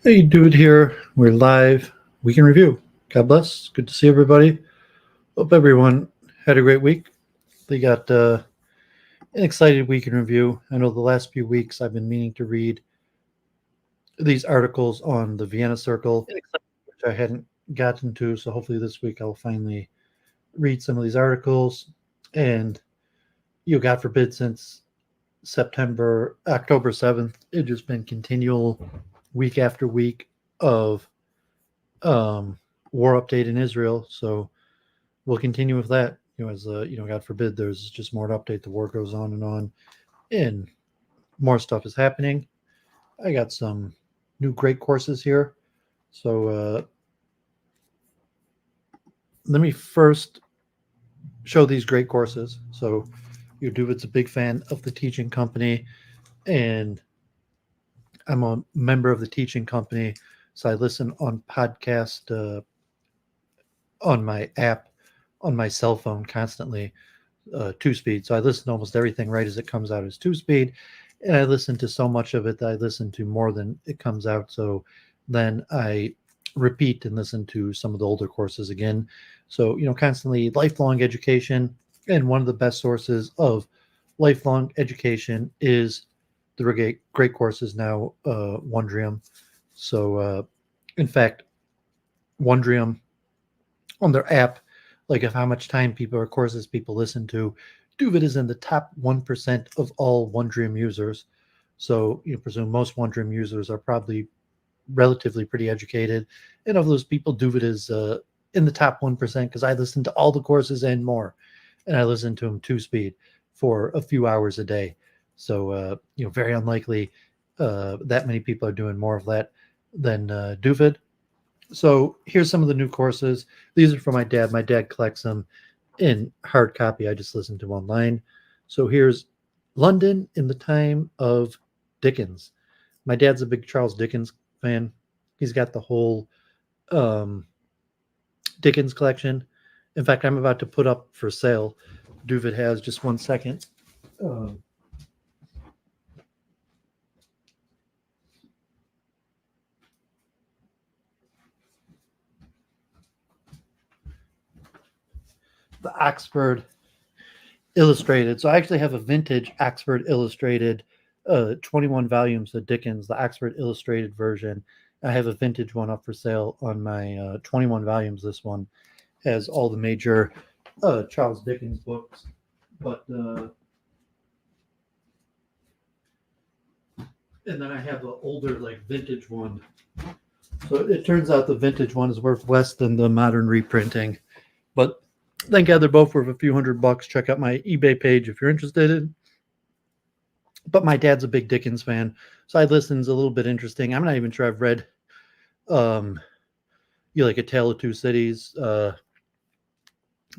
Hey, dude, here. We're live. Week in review. God bless. Good to see everybody. Hope everyone had a great week. They got an excited week in review. I know the last few weeks I've been meaning to read these articles on the Vienna Circle, which I hadn't gotten to. So hopefully this week I'll finally read some of these articles. And God forbid, since October 7th, it's just been continual week after week of war update in Israel. So we'll continue with that. As God forbid, there's just more to update. The war goes on, and more stuff is happening. I got some new great courses here. So let me first show these great courses. So David's a big fan of the teaching company, and I'm a member of the teaching company. So I listen on podcast on my app on my cell phone constantly, 2-speed. So I listen to almost everything right as it comes out as 2-speed, and I listen to so much of it that I listen to more than it comes out. So then I repeat and listen to some of the older courses again. So constantly lifelong education, and one of the best sources of lifelong education is the great courses now, Wondrium. So in fact, Wondrium on their app, like of how much time people or courses people listen to, Duvid is in the top 1% of all Wondrium users. So presume most Wondrium users are probably relatively pretty educated, and of those people, Duvid is in the top 1% because I listen to all the courses and more, and I listen to them 2-speed for a few hours a day. So very unlikely that many people are doing more of that than Duvid. So here's some of the new courses. These are for my dad. My dad collects them in hard copy. I just listen to online. So here's London in the Time of Dickens. My dad's a big Charles Dickens fan. He's got the whole Dickens collection. In fact, I'm about to put up for sale. Duvid has just 1 second. The Oxford Illustrated. So I actually have a vintage Oxford Illustrated, 21 volumes of Dickens, the Oxford Illustrated version. I have a vintage one up for sale on my 21 volumes. This one has all the major Charles Dickens books, but and then I have the older vintage one. So it turns out the vintage one is worth less than the modern reprinting, but thank God they're both worth a few $100. Check out my eBay page if you're interested. But my dad's a big Dickens fan, so I listen's a little bit interesting. I'm not even sure I've read like A Tale of Two Cities,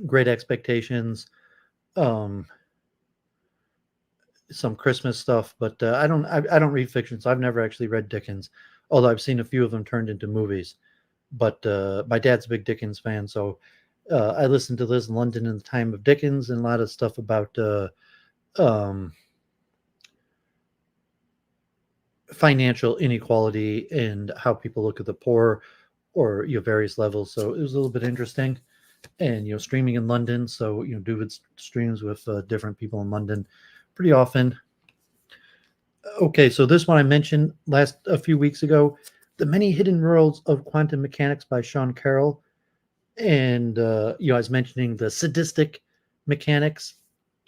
Great Expectations, some Christmas stuff, but I don't read fiction, so I've never actually read Dickens, although I've seen a few of them turned into movies. But my dad's a big Dickens fan, so I listened to Liz in London in the Time of Dickens and a lot of stuff about financial inequality and how people look at the poor, or various levels. So it was a little bit interesting, and streaming in London. So David streams with different people in London pretty often. Okay, so this one I mentioned a few weeks ago, The Many Hidden Worlds of Quantum Mechanics by Sean Carroll. And I was mentioning the sadistic mechanics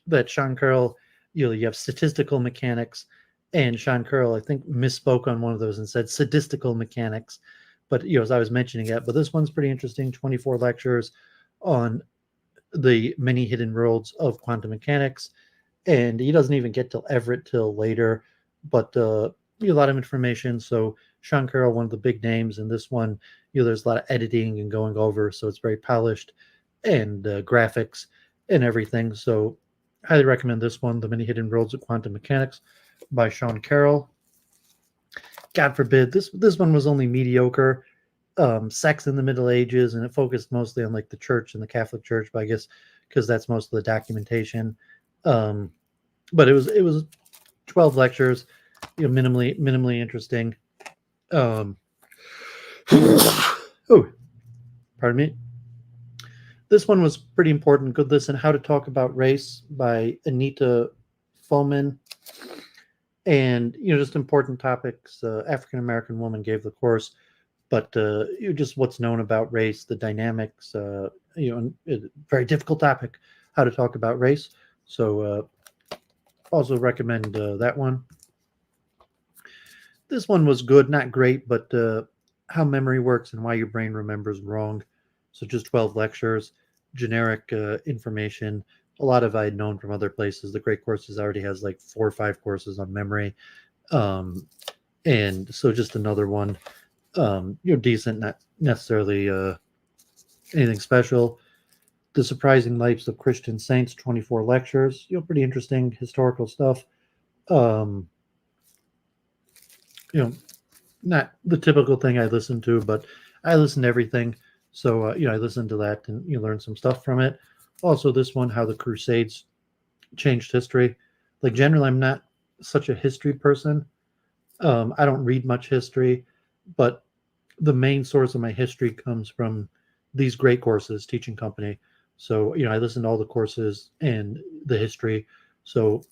that Sean Carroll, you have statistical mechanics, and Sean Carroll, I think, misspoke on one of those and said sadistical mechanics. But as I was mentioning it, but this one's pretty interesting. 24 lectures on the many hidden worlds of quantum mechanics, and he doesn't even get to Everett till later. But a lot of information. So Sean Carroll, one of the big names in this one, there's a lot of editing and going over, so it's very polished, and graphics and everything. So highly recommend this one, The Many Hidden Worlds of Quantum Mechanics by Sean Carroll. God forbid, this one was only mediocre. Sex in the Middle Ages, and it focused mostly on the church and the Catholic Church, but I guess because that's most of the documentation. But it was 12 lectures, minimally interesting. Oh, pardon me. This one was pretty important. Good listen. How to Talk About Race by Anita Fulman. And, just important topics. African American woman gave the course, but just what's known about race, the dynamics, very difficult topic, how to talk about race. So also recommend that one. This one was good, not great, but how memory works and why your brain remembers wrong. So just 12 lectures, generic information. A lot of I had known from other places. The Great Courses already has like 4 or 5 courses on memory. And so just another one, decent, not necessarily anything special. The Surprising Lives of Christian Saints, 24 lectures, pretty interesting historical stuff. Not the typical thing I listen to, but I listen to everything. So, I listened to that and you learn some stuff from it. Also, this one, How the Crusades Changed History. Like, generally, I'm not such a history person. I don't read much history, but the main source of my history comes from these great courses, Teaching Company. So, I listen to all the courses and the history. So,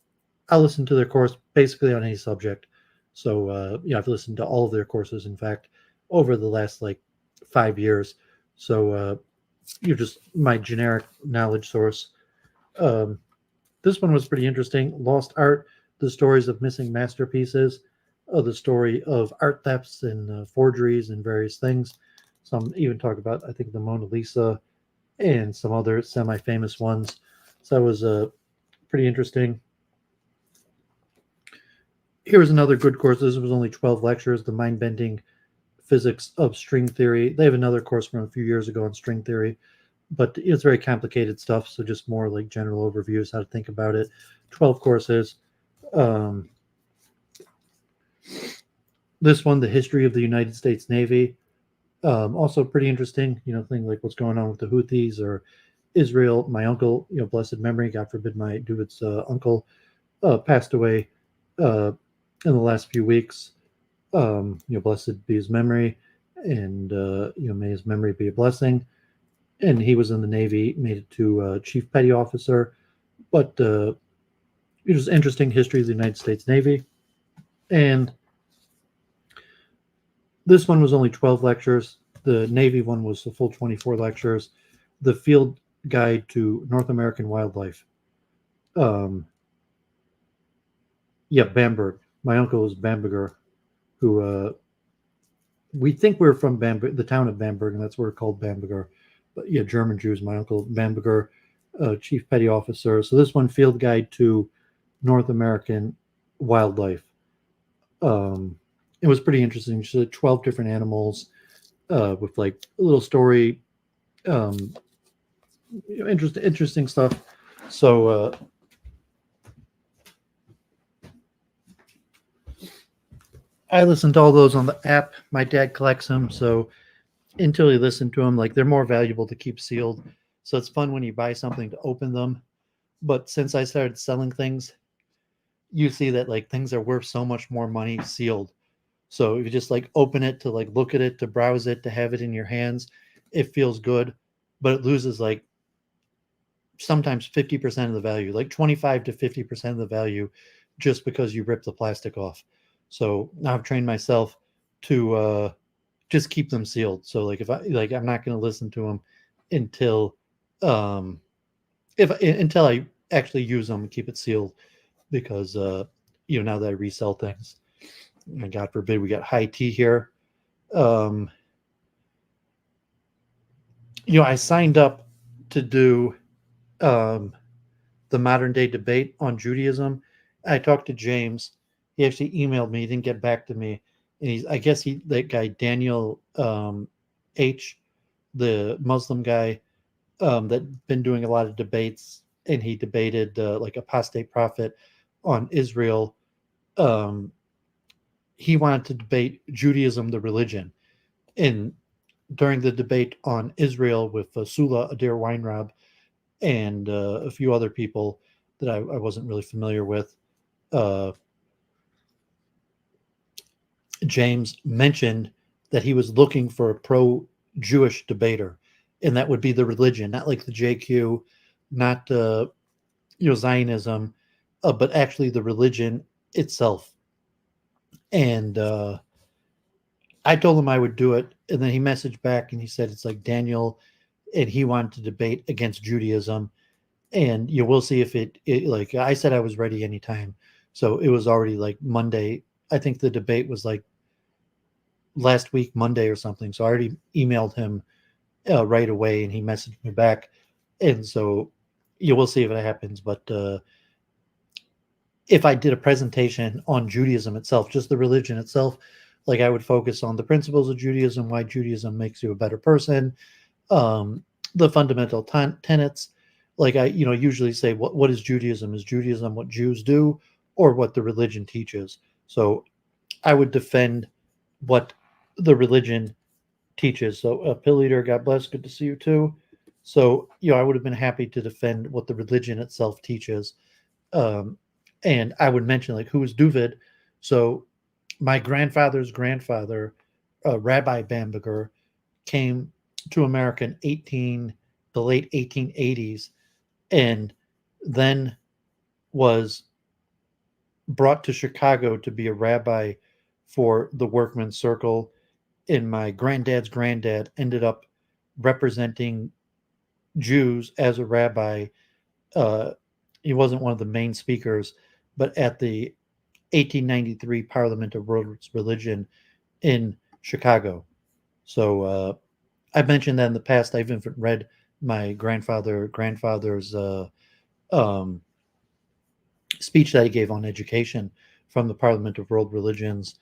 I'll listen to their course basically on any subject. So, I've listened to all of their courses, in fact, over the last like 5 years. So, you're just my generic knowledge source. This one was pretty interesting. Lost Art, the stories of missing masterpieces, the story of art thefts and forgeries and various things. Some even talk about, I think, the Mona Lisa and some other semi-famous ones. So that was pretty interesting. Here's another good course. This was only 12 lectures, The Mind-Bending Physics of String Theory. They have another course from a few years ago on string theory, but it's very complicated stuff, so just more like general overviews, how to think about it. 12 courses. This one, The History of the United States Navy. Also pretty interesting, thing like what's going on with the Houthis or Israel. My uncle, blessed memory, God forbid my dude's uncle passed away in the last few weeks. Blessed be his memory, and may his memory be a blessing. And he was in the Navy, made it to Chief Petty Officer, but it was interesting history of the United States Navy. And this one was only 12 lectures. The Navy one was a full 24 lectures. The Field Guide to North American Wildlife. Bamberg. My uncle was Bamberger, who we think we're from Bamberg, the town of Bamberg, and that's where we're called Bamberger. But German Jews. My uncle Bamberger, Chief Petty Officer. So this one, Field Guide to North American Wildlife. It was pretty interesting. She had 12 different animals with like a little story. Interesting stuff. So I listen to all those on the app. My dad collects them, so until you listen to them, like they're more valuable to keep sealed. So it's fun when you buy something to open them. But since I started selling things, you see that like things are worth so much more money sealed. So if you just like open it to like look at it, to browse it, to have it in your hands, it feels good, but it loses like sometimes 50% of the value, like 25 to 50% of the value, just because you rip the plastic off. So now I've trained myself to just keep them sealed. So like if I like, I'm not going to listen to them until until I actually use them and keep it sealed, because now that I resell things, and God forbid we got high tea here. I signed up to do the modern day debate on Judaism. I talked to James. He actually emailed me. He didn't get back to me. And that guy, Daniel H., the Muslim guy that been doing a lot of debates, and he debated like apostate prophet on Israel. He wanted to debate Judaism, the religion. And during the debate on Israel with Sula Adair Weinraub and a few other people that I wasn't really familiar with, James mentioned that he was looking for a pro-Jewish debater, and that would be the religion, not like the JQ, not Zionism, but actually the religion itself. And I told him I would do it, and then he messaged back and he said it's like Daniel, and he wanted to debate against Judaism, and you will see if it like I said I was ready anytime, so it was already like Monday. I think the debate was like last week Monday or something, so I already emailed him right away, and he messaged me back, and so you will see if it happens. But if I did a presentation on Judaism itself, just the religion itself, like I would focus on the principles of Judaism, why Judaism makes you a better person, the fundamental tenets. Like I, usually say, what is Judaism? Is Judaism what Jews do, or what the religion teaches? So I would defend what the religion teaches. So Pilleater, God bless, good to see you too. So I would have been happy to defend what the religion itself teaches. And I would mention like who is Duvid. So my grandfather's grandfather, Rabbi Bamberger, came to America in the late 1880s, and then was brought to Chicago to be a rabbi for the Workmen's Circle. And my granddad's granddad ended up representing Jews as a rabbi. He wasn't one of the main speakers, but at the 1893 Parliament of World Religion in Chicago. So I've mentioned that in the past. I've even read my grandfather's speech that he gave on education from the Parliament of World Religions.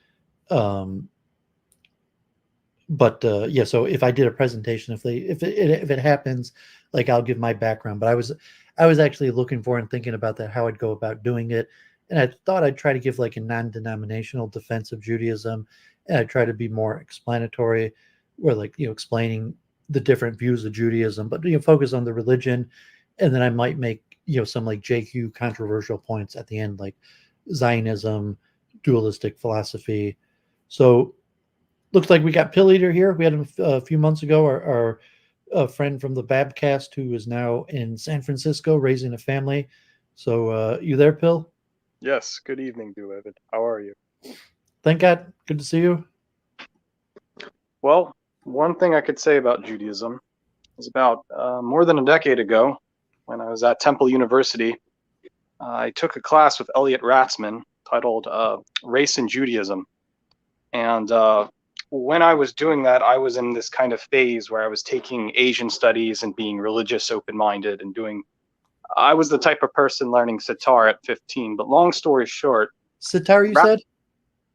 But yeah, so if I did a presentation, if it happens, like I'll give my background. But I was actually looking for and thinking about that, how I'd go about doing it. And I thought I'd try to give like a non-denominational defense of Judaism, and I try to be more explanatory, where like explaining the different views of Judaism, but focus on the religion, and then I might make some like JQ controversial points at the end, like Zionism, dualistic philosophy. So looks like we got Pilleater here. We had him a few months ago. Our friend from the Babcast, who is now in San Francisco raising a family. So you there, Pill? Yes. Good evening, David. How are you? Thank God. Good to see you. Well, one thing I could say about Judaism is about more than a decade ago, when I was at Temple University, I took a class with Elliot Ratzman titled Race and Judaism. And when I was doing that, I was in this kind of phase where I was taking Asian studies and being religious, open-minded, and I was the type of person learning Satire at 15. But long story short, Satire, you said?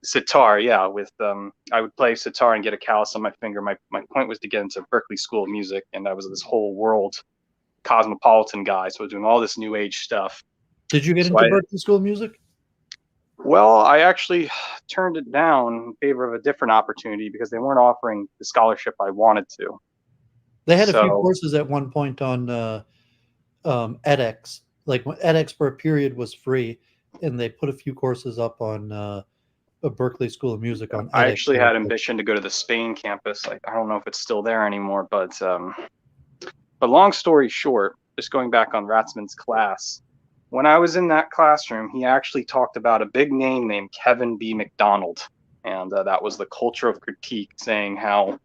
Satire, yeah. With I would play Satire and get a callus on my finger. My point was to get into Berklee School of Music, and I was this whole world cosmopolitan guy, so I was doing all this new age stuff. Did you get into Berklee School of Music? Well, I actually turned it down in favor of a different opportunity because they weren't offering the scholarship I wanted to. They had a few courses at one point on edX. Like edX for a period was free, and they put a few courses up on a Berklee School of Music on edX. I actually had ambition to go to the Spain campus. I don't know if it's still there anymore, but long story short, just going back on Ratzman's class, when I was in that classroom, he actually talked about a big name named Kevin B. McDonald, and that was the culture of critique, saying how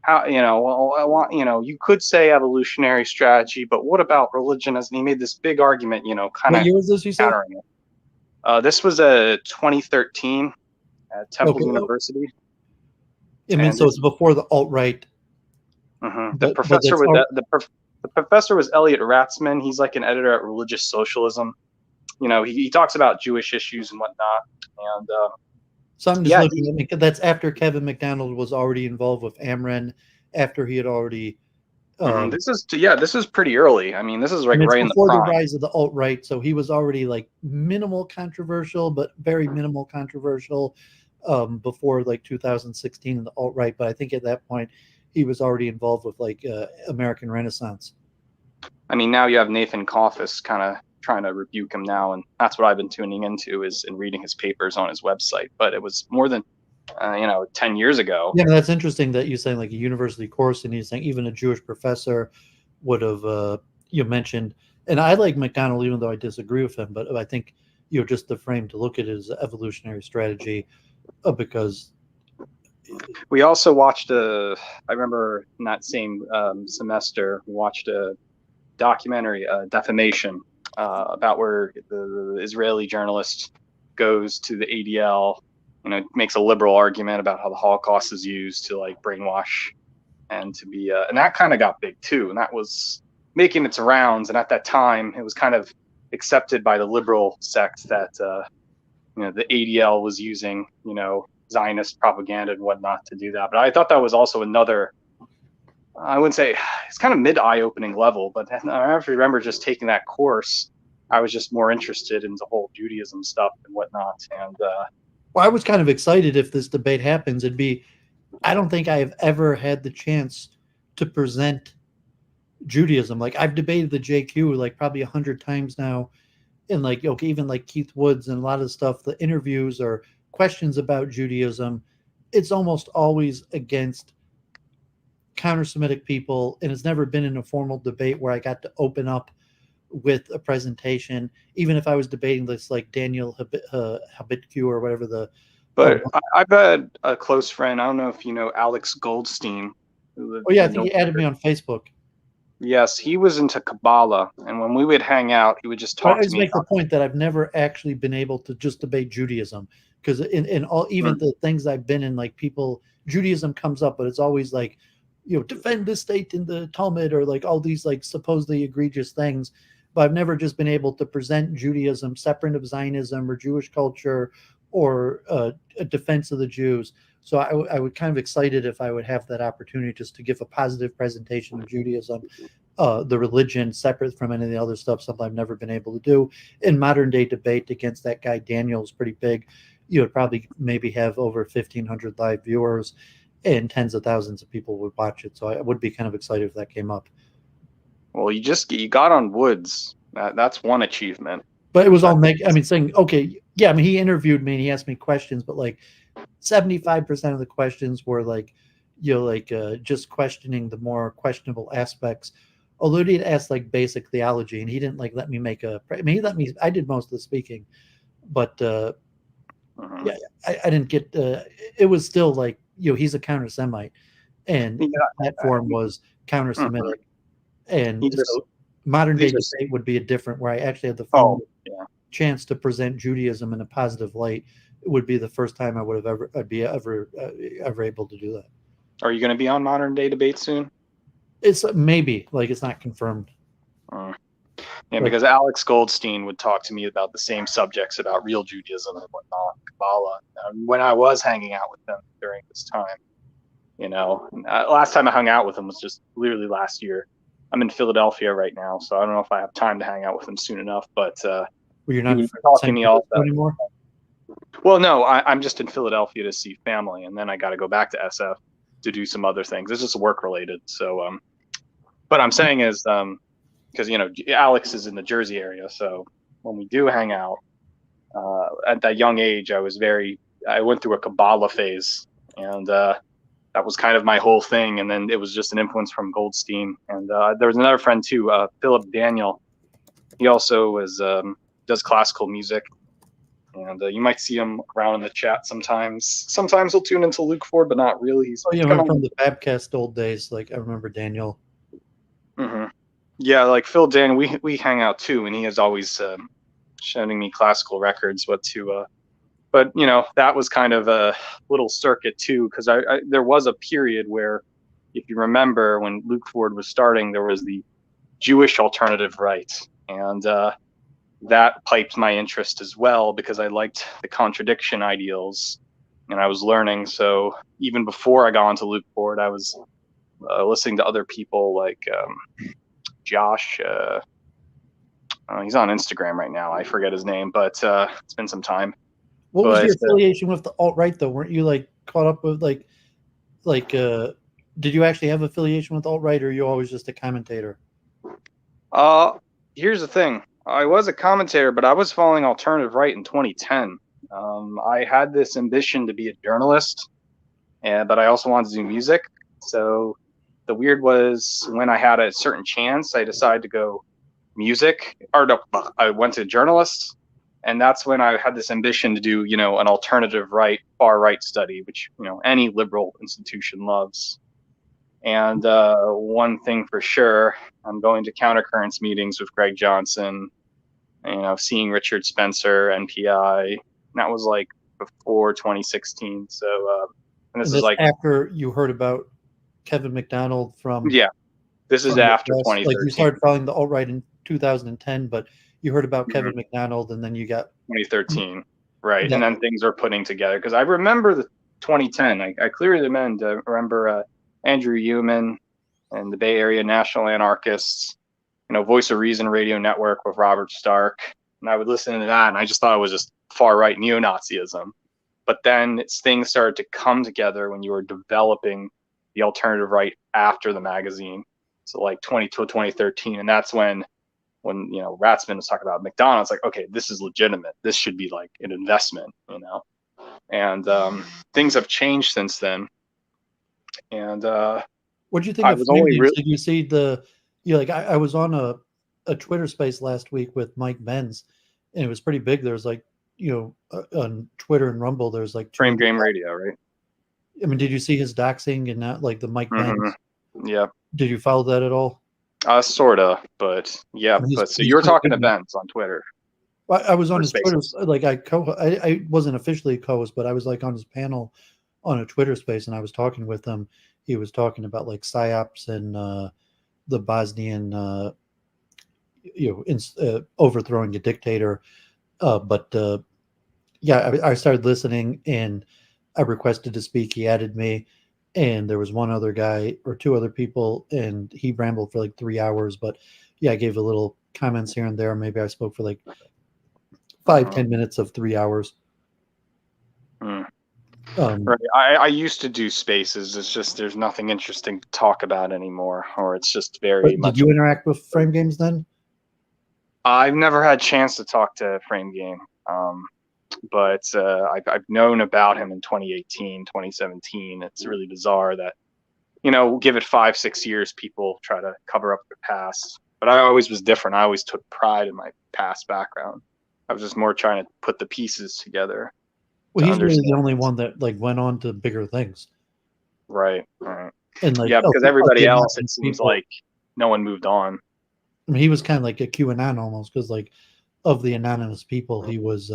you could say evolutionary strategy, but what about religion? And he made this big argument, kind of. What year was this, you said? This was 2013 at Temple University. I mean, so it's before the alt-right. Mm-hmm. The professor was Elliot Ratzman. He's like an editor at Religious Socialism. He talks about Jewish issues and whatnot. And so I'm just looking at that's after Kevin McDonald was already involved with Amren, after he had already. This is pretty early. I mean, this is like right in the prime. Before the rise of the alt-right, so he was already like minimal controversial, but very minimal controversial before like 2016 in the alt-right. But I think at that point he was already involved with like American Renaissance. I mean, now you have Nathan Kaufis kind of trying to rebuke him now, and that's what I've been tuning into and reading his papers on his website. But it was more than 10 years ago. Yeah, that's interesting that you're saying like a university course, and you're saying even a Jewish professor would have you mentioned. And I like McDonald, even though I disagree with him, but I think just the frame to look at it as an evolutionary strategy, because we also watched I remember in that same semester, we watched a documentary, Defamation, about where the Israeli journalist goes to the ADL, makes a liberal argument about how the Holocaust is used to like brainwash and to be, and that kind of got big too. And that was making its rounds. And at that time, it was kind of accepted by the liberal sect that, the ADL was using, Zionist propaganda and whatnot to do that. But I thought that was also another, I wouldn't say it's kind of mid-eye-opening level, but I actually remember just taking that course. I was just more interested in the whole Judaism stuff and whatnot. And well, I was kind of excited if this debate happens. I don't think I have ever had the chance to present Judaism. Like I've debated the JQ like probably 100 times now, and like even like Keith Woods and a lot of stuff, the interviews or questions about Judaism, it's almost always against counter-Semitic people, and it's never been in a formal debate where I got to open up with a presentation, even if I was debating this like Daniel Habitku or whatever the. But I've had a close friend. I don't know if you know Alex Goldstein. Oh yeah, I think he added me on Facebook. Yes, he was into Kabbalah, and when we would hang out, he would just talk to me. I make the point that I've never actually been able to just debate Judaism, because in all, even the things I've been in, like people, Judaism comes up, but it's always like, defend the state in the Talmud, or like all these like supposedly egregious things. But I've never just been able to present Judaism separate of Zionism or Jewish culture or a defense of the Jews. So I would kind of excited if I would have that opportunity just to give a positive presentation of Judaism, the religion separate from any of the other stuff, something I've never been able to do. In modern day debate against that guy Daniel is pretty big. You would probably maybe have over 1,500 live viewers, and tens of thousands of people would watch it. So I would be kind of excited if that came up. Well, you got on Woods. That's one achievement. But it was all saying, okay, yeah, he interviewed me and he asked me questions, but like 75% of the questions were like, just questioning the more questionable aspects. Although he'd asked like basic theology, and he didn't like let me make I did most of the speaking, but yeah, I didn't get, it was still like, he's a counter-Semite, and the platform was counter-Semitic. And so modern day debate would be a different, where I actually had the chance to present Judaism in a positive light. It would be the first time I would have ever able to do that. Are you going to be on modern day debate soon? It's maybe, like, it's not confirmed. Yeah, because Alex Goldstein would talk to me about the same subjects, about real Judaism and whatnot, Kabbalah. When I was hanging out with them during this time, last time I hung out with him was just literally last year. I'm in Philadelphia right now, so I don't know if I have time to hang out with him soon enough. But you're not talking to me all anymore. Well, no, I'm just in Philadelphia to see family, and then I got to go back to SF to do some other things. It's just work related. So, but I'm saying is, because Alex is in the Jersey area, so when we do hang out, at that young age, I went through a Kabbalah phase, and that was kind of my whole thing. And then it was just an influence from Goldstein, and there was another friend too, Philip Daniel. He also does classical music. And you might see him around in the chat sometimes. Sometimes he'll tune into Luke Ford, but not really. He's from the Babcast old days. Like, I remember Daniel. Mm-hmm. Yeah, like Phil Dan, we hang out too, and he is always showing me classical records. But that was kind of a little circuit too, because there was a period where, if you remember, when Luke Ford was starting, there was the Jewish alternative right, and that piped my interest as well, because I liked the contradiction ideals, and I was learning. So even before I got onto Luke Ford, I was listening to other people like Josh. He's on Instagram right now. I forget his name, but it's been some time. What was your affiliation with the alt-right, though? Weren't you like caught up with like did you actually have affiliation with alt-right, or are you always just a commentator? Here's the thing. I was a commentator, but I was following alternative right in 2010. I had this ambition to be a journalist, but I also wanted to do music. So the weird was when I had a certain chance, I decided to go music, or no, I went to journalist, and that's when I had this ambition to do, an alternative right, far right study, which any liberal institution loves. And one thing for sure, I'm going to countercurrents meetings with Greg Johnson, seeing Richard Spencer, NPI. And that was like before 2016. So, and this And is this like, after you heard about Kevin McDonald yeah, this is from the after press. Like you 2013. started following the alt-right in 2010, but you heard about Kevin Mhm. McDonald, and then you got 2013, right? that. And then things were putting together because I remember the 2010. I clearly remember Andrew Human and the Bay Area National Anarchists, Voice of Reason Radio Network with Robert Stark, and I would listen to that, and I just thought it was just far right neo-Nazism. But then things started to come together when you were developing the alternative right after the magazine, so like 2013, and that's when Ratzman was talking about McDonald's, like, okay, this is legitimate. This should be like an investment, And things have changed since then. And What do you think I of was Frame only Games? really Did you see I was on a Twitter space last week with Mike Benz, and it was pretty big. There's like, on Twitter and Rumble, there's like Frame 200. Game Radio, right? I mean, did you see his doxing and not like the Mike Mm-hmm. Benz? Yeah, Did you follow that at all? sorta, but yeah. I mean, But so he's you were pretty talking to big, man. Benz on Twitter I was on or his Twitter, Spaces. like I wasn't officially a co-host, but I was like on his panel on a Twitter space, and I was talking with him. He was talking about like psyops and the Bosnian, overthrowing a dictator. But yeah, I started listening, and I requested to speak. He added me, and there was one other guy or two other people, and he rambled for like 3 hours. But yeah, I gave a little comments here and there. Maybe I spoke for like 5-10 minutes of 3 hours. Mm. Um, Right. I used to do Spaces. It's just there's nothing interesting to talk about anymore, or it's just very but did much. you interact with Frame Games then? I've never had a chance to talk to Frame Game. But I've known about him in 2018, 2017. It's really bizarre that, give it 5-6 years, people try to cover up their past. But I always was different. I always took pride in my past background. I was just more trying to put the pieces together Well, to he's really the understand. only one that like went on to bigger things. Right. And like Yeah, because of the everybody else, it anonymous seems people, like no one moved on. I mean, he was kind of like a QAnon almost, because like of the anonymous people, he was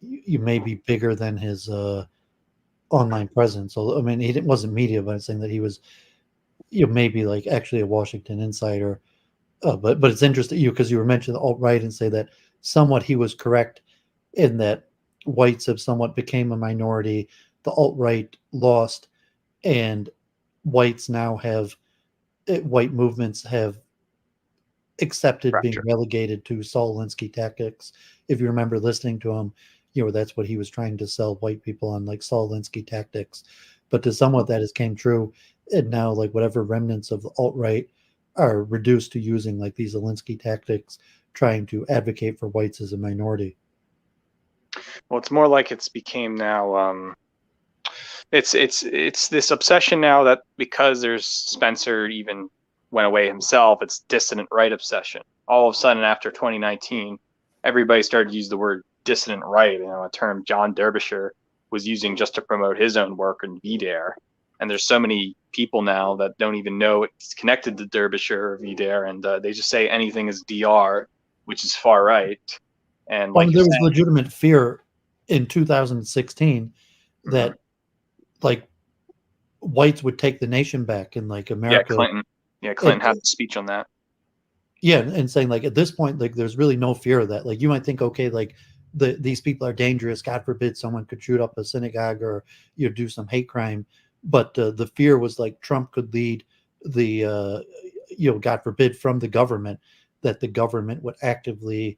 you may be bigger than his online presence. So I mean, wasn't media, but I'm saying that he was, maybe like actually a Washington insider. But it's interesting because you were mentioning the alt right and say that somewhat he was correct in that whites have somewhat became a minority. The alt right lost, and whites now have white movements have accepted being Fracture. relegated to Saul Alinsky tactics. If you remember listening to him, that's what he was trying to sell white people on, like Saul Alinsky tactics. But to somewhat that has came true, and now like whatever remnants of the alt right are reduced to using like these Alinsky tactics, trying to advocate for whites as a minority. Well, it's more like it's became now. It's this obsession now that because there's Spencer even went away himself, it's dissident right obsession. All of a sudden, after 2019, everybody started to use the word dissident right, a term John Derbyshire was using just to promote his own work in VDARE. And there's so many people now that don't even know it's connected to Derbyshire or VDARE, and they just say anything is DR, which is far right. And Well, like you're there was saying, legitimate fear in 2016 that like whites would take the nation back in like yeah, America. Clinton. Yeah, And Clinton had a speech on that. yeah, and saying like at this point, like there's really no fear of that. Like you might think, okay, like these people are dangerous. God forbid someone could shoot up a synagogue or do some hate crime. But the fear was like Trump could lead the God forbid from the government, that the government would actively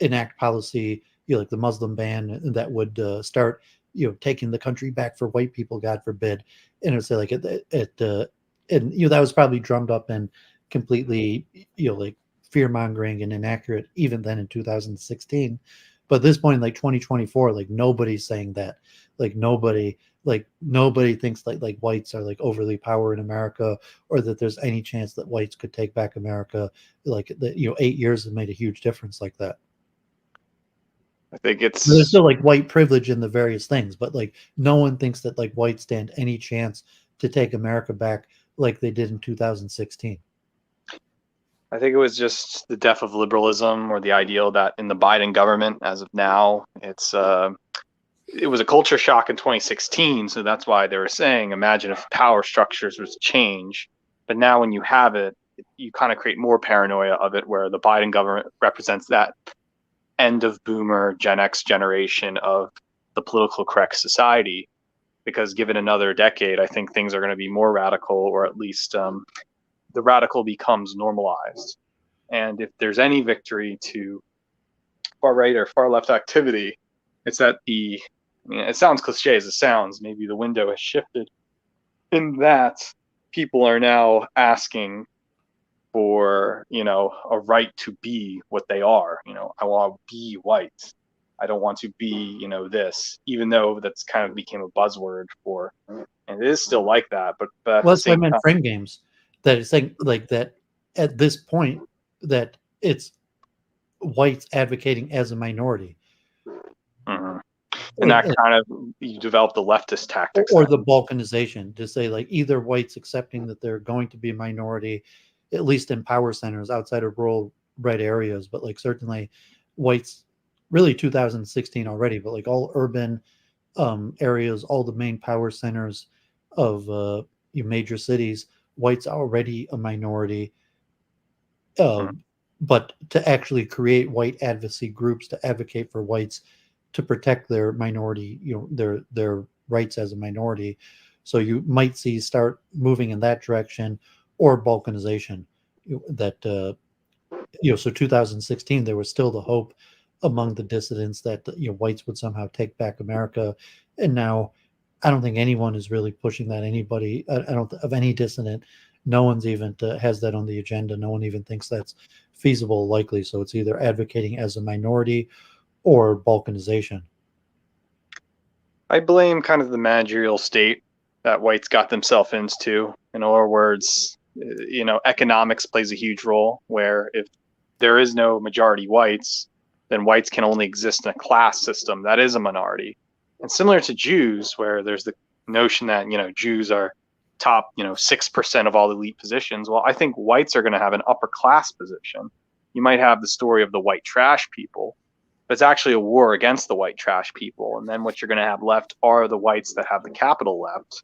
enact policy, like the Muslim ban that would start taking the country back for white people. God forbid, and it's like and that was probably drummed up and completely like fear mongering and inaccurate even then in 2016. But at this point, like 2024, like nobody's saying that. Nobody thinks like whites are like overly power in America, or that there's any chance that whites could take back America. Like that, 8 years has made a huge difference like that. I think There's it's still like white privilege in the various things, but like no one thinks that like whites stand any chance to take America back like they did in 2016. I think it was just the death of liberalism, or the ideal that in the Biden government, as of now, it was a culture shock in 2016, so that's why they were saying, imagine if power structures was change. But now when you have it, you kind of create more paranoia of it, where the Biden government represents that end of boomer Gen X generation of the political correct society. Because given another decade, I think things are going to be more radical, or at least the radical becomes normalized. And if there's any victory to far right or far left activity, it's that it sounds cliche as it sounds, maybe the window has shifted in that people are now asking for, a right to be what they are. I want to be white. I don't want to be, this, even though that's kind of became a buzzword for, and it is still like that, but at Well, the that's what I same meant time, frame games. That it's like that at this point that it's whites advocating as a minority. mhm. And that kind of, you develop the leftist tactics Or then. the balkanization to say like either whites accepting that they're going to be a minority, at least in power centers outside of rural red areas, but like certainly whites, really 2016 already, but like all urban areas, all the main power centers of your major cities, whites are already a minority. Uh, Mhm. but to actually create white advocacy groups to advocate for whites to protect their minority, their rights as a minority. So you might see start moving in that direction, or balkanization. That so 2016 there was still the hope among the dissidents that whites would somehow take back America, and now I don't think anyone is really pushing that. Anybody, I don't of any dissident, no one's even has that on the agenda. No one even thinks that's feasible, likely. So it's either advocating as a minority or balkanization. I blame kind of the managerial state that whites got themselves into. In other words, economics plays a huge role, where if there is no majority whites, then whites can only exist in a class system that is a minority. And similar to Jews, where there's the notion that, Jews are top, 6% of all elite positions. Well, I think whites are going to have an upper class position. You might have the story of the white trash people, but it's actually a war against the white trash people. And then what you're going to have left are the whites that have the capital left.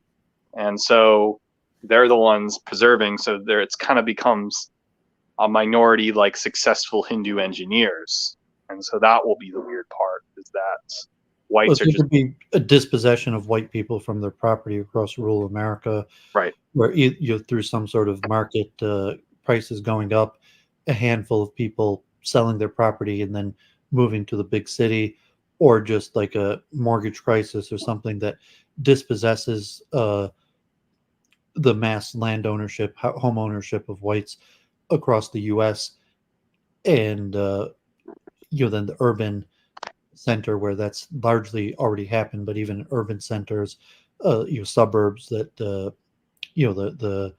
And so they're the ones preserving. So there, it's kind of becomes a minority like successful Hindu engineers. And so that will be the weird part, is that Well, whites are there just could be a dispossession of white people from their property across rural America, right. where through some sort of market prices going up, a handful of people selling their property and then moving to the big city, or just like a mortgage crisis or something that dispossesses the mass land ownership, home ownership of whites across the U.S. And then the urban center where that's largely already happened, but even urban centers, suburbs that the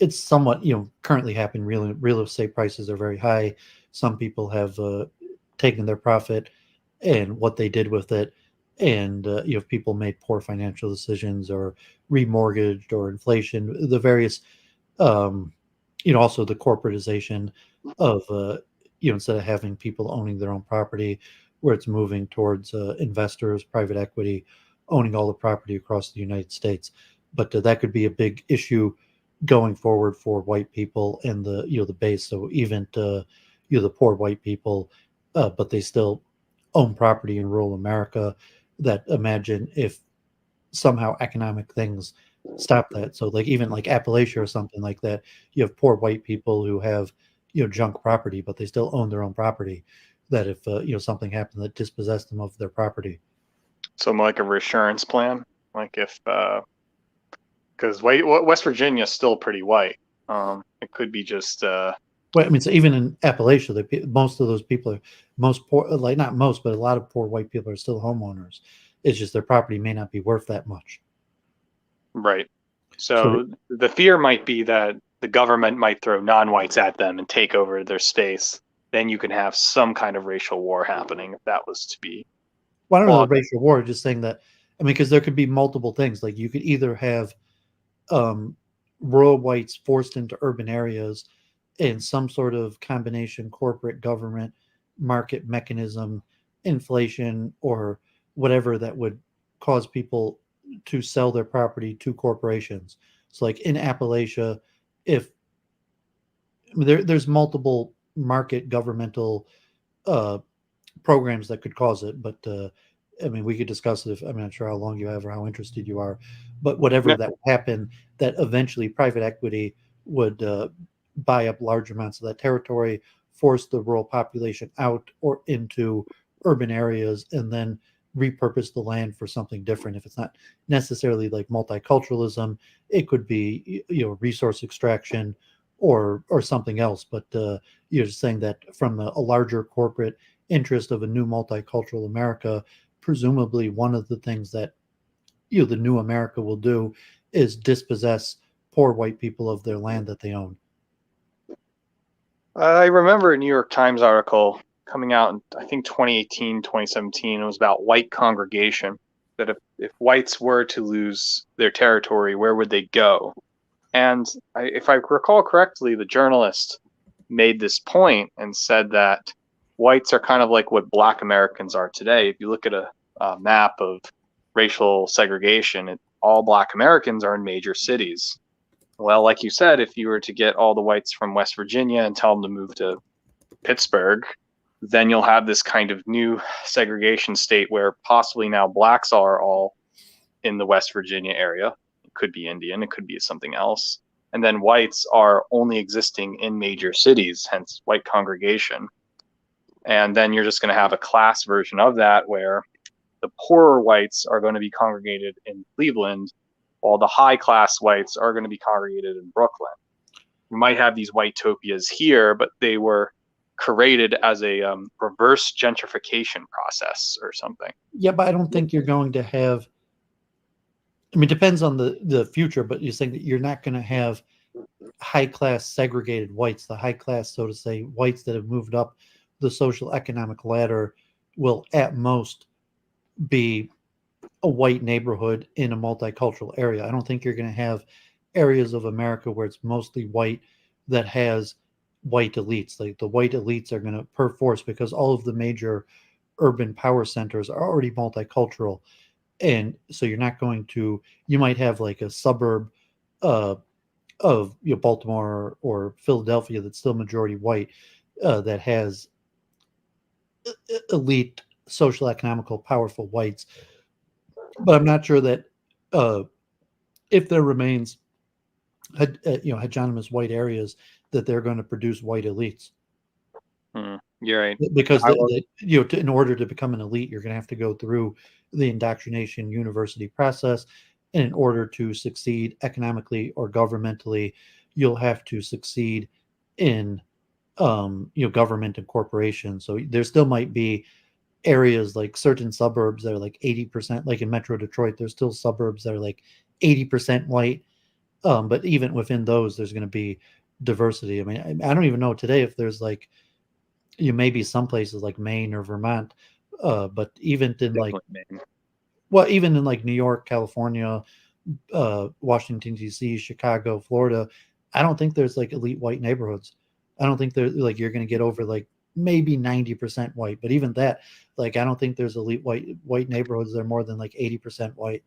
it's somewhat currently happening. Real estate prices are very high. Some people have taken their profit and what they did with it, and people made poor financial decisions or remortgaged or inflation, the various also the corporatization of instead of having people owning their own property, where it's moving towards investors, private equity owning all the property across the United States. But that could be a big issue going forward for white people and the base. So even the poor white people, but they still own property in rural America. That imagine if somehow economic things stop that. So like even like Appalachia or something like that, you have poor white people who have junk property, but they still own their own property. That if something happened that dispossessed them of their property. So like a reassurance plan, like if because West Virginia is still pretty white. It could be just Well, I mean, so even in Appalachia, most of those people are most poor, like not most, but a lot of poor white people are still homeowners. It's just their property may not be worth that much. Right. So So the fear might be that the government might throw non-whites at them and take over their space. Then you can have some kind of racial war happening if that was to be well, I don't know the plausible. racial war, just saying that, I mean, because there could be multiple things. Like you could either have um, rural whites forced into urban areas in some sort of combination corporate government market mechanism, inflation, or whatever that would cause people to sell their property to corporations. So, like in Appalachia, if I mean, there's multiple market governmental uh, programs that could cause it, but I mean, we could discuss it. If I'm not sure how long you have or how interested you are, but whatever Yeah. that would happen, that eventually private equity would buy up large amounts of that territory, force the rural population out or into urban areas, and then repurpose the land for something different. If it's not necessarily like multiculturalism, it could be resource extraction or something else. But you're just saying that from a larger corporate interest of a new multicultural America, presumably one of the things that the new America will do is dispossess poor white people of their land that they own. I remember a New York Times article coming out in, I think, 2018, 2017. It was about white congregation, that if whites were to lose their territory, where would they go? And if I recall correctly, the journalist made this point and said that whites are kind of like what Black Americans are today. If you look at a map of racial segregation, all Black Americans are in major cities. Well, like you said, if you were to get all the whites from West Virginia and tell them to move to Pittsburgh, then you'll have this kind of new segregation state where possibly now blacks are all in the West Virginia area. It could be Indian, it could be something else. And then whites are only existing in major cities, hence white congregation. And then you're just going to have a class version of that where the poorer whites are going to be congregated in Cleveland, while the high class whites are going to be congregated in Brooklyn. You might have these white topias here, but they were created as a reverse gentrification process or something. Yeah, but I don't think you're going to have. I mean, it depends on the future, but you're saying that you're not going to have high class segregated whites. The high class, so to say, whites that have moved up the social economic ladder will at most be a white neighborhood in a multicultural area. I don't think you're going to have areas of America where it's mostly white that has white elites. Like the white elites are going to perforce, because all of the major urban power centers are already multicultural. And so you're not going to, you might have like a suburb uh, of Baltimore or Philadelphia that's still majority white, that has elite social economical powerful whites. But I'm not sure that if there remains hegemonous white areas, that they're going to produce white elites. You're right. Because in order to become an elite, you're going to have to go through the indoctrination university process, and in order to succeed economically or governmentally, you'll have to succeed in government and corporations. So there still might be areas like certain suburbs that are like 80%, like in Metro Detroit, there's still suburbs that are like 80% white. But even within those, there's going to be diversity. I mean, I don't even know today if there's like, maybe some places like Maine or Vermont, but even in like, well, even in like New York, California, Washington D.C., Chicago, Florida, I don't think there's like elite white neighborhoods. I don't think they're like you're going to get over like maybe 90% white, but even that, like I don't think there's elite white neighborhoods that are more than like 80% white.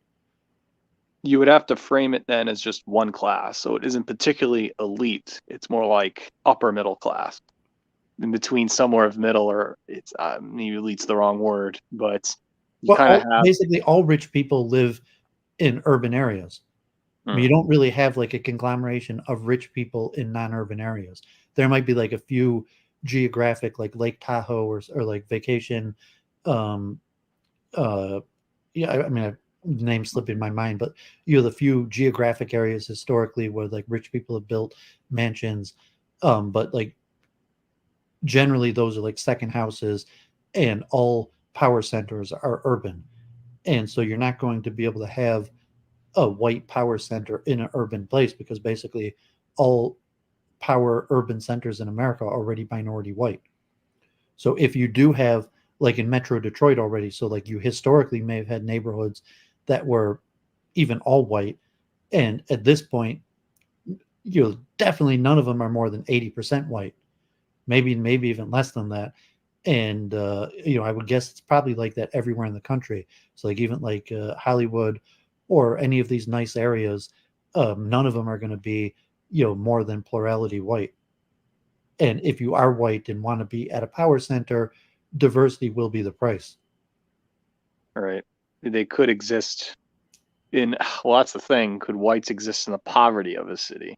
You would have to frame it then as just one class, so it isn't particularly elite. It's more like upper middle class, in between somewhere of middle, or it's maybe elite's the wrong word, but you kind of have basically all rich people live in urban areas. I mean, you don't really have like a conglomeration of rich people in non-urban areas. There might be like a few geographic, like Lake Tahoe or like vacation. Yeah, I mean, names slip in my mind, but the few geographic areas historically where like rich people have built mansions. But like generally those are like second houses, and all power centers are urban. And so you're not going to be able to have a white power center in an urban place, because basically all power urban centers in America are already minority white. So if you do have, like in Metro Detroit already, so like you historically may have had neighborhoods that were even all white, and at this point, definitely none of them are more than 80% white, maybe even less than that. And I would guess it's probably like that everywhere in the country. So like even like Hollywood or any of these nice areas, none of them are going to be more than plurality white. And if you are white and want to be at a power center, diversity will be the price. All right. They could exist in, well, that's the thing. Could whites exist in the poverty of a city?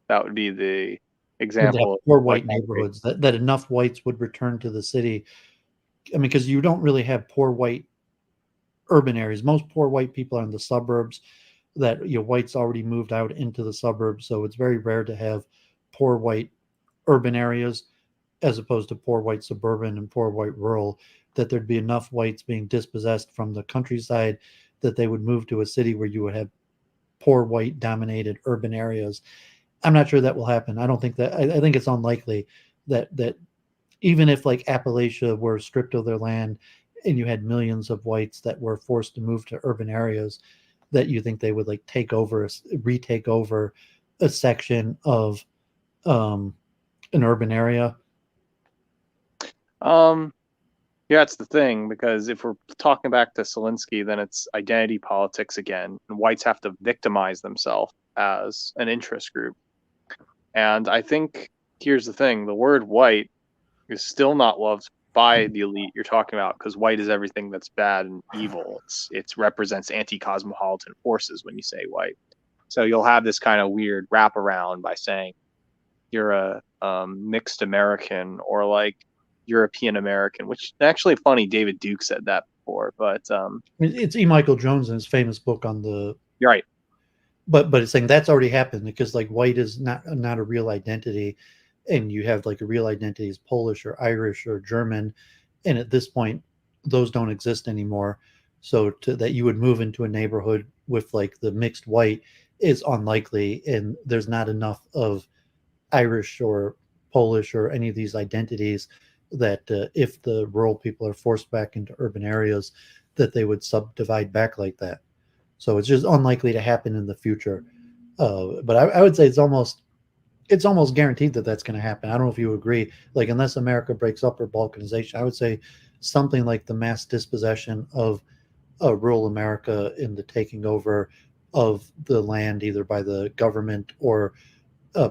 That would be the example of poor white neighborhoods that enough whites would return to the city. I mean, because you don't really have poor white urban areas. Most poor white people are in the suburbs, that whites already moved out into the suburbs. So it's very rare to have poor white urban areas as opposed to poor white suburban and poor white rural, that there'd be enough whites being dispossessed from the countryside that they would move to a city where you would have poor white dominated urban areas. I'm not sure that will happen. I don't think that. I think it's unlikely that even if like Appalachia were stripped of their land and you had millions of whites that were forced to move to urban areas, that you think they would like retake over a section of an urban area. Yeah, it's the thing, because if we're talking back to Zelensky, then it's identity politics again, and whites have to victimize themselves as an interest group. And I think here's the thing: the word white is still not loved by the elite you're talking about, because white is everything that's bad and evil. It represents anti-cosmopolitan forces when you say white. So you'll have this kind of weird wraparound by saying you're a mixed American, or like European American, which actually funny. David Duke said that before, but it's E. Michael Jones's famous book on the. You're right. But it's saying that's already happened, because like white is not a real identity, and you have like a real identity is Polish or Irish or German, and at this point those don't exist anymore. So that you would move into a neighborhood with like the mixed white is unlikely, and there's not enough of Irish or Polish or any of these identities that if the rural people are forced back into urban areas, that they would subdivide back like that. So it's just unlikely to happen in the future. But I would say it's almost guaranteed that that's going to happen. I don't know if you agree. Like, unless America breaks up or balkanization, I would say something like the mass dispossession of rural America in the taking over of the land, either by the government or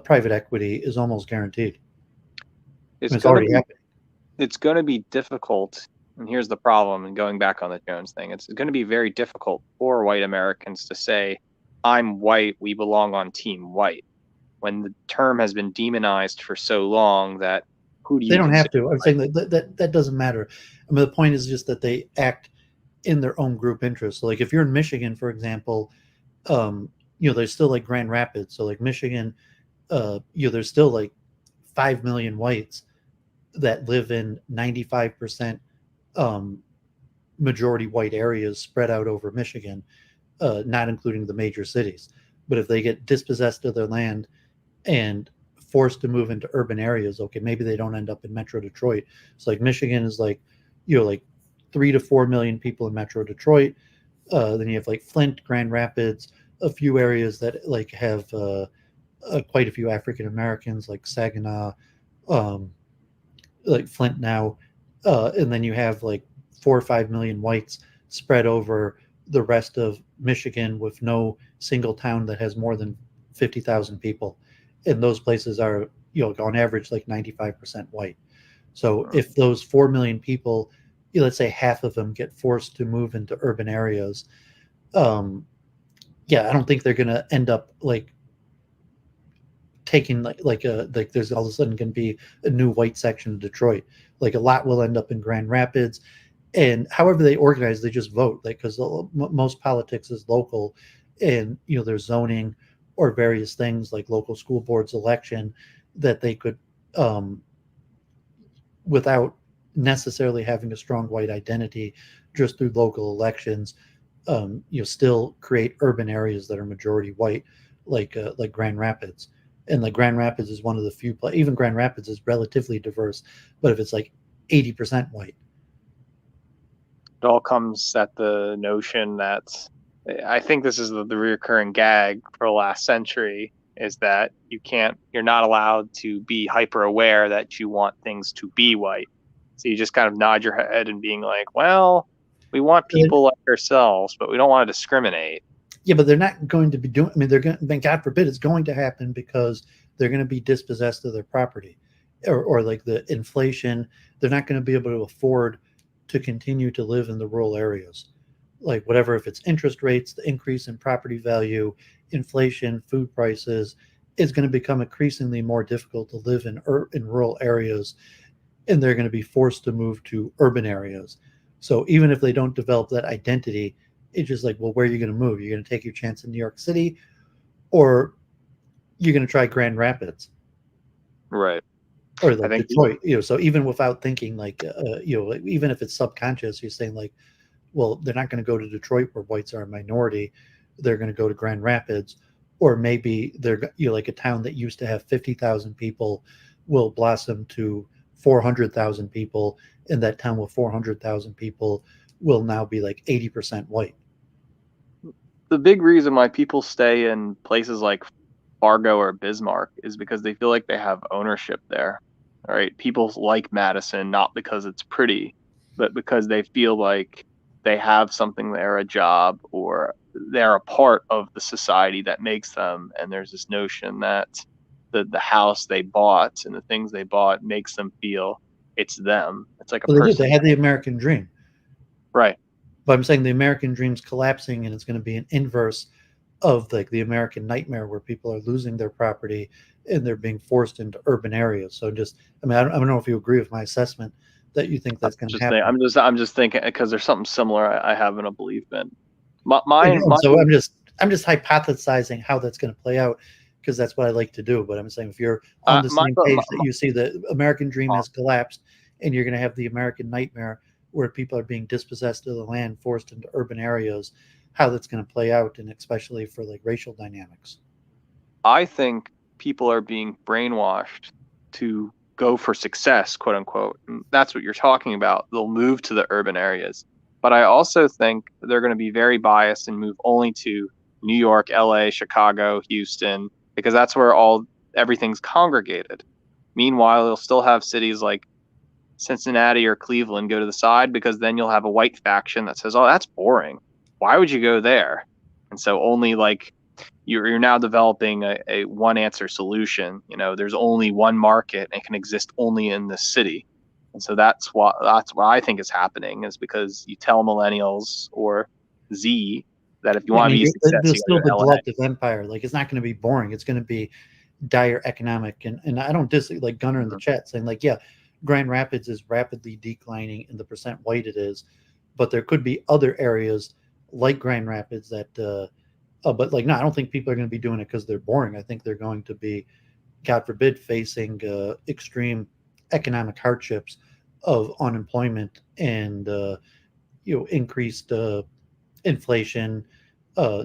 private equity, is almost guaranteed. It's already happening. It's going to be difficult. And here's the problem, and going back on the Jones thing, it's going to be very difficult for white Americans to say, I'm white, we belong on team white, when the term has been demonized for so long that who do you They don't have to. I'm white? saying that doesn't matter. I mean, the point is just that they act in their own group interests. So like if you're in Michigan, for example, there's still like Grand Rapids. So like Michigan, there's still like 5 million whites that live in 95% majority white areas spread out over Michigan, not including the major cities. But if they get dispossessed of their land and forced to move into urban areas, okay, maybe they don't end up in Metro Detroit. So like Michigan is like, like 3 to 4 million people in Metro Detroit. Then you have like Flint, Grand Rapids, a few areas that like have quite a few African Americans, like Saginaw, like Flint now, and then you have like 4 or 5 million whites spread over the rest of Michigan, with no single town that has more than 50,000 people. And those places are, on average, like 95% white. So if those 4 million people, let's say half of them get forced to move into urban areas, I don't think they're going to end up like taking like there's all of a sudden going to be a new white section of Detroit. Like a lot will end up in Grand Rapids, and however they organize, they just vote, like, because most politics is local, and there's zoning or various things like local school boards election that they could without necessarily having a strong white identity just through local elections, still create urban areas that are majority white, like Grand Rapids. And like Grand Rapids is one of the few, even Grand Rapids is relatively diverse, but if it's like 80% white. It all comes at the notion that I think this is the reoccurring gag for the last century, is that you're not allowed to be hyper aware that you want things to be white. So you just kind of nod your head and being like, well, we want people like ourselves, but we don't want to discriminate. Yeah, but they're not going to be doing, I mean, they're going to, God forbid, it's going to happen because they're going to be dispossessed of their property, or like the inflation. They're not going to be able to afford to continue to live in the rural areas. Like whatever, if it's interest rates, the increase in property value, inflation, food prices, is going to become increasingly more difficult to live in rural areas, and they're going to be forced to move to urban areas. So even if they don't develop that identity, it's just like, well, where are you going to move? You're going to take your chance in New York City, or you're going to try Grand Rapids, right? Or like Detroit. So even without thinking, like, even if it's subconscious, you're saying like, well, they're not going to go to Detroit where whites are a minority. They're going to go to Grand Rapids, or maybe they're like a town that used to have 50,000 people will blossom to 400,000 people, and that town with 400,000 people will now be like 80% white. The big reason why people stay in places like Fargo or Bismarck is because they feel like they have ownership there. All right, people like Madison not because it's pretty, but because they feel like they have something there, a job, or they're a part of the society that makes them. And there's this notion that the house they bought and the things they bought makes them feel it's them. It's like a Well, person. They had the American dream. Right. But I'm saying the American dream's collapsing, and it's going to be an inverse of like the American nightmare, where people are losing their property and they're being forced into urban areas. So just, I mean, I don't know if you agree with my assessment that you think that's going to happen. I'm just thinking because there's something similar I have in a belief in. So I'm just hypothesizing how that's going to play out, because that's what I like to do. But I'm saying if you're on the same page that you see the American dream has collapsed, and you're going to have the American nightmare where people are being dispossessed of the land, forced into urban areas, how that's going to play out, and especially for like racial dynamics. I think people are being brainwashed to go for success, quote unquote. And that's what you're talking about. They'll move to the urban areas. But I also think they're going to be very biased and move only to New York, LA, Chicago, Houston, because that's where everything's congregated. Meanwhile, you'll still have cities like Cincinnati or Cleveland go to the side, because then you'll have a white faction that says, oh, that's boring. Why would you go there? And so only like you're now developing a one answer solution. There's only one market and it can exist only in this city. And so that's what I think is happening, is because you tell millennials or Z that if you want to be successful, there's still the glut of empire. Like, it's not going to be boring. It's going to be dire economic. And I don't disagree, like Gunnar in the chat saying like, yeah, Grand Rapids is rapidly declining in the percent white it is, but there could be other areas like Grand Rapids that, but like, no, I don't think people are going to be doing it because they're boring. I think they're going to be, God forbid, facing extreme economic hardships of unemployment and increased inflation,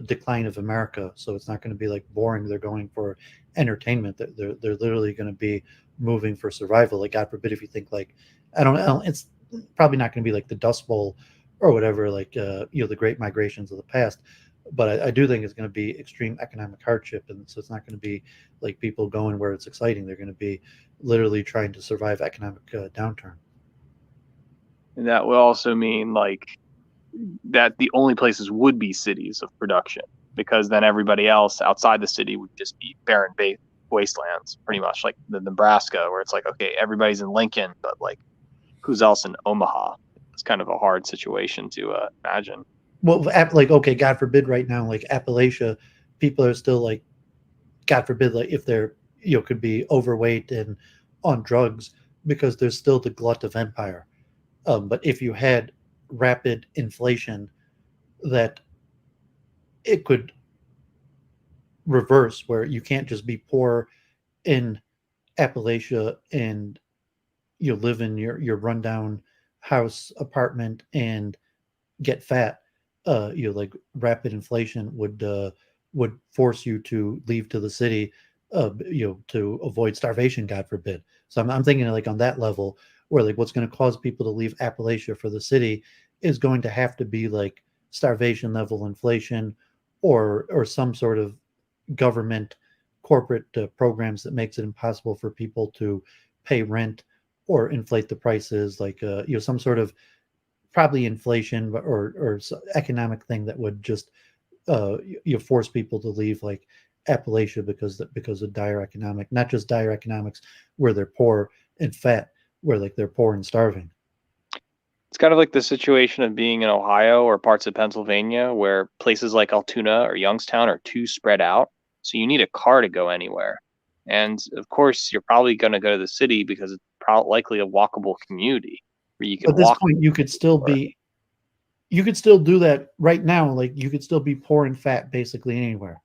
decline of America. So it's not going to be like boring. They're going for entertainment. They're literally going to be moving for survival. Like, God forbid, if you think like, I don't know, it's probably not going to be like the Dust Bowl or whatever, like the great migrations of the past. But I do think it's going to be extreme economic hardship, and so it's not going to be like people going where it's exciting. They're going to be literally trying to survive economic downturn. And that will also mean like that the only places would be cities of production, because then everybody else outside the city would just be barren wastelands, pretty much like the Nebraska, where it's like, okay, everybody's in Lincoln, but like who's else in Omaha? It's kind of a hard situation to imagine. Well, like, okay, God forbid, right now, like Appalachia, people are still like, God forbid, like if they're could be overweight and on drugs, because there's still the glut of empire. But if you had rapid inflation, that it could reverse, where you can't just be poor in Appalachia and you live in your rundown house apartment and get fat, like rapid inflation would force you to leave to the city, to avoid starvation, God forbid. So I'm thinking like on that level, where like what's going to cause people to leave Appalachia for the city is going to have to be like starvation level inflation, or some sort of government corporate programs that makes it impossible for people to pay rent or inflate the prices, like some sort of probably inflation, or economic thing that would just force people to leave like Appalachia because of dire economic, not just dire economics where they're poor and fat, where like they're poor and starving. It's kind of like the situation of being in Ohio or parts of Pennsylvania where places like Altoona or Youngstown are too spread out. So you need a car to go anywhere. And of course, you're probably going to go to the city because it's likely a walkable community where you can At this walk. point, you could still do that right now. Like you could still be poor and fat basically anywhere.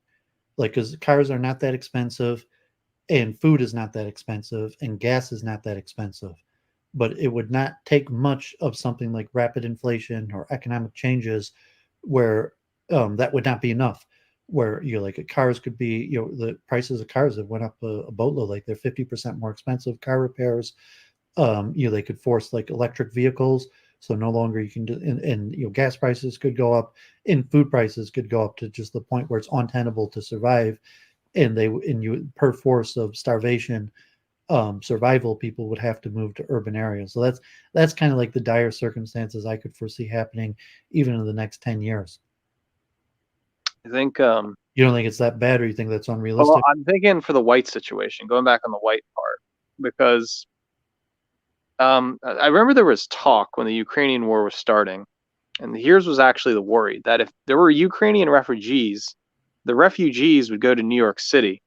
Like, because cars are not that expensive, and food is not that expensive, and gas is not that expensive. But it would not take much of something like rapid inflation or economic changes where that would not be enough. Where like cars could be, the prices of cars have went up a boatload. Like they're 50% more expensive. Car repairs, they could force like electric vehicles, so no longer you can do, and gas prices could go up, and food prices could go up to just the point where it's untenable to survive, and you per force of starvation, survival, people would have to move to urban areas. So that's kind of like the dire circumstances I could foresee happening even in the next 10 years. I think You don't think it's that bad, or you think that's well, unrealistic? I'm thinking for the white situation, going back on the white part, because I remember there was talk when the Ukrainian war was starting, and here's was actually the worry that if there were Ukrainian refugees, the refugees would go to New York City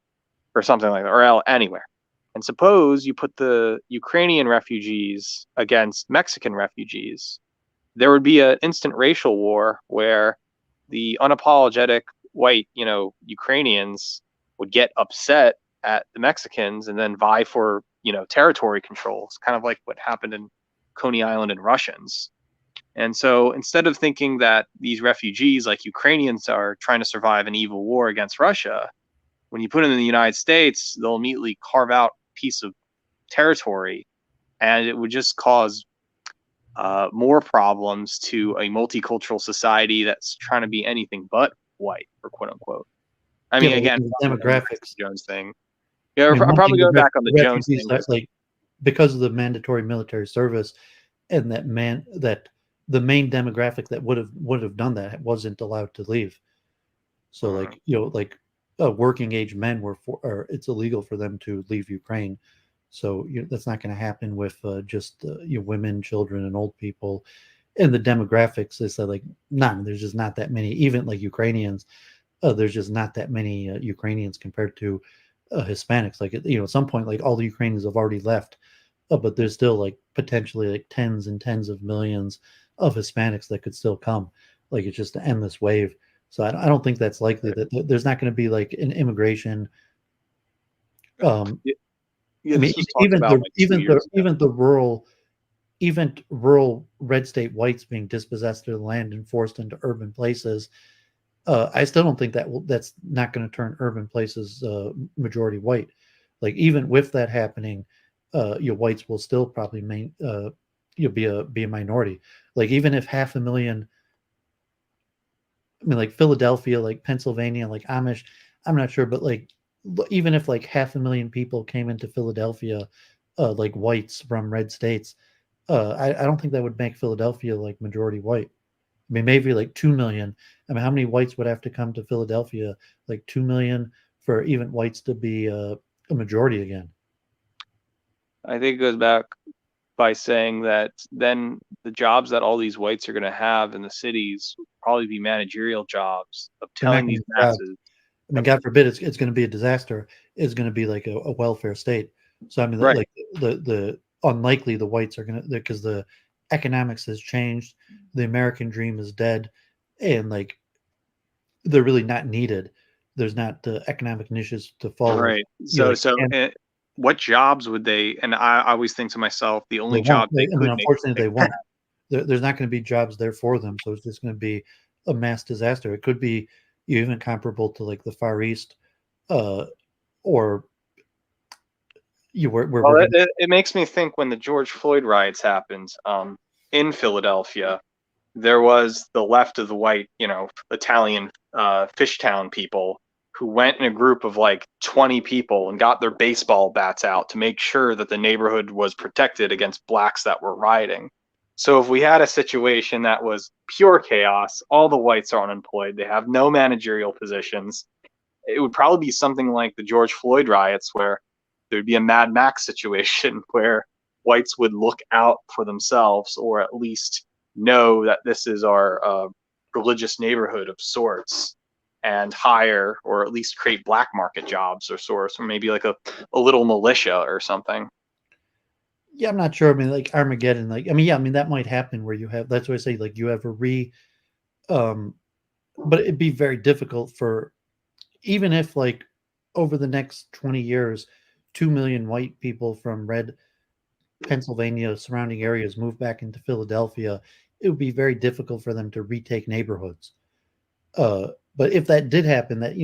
or something like that, or anywhere. And suppose you put the Ukrainian refugees against Mexican refugees, there would be an instant racial war where the unapologetic white, Ukrainians would get upset at the Mexicans and then vie for, territory controls, kind of like what happened in Coney Island and Russians. And so instead of thinking that these refugees, like Ukrainians, are trying to survive an evil war against Russia, when you put them in the United States, they'll immediately carve out a piece of territory, and it would just cause more problems to a multicultural society that's trying to be anything but white, or quote unquote. I Yeah, mean, but again, the demographics. Jones thing. Yeah, I mean, I'm one thing probably going back on the Jones refugees thing. that, like, because of the mandatory military service, and that the main demographic that would have done that wasn't allowed to leave. So like like working age men or it's illegal for them to leave Ukraine. So that's not going to happen with just women, children, and old people. And the demographics is that like none. There's just not that many. Even like Ukrainians, there's just not that many Ukrainians compared to Hispanics. Like at some point, like all the Ukrainians have already left, but there's still like potentially like tens and tens of millions of Hispanics that could still come. Like it's just an endless wave. So I don't think that's likely. That there's not going to be like an immigration. Yeah, I mean, this was talked about like 2 years ago. even rural red state whites being dispossessed of the land and forced into urban places. I still don't think that's not going to turn urban places majority white. Like even with that happening, your whites will still probably you'll be a minority. Like even if 500,000, I mean, like Philadelphia, like Pennsylvania, like Amish, I'm not sure, but like even if like 500,000 people came into Philadelphia, like whites from red states, I don't think that would make Philadelphia like majority white. I mean, maybe like 2 million. I mean, how many whites would have to come to Philadelphia? Like 2 million for even whites to be a majority again. I think it goes back by saying that then the jobs that all these whites are going to have in the cities will probably be managerial jobs of They're not telling going these to be jobs. masses. I mean, God forbid, it's going to be a disaster. It's going to be like a welfare state. So I mean, Right. like the unlikely the whites are going to, because the economics has changed, the American dream is dead, and like they're really not needed. There's not the economic niches to follow. Right. So Like, what jobs would they? And I always think to myself, the only They won't. job they I mean, could make. unfortunately, they won't. There's not going to be jobs there for them, so it's just going to be a mass disaster. It could be even comparable to like the Far East, or where Well, we're going. it makes me think when the George Floyd riots happened in Philadelphia, there was the left of the white, Italian Fishtown people who went in a group of like 20 people and got their baseball bats out to make sure that the neighborhood was protected against blacks that were rioting. So if we had a situation that was pure chaos, all the whites are unemployed, they have no managerial positions, it would probably be something like the George Floyd riots where there'd be a Mad Max situation where whites would look out for themselves, or at least know that this is our religious neighborhood of sorts, and hire or at least create black market jobs or sorts, or maybe like a little militia or something. Yeah, I'm not sure. I mean, like Armageddon, like I mean, yeah, I mean that might happen where you have. That's why I say like you have um, but it'd be very difficult for even if like over the next 20 years, 2 million white people from red Pennsylvania surrounding areas move back into Philadelphia, it would be very difficult for them to retake neighborhoods. But if that did happen, that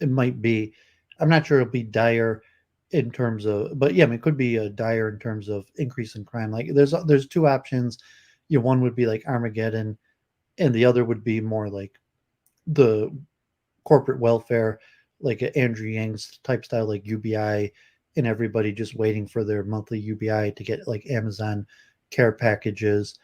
it might be. I'm not sure it'll be dire in terms of, but yeah, I mean, it could be a dire in terms of increase in crime. Like there's two options. One would be like Armageddon, and the other would be more like the corporate welfare, like Andrew Yang's type style, like UBI, and everybody just waiting for their monthly UBI to get like Amazon care packages.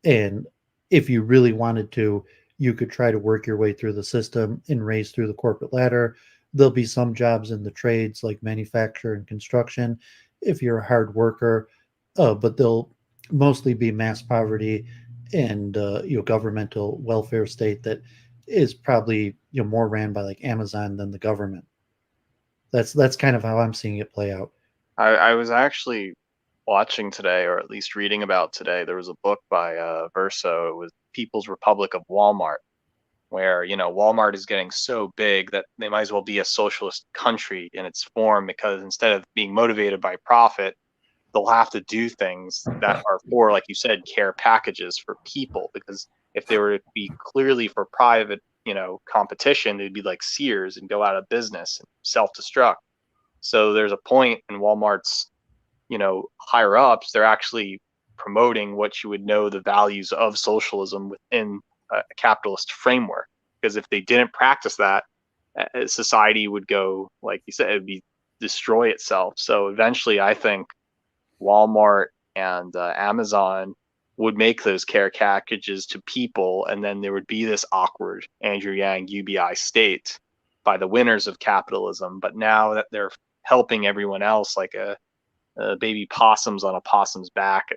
And if you really wanted to, you could try to work your way through the system and raise through the corporate ladder. There'll be some jobs in the trades like manufacture and construction if you're a hard worker, but they'll mostly be mass poverty and governmental welfare state that is probably more ran by like Amazon than the government. That's kind of how I'm seeing it play out. I was actually watching today, or at least reading about today. There was a book by Verso. It was People's Republic of Walmart, where Walmart is getting so big that they might as well be a socialist country in its form, because instead of being motivated by profit, they'll have to do things that are for, like you said, care packages for people. Because if they were to be clearly for private, competition, they'd be like Sears and go out of business and self-destruct. So there's a point in Walmart's, higher ups, they're actually promoting what you would know the values of socialism within a capitalist framework. Because if they didn't practice that, society would go, like you said, it would be destroy itself. So eventually, I think Walmart and Amazon would make those care packages to people, and then there would be this awkward Andrew Yang UBI state by the winners of capitalism. But now that they're helping everyone else like a baby possums on a possum's back,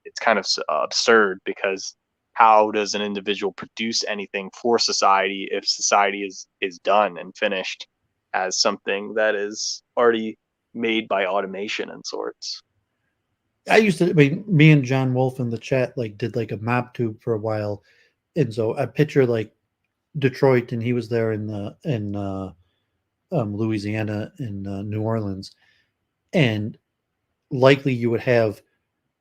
it's kind of absurd, because how does an individual produce anything for society if society is done and finished as something that is already made by automation and sorts? I used to, I mean, me and John Wolf in the chat like did like a map tube for a while, and so I picture like Detroit, and he was there in Louisiana and New Orleans, and likely you would have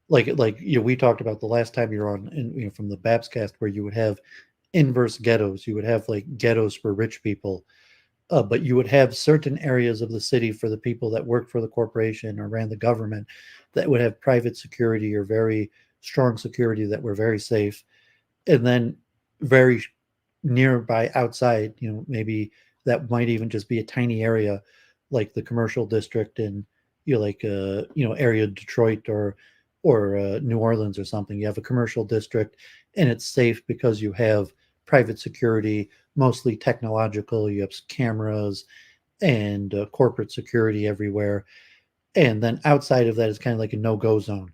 like we talked about the last time you're on, and from the Babscast, where you would have inverse ghettos. You would have like ghettos for rich people, but you would have certain areas of the city for the people that worked for the corporation or ran the government that would have private security or very strong security that were very safe. And then very nearby outside, maybe that might even just be a tiny area like the commercial district in area of Detroit or New Orleans or something. You have a commercial district and it's safe because you have private security, mostly technological. You have cameras and corporate security everywhere. And then outside of that is kind of like a no-go zone.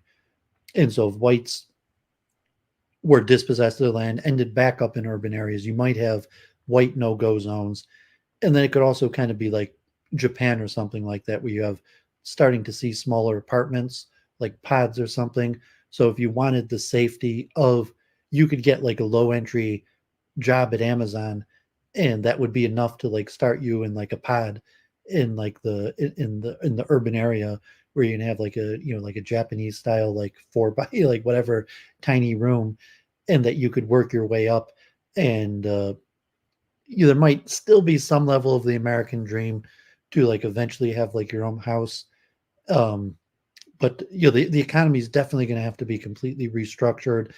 And so if whites were dispossessed of the land, ended back up in urban areas, you might have white no-go zones. And then it could also kind of be like Japan or something like that, where you have starting to see smaller apartments, like pods or something. So if you wanted the safety of, you could get like a low entry job at Amazon, and that would be enough to like start you in like a pod in like the urban area where you can have like a like a Japanese style like 4 by like whatever tiny room, and that you could work your way up, and there might still be some level of the American dream to like eventually have like your own house. Um, but the economy is definitely going to have to be completely restructured,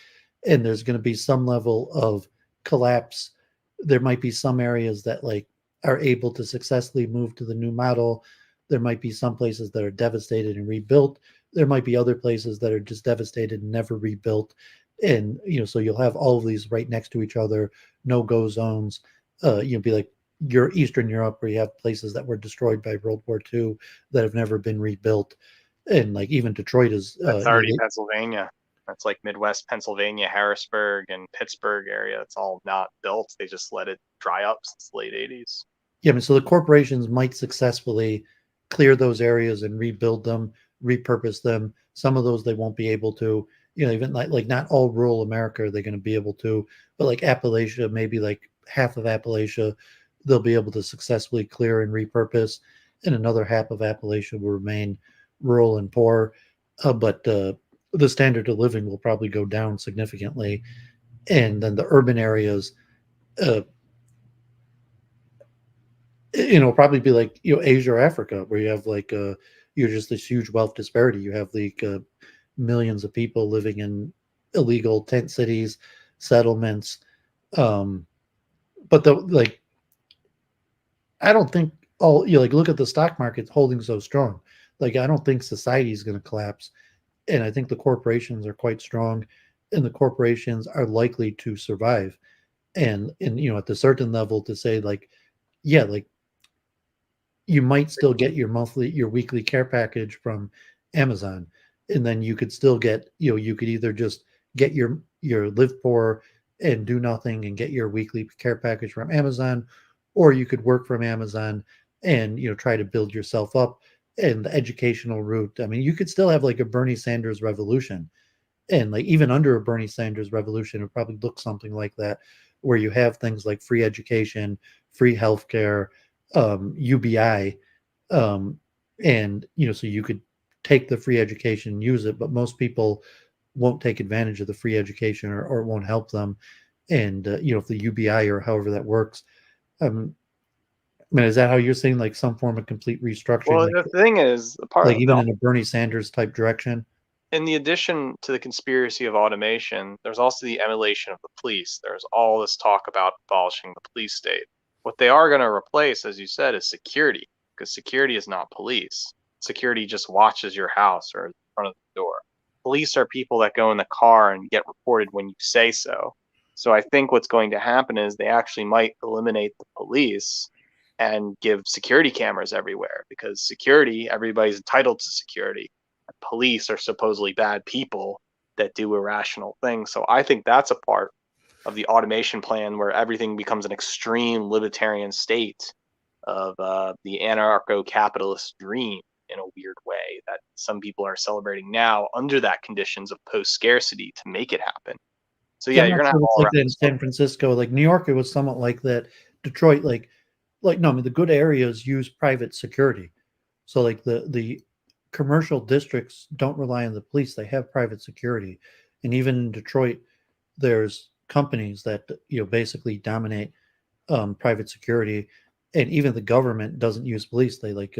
and there's going to be some level of collapse. There might be some areas that like are able to successfully move to the new model. There might be some places that are devastated and rebuilt. There might be other places that are just devastated and never rebuilt. And so you'll have all of these right next to each other, no go zones. Be like your Eastern Europe, where you have places that were destroyed by World War II that have never been rebuilt, and like even Detroit is That's already Pennsylvania. That's like Midwest Pennsylvania, Harrisburg and Pittsburgh area. It's all not built. They just let it dry up since the late 80s. yeah. I mean, so the corporations might successfully clear those areas and rebuild them, repurpose them. Some of those they won't be able to. Even like not all rural America are they going to be able to, but like Appalachia, maybe like half of Appalachia, they'll be able to successfully clear and repurpose, and another half of Appalachia will remain rural and poor. But the standard of living will probably go down significantly, and then the urban areas, uh, probably be like Asia or Africa, where you have like you're just this huge wealth disparity. You have like millions of people living in illegal tent cities, settlements. Um, but the like, I don't think all like look at the stock market holding so strong. Like I don't think society is going to collapse, and I think the corporations are quite strong, and the corporations are likely to survive. And at the certain level, to say like, yeah, like you might still get your weekly care package from Amazon, and then you could still get you could either just get your live poor and do nothing and get your weekly care package from Amazon, or you could work from Amazon and try to build yourself up. And the educational route, I mean, you could still have like a Bernie Sanders revolution, and like even under a Bernie Sanders revolution, it would probably look something like that, where you have things like free education, free healthcare, UBI, um, and so you could take the free education and use it, but most people won't take advantage of the free education, or it won't help them. And if the UBI or however that works, um, I mean, is that how you're saying like some form of complete restructuring, Well, the thing is, like even in a Bernie Sanders type direction? in the addition to the conspiracy of automation, there's also the emulation of the police. There's all this talk about abolishing the police state. What they are going to replace, as you said, is security, because security is not police. Security just watches your house or in front of the door. Police are people that go in the car and get reported when you say so. So I think what's going to happen is they actually might eliminate the police and give security cameras everywhere, because security, everybody's entitled to security. Police are supposedly bad people that do irrational things. So I think that's a part of the automation plan where everything becomes an extreme libertarian state of the anarcho-capitalist dream, in a weird way, that some people are celebrating now under that conditions of post-scarcity to make it happen. So Yeah, yeah, I'm you're not gonna have sure it's all like around that in San Francisco. Like New York, it was somewhat like that. Detroit, like no, I mean the good areas use private security. So like the commercial districts don't rely on the police; they have private security. And even in Detroit, there's companies that basically dominate private security, and even the government doesn't use police. They like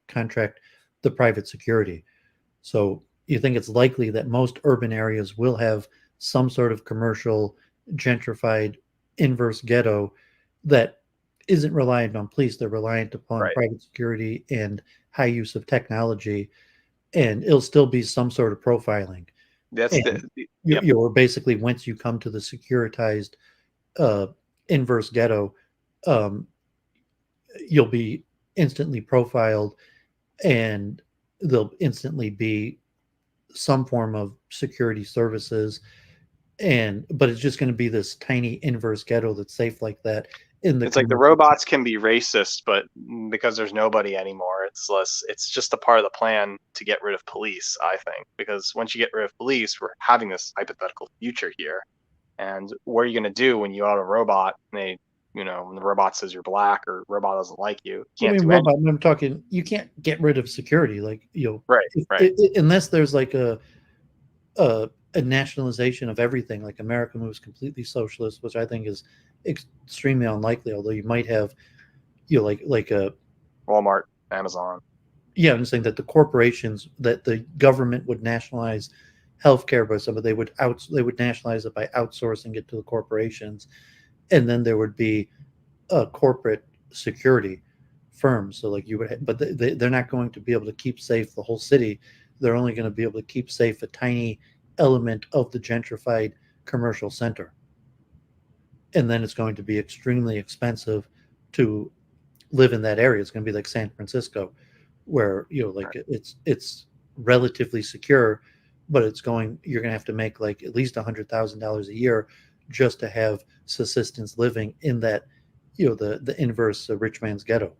contract the private security. So you think it's likely that most urban areas will have some sort of commercial, gentrified, inverse ghetto that isn't reliant on police. They're reliant upon right. private security and high use of technology, and it'll still be some sort of profiling. That's And yep. you're basically, once you come to the securitized uh, inverse ghetto, um, you'll be instantly profiled, and there'll instantly be some form of security services, and but it's just going to be this tiny inverse ghetto that's safe like that in the It's like the commercial. robots can be racist, but because there's nobody anymore, it's less. It's just a part of the plan to get rid of police, I think. Because once you get rid of police, we're having this hypothetical future here. And what are you going to do when you have a robot and they when the robot says you're black or robot doesn't like you. You I can't mean, do robot, anything. I'm talking, you can't get rid of security. Like, Right, right. unless there's like a nationalization of everything, like America moves completely socialist, which I think is extremely unlikely, although you might have, like a, Walmart, Amazon. yeah, I'm saying that the corporations, that the government would nationalize healthcare, but they would nationalize it by outsourcing it to the corporations, and then there would be a corporate security firms. So like you would, but they're not going to be able to keep safe the whole city. They're only going to be able to keep safe a tiny element of the gentrified commercial center, and then it's going to be extremely expensive to live in that area. It's going to be like San Francisco, where like it's relatively secure, but you're going to have to make like at least $100,000 a year just to have subsistence living in that, the inverse rich man's ghetto.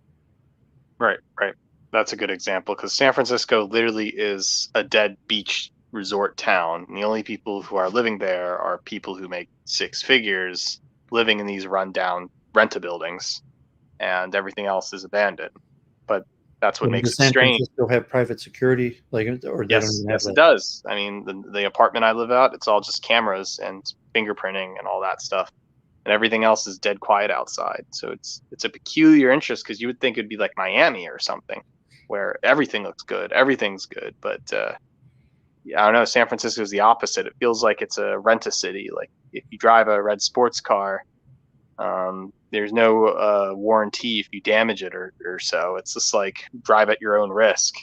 Right, right. That's a good example because San Francisco literally is a dead beach resort town. And the only people who are living there are people who make six figures living in these rundown renta buildings, and everything else is abandoned. But that's what makes Does it San strange. Francisco have private security, like, or they don't Yes, even have yes, it that? does. I mean, the apartment I live at, it's all just cameras and fingerprinting and all that stuff, and everything else is dead quiet outside. So it's a peculiar interest because you would think it'd be like Miami or something, where everything looks good, everything's good. But yeah, I don't know. San Francisco is the opposite. It feels like it's a rent-a-city. Like if you drive a red sports car, there's no warranty if you damage it or so. It's just like drive at your own risk.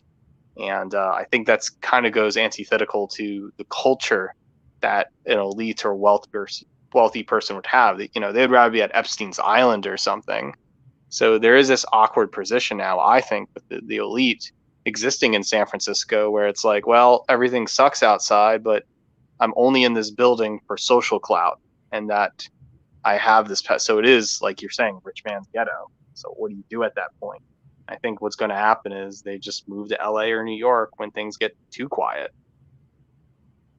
And I think that's kind of goes antithetical to the culture that an elite or wealthy person would have. They'd rather be at Epstein's Island or something. So there is this awkward position now, I think, with the elite existing in San Francisco, where it's like, well, everything sucks outside, but I'm only in this building for social clout, and that I have this pet. So it is like you're saying, rich man's ghetto. So what do you do at that point? I think what's going to happen is they just move to LA or New York when things get too quiet.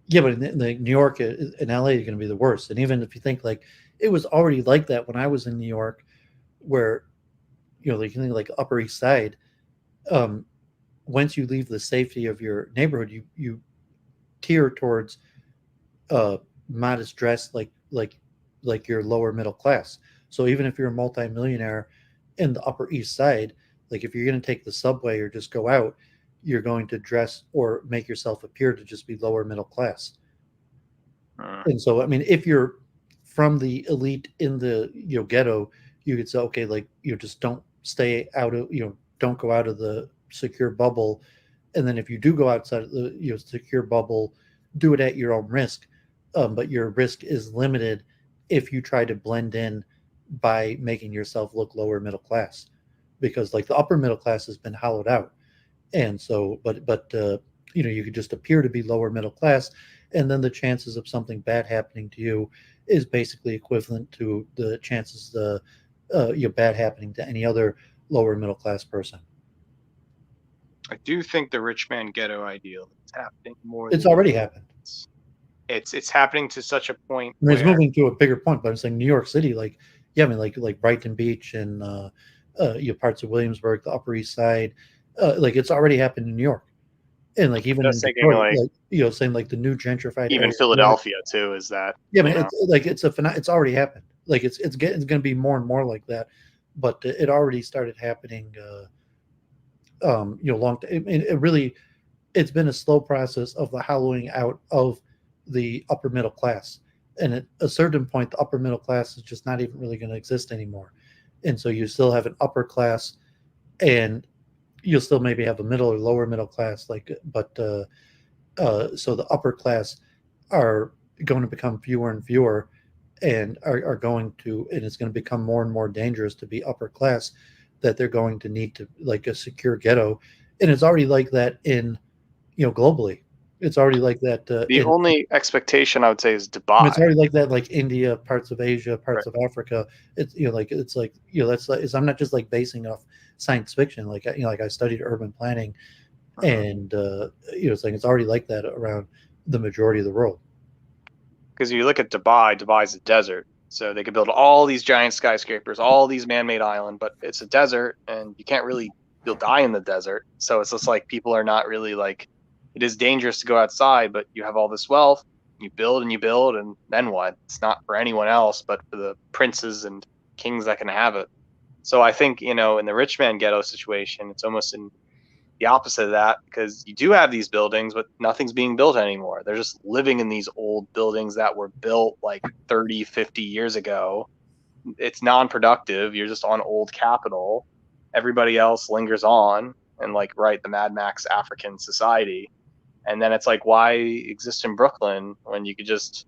Yeah, but in New York and LA are going to be the worst. And even if you think like it was already like that when I was in New York, where like you think like Upper East Side, um, once you leave the safety of your neighborhood, you tear towards modest dress, like your lower middle class. So even if you're a multimillionaire in the Upper East Side, like if you're going to take the subway or just go out, you're going to dress or make yourself appear to just be lower middle class. Mm. And so, I mean, if you're from the elite in the ghetto, you could say, okay, like just don't stay out of don't go out of the secure bubble, and then if you do go outside of the secure bubble, do it at your own risk. But your risk is limited if you try to blend in by making yourself look lower middle class, because like the upper middle class has been hollowed out, and so but you could just appear to be lower middle class, and then the chances of something bad happening to you is basically equivalent to the chances bad happening to any other lower middle class person. I do think the rich man ghetto ideal is happening more It's than you already think. happened. It's happening to such a point I mean, it's where moving to a bigger point, but I'm saying New York City, like, yeah, I mean, like Brighton Beach and parts of Williamsburg, the Upper East Side, like it's already happened in New York, and like I'm even in just thinking Detroit, like like saying like the new gentrified even area of New York. Philadelphia too is that Yeah, I mean, it's like it's already happened. Like it's going to be more and more like that, but it already started happening. Long. I mean, it's been a slow process of the hollowing out of the upper middle class, and at a certain point, the upper middle class is just not even really going to exist anymore, and so you still have an upper class, and you'll still maybe have a middle or lower middle class, so the upper class are going to become fewer and fewer, and are going to, and it's going to become more and more dangerous to be upper class, that they're going to need to like a secure ghetto, and it's already like that in globally. It's already like that the only expectation I would say is it's Dubai. already like that, like India, parts of Asia, Right. parts of Africa. It's that's like I'm not just like basing off science fiction. Like like I studied urban planning, and it's like it's already like that around the majority of the world. Because you look at Dubai, Dubai's a desert. So they could build all these giant skyscrapers, all these man-made islands, but it's a desert, and you can't really, you'll die in the desert. So it's just like people are not really like, it is dangerous to go outside, but you have all this wealth, you build, and then what? It's not for anyone else, but for the princes and kings that can have it. So I think, in the rich man ghetto situation, it's almost in the opposite of that, because you do have these buildings, but nothing's being built anymore. They're just living in these old buildings that were built like 30, 50 years ago. It's non-productive. You're just on old capital. Everybody else lingers on and the Mad Max African society. And then it's like, why exist in Brooklyn when you could just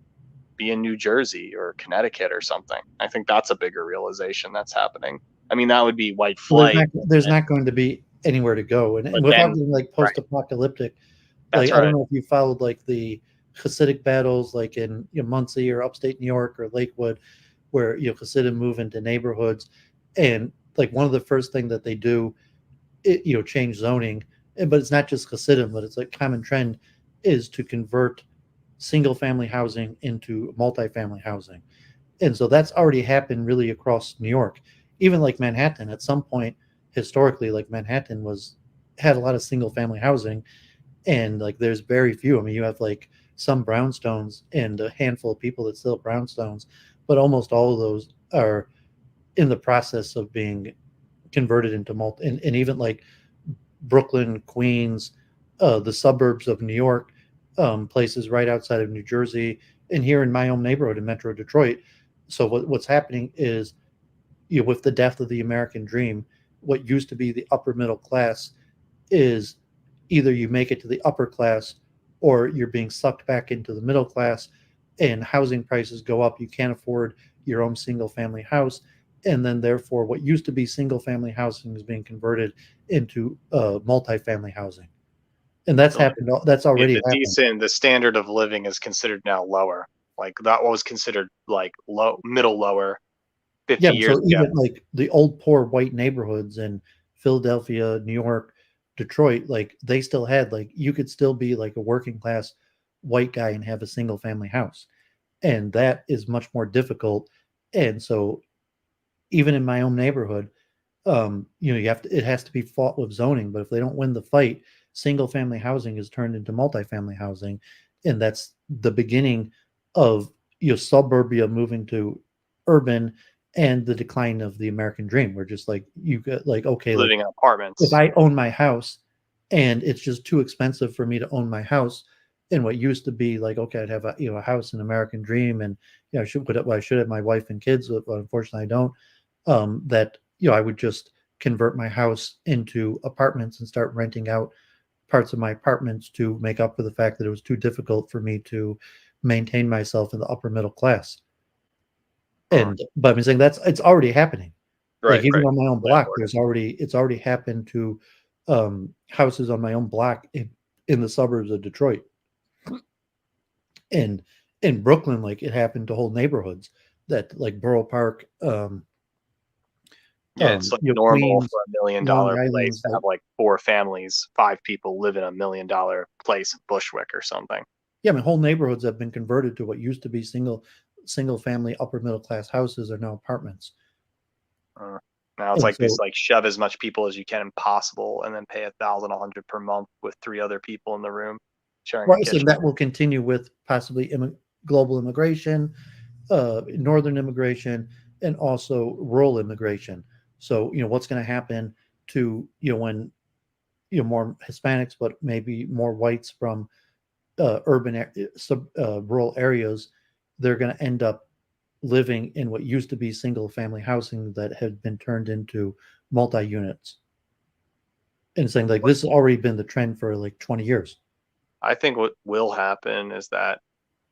be in New Jersey or Connecticut or something? I think that's a bigger realization that's happening. I mean, that would be white Well, flight. there's not going to be anywhere to go, and without being like post-apocalyptic, That's I right. don't know if you followed like the Hasidic battles, like in Muncie or upstate New York or Lakewood, where Hasidim move into neighborhoods, and like one of the first thing that they do, change zoning, but it's not just Hasidim, but it's like common trend is to convert single-family housing into multifamily housing, and so that's already happened really across New York. Even like Manhattan, at some point historically, like Manhattan had a lot of single family housing, and like there's very few. I mean, you have like some brownstones and a handful of people that still have brownstones, but almost all of those are in the process of being converted into and even like Brooklyn, Queens, the suburbs of New York, places right outside of New Jersey, and here in my own neighborhood in Metro Detroit. So what's happening is, with the death of the American dream, what used to be the upper middle class is either you make it to the upper class or you're being sucked back into the middle class, and housing prices go up. You can't afford your own single family house. And then therefore what used to be single family housing is being converted into multifamily housing. And that's happened. That's already happened. The standard of living is considered now lower. Like that was considered like middle lower 50 years So ago. even like the old poor white neighborhoods in Philadelphia, New York, Detroit, like they still had, like, you could still be like a working class white guy and have a single family house. And that is much more difficult. And so even in my own neighborhood, it has to be fought with zoning, but if they don't win the fight, single family housing is turned into multifamily housing. And that's the beginning of suburbia moving to urban, and the decline of the American dream. We're just like, you get like, okay, Living like in apartments. if I own my house and it's just too expensive for me to own my house, and what used to be like, okay, I'd have a house, an American dream, and I should have my wife and kids, but unfortunately I don't. That I would just convert my house into apartments and start renting out parts of my apartments to make up for the fact that it was too difficult for me to maintain myself in the upper middle class. But I'm saying it's already happening. Right, Like even right. on my own block, it's already happened to houses on my own block in the suburbs of Detroit. And in Brooklyn, like it happened to whole neighborhoods that like Borough Park, it's like normal Queens, for $1 million Long place Island's, to have like 4 families, 5 people live in $1 million place in Bushwick or something. Yeah, I mean, whole neighborhoods have been converted to what used to be single family upper middle class houses are now apartments. Now it's like this, like shove as much people as you can impossible, and then pay $1,100 per month with 3 other people in the room sharing a kitchen. So that will continue with possibly global immigration, northern immigration, and also rural immigration. So what's going to happen to when more Hispanics, but maybe more whites from urban rural areas, they're going to end up living in what used to be single family housing that had been turned into multi-units. And saying like this has already been the trend for like 20 years. I think what will happen is that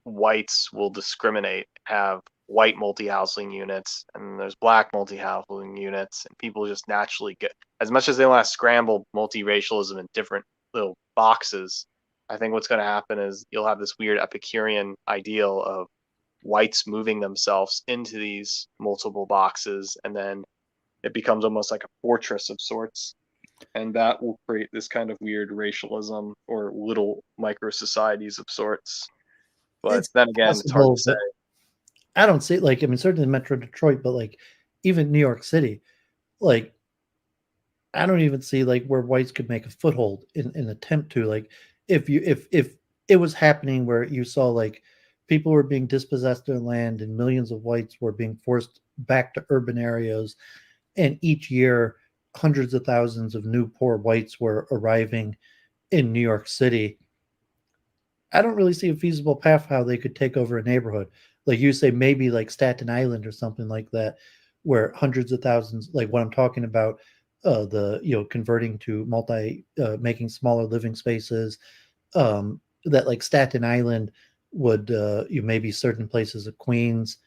whites will discriminate, have white multi-housing units, and there's black multi-housing units, and people just naturally get, as much as they want to scramble multiracialism in different little boxes, I think what's going to happen is you'll have this weird Epicurean ideal of whites moving themselves into these multiple boxes, and then it becomes almost like a fortress of sorts. And that will create this kind of weird racialism or little micro societies of sorts. But then again, it's hard to say. I don't see like, I mean, certainly Metro Detroit, but like even New York City, like I don't even see like where whites could make a foothold in an attempt to like if it was happening where you saw like people were being dispossessed of their land and millions of whites were being forced back to urban areas, and each year hundreds of thousands of new poor whites were arriving in New York City. I don't really see a feasible path how they could take over a neighborhood. Like you say, maybe like Staten Island or something like that, where hundreds of thousands, like what I'm talking about, the converting to making smaller living spaces. That like Staten Island would you maybe certain places of Queens,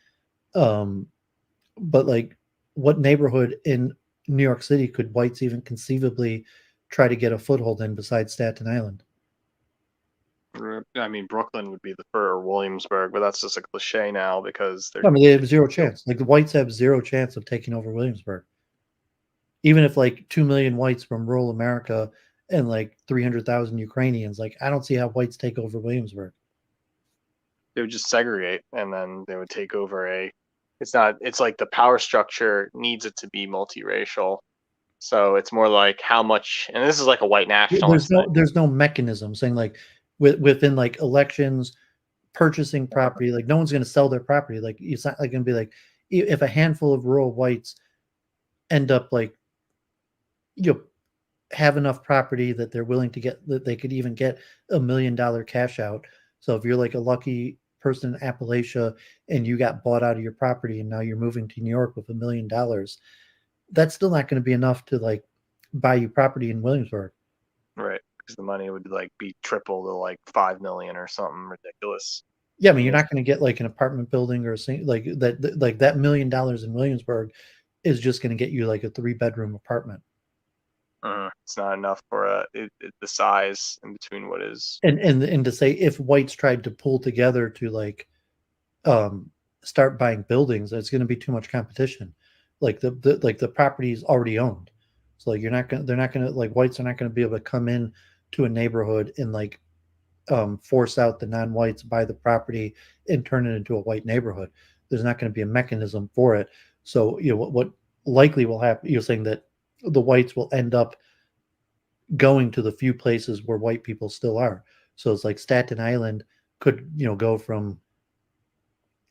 um, but like what neighborhood in New York City could whites even conceivably try to get a foothold in besides Staten Island? I mean, Brooklyn would be the first, or Williamsburg, but that's just a cliche now because they're. I mean, they have zero chance. Like the whites have zero chance of taking over Williamsburg. Even if like 2 million whites from rural America and like 300,000 Ukrainians, like I don't see how whites take over Williamsburg. They would just segregate, and then they would take over a. It's not. It's like the power structure needs it to be multiracial, so it's more like how much. And this is like a white nationalist thing. There's no mechanism saying like within like elections, purchasing property, like no one's going to sell their property. Like it's not like going to be like if a handful of rural whites end up like you know have enough property that they're willing to get that they could even get $1 million cash out. So if you're like a lucky person in Appalachia and you got bought out of your property and now you're moving to New York with $1 million, that's still not going to be enough to like buy you property in Williamsburg. Right, because the money would like be triple to like 5 million or something ridiculous. Yeah, I mean, you're not going to get like an apartment building or a like that. Like that $1 million in Williamsburg is just going to get you like a 3-bedroom apartment. It's not enough for the size in between what is. And to say if whites tried to pull together to like start buying buildings, it's going to be too much competition. Like the property is already owned, so like they're not going to like whites are not going to be able to come in to a neighborhood and like force out the non-whites, buy the property, and turn it into a white neighborhood. There's not going to be a mechanism for it. So what likely will happen. You're saying that the whites will end up going to the few places where white people still are. So it's like Staten Island could go from.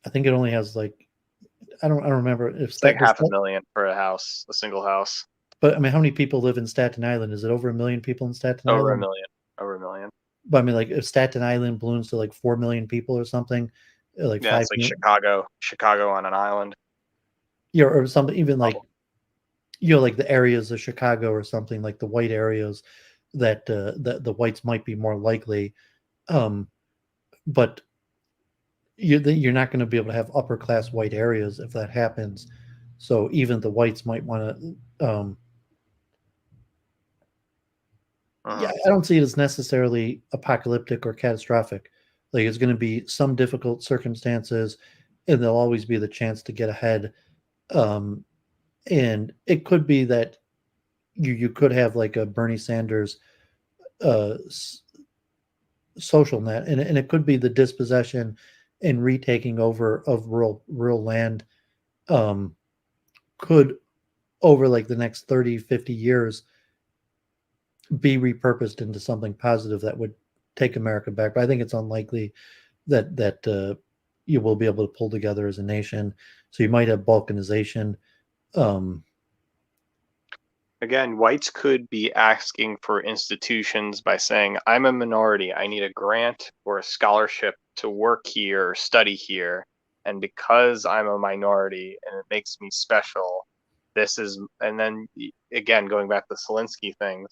I think it only has like I don't remember if it's like half a million for a single house. But I mean, how many people live in Staten Island? Is it over 1 million people in Staten Island? Over a million. But I mean, like if Staten Island balloons to like 4 million people or something, like yeah, it's like Chicago on an island. Yeah, or something even like like the areas of Chicago or something like the white areas that the whites might be more likely, but you're not going to be able to have upper class white areas if that happens. So even the whites might want to. Yeah, I don't see it as necessarily apocalyptic or catastrophic. Like it's going to be some difficult circumstances, and there'll always be the chance to get ahead. And it could be that you could have like a Bernie Sanders social net, and it could be the dispossession and retaking over of rural land could over like the next 30, 50 years be repurposed into something positive that would take America back. But I think it's unlikely that you will be able to pull together as a nation. So you might have balkanization. Again, whites could be asking for institutions by saying, I'm a minority, I need a grant or a scholarship to work here or study here. And because I'm a minority and it makes me special, and then again, going back to the Zelensky thing,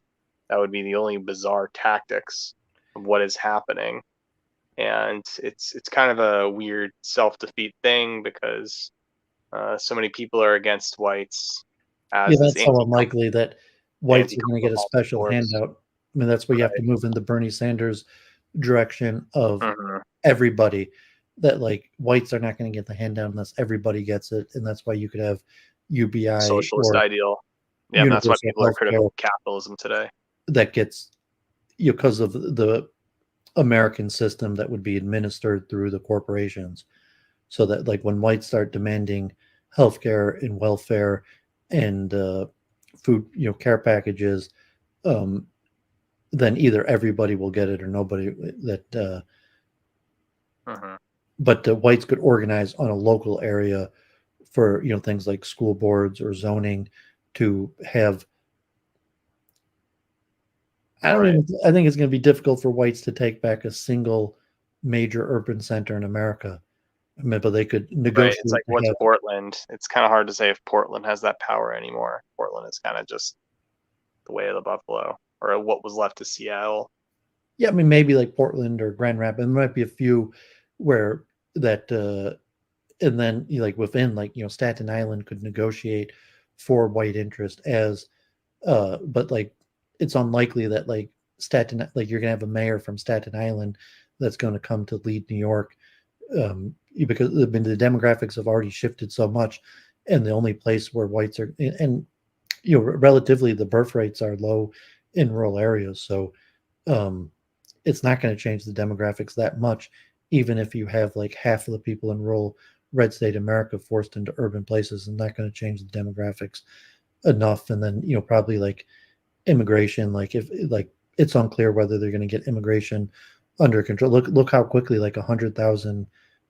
that would be the only bizarre tactics of what is happening. And it's kind of a weird self-defeat thing because so many people are against whites. That's so unlikely that whites are going to get a special handout. I mean, that's where you have to move in the Bernie Sanders direction of everybody. That like whites are not going to get the handout unless everybody gets it, and that's why you could have UBI socialist ideal. Yeah, that's why people are critical of capitalism today. That gets because of the American system that would be administered through the corporations. so that like when whites start demanding healthcare and welfare and food, care packages, then either everybody will get it or nobody. But the whites could organize on a local area for things like school boards or zoning to have. I think it's going to be difficult for whites to take back a single major urban center in America. I mean, but they could negotiate. Right. It's like, what's Portland? It's kind of hard to say if Portland has that power anymore. Portland is kind of just the way of the buffalo, or what was left of Seattle. Yeah, I mean, maybe like Portland or Grand Rapids. There might be a few where that, and then like within, like Staten Island could negotiate for white interest as, but like it's unlikely that like Staten, like you're gonna have a mayor from Staten Island that's going to come to lead New York, because I mean, the demographics have already shifted so much, and the only place where whites are, and relatively the birth rates are low in rural areas, so it's not going to change the demographics that much, even if you have like half of the people in rural red state America forced into urban places, and not going to change the demographics enough. And then probably like immigration, like if like it's unclear whether they're going to get immigration under control. Look how quickly like 100,000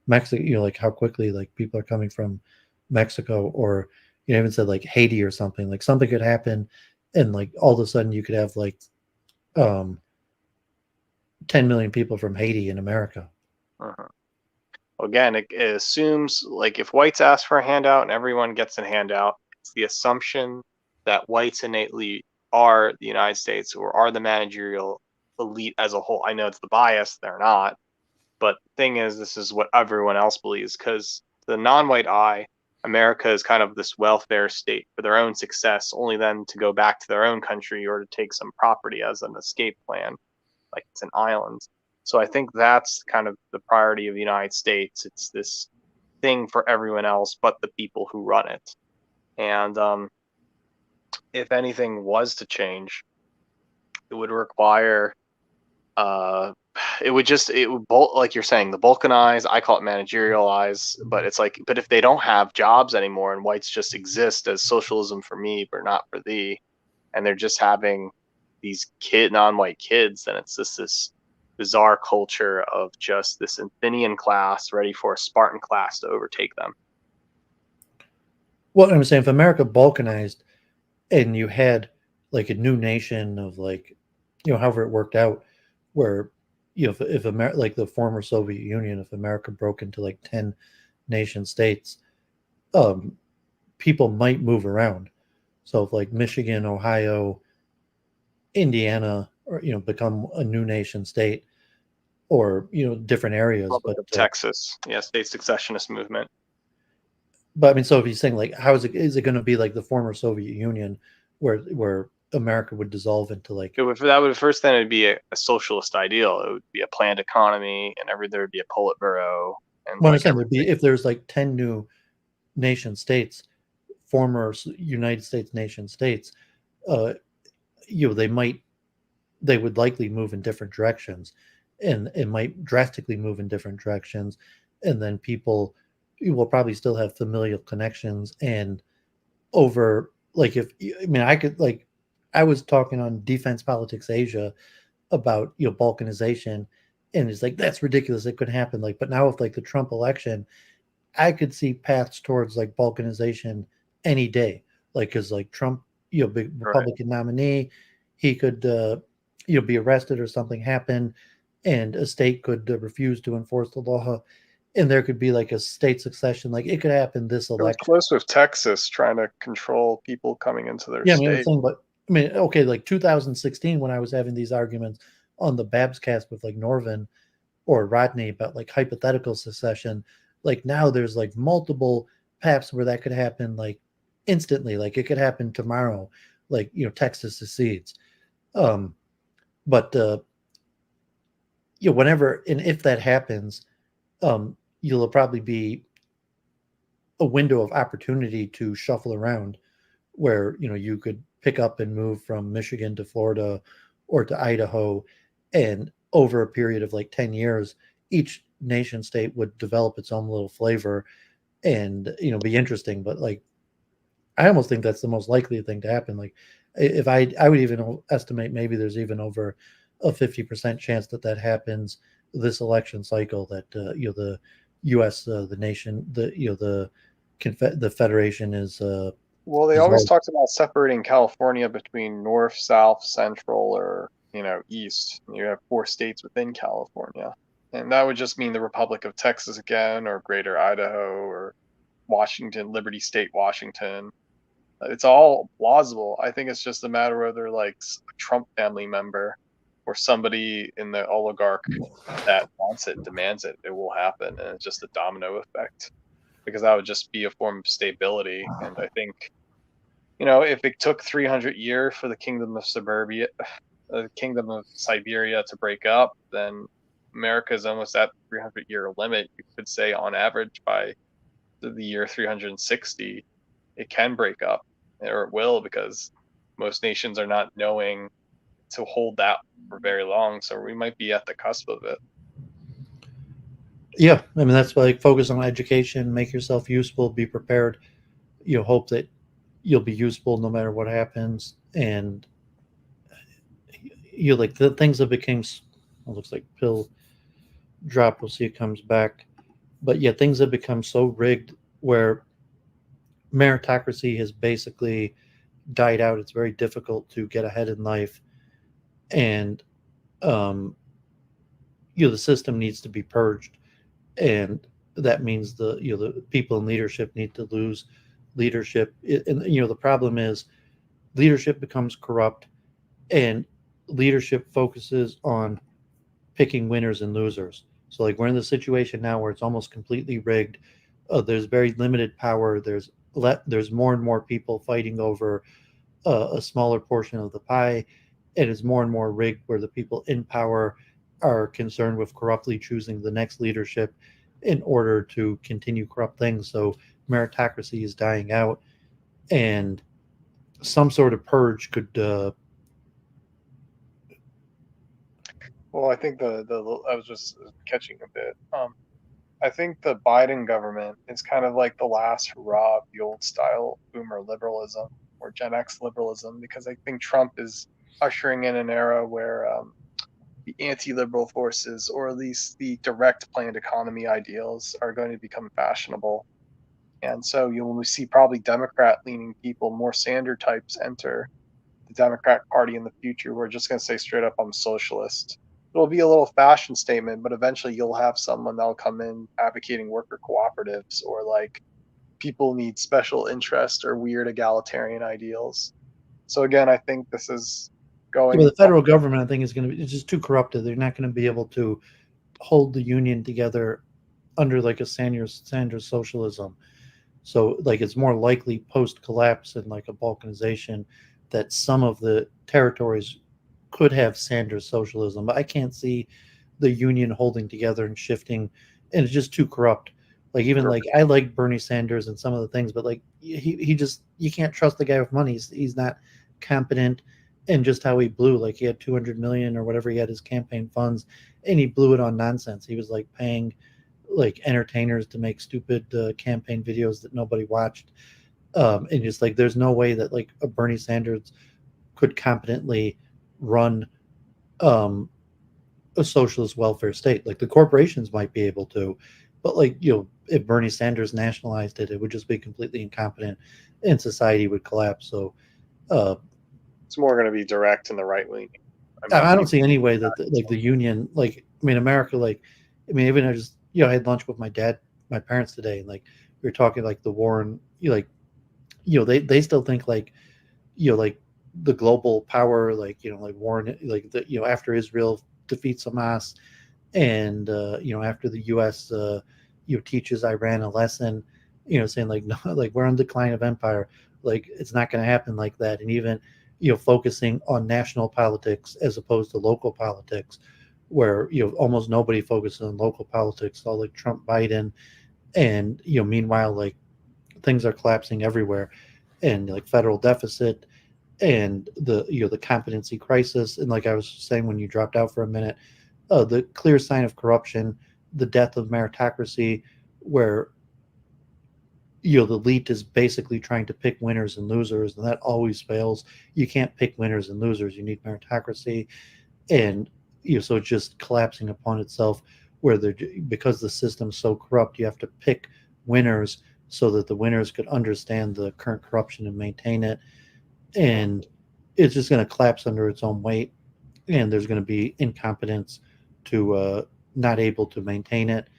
Mexico, like how quickly like people are coming from Mexico, or even said like Haiti or something. Like something could happen, and like all of a sudden you could have like 10 million people from Haiti in America. Again, it assumes like if whites ask for a handout and everyone gets a handout, it's the assumption that whites innately are the United States or are the managerial elite as a whole. I know it's the bias, they're not. But the thing is, this is what everyone else believes, because the non-white eye, America is kind of this welfare state for their own success, only then to go back to their own country or to take some property as an escape plan, like it's an island. So I think that's kind of the priority of the United States. It's this thing for everyone else but the people who run it. And if anything was to change, it would require it would like you're saying, the balkanize, I call it managerialize, but it's like, but if they don't have jobs anymore and whites just exist as socialism for me but not for thee, and they're just having these non-white kids, then it's just this bizarre culture of just this Athenian class ready for a Spartan class to overtake them. Well, I'm saying if America balkanized and you had like a new nation of like, however it worked out, where if America, like the former Soviet Union, if America broke into like 10 nation states, people might move around. So if like Michigan, Ohio, Indiana, or become a new nation state, or different areas. Republic of Texas, state successionist movement. But I mean, so if you're saying like, how is it going to be like the former Soviet Union, where America would dissolve into like, that would first then it'd be a socialist ideal. It would be a planned economy, and there would be a Politburo. And what I'm saying would be if there's like 10 new nation states, former United States nation states, they would likely move in different directions, and it might drastically move in different directions, and then people will probably still have familial connections. And over like, I was talking on Defense Politics Asia about balkanization, and it's like, that's ridiculous, it could happen. Like, but now with like the Trump election, I could see paths towards like balkanization any day. Like, because like Trump, big Republican nominee, he could be arrested or something happen, and a state could refuse to enforce the law, and there could be like a state succession. Like, it could happen this election. It was close with Texas trying to control people coming into their state. Okay, like 2016, when I was having these arguments on the Babscast with like Norvin or Rodney about like hypothetical secession, like now there's like multiple paths where that could happen like instantly. Like it could happen tomorrow, like Texas secedes. But whenever and if that happens, you'll probably be a window of opportunity to shuffle around, where you could pick up and move from Michigan to Florida or to Idaho, and over a period of like 10 years, each nation state would develop its own little flavor and be interesting. But like, I almost think that's the most likely thing to happen. Like, if I would even estimate maybe there's even over a 50% chance that happens this election cycle, that the U.S. The nation, the federation is Well, they always dissolved. talked about separating California between north, south, central, or east. You have 4 states within California, and that would just mean the Republic of Texas again, or Greater Idaho, or Washington, Liberty State, Washington. It's all plausible. I think it's just a matter whether like a Trump family member or somebody in the oligarch that wants it, demands it, it will happen, and it's just a domino effect, because that would just be a form of stability. And I think, if it took 300 years for the kingdom of Siberia to break up, then America is almost at the 300-year limit. You could say on average by the year 360, it can break up, or it will, because most nations are not knowing to hold that for very long. So we might be at the cusp of it. Yeah, I mean, that's why, like, focus on education, make yourself useful, be prepared. Hope that you'll be useful no matter what happens, and like the things that became. It looks like pill drop. We'll see it comes back, but yeah, things have become so rigged where meritocracy has basically died out. It's very difficult to get ahead in life, and the system needs to be purged, and that means the people in leadership need to lose leadership. And the problem is leadership becomes corrupt, and leadership focuses on picking winners and losers. So like, we're in the situation now where it's almost completely rigged. There's very limited power. There's more and more people fighting over a smaller portion of the pie. It is more and more rigged, where the people in power are concerned with corruptly choosing the next leadership in order to continue corrupt things. So meritocracy is dying out, and some sort of purge could. Well, I think I was just catching a bit. I think the Biden government is kind of like the last hurrah of the old style boomer liberalism or Gen X liberalism, because I think Trump is ushering in an era where the anti-liberal forces, or at least the direct planned economy ideals, are going to become fashionable. And so you will see probably Democrat-leaning people, more Sanders types, enter the Democratic Party in the future, who are just going to say straight up, I'm socialist. It'll be a little fashion statement, but eventually you'll have someone that'll come in advocating worker cooperatives, or like people need special interest or weird egalitarian ideals. So again, I think this is going. The federal government, I think, is going to be, it's just too corrupted. They're not going to be able to hold the union together under like a Sanders socialism. So like, it's more likely post collapse and like a balkanization that some of the territories could have Sanders socialism, but I can't see the union holding together and shifting, and it's just too corrupt. Like, even like, I like Bernie Sanders and some of the things, but like, he just, you can't trust the guy with money. He's not competent, and just how he blew, like, he had 200 million or whatever he had his campaign funds, and he blew it on nonsense. He was like paying like entertainers to make stupid campaign videos that nobody watched, and just like, there's no way that like a Bernie Sanders could competently run a socialist welfare state. Like, the corporations might be able to, but like, if Bernie Sanders nationalized it, it would just be completely incompetent, and society would collapse. So it's more going to be direct in the right leaning. I don't see any way that the union, like, I mean, America, like, I mean, even I just, I had lunch with my parents today, and like, we were talking like the war, and they still think like, like the global power, like, like Warren, like the, after Israel defeats Hamas, and after the U.S. Teaches Iran a lesson, saying like, no, like, we're on decline of empire, like, it's not going to happen like that. And even focusing on national politics as opposed to local politics, where almost nobody focuses on local politics, all like Trump, Biden, and meanwhile, like, things are collapsing everywhere, and like federal deficit, and the the competency crisis, and like I was saying when you dropped out for a minute, the clear sign of corruption the death of meritocracy, where the elite is basically trying to pick winners and losers, and that always fails. You can't pick winners and losers. You need meritocracy, and so it's just collapsing upon itself. Where because the system's so corrupt, you have to pick winners so that the winners could understand the current corruption and maintain it, and it's just going to collapse under its own weight, and there's going to be incompetence to not able to maintain it.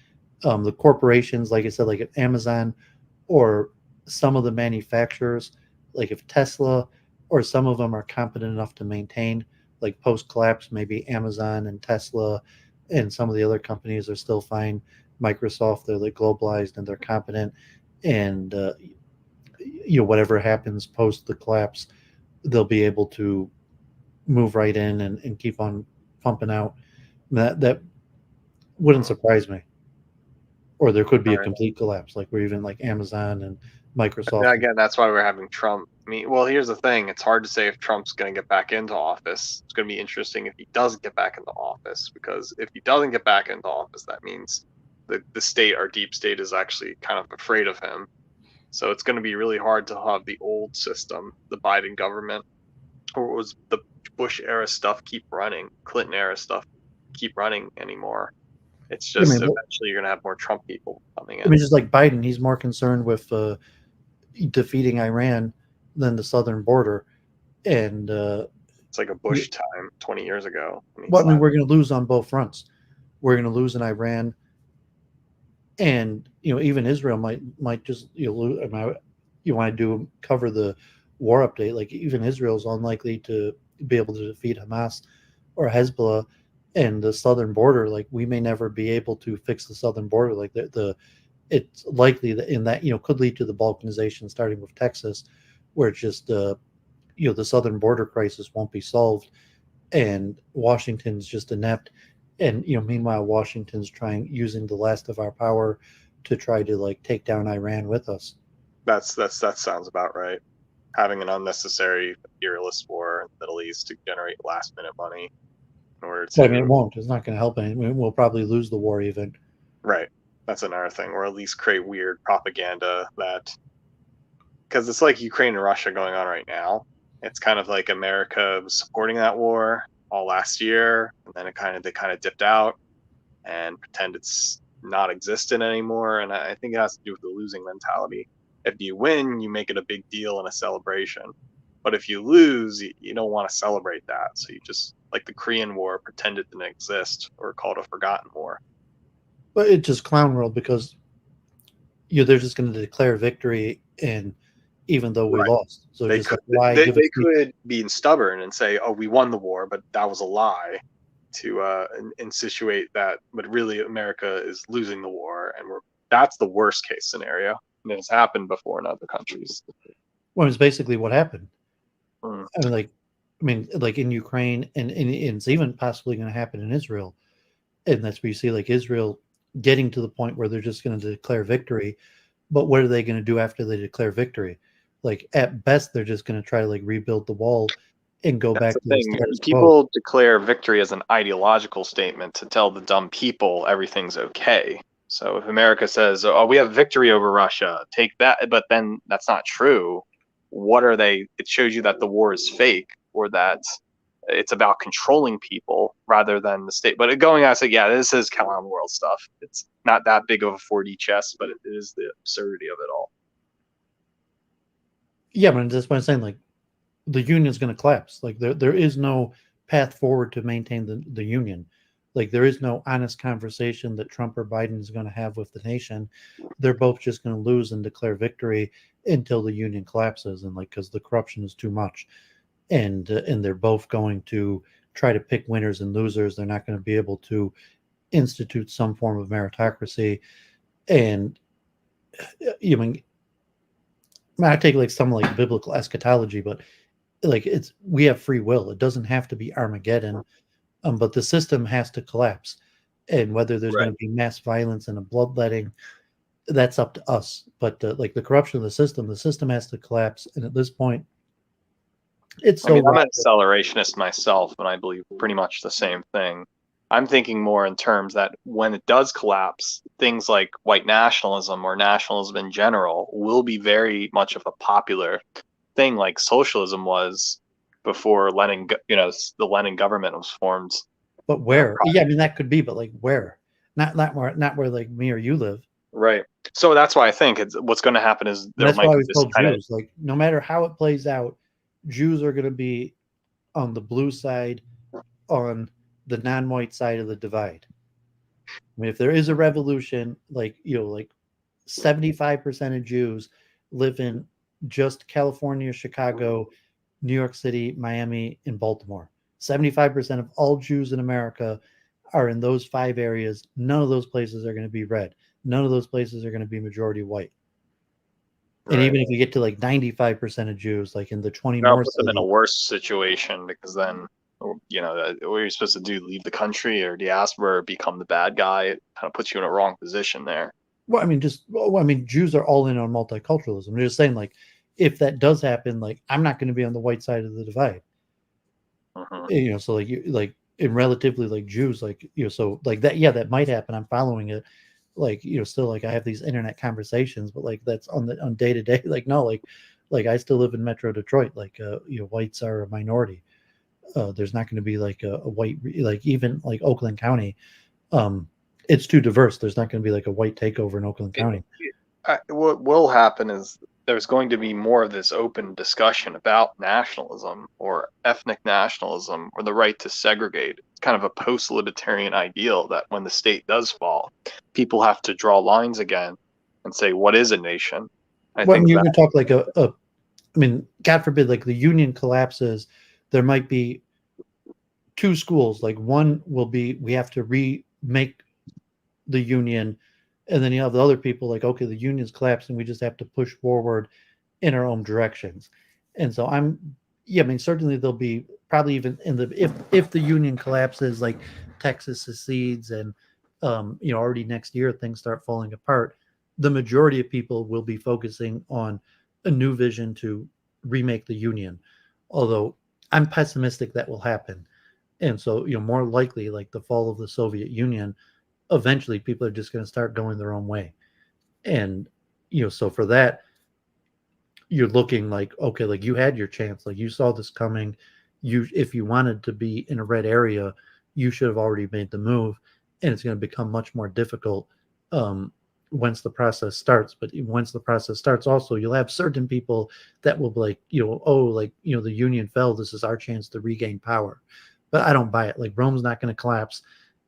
The corporations, like I said, like at Amazon, or some of the manufacturers, like if Tesla or some of them are competent enough to maintain, like post-collapse, maybe Amazon and Tesla and some of the other companies are still fine. Microsoft, they're like globalized and they're competent, and whatever happens post the collapse, they'll be able to move right in and keep on pumping out. That wouldn't surprise me. Or there could be a complete collapse, like where even like Amazon and Microsoft. Again, that's why we're having Trump. I mean, well, here's the thing. It's hard to say if Trump's going to get back into office. It's going to be interesting if he doesn't get back into office, because if he doesn't get back into office, that means the state, our deep state, is actually kind of afraid of him. So it's going to be really hard to have the old system, the Biden government, or was the Bush era stuff keep running, Clinton era stuff keep running anymore. It's just eventually you're going to have more Trump people coming in. I mean, just like Biden, he's more concerned with defeating Iran than the southern border. And it's like a Bush time 20 years ago. Well, I mean, we're going to lose on both fronts. We're going to lose in Iran. And, even Israel might just, lose. You want to cover the war update. Like, even Israel is unlikely to be able to defeat Hamas or Hezbollah. And the southern border, like, we may never be able to fix the southern border. Like it's likely that could lead to the balkanization, starting with Texas, where it's just the southern border crisis won't be solved, and Washington's just inept. And meanwhile, Washington's using the last of our power to try to like take down Iran with us. That sounds about right. Having an unnecessary imperialist war in the Middle East to generate last minute money. I mean, it won't. It's not going to help anything. We'll probably lose the war even. Right. That's another thing. Or at least create weird propaganda because it's like Ukraine and Russia going on right now. It's kind of like America was supporting that war all last year, and then they kind of dipped out and pretend it's not existent anymore. And I think it has to do with the losing mentality. If you win, you make it a big deal and a celebration. But if you lose, you don't want to celebrate that. So you just, like the Korean War, pretend it didn't exist or call it a forgotten war. But it's just clown world, because they're just going to declare victory, and even though we lost, so they could be stubborn and say, "Oh, we won the war," but that was a lie, to insinuate that. But really, America is losing the war, and that's the worst case scenario, and it's happened before in other countries. Well, it's basically what happened. I mean, like in Ukraine, and it's even possibly going to happen in Israel. And that's where you see like Israel getting to the point where they're just going to declare victory. But what are they going to do after they declare victory? Like at best, they're just going to try to like rebuild the wall and go back to the status quo. People declare victory as an ideological statement to tell the dumb people everything's okay. So if America says, "Oh, we have victory over Russia, take that," but then that's not true. What are they? It shows you that the war is fake, or that it's about controlling people rather than the state. But going out, say, yeah, this is clown world stuff. It's not that big of a 4D chess, but it is the absurdity of it all. Yeah, but that's what I'm saying. Like, the union is going to collapse. Like, there is no path forward to maintain the union. Like, there is no honest conversation that Trump or Biden is going to have with the nation. They're both just going to lose and declare victory until the union collapses, and like, because the corruption is too much, and they're both going to try to pick winners and losers. They're not going to be able to institute some form of meritocracy. And I take like some like biblical eschatology, but like we have free will. It doesn't have to be Armageddon, but the system has to collapse. And whether there's going to be mass violence and a bloodletting, that's up to us. But like the corruption of the system has to collapse. And at this point, it's so. I'm an accelerationist myself, and I believe pretty much the same thing. I'm thinking more in terms that when it does collapse, things like white nationalism or nationalism in general will be very much of a popular thing, like socialism was before Lenin, the Lenin government was formed. But where? Yeah, I mean that could be, but like where? Not where like me or you live. Right. So that's why I think what's going to happen is And there that's why might I be always this tell kind of Jews, like, no matter how it plays out, Jews are going to be on the blue side, on the non-white side of the divide. I mean, if there is a revolution, like, like 75% of Jews live in just California, Chicago, New York City, Miami, and Baltimore. 75% of all Jews in America are in those 5 areas. None of those places are going to be red. None of those places are going to be majority white. And right. even if you get to like 95% of Jews, like in the 20 That'll more put them in a cities, worse situation because then, what are you supposed to do? Leave the country or diaspora or become the bad guy? It kind of puts you in a wrong position there. well, I mean, Jews are all in on multiculturalism. I'm just saying, like, if that does happen, like, I'm not going to be on the white side of the divide. Mm-hmm. So like in relatively like Jews, like, so like that, yeah, that might happen. I'm following it, like, still, like, I have these internet conversations, but like that's on day to day. Like, no, like I still live in Metro Detroit. Like, whites are a minority. There's not going to be like a white, like, even like Oakland County. It's too diverse. There's not going to be like a white takeover in Oakland County. What will happen is there's going to be more of this open discussion about nationalism or ethnic nationalism or the right to segregate. It's kind of a post-libertarian ideal that when the state does fall, people have to draw lines again and say, what is a nation? I Well, I think mean, you that, can talk like I mean, God forbid, like the union collapses, there might be two schools. Like, one will be, we have to remake the union, and then you have the other people like, okay, the union's collapsing, we just have to push forward in our own directions. And so yeah, I mean, certainly there'll be probably, even in the, if the union collapses, like Texas secedes, and already next year things start falling apart, the majority of people will be focusing on a new vision to remake the union. Although I'm pessimistic that will happen. And so, more likely, like the fall of the Soviet Union, eventually people are just going to start going their own way. And so for that, you're looking like, okay, like you had your chance, like you saw this coming. If you wanted to be in a red area, you should have already made the move. And it's going to become much more difficult once the process starts. But once the process starts, also, you'll have certain people that will be like, oh, like, the union fell, this is our chance to regain power. But I don't buy it. Like, Rome's not going to collapse,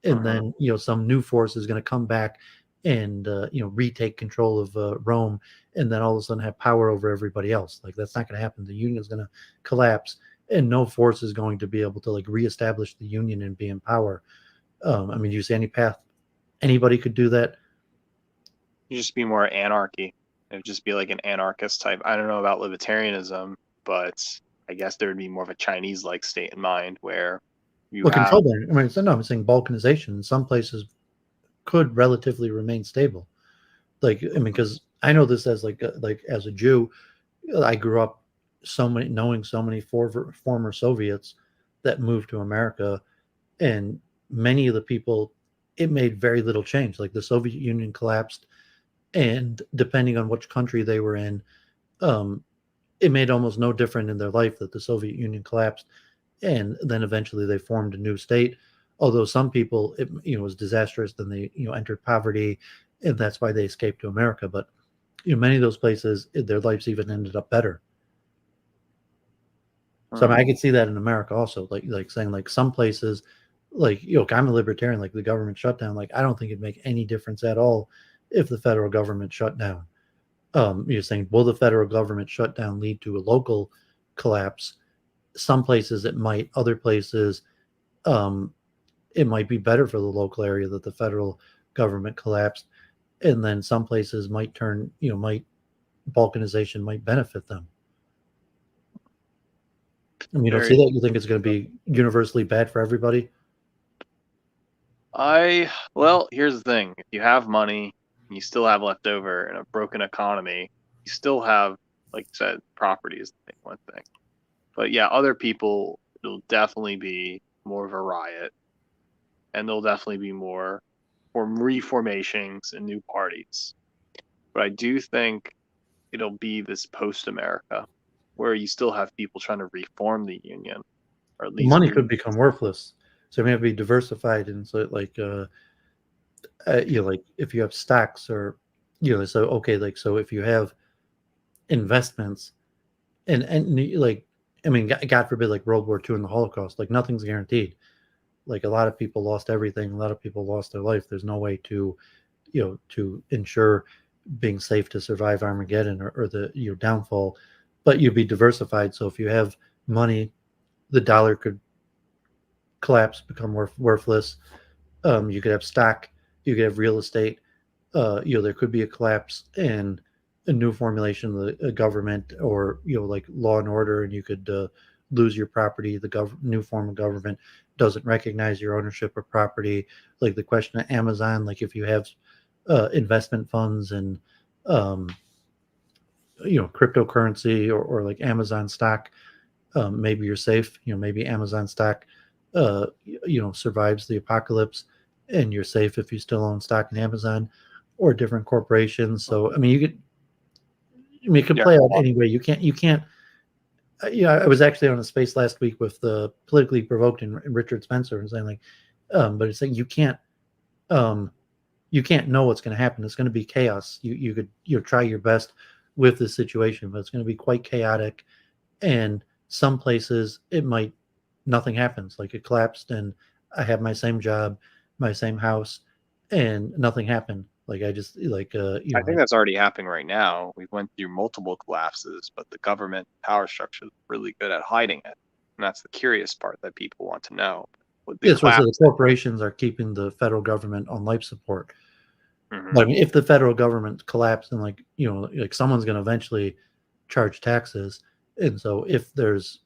and then some new force is going to come back and retake control of Rome, and then all of a sudden have power over everybody else. Like, that's not going to happen. The union is going to collapse, and no force is going to be able to like reestablish the union and be in power. I mean, do you see any path anybody could do that? you just be more anarchy. It would just be like an anarchist type. I don't know about libertarianism, but I guess there would be more of a Chinese-like state in mind where you Well, have. control. I mean, no, I'm saying balkanization in some places could relatively remain stable. Like, I mean, because I know this as like as a Jew, I grew up knowing so many former Soviets that moved to America, and many of the people, it made very little change. Like, the Soviet Union collapsed, and depending on which country they were in, um, it made almost no difference in their life that the Soviet Union collapsed, and then eventually they formed a new state. Although some people, it was disastrous, then they entered poverty, and that's why they escaped to America. But many of those places, their lives even ended up better. So I mean, I could see that in America also, like saying like some places, like, I'm a libertarian, like the government shutdown, like I don't think it'd make any difference at all if the federal government shut down. You're saying, will the federal government shutdown lead to a local collapse? Some places it might, other places um, it might be better for the local area that the federal government collapsed, and then some places might turn, might balkanization might benefit them. And you don't see Very. that? You think it's going to be universally bad for everybody? Well, here's the thing. If you have money and you still have left over in a broken economy, you still have, like you said, property is one thing. But yeah, other people, it'll definitely be more of a riot. and there'll definitely be more reformations and new parties. But I do think it'll be this post-America where you still have people trying to reform the union, or at least money could become worthless. So it may be diversified, and so like like if you have stocks or so okay, like so if you have investments and like I mean, God forbid, like World War II and the Holocaust, like nothing's guaranteed. Like a lot of people lost everything, a lot of people lost their life. There's no way to to ensure being safe to survive Armageddon or the downfall, but you'd be diversified. So if you have money, the dollar could collapse, become worthless. You could have stock, you could have real estate. There could be a collapse and a new formulation of the government, or like law and order, and you could lose your property. The new form of government doesn't recognize your ownership of property. Like the question of Amazon, like if you have investment funds and cryptocurrency or like Amazon stock, maybe you're safe. Maybe Amazon stock survives the apocalypse, and you're safe if you still own stock in Amazon or different corporations. So I mean, it could play out anyway. You can't. I was actually on a space last week with the Politically Provoked and Richard Spencer, and saying like, but it's saying you can't know what's going to happen. It's going to be chaos. You could try your best with the situation, but it's going to be quite chaotic. And some places nothing happens. Like it collapsed, and I have my same job, my same house, and nothing happened. Like I just I think that's already happening right now. We went through multiple collapses, but the government power structure is really good at hiding it, and that's the curious part that people want to know. So the corporations are keeping the federal government on life support. Mm-hmm. But I mean, if the federal government collapsed, and like someone's going to eventually charge taxes, and so if there's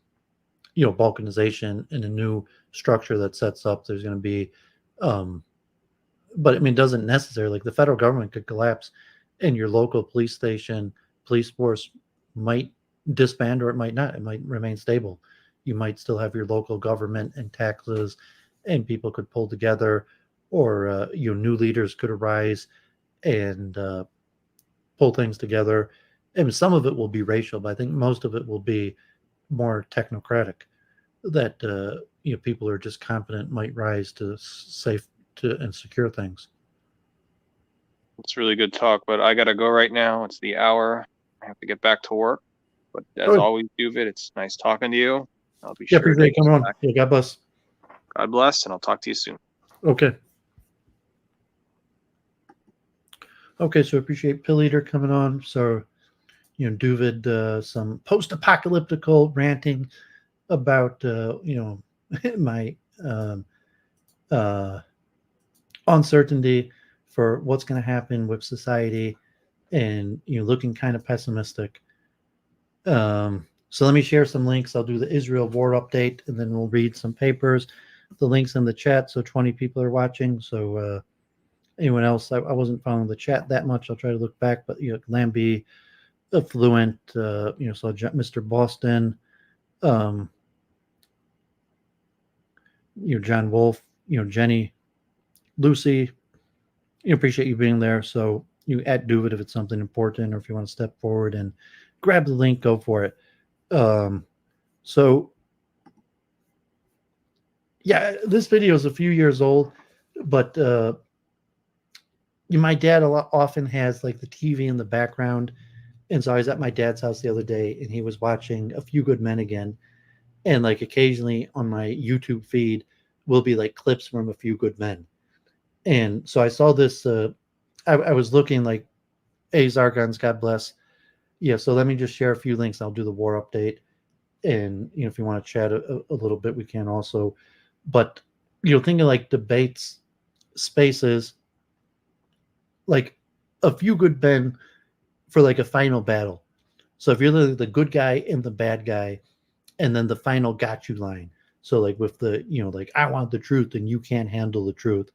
balkanization and a new structure that sets up, there's going to be but I mean, it doesn't necessarily, like the federal government could collapse and your local police station, police force might disband, or it might not. It might remain stable. You might still have your local government and taxes, and people could pull together, or new leaders could arise and pull things together. And some of it will be racial, but I think most of it will be more technocratic. That people who are just competent might rise to safe and secure things. It's really good talk, but I gotta go right now. It's the hour. I have to get back to work. But as always, David, it's nice talking to you. I'll be sure to come on. Yeah, God bless. God bless, and I'll talk to you soon. Okay. Okay, so appreciate Pilleater coming on. So, David, some post-apocalyptical ranting about my uncertainty for what's going to happen with society, and looking kind of pessimistic. So let me share some links. I'll do the Israel war update, and then we'll read some papers. The links in the chat, so 20 people are watching. So anyone else, I wasn't following the chat that much. I'll try to look back, but Lambie, Affluent, so Mr. Boston, John Wolf, Jenny, Lucy, appreciate you being there. So you do it if it's something important, or if you want to step forward and grab the link, go for it. So yeah, this video is a few years old, but my dad often has like the TV in the background. And so I was at my dad's house the other day, and he was watching A Few Good Men again. And like occasionally on my YouTube feed will be like clips from A Few Good Men. And so I saw this, I was looking like, hey, Zargons, God bless. Yeah, so let me just share a few links. I'll do the war update. And, if you want to chat a little bit, we can also. But, thinking like debates, spaces, like A Few Good Men for like a final battle. So if you're the good guy and the bad guy, and then the final got you line. So like with the, like, I want the truth and you can't handle the truth,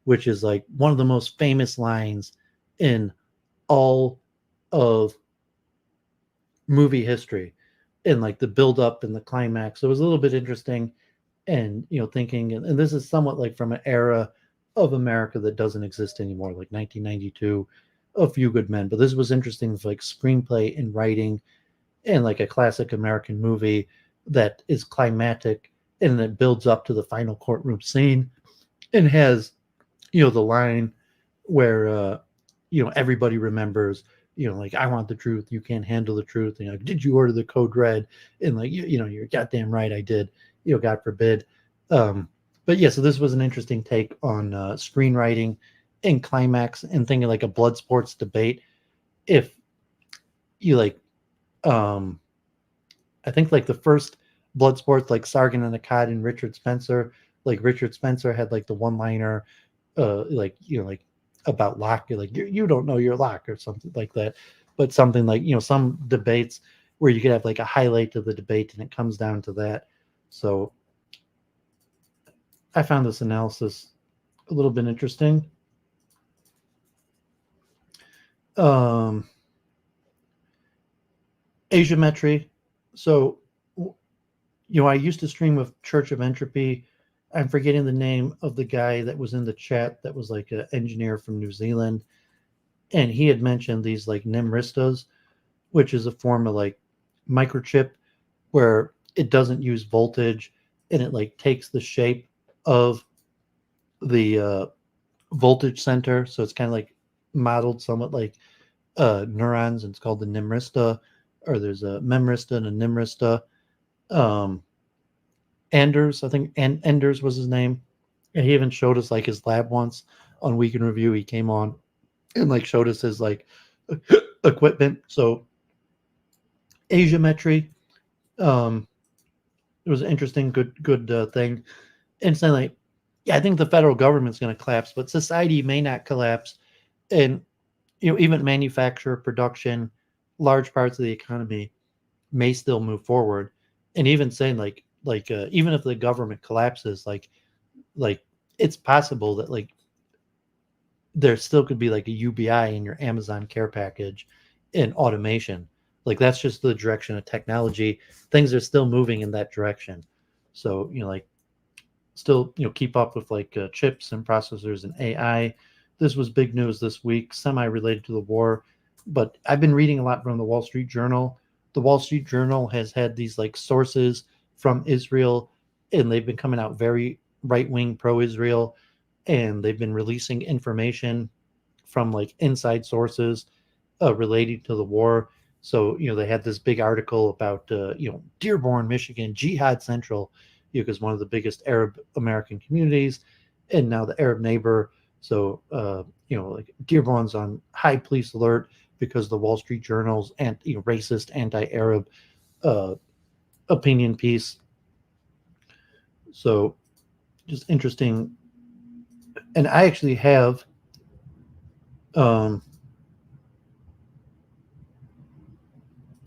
which is like one of the most famous lines in all of movie history, and like the build up and the climax. So it was a little bit interesting. and thinking, and this is somewhat like from an era of America that doesn't exist anymore, like 1992, A Few Good Men. But this was interesting, like screenplay and writing, and like a classic American movie that is climatic and it builds up to the final courtroom scene and has the line where everybody remembers, like, I want the truth, you can't handle the truth, like, did you order the code red? And like, you're goddamn right, I did, God forbid. But yeah, so this was an interesting take on screenwriting and climax, and thinking like a blood sports debate. If you like, I think like the first blood sports, like Sargon and Akkad and Richard Spencer, like Richard Spencer had like the one liner, like like about Locke, you're like, you don't know your Locke or something like that. But something like, some debates where you could have like a highlight of the debate and it comes down to that. So I found this analysis a little bit interesting. Asymmetry. So I used to stream with Church of Entropy. I'm forgetting the name of the guy that was in the chat that was like an engineer from New Zealand. And he had mentioned these like Nimristas, which is a form of like microchip where it doesn't use voltage and it like takes the shape of the voltage center. So it's kind of like modeled somewhat like neurons, and it's called the Nimrista, or there's a Memrista and a Nimrista. Anders, I think Enders was his name. And he even showed us like his lab once on Week in Review. He came on and like showed us his like equipment. So asymmetry, it was an interesting, good thing. And saying like, yeah, I think the federal government's going to collapse, but society may not collapse. And even manufacture, production, large parts of the economy may still move forward. And even saying like even if the government collapses, like it's possible that like there still could be like a UBI in your Amazon Care package in automation. Like that's just the direction of technology. Things are still moving in that direction. So like still keep up with like chips and processors and AI. This was big news this week, semi related to the war, but I've been reading a lot from the Wall Street Journal. The Wall Street Journal has had these like sources from Israel, and they've been coming out very right wing pro Israel, and they've been releasing information from like inside sources relating to the war. So they had this big article about Dearborn, Michigan, Jihad Central, because one of the biggest Arab American communities, and now the Arab neighbor. So like Dearborn's on high police alert because the Wall Street Journal's and racist anti-Arab opinion piece. So just interesting. And I actually have I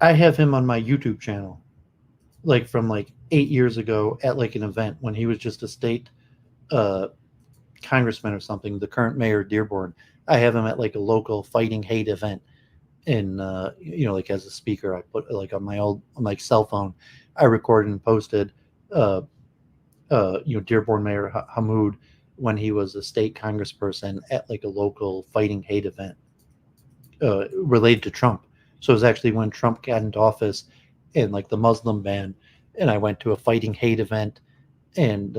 have him on my YouTube channel, like from like 8 years ago at like an event when he was just a state congressman or something, the current mayor of Dearborn. I have him at like a local fighting hate event in like as a speaker. I put like on my old like cell phone, I recorded and posted Dearborn Mayor Hamoud when he was a state congressperson at like a local fighting hate event related to Trump. So it was actually when Trump got into office and like the Muslim ban, and I went to a fighting hate event, and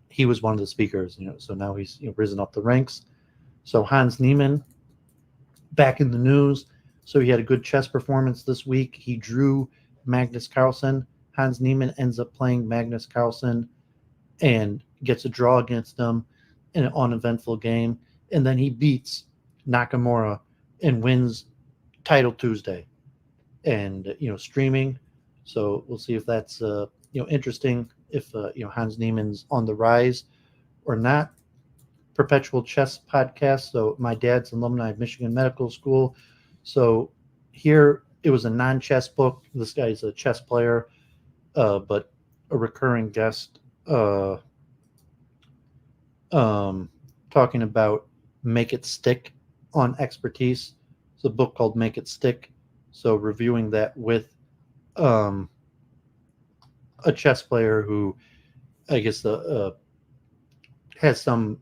he was one of the speakers. So now he's risen up the ranks. So Hans Niemann back in the news. So he had a good chess performance this week. He drew Magnus Carlsen. Hans Niemann ends up playing Magnus Carlsen and gets a draw against him in an uneventful game. And then he beats Nakamura and wins Title Tuesday. And, streaming. So we'll see if that's, interesting, if, Hans Niemann's on the rise or not. Perpetual Chess Podcast. So my dad's alumni of Michigan Medical School. So here it was a non-chess book. This guy's a chess player, but a recurring guest talking about Make It Stick on expertise. It's a book called Make It Stick. So reviewing that with a chess player who I guess has some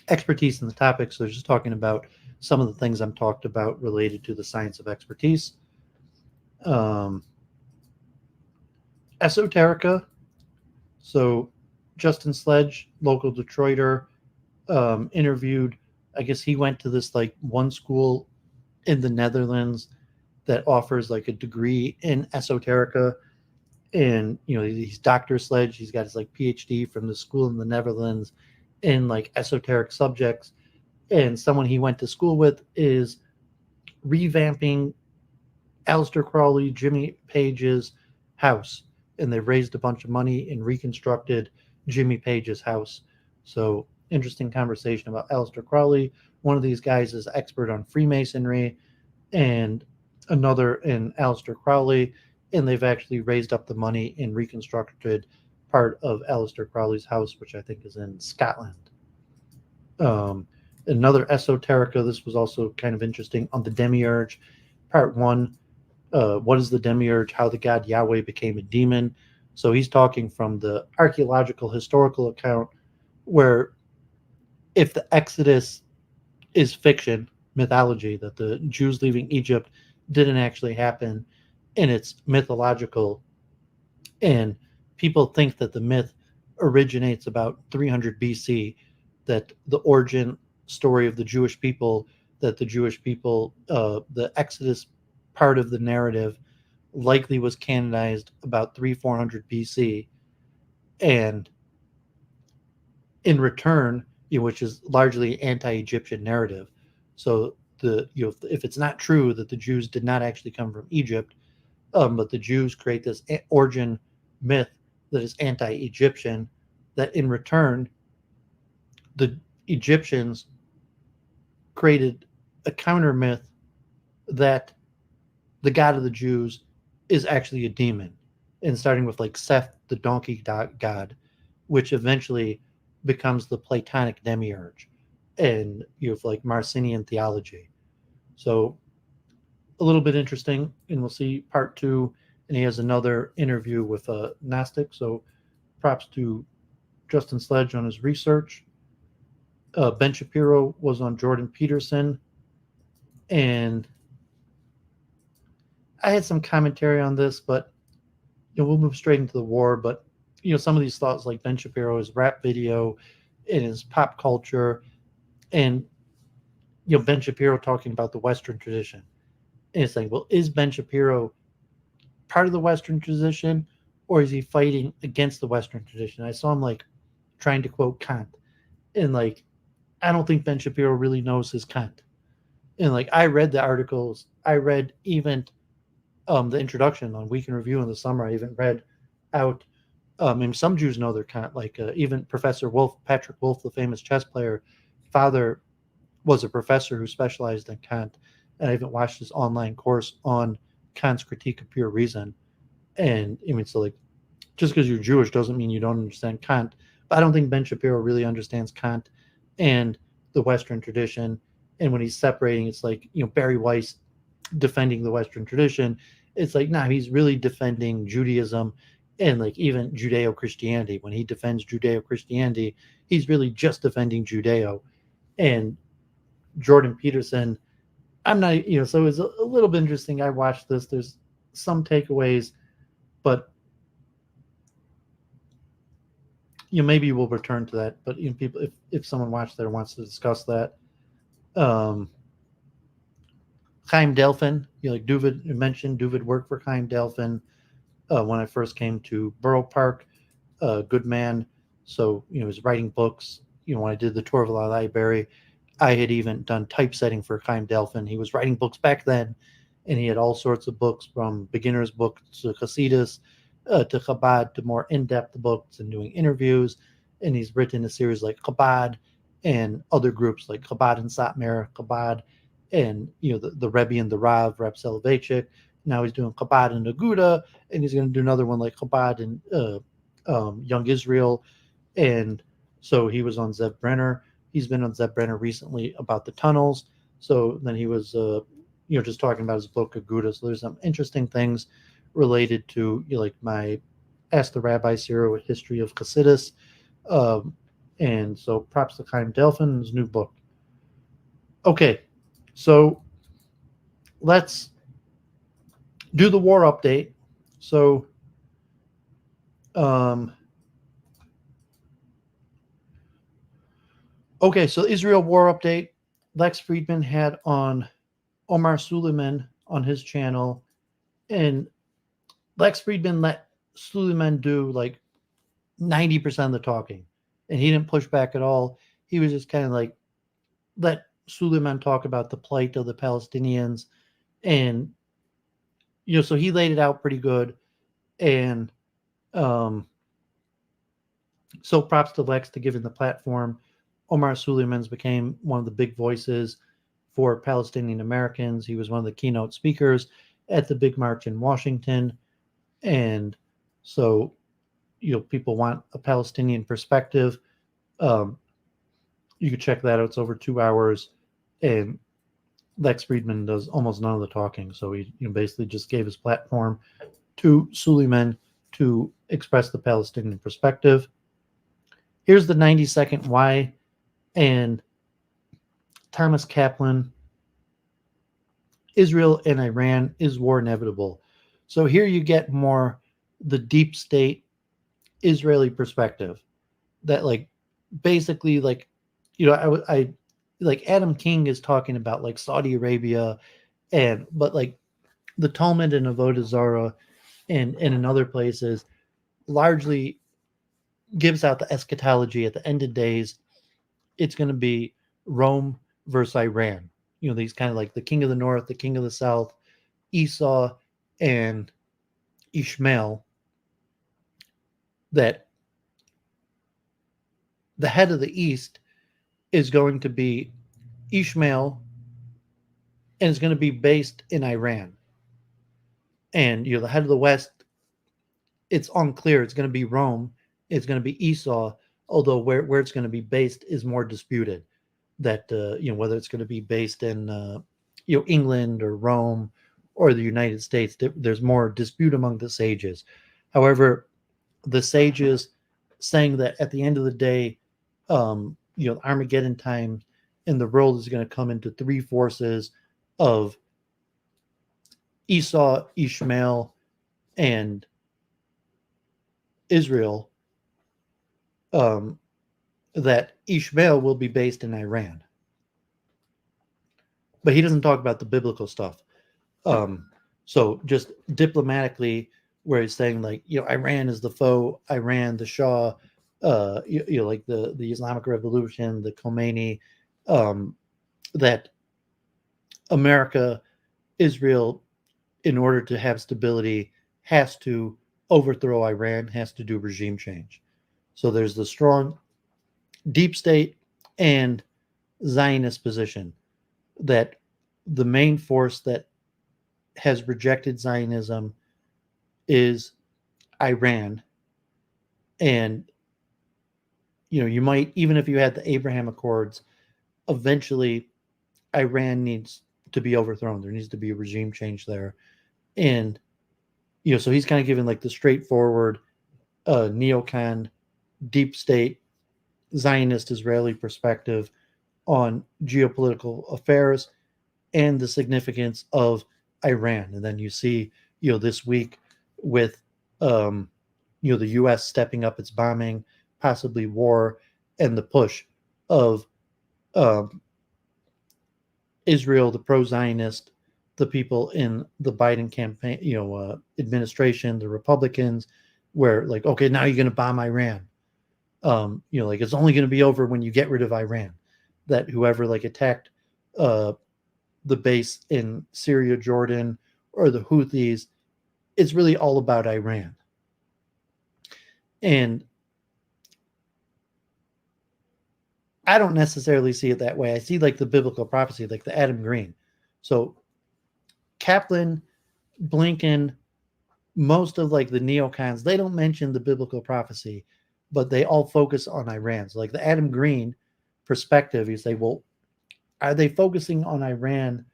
expertise in the topic. So just talking about some of the things I'm talked about related to the science of expertise. Esoterica. So Justin Sledge, local Detroiter, interviewed. I guess he went to this like one school in the Netherlands that offers like a degree in esoterica. And he's Dr. Sledge. He's got his like PhD from the school in the Netherlands in like esoteric subjects. And someone he went to school with is revamping Aleister Crowley, Jimmy Page's house, and they raised a bunch of money and reconstructed Jimmy Page's house. So interesting conversation about Aleister Crowley. One of these guys is expert on Freemasonry, and another in Aleister Crowley, and they've actually raised up the money and reconstructed part of Aleister Crowley's house, which I think is in Scotland. Another esoterica. This was also kind of interesting on the Demiurge, part 1. What is the Demiurge? How the god Yahweh became a demon. So he's talking from the archaeological historical account, where if the Exodus is fiction, mythology, that the Jews leaving Egypt didn't actually happen, and it's mythological, and people think that the myth originates about 300 BC, that the origin story of the Jewish people, that the Jewish people, the Exodus part of the narrative likely was canonized about 400 BC, and in return, which is largely anti-Egyptian narrative. So if it's not true that the Jews did not actually come from Egypt, but the Jews create this origin myth that is anti-Egyptian, that in return the Egyptians created a counter myth that the god of the Jews is actually a demon, and starting with like Seth, the donkey god, which eventually becomes the Platonic demiurge, and you have like Marcionian theology. So a little bit interesting, and we'll see part 2. And he has another interview with a Gnostic. So props to Justin Sledge on his research. Ben Shapiro was on Jordan Peterson, and I had some commentary on this, but we'll move straight into the war. But some of these thoughts, like Ben Shapiro, his rap video, and his pop culture, and Ben Shapiro talking about the Western tradition. And it's like, well, is Ben Shapiro part of the Western tradition, or is he fighting against the Western tradition? I saw him like trying to quote Kant, and like, I don't think Ben Shapiro really knows his Kant. And like, I read the articles, I read even the introduction on Week in Review in the summer. I even read out, and some Jews know their Kant, like even Professor Wolf, Patrick Wolf, the famous chess player, father was a professor who specialized in Kant, and I even watched his online course on Kant's Critique of Pure Reason. And I mean, so like, just because you're Jewish doesn't mean you don't understand Kant. But I don't think Ben Shapiro really understands Kant and the Western tradition. And when he's separating, it's like, Barry Weiss defending the Western tradition. It's like, nah, he's really defending Judaism and like even Judeo-Christianity. When he defends Judeo-Christianity, he's really just defending Judeo. And Jordan Peterson, I'm not, so it was a little bit interesting. I watched this. There's some takeaways, but maybe we'll return to that. But people, if someone watched that or wants to discuss that, Chaim Delphin, like Duvid mentioned, Duvid worked for Chaim Delphin when I first came to Borough Park. Good man. So he was writing books. When I did the tour of the library, I had even done typesetting for Chaim Delphin. He was writing books back then, and he had all sorts of books, from beginner's books to Hasidus, to Chabad, to more in-depth books, and doing interviews. And he's written a series like Chabad and other groups like Chabad and Satmar, Chabad, and the Rebbe and the Rav, Reb Soloveitchik. Now he's doing Chabad and Aguda, and he's going to do another one like Chabad and Young Israel. And so he was on Zev Brenner. He's been on Zev Brenner recently about the tunnels. So then he was, just talking about his book Aguda. So there's some interesting things related to like my Ask the Rabbi Zero, A History of Chassidus. And so props to Chaim Delphin's new book. Okay, so let's do the war update. So okay, so Israel war update. Lex Friedman had on Omar Suleiman on his channel, and Lex Friedman let Suleiman do like 90% of the talking, and he didn't push back at all. He was just kind of like, let Suleiman talk about the plight of the Palestinians, and so he laid it out pretty good. And so props to Lex to giving the platform. Omar Suleiman's became one of the big voices for Palestinian Americans. He was one of the keynote speakers at the big march in Washington. And so, people want a Palestinian perspective. You could check that out. It's over 2 hours. And Lex Friedman does almost none of the talking. So he basically just gave his platform to Suleiman to express the Palestinian perspective. Here's the 90-second why. And Thomas Kaplan, Israel and Iran, is war inevitable? So here you get more the deep state Israeli perspective that basically I like Adam King is talking about like Saudi Arabia but like the Talmud and Avodah Zarah and in other places largely gives out the eschatology at the end of days. It's going to be Rome versus Iran. These kind of like the king of the north, the king of the south, Esau and Ishmael, that the head of the east is going to be Ishmael and it's going to be based in Iran. And the head of the west, it's unclear. It's going to be Rome. It's going to be Esau, although where it's going to be based is more disputed. That whether it's going to be based in England or Rome or the United States, there's more dispute among the sages. However, the sages saying that at the end of the day, Armageddon time, and the world is going to come into three forces of Esau, Ishmael, and Israel. That Ishmael will be based in Iran. But he doesn't talk about the biblical stuff. So just diplomatically, where he's saying Iran is the foe, Iran, the Shah, like the Islamic Revolution, the Khomeini, that America, Israel, in order to have stability, has to overthrow Iran, has to do regime change. So there's the strong deep state and Zionist position that the main force that has rejected Zionism is Iran. And you might, even if you had the Abraham Accords, eventually Iran needs to be overthrown. There needs to be a regime change there. And so he's kind of giving like the straightforward neocon deep state Zionist Israeli perspective on geopolitical affairs and the significance of Iran. And then you see, this week with, the U.S. stepping up its bombing, possibly war, and the push of Israel, the pro-Zionist, the people in the Biden campaign, administration, the Republicans, where okay, now you're going to bomb Iran. It's only going to be over when you get rid of Iran. That whoever attacked the base in Syria, Jordan, or the Houthis, it's really all about Iran. And I don't necessarily see it that way. I see the biblical prophecy, the Adam Green. So Kaplan, Blinken, most of the neocons, they don't mention the biblical prophecy, but they all focus on Iran. So the Adam Green perspective, you say, well, are they focusing on Iran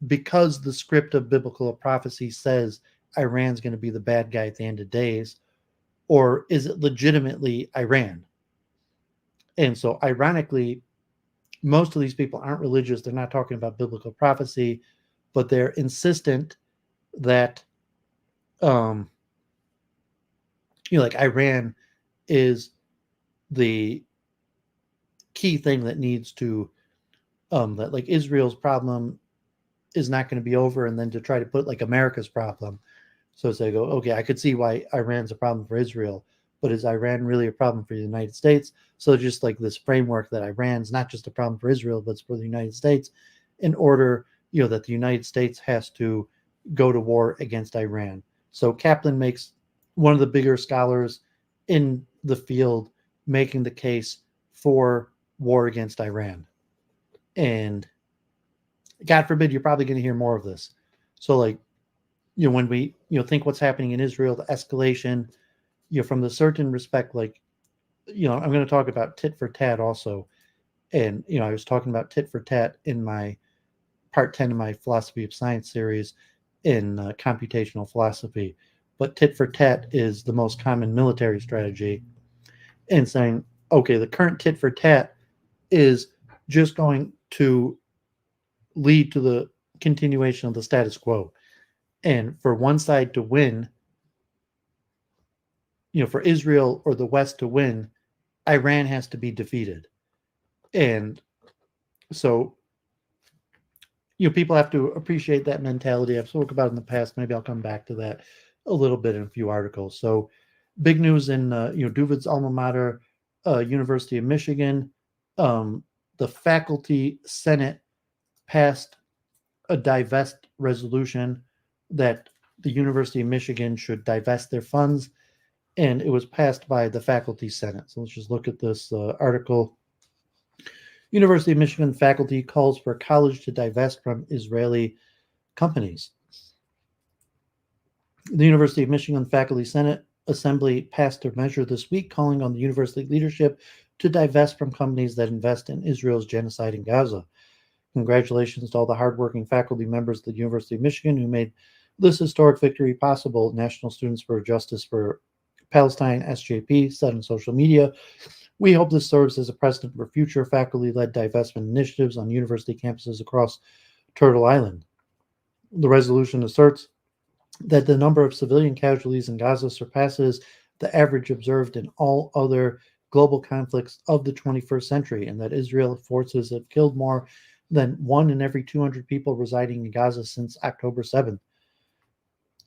because the script of biblical prophecy says Iran's going to be the bad guy at the end of days? or is it legitimately Iran? And so, ironically, most of these people aren't religious. They're not talking about biblical prophecy, but they're insistent that, like Iran is the key thing that needs to, that like Israel's problem is not going to be over, and then to try to put like America's problem. So they go, okay, I could see why Iran's a problem for Israel, but is Iran really a problem for the United States? So just like this framework that Iran's not just a problem for Israel, but it's for the United States, in order, that the United States has to go to war against Iran. So Kaplan makes, one of the bigger scholars in the field, making the case for war against Iran. And God forbid, you're probably going to hear more of this. So like, when we, think what's happening in Israel, the escalation, from the certain respect, like, I'm going to talk about tit for tat also. And, I was talking about tit for tat in my part 10 of my philosophy of science series in computational philosophy. But tit for tat is the most common military strategy, and saying, okay, the current tit for tat is just going to lead to the continuation of the status quo. And for one side to win, for Israel or the West to win, Iran has to be defeated. And so, people have to appreciate that mentality. I've spoken about it in the past. Maybe I'll come back to that a little bit in a few articles. So big news in, Duvid's alma mater, University of Michigan. The faculty senate passed a divest resolution that the University of Michigan should divest their funds, and it was passed by the faculty senate. So let's just look at this article. University of Michigan faculty calls for college to divest from Israeli companies. The University of Michigan Faculty Senate Assembly passed a measure this week calling on the university leadership to divest from companies that invest in Israel's genocide in Gaza. Congratulations to all the hardworking faculty members of the University of Michigan who made this historic victory possible. National Students for Justice for Palestine, SJP, said on social media. We hope this serves as a precedent for future faculty-led divestment initiatives on university campuses across Turtle Island. The resolution asserts that the number of civilian casualties in Gaza surpasses the average observed in all other global conflicts of the 21st century, and that Israel forces have killed more than 1 in every 200 people residing in Gaza since October 7th.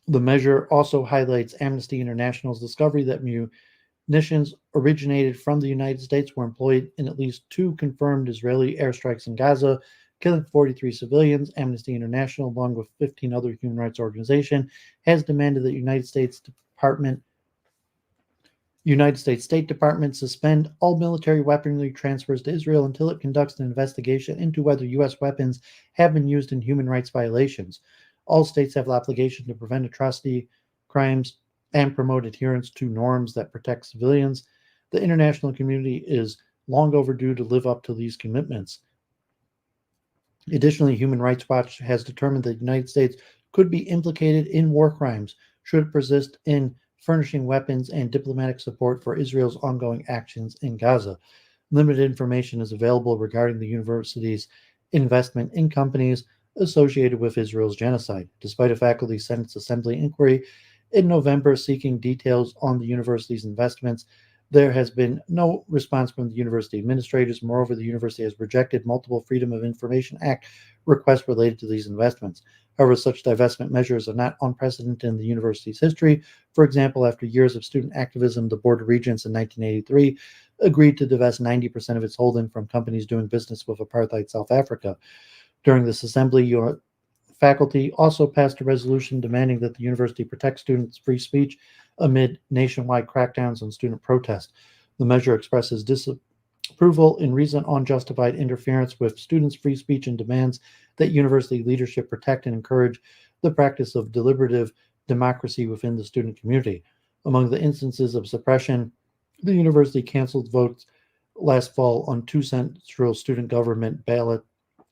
The measure also highlights Amnesty International's discovery that munitions originated from the United States were employed in at least 2 confirmed Israeli airstrikes in Gaza, killing 43 civilians. Amnesty International, along with 15 other human rights organizations, has demanded that United States State Department suspend all military weaponry transfers to Israel until it conducts an investigation into whether U.S. weapons have been used in human rights violations. All states have the obligation to prevent atrocity crimes and promote adherence to norms that protect civilians. The international community is long overdue to live up to these commitments. Additionally, Human Rights Watch has determined that the United States could be implicated in war crimes should it persist in furnishing weapons and diplomatic support for Israel's ongoing actions in Gaza. Limited information is available regarding the university's investment in companies associated with Israel's genocide. Despite a faculty Senate's assembly inquiry in November seeking details on the university's investments, there has been no response from the university administrators. Moreover, the university has rejected multiple Freedom of Information Act requests related to these investments. However, such divestment measures are not unprecedented in the university's history. For example, after years of student activism, the Board of Regents in 1983 agreed to divest 90% of its holding from companies doing business with apartheid South Africa. During this assembly, your faculty also passed a resolution demanding that the university protect students' free speech amid nationwide crackdowns on student protest. The measure expresses disapproval in recent unjustified interference with students' free speech and demands that university leadership protect and encourage the practice of deliberative democracy within the student community. Among the instances of suppression, the university canceled votes last fall on 2 central student government ballot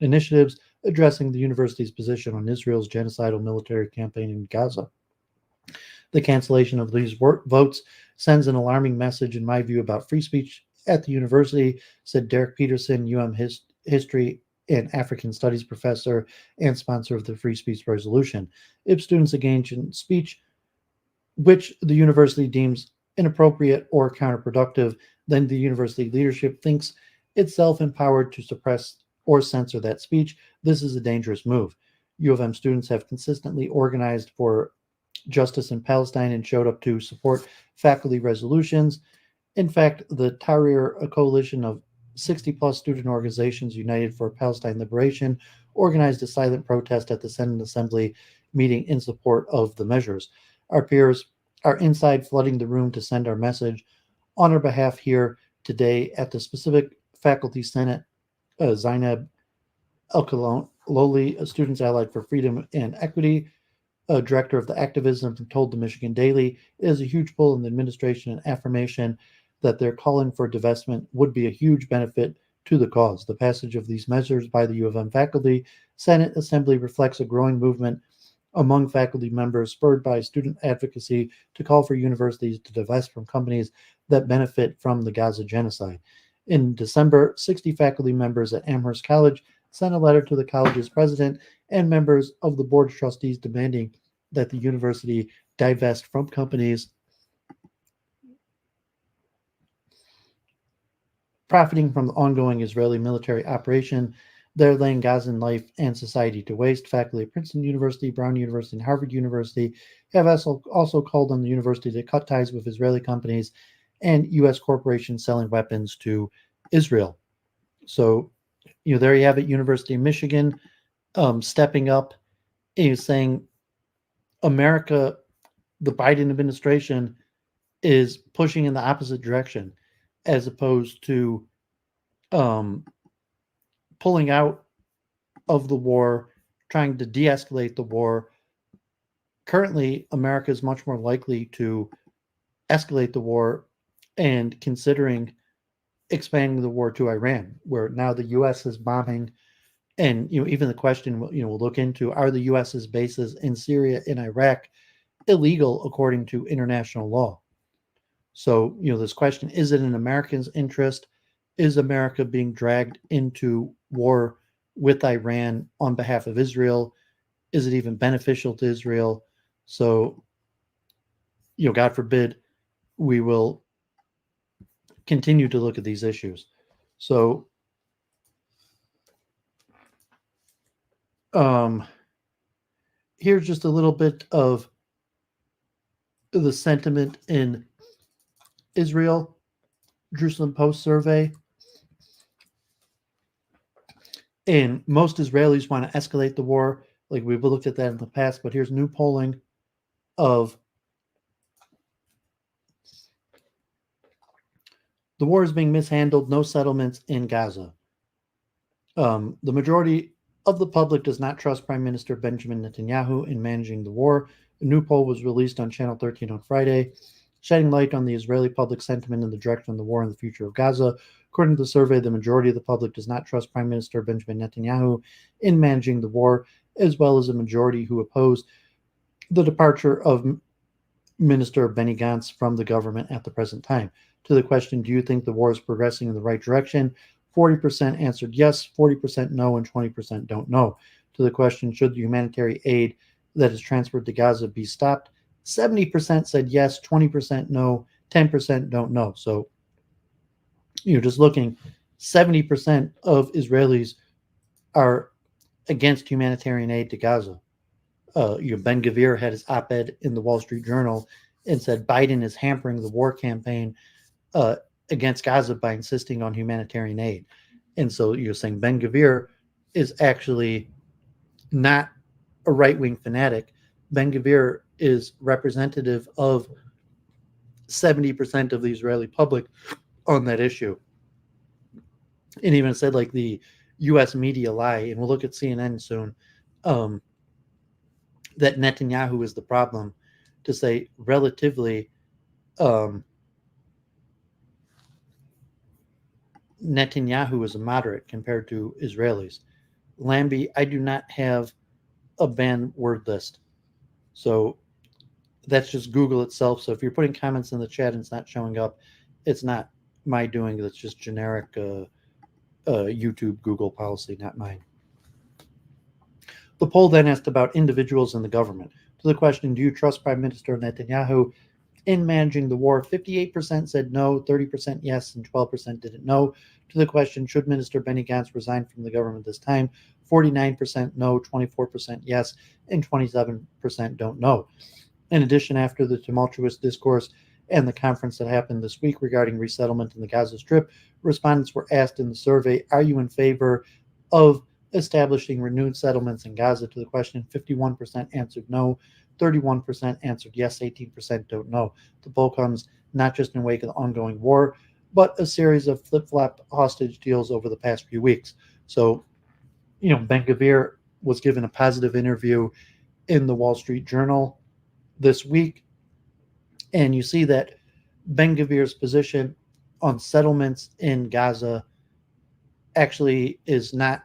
initiatives addressing the university's position on Israel's genocidal military campaign in Gaza. The cancellation of these votes sends an alarming message, in my view, about free speech at the university, said Derek Peterson, History and African Studies professor and sponsor of the Free Speech Resolution. If students engage in speech which the university deems inappropriate or counterproductive, then the university leadership thinks itself empowered to suppress or censor that speech. This is a dangerous move. U of M students have consistently organized for justice in Palestine and showed up to support faculty resolutions. In fact, the Tahrir, a coalition of 60-plus student organizations united for Palestine liberation, organized a silent protest at the Senate Assembly meeting in support of the measures. Our peers are inside, flooding the room to send our message. On our behalf here today at the specific faculty senate, Zainab El-Kaloli, a Students Allied for Freedom and Equity, director of the activism, told the Michigan Daily, it is a huge pull in the administration and affirmation that their calling for divestment would be a huge benefit to the cause. The passage of these measures by the U of M faculty Senate Assembly reflects a growing movement among faculty members spurred by student advocacy to call for universities to divest from companies that benefit from the Gaza genocide. In December, 60 faculty members at Amherst College sent a letter to the college's president and members of the board of trustees demanding that the university divest from companies profiting from the ongoing Israeli military operation. They're laying Gazan life and society to waste. Faculty at Princeton University, Brown University, and Harvard University have also called on the university to cut ties with Israeli companies and U.S. corporations selling weapons to Israel. So, there you have it, University of Michigan stepping up and saying America, the Biden administration, is pushing in the opposite direction as opposed to pulling out of the war, trying to de-escalate the war. Currently, America is much more likely to escalate the war and considering expanding the war to Iran, where now the U.S. is bombing. And even the question we'll look into, are the U.S.'s bases in Syria and Iraq illegal according to international law? So this question, is it in Americans' interest? Is America being dragged into war with Iran on behalf of Israel? Is it even beneficial to Israel? So God forbid we will continue to look at these issues. So here's just a little bit of the sentiment in Israel. Jerusalem Post survey. And most Israelis want to escalate the war. Like we've looked at that in the past, but here's new polling of the war is being mishandled, no settlements in Gaza. The majority of the public does not trust Prime Minister Benjamin Netanyahu in managing the war. A new poll was released on Channel 13 on Friday, shedding light on the Israeli public sentiment in the direction of the war and the future of Gaza. According to the survey, the majority of the public does not trust Prime Minister Benjamin Netanyahu in managing the war, as well as a majority who oppose the departure of Minister Benny Gantz from the government at the present time. To the question, do you think the war is progressing in the right direction? 40% answered yes, 40% no, and 20% don't know. To the question, should the humanitarian aid that is transferred to Gaza be stopped? 70% said yes, 20% no, 10% don't know. So, just looking, 70% of Israelis are against humanitarian aid to Gaza. Ben Gvir had his op-ed in the Wall Street Journal and said Biden is hampering the war campaign against Gaza by insisting on humanitarian aid. And so you're saying Ben Gvir is actually not a right-wing fanatic. Ben Gvir is representative of 70% of the Israeli public on that issue. And even said like the U.S. media lie, and we'll look at CNN soon, that Netanyahu is the problem, to say relatively Netanyahu is a moderate compared to Israelis. Lambie, I do not have a banned word list. So That's just Google itself. So if you're putting comments in the chat and it's not showing up, it's not my doing. That's just generic YouTube Google policy, not mine. The poll then asked about individuals in the government. To the question, do you trust Prime Minister Netanyahu in managing the war? 58% said no, 30% yes, and 12% didn't know. To the question, should Minister Benny Gantz resign from the government this time? 49% no, 24% yes, and 27% don't know. In addition, after the tumultuous discourse and the conference that happened this week regarding resettlement in the Gaza Strip, respondents were asked in the survey, are you in favor of establishing renewed settlements in Gaza? To the question, 51% answered no, 31% answered yes, 18% don't know. The poll comes not just in wake of the ongoing war, but a series of flip-flop hostage deals over the past few weeks. So, Ben-Gvir was given a positive interview in the Wall Street Journal this week, and you see that Ben-Gvir's position on settlements in Gaza actually is not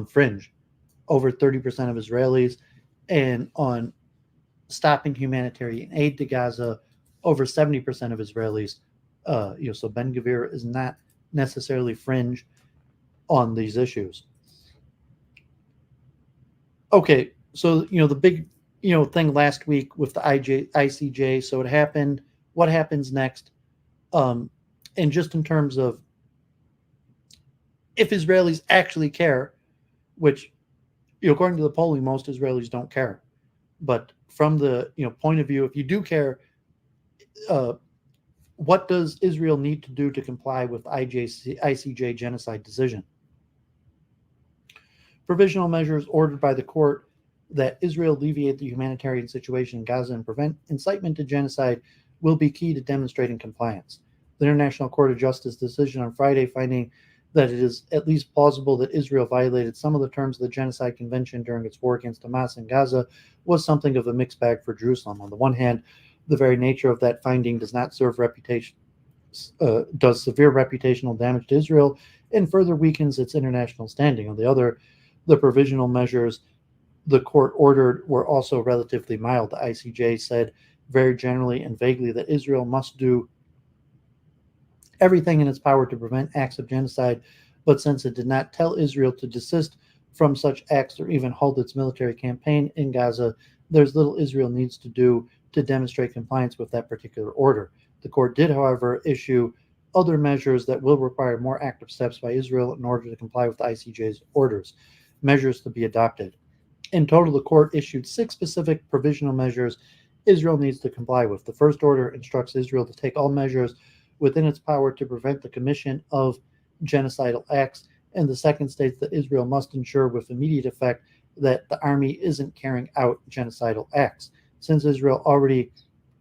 fringe. Over 30% of Israelis, and on stopping humanitarian aid to Gaza, over 70% of Israelis. So Ben-Gvir is not necessarily fringe on these issues. Okay, so the big thing last week with the ICJ. So it happened. What happens next? And just in terms of if Israelis actually care, which according to the polling, most Israelis don't care. But from the point of view, if you do care, what does Israel need to do to comply with ICJ genocide decision? Provisional measures ordered by the court that Israel alleviate the humanitarian situation in Gaza and prevent incitement to genocide will be key to demonstrating compliance. The International Court of Justice decision on Friday finding that it is at least plausible that Israel violated some of the terms of the Genocide Convention during its war against Hamas in Gaza was something of a mixed bag for Jerusalem. On the one hand, the very nature of that finding does severe reputational damage to Israel and further weakens its international standing. On the other, the provisional measures the court ordered were also relatively mild. The ICJ said very generally and vaguely that Israel must do everything in its power to prevent acts of genocide, but since it did not tell Israel to desist from such acts or even halt its military campaign in Gaza, there's little Israel needs to do to demonstrate compliance with that particular order. The court did, however, issue other measures that will require more active steps by Israel in order to comply with the ICJ's orders, measures to be adopted. In total, the court issued 6 specific provisional measures Israel needs to comply with. The first order instructs Israel to take all measures within its power to prevent the commission of genocidal acts, and the second states that Israel must ensure with immediate effect that the army isn't carrying out genocidal acts. Since Israel already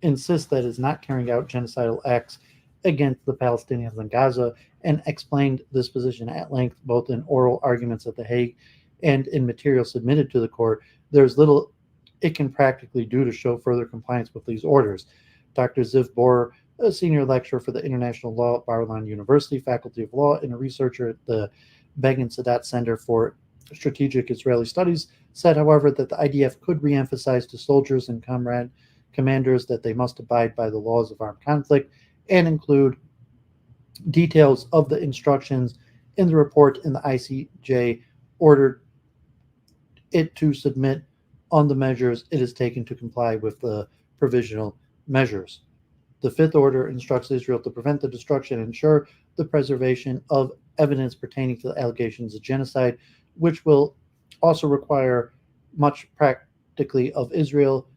insists that it is not carrying out genocidal acts against the Palestinians in Gaza and explained this position at length both in oral arguments at The Hague and in material submitted to the court, there's little it can practically do to show further compliance with these orders. Dr. Ziv Borer, a senior lecturer for the International Law at Bar-Ilan University, Faculty of Law, and a researcher at the Begin Sadat Center for Strategic Israeli Studies, said, however, that the IDF could re-emphasize to soldiers and commanders that they must abide by the laws of armed conflict and include details of the instructions in the report, in the ICJ ordered it to submit on the measures it has taken to comply with the provisional measures. The fifth order instructs Israel to prevent the destruction and ensure the preservation of evidence pertaining to the allegations of genocide, which will also require much practically of Israel,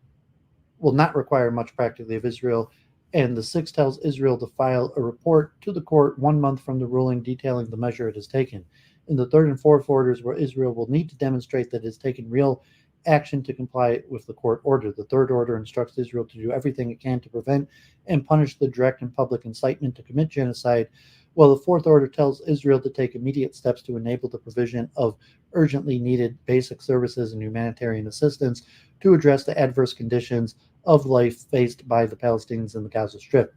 will not require much practically of Israel. And the sixth tells Israel to file a report to the court 1 month from the ruling detailing the measure it has taken. In the third and fourth orders, where Israel will need to demonstrate that it has taken real action to comply with the court order. The third order instructs Israel to do everything it can to prevent and punish the direct and public incitement to commit genocide, while the fourth order tells Israel to take immediate steps to enable the provision of urgently needed basic services and humanitarian assistance to address the adverse conditions of life faced by the Palestinians in the Gaza Strip.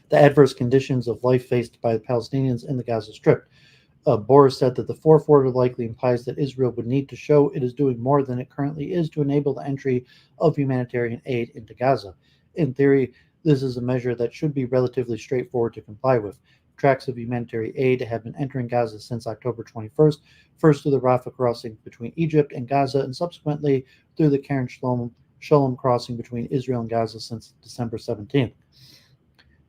The adverse conditions of life faced by the Palestinians in the Gaza Strip. Boris said that the fourth order likely implies that Israel would need to show it is doing more than it currently is to enable the entry of humanitarian aid into Gaza. In theory, this is a measure that should be relatively straightforward to comply with. Tracks of humanitarian aid have been entering Gaza since October 21st, first through the Rafah crossing between Egypt and Gaza, and subsequently through the Karen Shalom crossing between Israel and Gaza since December 17th.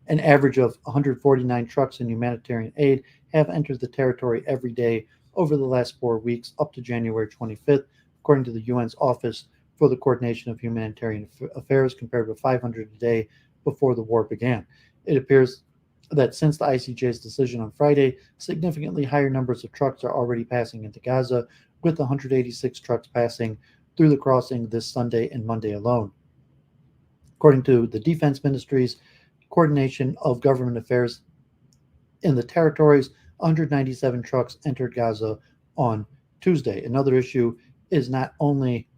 An average of 149 trucks in humanitarian aid have entered the territory every day over the last 4 weeks up to January 25th, according to the UN's Office for the Coordination of Humanitarian Affairs, compared with 500 a day before the war began. It appears that since the ICJ's decision on Friday, significantly higher numbers of trucks are already passing into Gaza, with 186 trucks passing through the crossing this Sunday and Monday alone. According to the Defense Ministry's Coordination of Government Affairs in the territories, 197 trucks entered Gaza on Tuesday. Another issue is not only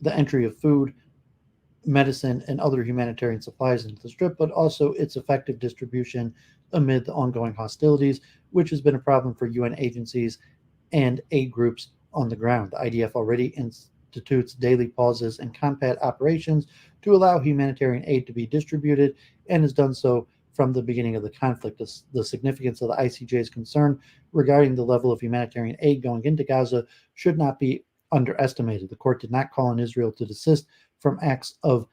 the entry of food, medicine, and other humanitarian supplies into the Strip, but also its effective distribution amid the ongoing hostilities, which has been a problem for UN agencies and aid groups on the ground. The IDF already institutes daily pauses and combat operations to allow humanitarian aid to be distributed, and has done so from the beginning of the conflict. The significance of the ICJ's concern regarding the level of humanitarian aid going into Gaza should not be underestimated. The court did not call on Israel to desist from acts of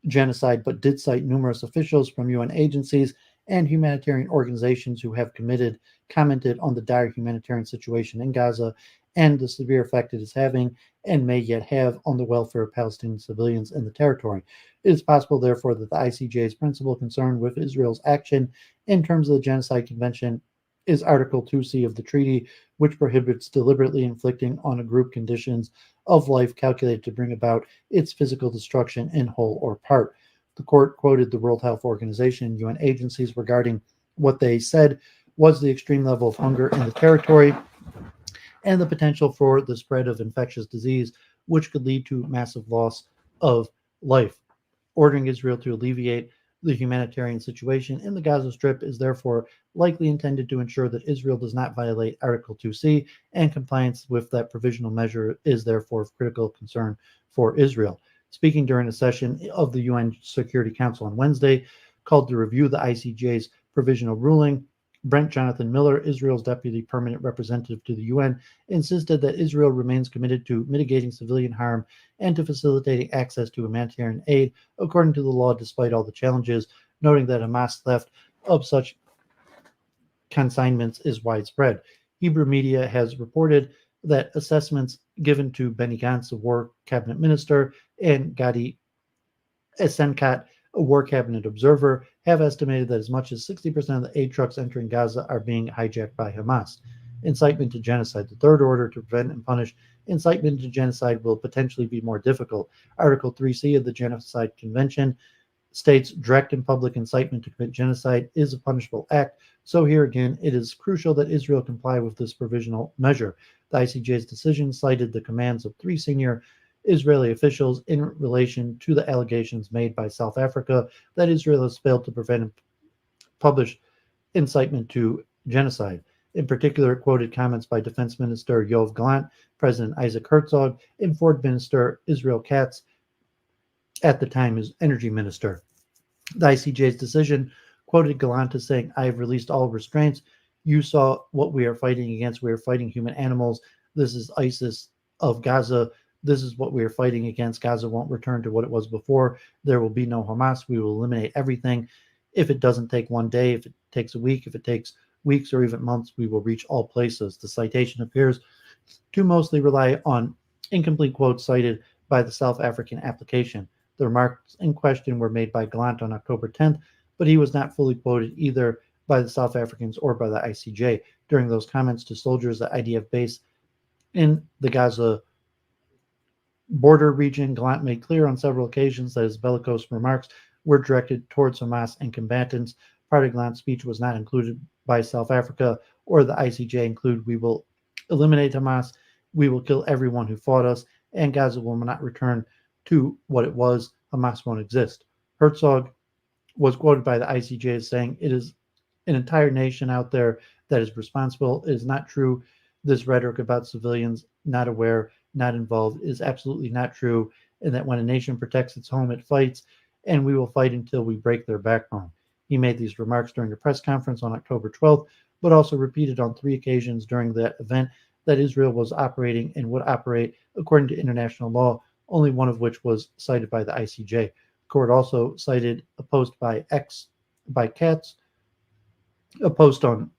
genocide, but did cite numerous officials from UN agencies and humanitarian organizations who have commented on the dire humanitarian situation in Gaza and the severe effect it is having and may yet have on the welfare of Palestinian civilians in the territory. It is possible, therefore, that the ICJ's principal concern with Israel's action in terms of the Genocide Convention is Article 2C of the treaty, which prohibits deliberately inflicting on a group conditions of life calculated to bring about its physical destruction in whole or part. The court quoted the World Health Organization and UN agencies regarding what they said was the extreme level of hunger in the territory and the potential for the spread of infectious disease, which could lead to massive loss of life. Ordering Israel to alleviate the humanitarian situation in the Gaza Strip is therefore likely intended to ensure that Israel does not violate Article 2C, and compliance with that provisional measure is therefore of critical concern for Israel. Speaking during a session of the UN Security Council on Wednesday, called to review the ICJ's provisional ruling, Brent Jonathan Miller, Israel's deputy permanent representative to the UN, insisted that Israel remains committed to mitigating civilian harm and to facilitating access to humanitarian aid according to the law despite all the challenges, noting that Hamas theft of such consignments is widespread. Hebrew media has reported that assessments given to Benny Gantz, a war cabinet minister, and Gadi Eisenkot, a war cabinet observer, have estimated that as much as 60% of the aid trucks entering Gaza are being hijacked by Hamas. Incitement to genocide. The third order to prevent and punish incitement to genocide will potentially be more difficult. Article 3C of the Genocide Convention states direct and public incitement to commit genocide is a punishable act. So here again, it is crucial that Israel comply with this provisional measure. The ICJ's decision cited the commands of 3 senior Israeli officials in relation to the allegations made by South Africa that Israel has failed to prevent and publish incitement to genocide. In particular, it quoted comments by Defense Minister Yoav Gallant, President Isaac Herzog, and Foreign Minister Israel Katz, at the time as Energy Minister. The ICJ's decision quoted Gallant as saying, "I have released all restraints. You saw what we are fighting against. We are fighting human animals. This is ISIS of Gaza. This is what we are fighting against. Gaza won't return to what it was before. There will be no Hamas. We will eliminate everything. If it doesn't take one day, if it takes a week, if it takes weeks or even months, we will reach all places." The citation appears to mostly rely on incomplete quotes cited by the South African application. The remarks in question were made by Gallant on October 10th, but he was not fully quoted either by the South Africans or by the ICJ. During those comments to soldiers at IDF base in the Gaza border region, Gallant made clear on several occasions that his bellicose remarks were directed towards Hamas and combatants. Part of Gallant's speech was not included by South Africa or the ICJ include, "We will eliminate Hamas, we will kill everyone who fought us, and Gaza will not return to what it was. Hamas won't exist." Herzog was quoted by the ICJ as saying, "It is an entire nation out there that is responsible. It is not true. This rhetoric about civilians not aware, not involved is absolutely not true. And that when a nation protects its home, it fights, and we will fight until we break their backbone. He made these remarks during a press conference on October 12th, but also repeated on 3 occasions during that event that Israel was operating and would operate according to international law, only one of which was cited by the ICJ. The court also cited a post by Katz, a post on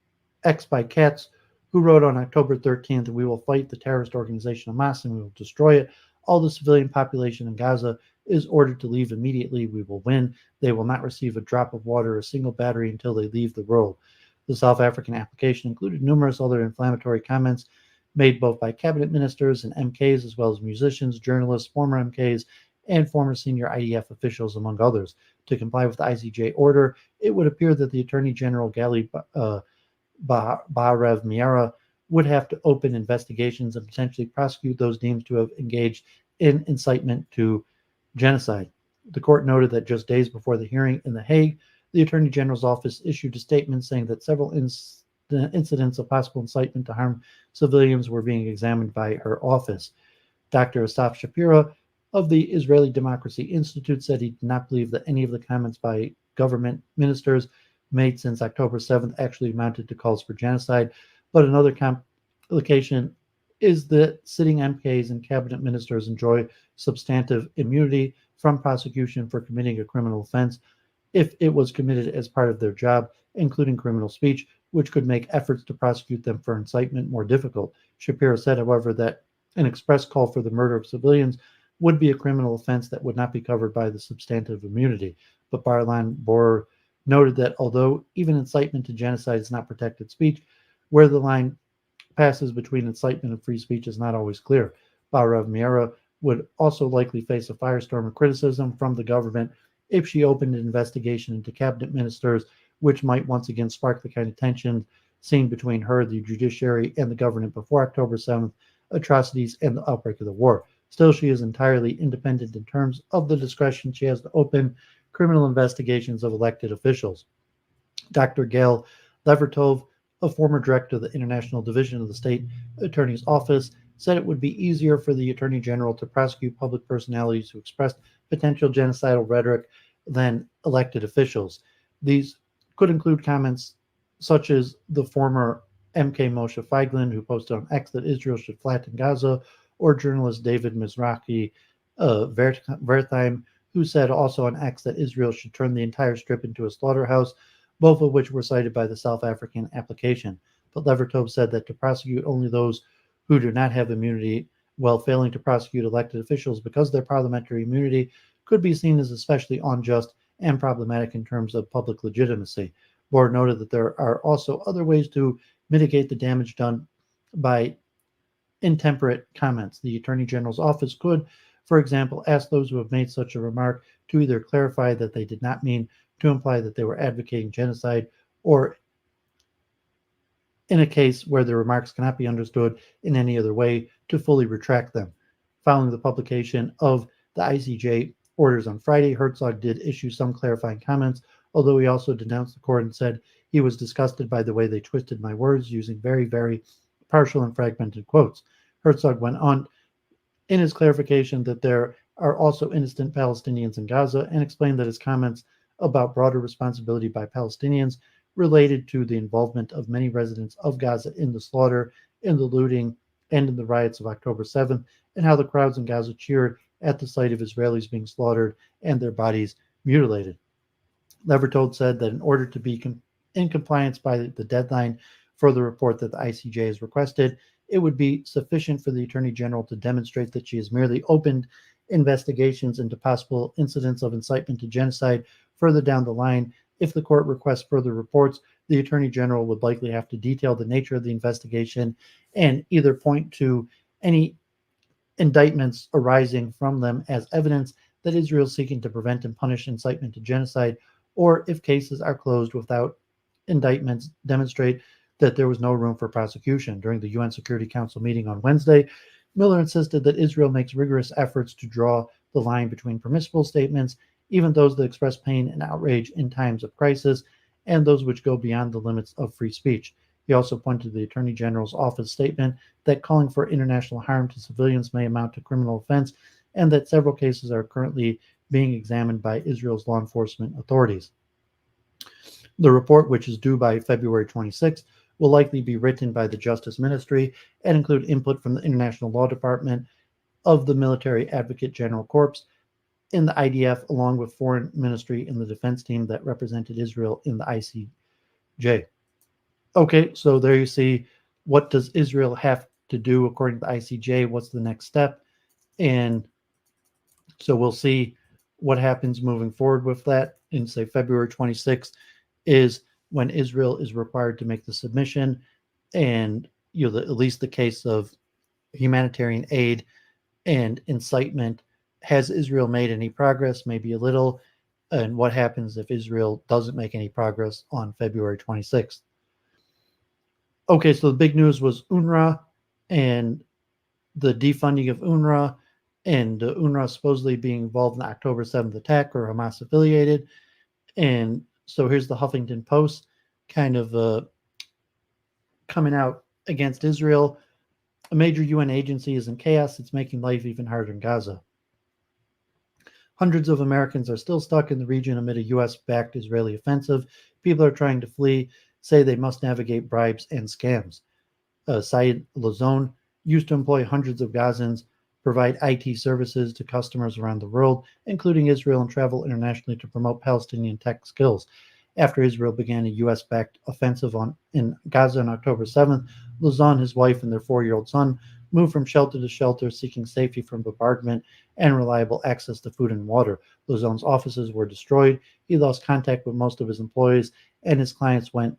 X by Katz, who wrote on October 13th, "We will fight the terrorist organization Hamas and we will destroy it. All the civilian population in Gaza is ordered to leave immediately. We will win. They will not receive a drop of water or a single battery until they leave the world." The South African application included numerous other inflammatory comments made both by cabinet ministers and MKs, as well as musicians, journalists, former MKs, and former senior IDF officials, among others. To comply with the ICJ order, it would appear that the Attorney General Gali Bahrav Miara would have to open investigations and potentially prosecute those deemed to have engaged in incitement to genocide. The court noted that just days before the hearing in The Hague, the Attorney General's office issued a statement saying that several incidents of possible incitement to harm civilians were being examined by her office. Dr. Asaf Shapira of the Israeli Democracy Institute said he did not believe that any of the comments by government ministers made since October 7th actually amounted to calls for genocide. But another complication is that sitting MKs and cabinet ministers enjoy substantive immunity from prosecution for committing a criminal offense if it was committed as part of their job, including criminal speech, which could make efforts to prosecute them for incitement more difficult. Shapiro said, however, that an express call for the murder of civilians would be a criminal offense that would not be covered by the substantive immunity. But Barlan Borer noted that although even incitement to genocide is not protected speech, where the line passes between incitement and free speech is not always clear. Bahrav Miara would also likely face a firestorm of criticism from the government if she opened an investigation into cabinet ministers, which might once again spark the kind of tension seen between her, the judiciary, and the government before October 7th atrocities and the outbreak of the war. Still, she is entirely independent in terms of the discretion she has to open criminal investigations of elected officials. Dr. Gail Levertov, a former director of the International Division of the State Attorney's Office, said it would be easier for the Attorney General to prosecute public personalities who expressed potential genocidal rhetoric than elected officials. These could include comments such as the former MK Moshe Feiglin, who posted on X that Israel should flatten Gaza, or journalist David Mizrahi Wertheim, who said also on X that Israel should turn the entire strip into a slaughterhouse, both of which were cited by the South African application. But Levertov said that to prosecute only those who do not have immunity while failing to prosecute elected officials because their parliamentary immunity could be seen as especially unjust and problematic in terms of public legitimacy. Bohr noted that there are also other ways to mitigate the damage done by intemperate comments. The Attorney General's office could, for example, ask those who have made such a remark to either clarify that they did not mean to imply that they were advocating genocide, or in a case where the remarks cannot be understood in any other way, to fully retract them. Following the publication of the ICJ orders on Friday, Herzog did issue some clarifying comments, although he also denounced the court and said he was disgusted by the way they twisted my words, using very, very partial and fragmented quotes. Herzog went on in his clarification that there are also innocent Palestinians in Gaza, and explained that his comments about broader responsibility by Palestinians related to the involvement of many residents of Gaza in the slaughter, in the looting, and in the riots of October 7th, and how the crowds in Gaza cheered at the sight of Israelis being slaughtered and their bodies mutilated. Levertov said that in order to be in compliance by the deadline for the report that the ICJ has requested, it would be sufficient for the Attorney General to demonstrate that she has merely opened investigations into possible incidents of incitement to genocide. Further down the line, if the court requests further reports, the Attorney General would likely have to detail the nature of the investigation and either point to any indictments arising from them as evidence that Israel is seeking to prevent and punish incitement to genocide, or if cases are closed without indictments, demonstrate that there was no room for prosecution. During the UN Security Council meeting on Wednesday, Miller insisted that Israel makes rigorous efforts to draw the line between permissible statements, even those that express pain and outrage in times of crisis, and those which go beyond the limits of free speech. He also pointed to the Attorney General's office statement that calling for international harm to civilians may amount to criminal offense, and that several cases are currently being examined by Israel's law enforcement authorities. The report, which is due by February 26th, will likely be written by the Justice Ministry and include input from the International Law Department of the Military Advocate General Corps in the IDF, along with Foreign Ministry and the defense team that represented Israel in the ICJ. Okay, so there you see, what does Israel have to do according to the ICJ? What's the next step? And so we'll see what happens moving forward with that. In, say, February 26th is when Israel is required to make the submission, and at least the case of humanitarian aid and incitement. Has Israel made any progress? Maybe a little. And what happens if Israel doesn't make any progress on February 26th? Okay, so the big news was UNRWA and the defunding of UNRWA, and UNRWA supposedly being involved in the October 7th attack, or Hamas affiliated. And so here's the Huffington Post kind of coming out against Israel. A major UN agency is in chaos. It's making life even harder in Gaza. Hundreds of Americans are still stuck in the region amid a U.S.-backed Israeli offensive. People are trying to flee, say they must navigate bribes and scams. Syed Lazone used to employ hundreds of Gazans, provide IT services to customers around the world, including Israel, and travel internationally to promote Palestinian tech skills. After Israel began a U.S.-backed offensive in Gaza on October 7th, Lazone, his wife, and their 4-year-old son moved from shelter to shelter, seeking safety from bombardment and reliable access to food and water. Lazone's offices were destroyed. He lost contact with most of his employees, and his clients went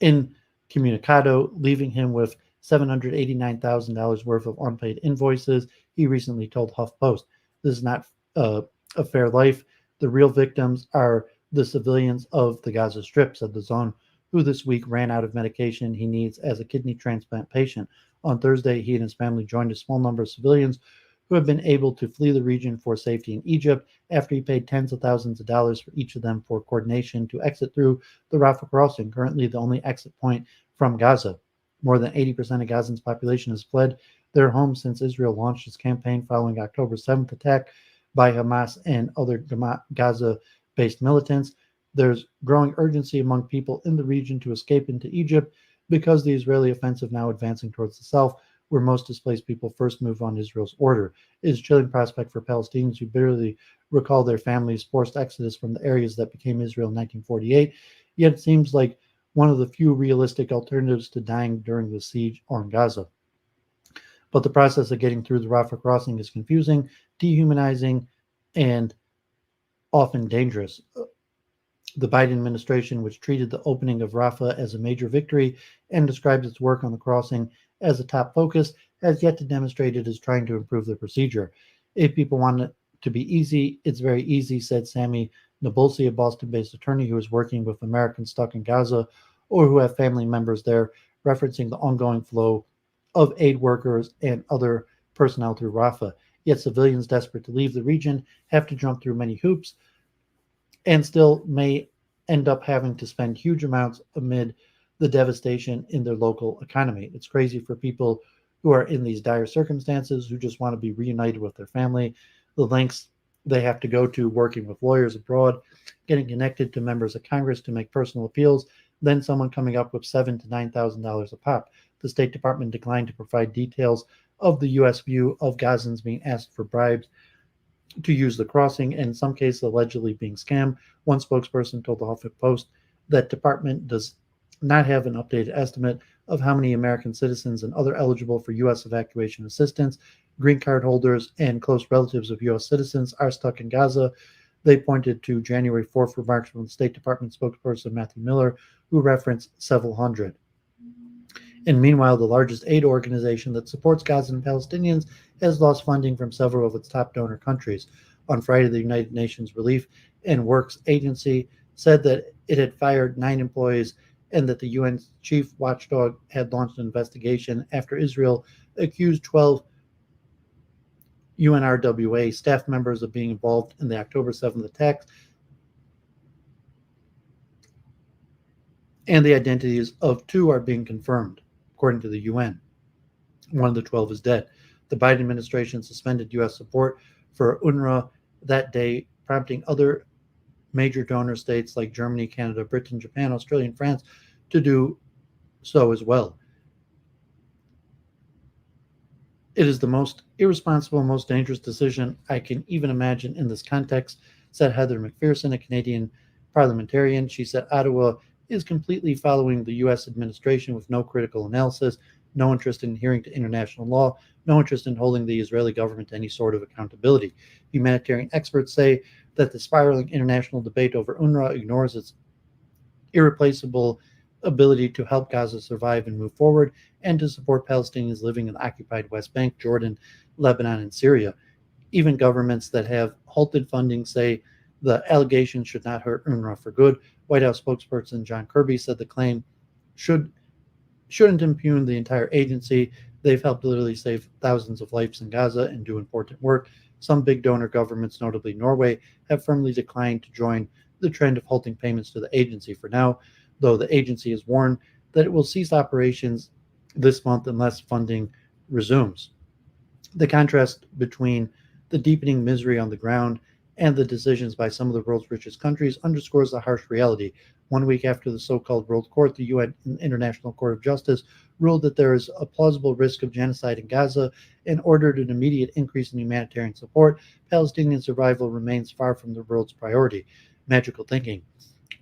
incommunicado, leaving him with $789,000 worth of unpaid invoices, he recently told HuffPost. This is not a fair life. The real victims are the civilians of the Gaza Strip, said Lazone, who this week ran out of medication he needs as a kidney transplant patient. On Thursday, he and his family joined a small number of civilians who have been able to flee the region for safety in Egypt after he paid tens of thousands of dollars for each of them for coordination to exit through the Rafah crossing, currently the only exit point from Gaza. More than 80% of Gaza's population has fled their homes since Israel launched its campaign following October 7th attack by Hamas and other Gaza-based militants. There's growing urgency among people in the region to escape into Egypt because the Israeli offensive now advancing towards the south, where most displaced people first move on Israel's order. It is a chilling prospect for Palestinians who bitterly recall their families' forced exodus from the areas that became Israel in 1948, yet it seems like one of the few realistic alternatives to dying during the siege on Gaza. But the process of getting through the Rafah crossing is confusing, dehumanizing, and often dangerous. The Biden administration, which treated the opening of Rafah as a major victory and describes its work on the crossing as a top focus, has yet to demonstrate it is trying to improve the procedure. If people want it to be easy, it's very easy, said Sammy Nabulsi, a Boston-based attorney who is working with Americans stuck in Gaza or who have family members there, referencing the ongoing flow of aid workers and other personnel through Rafah. Yet civilians desperate to leave the region have to jump through many hoops and still may end up having to spend huge amounts amid the devastation in their local economy. It's crazy for people who are in these dire circumstances, who just want to be reunited with their family, the lengths they have to go to working with lawyers abroad, getting connected to members of Congress to make personal appeals, then someone coming up with $7,000 to $9,000 a pop. The State Department declined to provide details of the U.S. view of Gazans being asked for bribes to use the crossing, and in some cases allegedly being scammed. One spokesperson told the Huffington Post that department does not have an updated estimate of how many American citizens and other eligible for U.S. evacuation assistance, green card holders, and close relatives of U.S. citizens are stuck in Gaza. They pointed to January 4th remarks from the State Department spokesperson Matthew Miller, who referenced several hundred. And meanwhile, the largest aid organization that supports Gazan Palestinians has lost funding from several of its top donor countries. On Friday, the United Nations Relief and Works Agency said that it had fired 9 employees and that the UN's chief watchdog had launched an investigation after Israel accused 12 UNRWA staff members of being involved in the October 7th attacks. and the identities of 2 are being confirmed, according to the UN. One of the 12 is dead. The Biden administration suspended U.S. support for UNRWA that day, prompting other major donor states like Germany, Canada, Britain, Japan, Australia, and France to do so as well. It is the most irresponsible, most dangerous decision I can even imagine in this context, said Heather McPherson, a Canadian parliamentarian. She said Ottawa is completely following the U.S. administration with no critical analysis, no interest in adhering to international law, no interest in holding the Israeli government to any sort of accountability. Humanitarian experts say that the spiraling international debate over UNRWA ignores its irreplaceable ability to help Gaza survive and move forward, and to support Palestinians living in the occupied West Bank, Jordan, Lebanon, and Syria. Even governments that have halted funding say the allegations should not hurt UNRWA for good. White House spokesperson John Kirby said the claim shouldn't impugn the entire agency. They've helped literally save thousands of lives in Gaza and do important work. Some big donor governments, notably Norway, have firmly declined to join the trend of halting payments to the agency for now, though the agency has warned that it will cease operations this month unless funding resumes. The contrast between the deepening misery on the ground and the decisions by some of the world's richest countries underscores the harsh reality. 1 week after the so-called World Court, the UN International Court of Justice ruled that there is a plausible risk of genocide in Gaza and ordered an immediate increase in humanitarian support. Palestinian survival remains far from the world's priority. Magical thinking.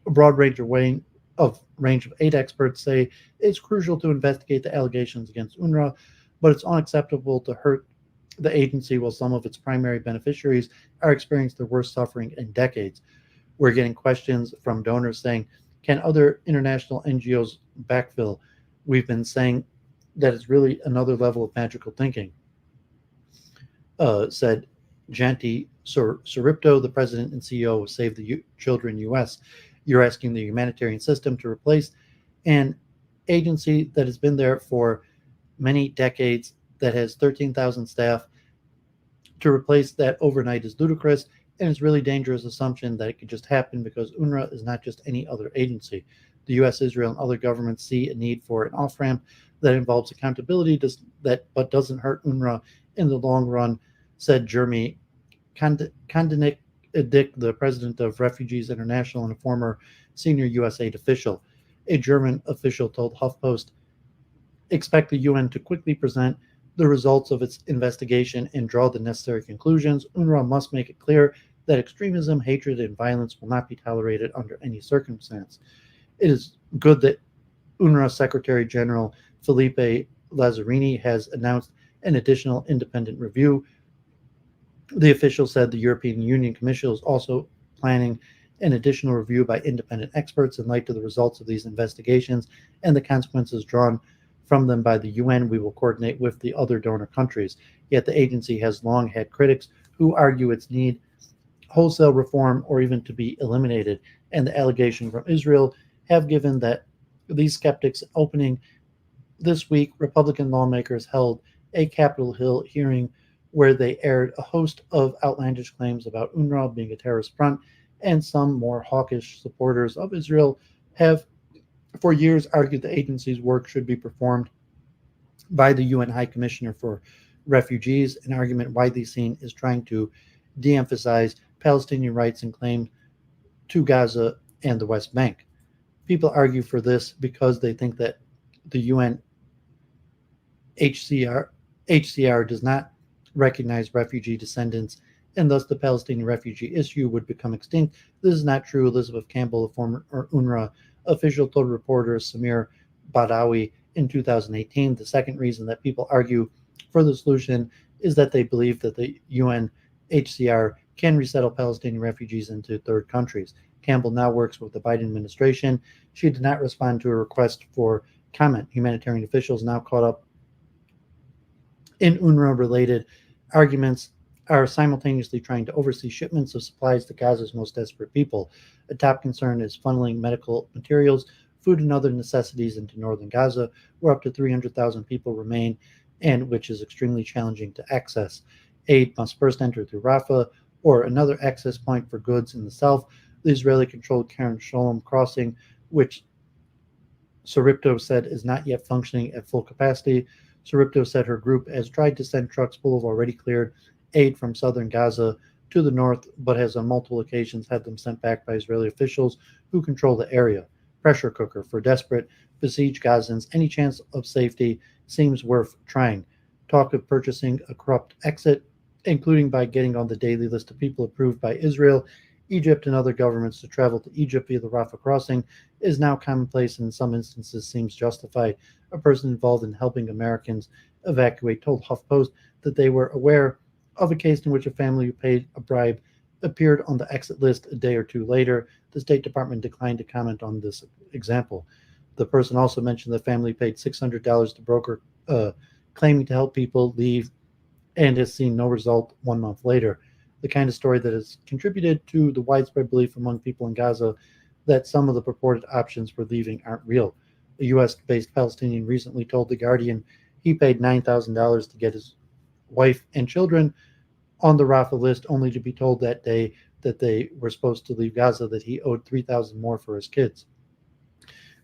A broad range of 8 experts say it's crucial to investigate the allegations against UNRWA, but it's unacceptable to hurt the agency while some of its primary beneficiaries are experiencing the worst suffering in decades. We're getting questions from donors saying, can other international NGOs backfill? We've been saying that it's really another level of magical thinking, said Janti Suripto, the president and CEO of Save the Children US. You're asking the humanitarian system to replace an agency that has been there for many decades, that has 13,000 staff. To replace that overnight is ludicrous, and it's really dangerous assumption that it could just happen because UNRWA is not just any other agency. The U.S., Israel, and other governments see a need for an off-ramp that involves accountability but doesn't hurt UNRWA in the long run, said Jeremy Kondinik, the president of Refugees International and a former senior USAID official. A German official told HuffPost, expect the UN to quickly present the results of its investigation and draw the necessary conclusions. UNRWA must make it clear that extremism, hatred, and violence will not be tolerated under any circumstance. It is good that UNRWA Secretary General Felipe Lazzarini has announced an additional independent review. The official said the European Union Commission is also planning an additional review by independent experts in light of the results of these investigations and the consequences drawn from them by the UN. We will coordinate with the other donor countries. Yet the agency has long had critics who argue its need wholesale reform or even to be eliminated, and the allegation from Israel have given that these skeptics. Opening this week, Republican lawmakers held a Capitol Hill hearing where they aired a host of outlandish claims about UNRWA being a terrorist front, and some more hawkish supporters of Israel have for years argued the agency's work should be performed by the UN High Commissioner for Refugees, an argument widely seen as trying to de-emphasize Palestinian rights and claim to Gaza and the West Bank. People argue for this because they think that the UN HCR does not recognize refugee descendants, and thus the Palestinian refugee issue would become extinct. This is not true. Elizabeth Campbell, a former UNRWA official, told reporter Samir Badawi in 2018. The second reason that people argue for the solution is that they believe that the UNHCR can resettle Palestinian refugees into third countries. Campbell now works with the Biden administration. She did not respond to a request for comment. Humanitarian officials now caught up in UNRWA-related arguments are simultaneously trying to oversee shipments of supplies to Gaza's most desperate people. A top concern is funneling medical materials, food, and other necessities into northern Gaza, where up to 300,000 people remain, and which is extremely challenging to access. Aid must first enter through Rafah or another access point for goods in the south. The Israeli-controlled Keren Shalom crossing, which Saripto said is not yet functioning at full capacity. Saripto said her group has tried to send trucks full of already cleared aid from southern Gaza to the north, but has on multiple occasions had them sent back by Israeli officials who control the area. Pressure cooker for desperate, besieged Gazans. Any chance of safety seems worth trying. Talk of purchasing a corrupt exit, including by getting on the daily list of people approved by Israel, Egypt, and other governments to travel to Egypt via the Rafah crossing, is now commonplace and in some instances seems justified. A person involved in helping Americans evacuate told HuffPost that they were aware of a case in which a family who paid a bribe appeared on the exit list a day or two later. The State Department declined to comment on this example. The person also mentioned the family paid $600 to broker claiming to help people leave and has seen no result 1 month later. The kind of story that has contributed to the widespread belief among people in Gaza that some of the purported options for leaving aren't real. A U.S.-based Palestinian recently told The Guardian he paid $9,000 to get his wife and children on the Rafah list, only to be told that day that they were supposed to leave Gaza that he owed $3,000 more for his kids.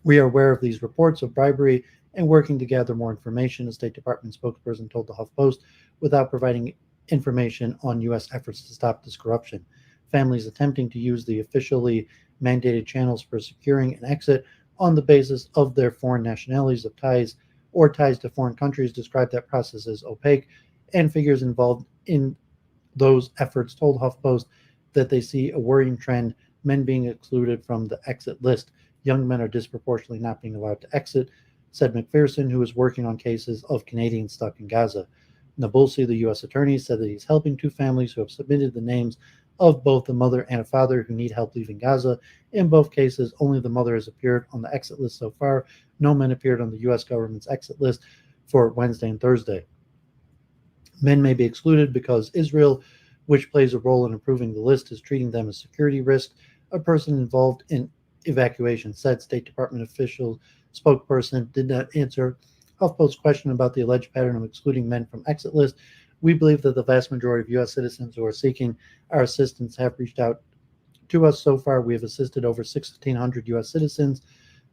We are aware of these reports of bribery and working to gather more information, a State Department spokesperson told the HuffPost, without providing information on U.S. efforts to stop this corruption. Families attempting to use the officially mandated channels for securing an exit on the basis of their foreign nationalities of ties or ties to foreign countries describe that process as opaque, and figures involved in those efforts told HuffPost that they see a worrying trend, men being excluded from the exit list. Young men are disproportionately not being allowed to exit, said McPherson, who is working on cases of Canadians stuck in Gaza. Nabulsi, the U.S. attorney, said that he's helping 2 families who have submitted the names of both a mother and a father who need help leaving Gaza. In both cases, only the mother has appeared on the exit list so far. No men appeared on the U.S. government's exit list for Wednesday and Thursday. Men may be excluded because Israel, which plays a role in approving the list, is treating them as security risk. A person involved in evacuation said. State Department official spokesperson did not answer HuffPost's question about the alleged pattern of excluding men from exit list. We believe that the vast majority of U.S. citizens who are seeking our assistance have reached out to us so far. We have assisted over 1,600 U.S. citizens,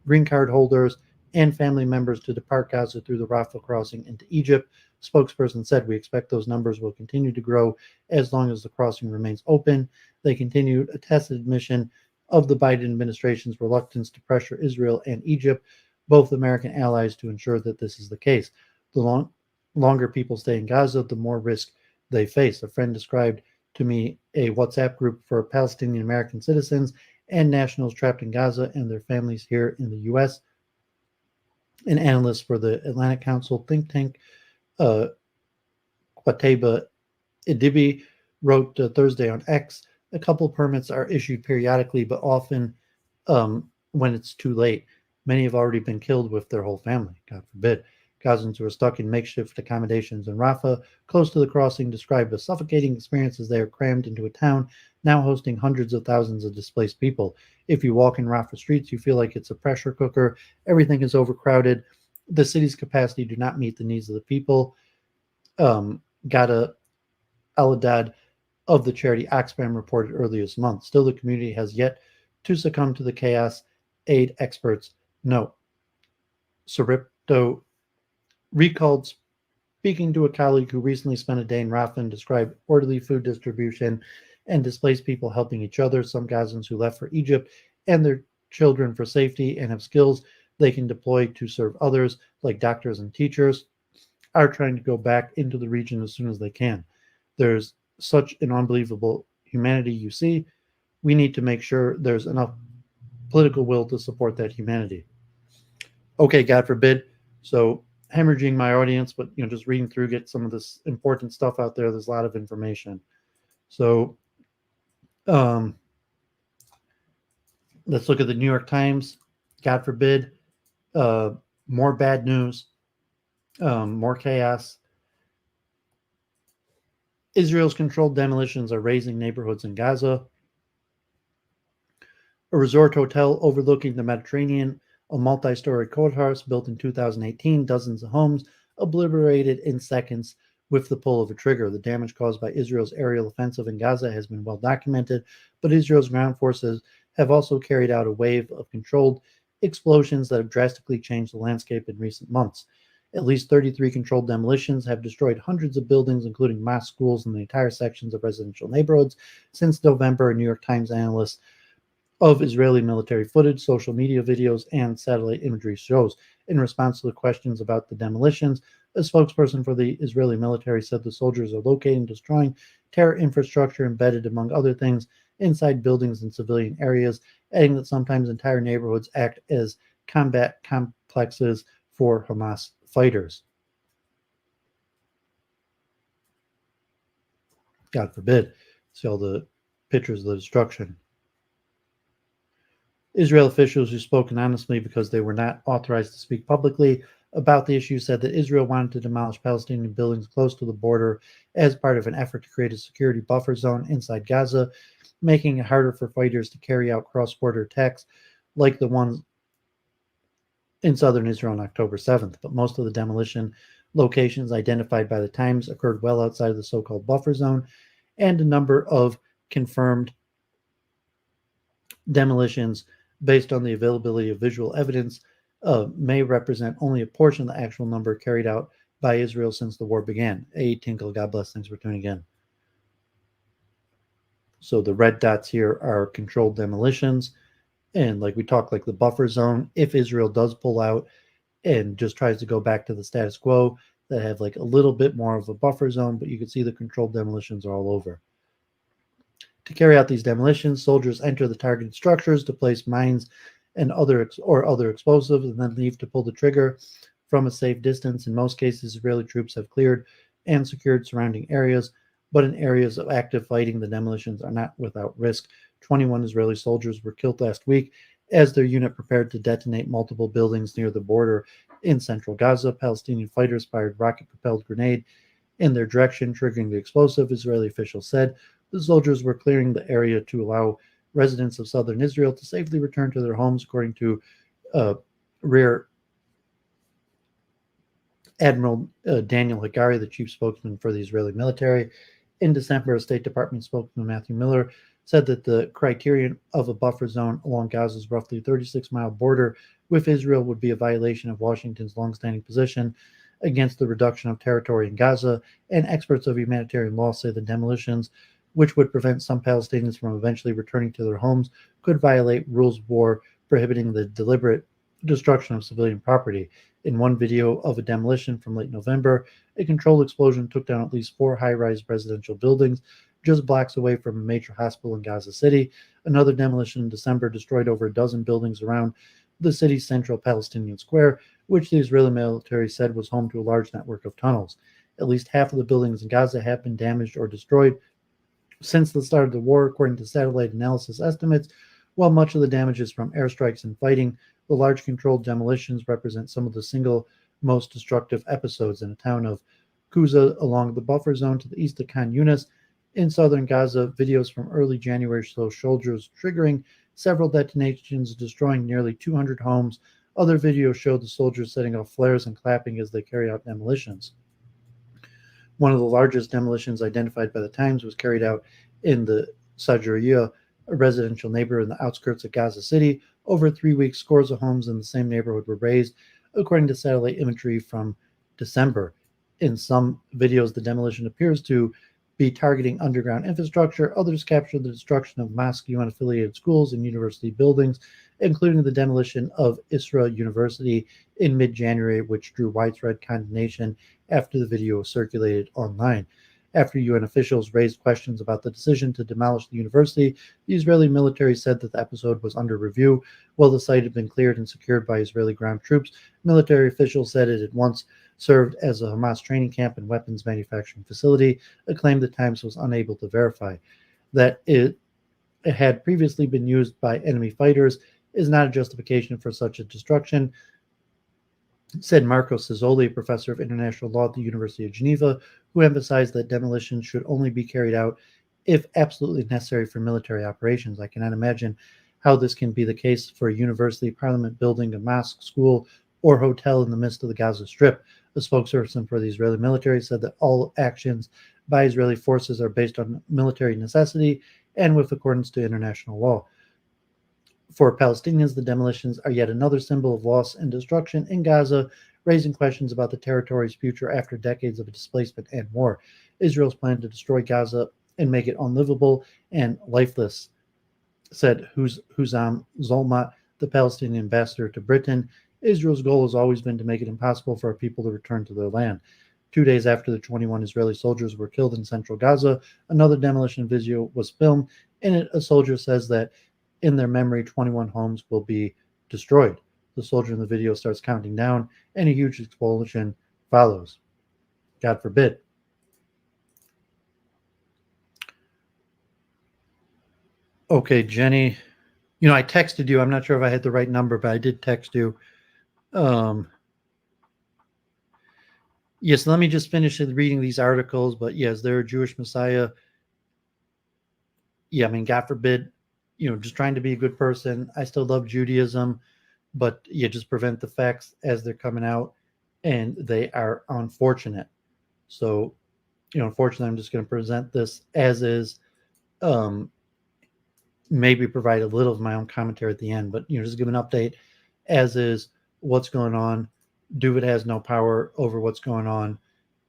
green card holders, and family members to depart Gaza through the Rafah crossing into Egypt. Spokesperson said, we expect those numbers will continue to grow as long as the crossing remains open. They continued a tacit admission of the Biden administration's reluctance to pressure Israel and Egypt, both American allies, to ensure that this is the case. The longer people stay in Gaza, the more risk they face. A friend described to me a WhatsApp group for Palestinian American citizens and nationals trapped in Gaza and their families here in the U.S. An analyst for the Atlantic Council think tank, Qataiba Idibi, wrote Thursday on X, a couple permits are issued periodically, but often when it's too late. Many have already been killed with their whole family, God forbid. Gazans who are stuck in makeshift accommodations in Rafah, close to the crossing, described a suffocating experience as they are crammed into a town now hosting hundreds of thousands of displaced people. If you walk in Rafah streets, you feel like it's a pressure cooker. Everything is overcrowded. The city's capacity do not meet the needs of the people. Gada Aladad of the charity Oxfam reported earlier this month. Still, the community has yet to succumb to the chaos, aid experts note. Saripto recalled speaking to a colleague who recently spent a day in Rafah and described orderly food distribution and displaced people helping each other. Some Gazans who left for Egypt and their children for safety and have skills they can deploy to serve others, like doctors and teachers, are trying to go back into the region as soon as they can. There's such an unbelievable humanity you see. We need to make sure there's enough political will to support that humanity. Okay, God forbid. So hemorrhaging my audience, but just reading through, get some of this important stuff out there. There's a lot of information. So let's look at the New York Times. God forbid, more bad news, more chaos. Israel's controlled demolitions are razing neighborhoods in Gaza. A resort hotel overlooking the Mediterranean, a multi-story courthouse built in 2018, dozens of homes obliterated in seconds with the pull of a trigger. The damage caused by Israel's aerial offensive in Gaza has been well documented, but Israel's ground forces have also carried out a wave of controlled explosions that have drastically changed the landscape in recent months. At least 33 controlled demolitions have destroyed hundreds of buildings, including mosques, schools, and the entire sections of residential neighborhoods since November. A New York Times analyst of Israeli military footage, social media videos, and satellite imagery shows. In response to the questions about the demolitions, a spokesperson for the Israeli military said the soldiers are locating and destroying terror infrastructure embedded, among other things, inside buildings and civilian areas, adding that sometimes entire neighborhoods act as combat complexes for Hamas fighters. God forbid. See all the pictures of the destruction. Israel officials who spoke anonymously because they were not authorized to speak publicly about the issue said that Israel wanted to demolish Palestinian buildings close to the border as part of an effort to create a security buffer zone inside Gaza, making it harder for fighters to carry out cross-border attacks like the ones in southern Israel on October 7th. But most of the demolition locations identified by the Times occurred well outside of the so-called buffer zone, and a number of confirmed demolitions based on the availability of visual evidence may represent only a portion of the actual number carried out by Israel since the war began. Tinkle, God bless. Thanks for tuning in. So the red dots here are controlled demolitions. And like we talked, like the buffer zone, if Israel does pull out and just tries to go back to the status quo, that have like a little bit more of a buffer zone, but you can see the controlled demolitions are all over. To carry out these demolitions, soldiers enter the targeted structures to place mines and other explosives, and then leave to pull the trigger from a safe distance. In most cases, Israeli troops have cleared and secured surrounding areas, but in areas of active fighting, the demolitions are not without risk. 21 Israeli soldiers were killed last week as their unit prepared to detonate multiple buildings near the border in central Gaza. Palestinian fighters fired rocket-propelled grenade in their direction, triggering the explosive, Israeli officials said. The soldiers were clearing the area to allow residents of southern Israel to safely return to their homes, according to Rear Admiral Daniel Hagari, the chief spokesman for the Israeli military. In December, State Department spokesman Matthew Miller said that the criterion of a buffer zone along Gaza's roughly 36-mile border with Israel would be a violation of Washington's longstanding position against the reduction of territory in Gaza, and experts of humanitarian law say the demolitions, which would prevent some Palestinians from eventually returning to their homes, could violate rules of war prohibiting the deliberate destruction of civilian property. In one video of a demolition from late November, a controlled explosion took down at least 4 high-rise residential buildings just blocks away from a major hospital in Gaza City. Another demolition in December destroyed over a dozen buildings around the city's central Palestinian square, which the Israeli military said was home to a large network of tunnels. At least half of the buildings in Gaza have been damaged or destroyed since the start of the war, according to satellite analysis estimates. While much of the damage is from airstrikes and fighting, the large controlled demolitions represent some of the single most destructive episodes. In the town of Kuza along the buffer zone to the east of Khan Yunis in southern Gaza, videos from early January show soldiers triggering several detonations, destroying nearly 200 homes. Other videos show the soldiers setting off flares and clapping as they carry out demolitions. One of the largest demolitions identified by the Times was carried out in the Sajuriya, a residential neighborhood in the outskirts of Gaza City. Over 3 weeks, scores of homes in the same neighborhood were razed, according to satellite imagery from December. In some videos, the demolition appears to be targeting underground infrastructure. Others capture the destruction of mosque, UN-affiliated schools, and university buildings, including the demolition of Isra University in mid-January, which drew widespread condemnation after the video was circulated online. After UN officials raised questions about the decision to demolish the university, the Israeli military said that the episode was under review. While the site had been cleared and secured by Israeli ground troops, military officials said it had once served as a Hamas training camp and weapons manufacturing facility, a claim the Times was unable to verify. That it had previously been used by enemy fighters is not a justification for such a destruction, said Marco Sazzoli, professor of international law at the University of Geneva, who emphasized that demolition should only be carried out if absolutely necessary for military operations. I cannot imagine how this can be the case for a university, parliament building, a mosque, school, or hotel in the midst of the Gaza Strip. A spokesperson for the Israeli military said that all actions by Israeli forces are based on military necessity and with accordance to international law. For Palestinians, the demolitions are yet another symbol of loss and destruction in Gaza, raising questions about the territory's future after decades of displacement and war. Israel's plan to destroy Gaza and make it unlivable and lifeless, said Hussam Zolmat, the Palestinian ambassador to Britain. Israel's goal has always been to make it impossible for our people to return to their land. 2 days after the 21 Israeli soldiers were killed in central Gaza, another demolition video was filmed. In it, a soldier says that in their memory, 21 homes will be destroyed. The soldier in the video starts counting down, and a huge explosion follows. God forbid. Okay, Jenny. I texted you. I'm not sure if I had the right number, but I did text you. Yes, let me just finish reading these articles. But yes, they're a Jewish Messiah. Yeah, I mean, God forbid, just trying to be a good person. I still love Judaism, but just prevent the facts as they're coming out, and they are unfortunate. So, unfortunately, I'm just going to present this as is. Maybe provide a little of my own commentary at the end, but just give an update as is, what's going on. Duvid has no power over what's going on,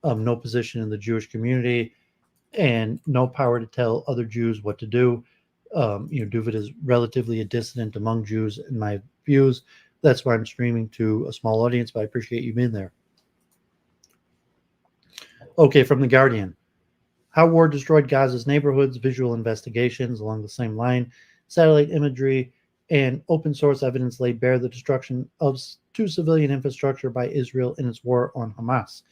no position in the Jewish community, and no power to tell other Jews what to do. Duvid is relatively a dissident among Jews in my views. That's why I'm streaming to a small audience, but I appreciate you being there. Okay, from The Guardian. How war destroyed Gaza's neighborhoods, visual investigations along the same line, satellite imagery, and open source evidence laid bare the destruction of civilian infrastructure by Israel in its war on Hamas.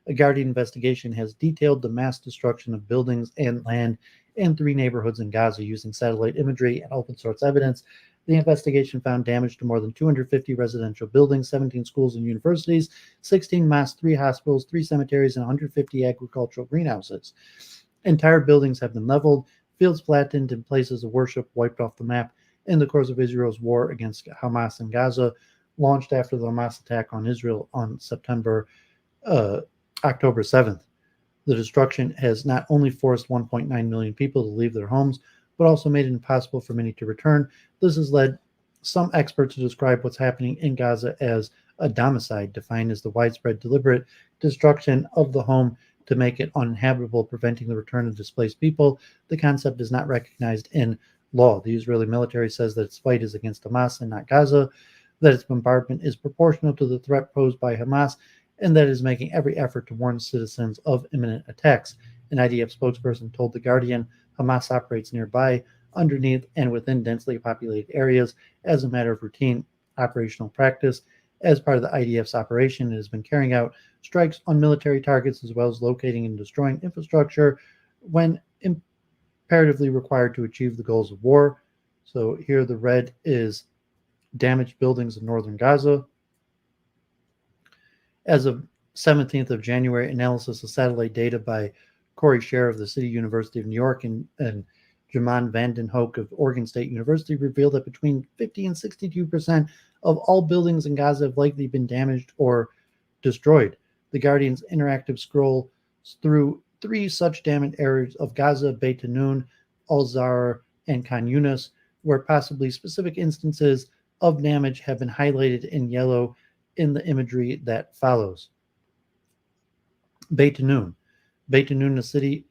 A Guardian investigation has detailed the mass destruction of buildings and land in 3 neighborhoods in Gaza using satellite imagery and open source evidence. The investigation found damage to more than 250 residential buildings, 17 schools and universities, 16 mosques, 3 hospitals, 3 cemeteries, and 150 agricultural greenhouses. Entire buildings have been leveled, fields flattened, and places of worship wiped off the map in the course of Israel's war against Hamas in Gaza, launched after the Hamas attack on Israel on October 7th. The destruction has not only forced 1.9 million people to leave their homes, but also made it impossible for many to return. This has led some experts to describe what's happening in Gaza as a domicide, defined as the widespread, deliberate destruction of the home to make it uninhabitable, preventing the return of displaced people. The concept is not recognized in law. The Israeli military says that its fight is against Hamas and not Gaza, that its bombardment is proportional to the threat posed by Hamas, and that it is making every effort to warn citizens of imminent attacks. An IDF spokesperson told The Guardian Hamas operates nearby, underneath, and within densely populated areas as a matter of routine operational practice. As part of the IDF's operation, it has been carrying out strikes on military targets as well as locating and destroying infrastructure when imperatively required to achieve the goals of war. So here the red is damaged buildings in northern Gaza. As of 17th of January, analysis of satellite data by Corey Scher of the City University of New York and Jaman Vanden Hoek of Oregon State University revealed that between 50 and 62% of all buildings in Gaza have likely been damaged or destroyed. The Guardian's interactive scroll through 3 such damaged areas of Gaza: Beit Hanun, Al-Zahra, and Khan Yunis, where possibly specific instances of damage have been highlighted in yellow in the imagery that follows. Beit Hanun. Beit Hanun, a city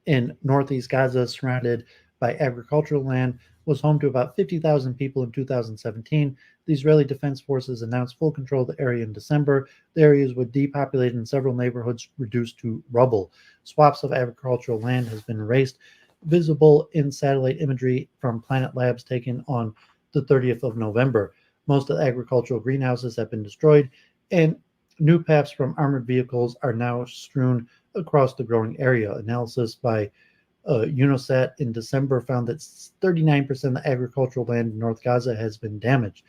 in northeast Gaza surrounded by agricultural land, was home to about 50,000 people in 2017. The Israeli Defense Forces announced full control of the area in December. The areas were depopulated and several neighborhoods reduced to rubble. Swaths of agricultural land has been erased, visible in satellite imagery from Planet Labs taken on the 30th of November. Most of the agricultural greenhouses have been destroyed, and new paths from armored vehicles are now strewn across the growing area. Analysis by UNOSAT in December found that 39% of the agricultural land in North Gaza has been damaged.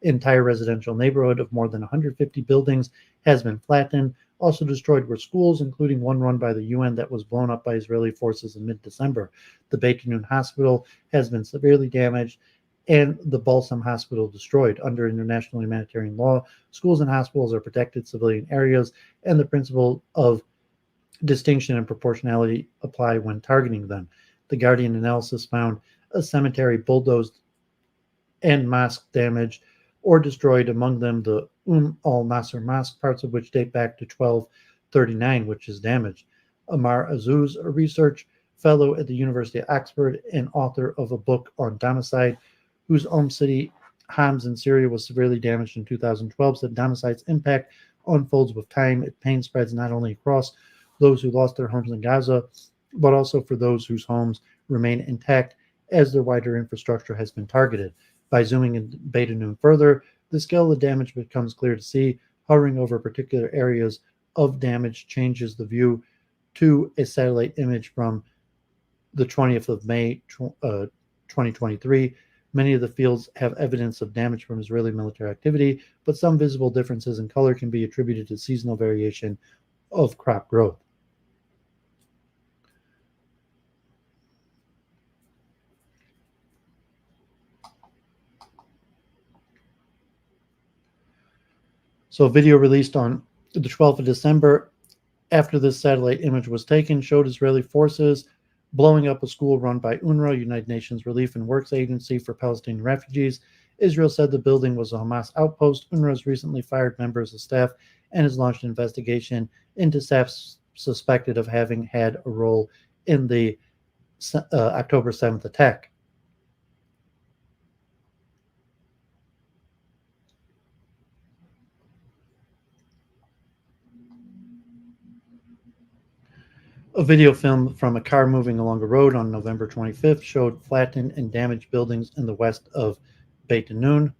Entire residential neighborhood of more than 150 buildings has been flattened. Also destroyed were schools, including one run by the UN that was blown up by Israeli forces in mid-December. The Beit Hanun hospital has been severely damaged, and the Balsam Hospital destroyed. Under international humanitarian law, schools and hospitals are protected civilian areas, and the principle of distinction and proportionality apply when targeting them. The Guardian analysis found a cemetery bulldozed and mosque damaged or destroyed, among them the al-Nasr Mosque, parts of which date back to 1239, which is damaged. Amar Azuz, a research fellow at the University of Oxford and author of a book on Damocide, whose home city, Homs in Syria, was severely damaged in 2012, said Damocide's impact unfolds with time. Its pain spreads not only across those who lost their homes in Gaza, but also for those whose homes remain intact as their wider infrastructure has been targeted. By zooming in Beit Hanun further, the scale of the damage becomes clear to see. Hovering over particular areas of damage changes the view to a satellite image from the 20th of May, 2023. Many of the fields have evidence of damage from Israeli military activity, but some visible differences in color can be attributed to seasonal variation of crop growth. So a video released on the 12th of December after this satellite image was taken showed Israeli forces blowing up a school run by UNRWA, United Nations Relief and Works Agency for Palestinian Refugees. Israel said the building was a Hamas outpost. UNRWA has recently fired members of staff and has launched an investigation into staff suspected of having had a role in the October 7th attack. A video film from a car moving along a road on November 25th showed flattened and damaged buildings in the west of Beit Hanun.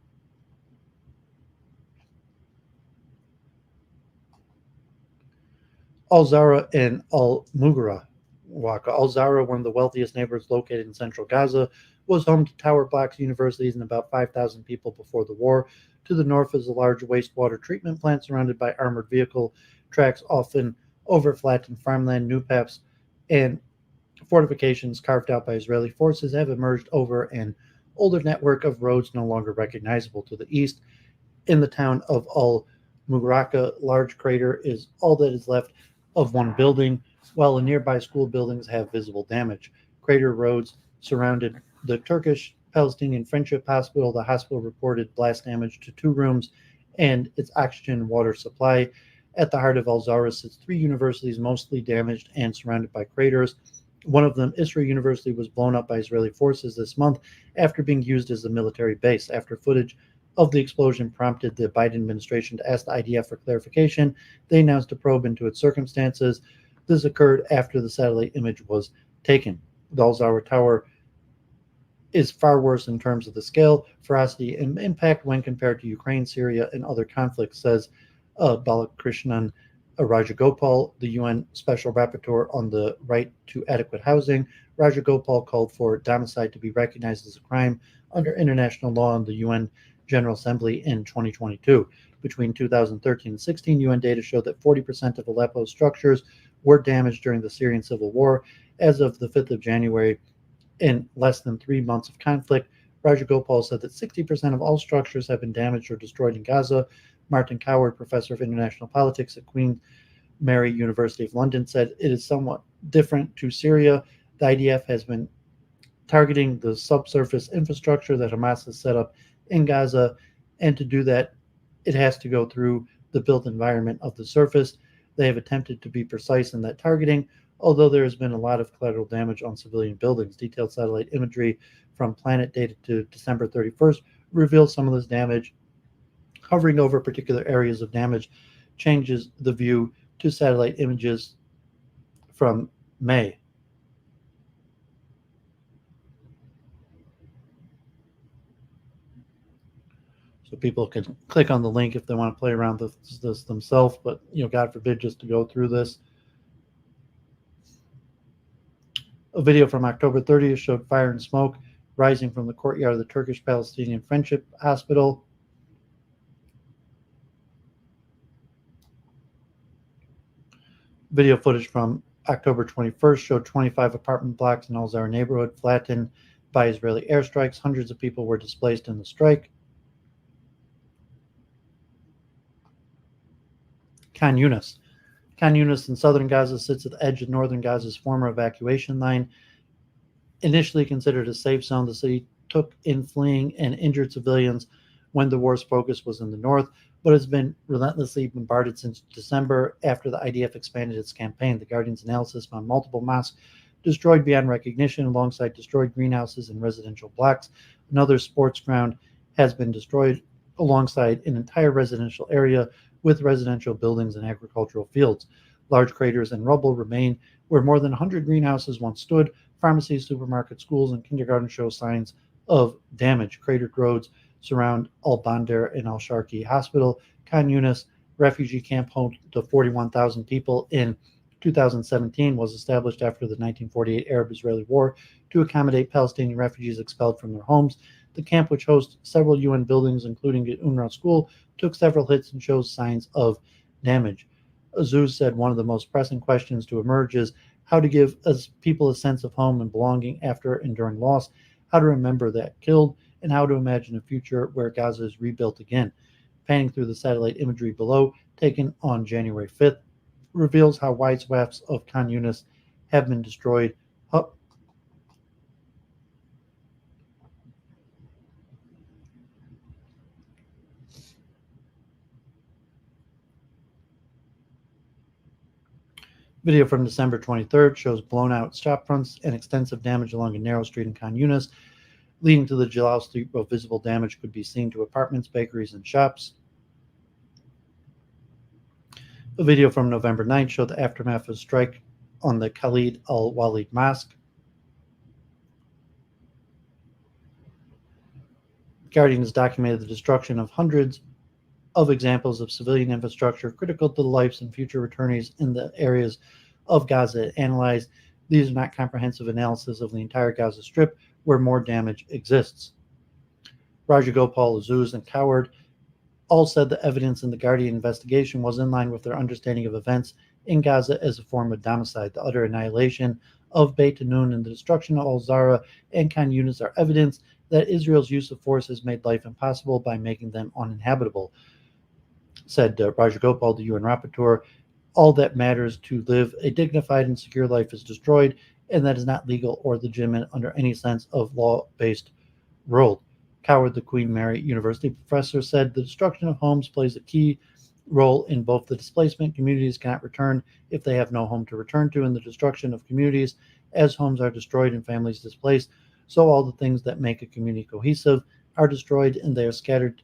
Al-Zahra and Al-Mughra. Al-Zahra, one of the wealthiest neighborhoods located in central Gaza, was home to tower blocks, universities, and about 5,000 people before the war. To the north is a large wastewater treatment plant surrounded by armored vehicle tracks, often over flattened farmland. New paths and fortifications carved out by Israeli forces have emerged over an older network of roads no longer recognizable. To the east, in the town of Al-Mughra, large crater is all that is left of one building, while the nearby school buildings have visible damage. Crater roads surrounded the Turkish-Palestinian Friendship Hospital. The hospital reported blast damage to 2 rooms and its oxygen and water supply. At the heart of Al-Zahra sits 3 universities, mostly damaged and surrounded by craters. One of them, Isra University, was blown up by Israeli forces this month after being used as a military base. After footage of the explosion prompted the Biden administration to ask the IDF for clarification, they announced a probe into its circumstances. This occurred after the satellite image was taken. The Al-Zahra Tower is far worse in terms of the scale, ferocity, and impact when compared to Ukraine, Syria, and other conflicts, says Balakrishnan Rajagopal, the UN Special Rapporteur on the right to adequate housing. Rajagopal called for domicide to be recognized as a crime under international law in the UN General Assembly in 2022. Between 2013 and 16, UN data showed that 40% of Aleppo's structures were damaged during the Syrian civil war. As of the 5th of January, in less than 3 months of conflict, Rajagopal said that 60% of all structures have been damaged or destroyed in Gaza. Martin Coward, professor of international politics at Queen Mary University of London, said it is somewhat different to Syria. The IDF has been targeting the subsurface infrastructure that Hamas has set up in Gaza, and to do that, it has to go through the built environment of the surface. They have attempted to be precise in that targeting, although there has been a lot of collateral damage on civilian buildings. Detailed satellite imagery from Planet dated to December 31st reveals some of this damage. Hovering over particular areas of damage changes the view to satellite images from May. So people can click on the link if they want to play around with this themselves, but God forbid just to go through this. A video from October 30th showed fire and smoke rising from the courtyard of the Turkish-Palestinian Friendship Hospital. Video footage from October 21st showed 25 apartment blocks in Al-Zahra neighborhood flattened by Israeli airstrikes. Hundreds of people were displaced in the strike. Khan Yunis. Khan Yunis in southern Gaza sits at the edge of northern Gaza's former evacuation line. Initially considered a safe zone, the city took in fleeing and injured civilians when the war's focus was in the north, but has been relentlessly bombarded since December after the IDF expanded its campaign. The Guardian's analysis found multiple mosques destroyed beyond recognition alongside destroyed greenhouses and residential blocks. Another sports ground has been destroyed alongside an entire residential area with residential buildings and agricultural fields. Large craters and rubble remain where more than 100 greenhouses once stood. Pharmacies, supermarkets, schools, and kindergartens show signs of damage. Cratered roads surround Al-Bandar and Al-Sharqi Hospital. Khan Yunis refugee camp home to 41,000 people in 2017 was established after the 1948 Arab-Israeli War to accommodate Palestinian refugees expelled from their homes. The camp, which hosts several UN buildings, including an UNRWA school, took several hits and shows signs of damage. Azuz said one of the most pressing questions to emerge is how to give people a sense of home and belonging after enduring loss, how to remember that killed, and how to imagine a future where Gaza is rebuilt again. Panning through the satellite imagery below, taken on January 5th, reveals how wide swaths of Khan Yunis have been destroyed. Video from December 23rd shows blown out shop fronts and extensive damage along a narrow street in Khan Yunis, leading to the Jalal Street, where visible damage could be seen to apartments, bakeries, and shops. A video from November 9th showed the aftermath of a strike on the Khalid al-Walid Mosque. Guardian has documented the destruction of hundreds of examples of civilian infrastructure critical to the lives and future returnees in the areas of Gaza analyzed. These are not comprehensive analysis of the entire Gaza Strip, where more damage exists. Rajagopal, Azuz, and Coward all said the evidence in the Guardian investigation was in line with their understanding of events in Gaza as a form of domicide. The utter annihilation of Beit Hanun and the destruction of Al-Zara and Khan Yunis are evidence that Israel's use of force has made life impossible by making them uninhabitable, said Rajagopal, the UN rapporteur. All that matters to live a dignified and secure life is destroyed, and that is not legal or legitimate under any sense of law-based world. Coward, the Queen Mary University professor, said the destruction of homes plays a key role in both the displacement. Communities cannot return if they have no home to return to, and the destruction of communities as homes are destroyed and families displaced. So all the things that make a community cohesive are destroyed, and they are scattered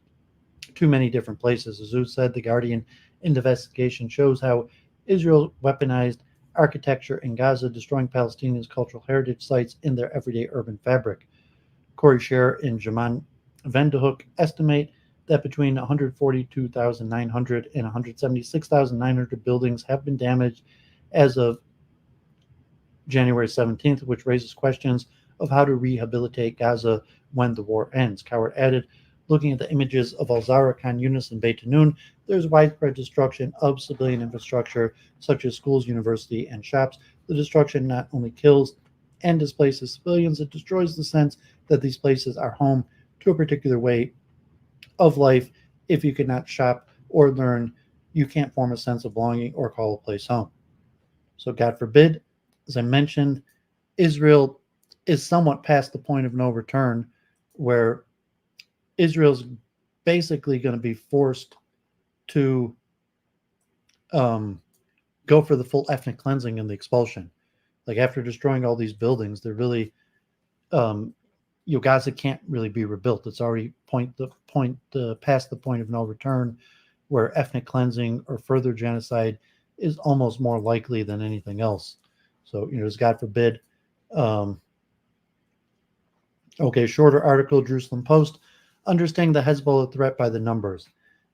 to many different places. Azuz said the Guardian investigation shows how Israel weaponized architecture in Gaza, destroying Palestinians' cultural heritage sites in their everyday urban fabric. Corey Scher and Jaman Vanderhoek estimate that between 142,900 and 176,900 buildings have been damaged as of January 17th, which raises questions of how to rehabilitate Gaza when the war ends. Coward added, looking at the images of Al-Zara, Khan Yunis, and Beit Hanun, there's widespread destruction of civilian infrastructure such as schools, university, and shops. The destruction not only kills and displaces civilians, it destroys the sense that these places are home to a particular way of life. If you cannot shop or learn, you can't form a sense of belonging or call a place home. So God forbid, as I mentioned, Israel is somewhat past the point of no return, where Israel's basically going to be forced to go for the full ethnic cleansing and the expulsion. Like after destroying all these buildings, they're really, Gaza can't really be rebuilt. It's already past the point of no return, where ethnic cleansing or further genocide is almost more likely than anything else. So, as God forbid. Shorter article, Jerusalem Post, understanding the Hezbollah threat by the numbers.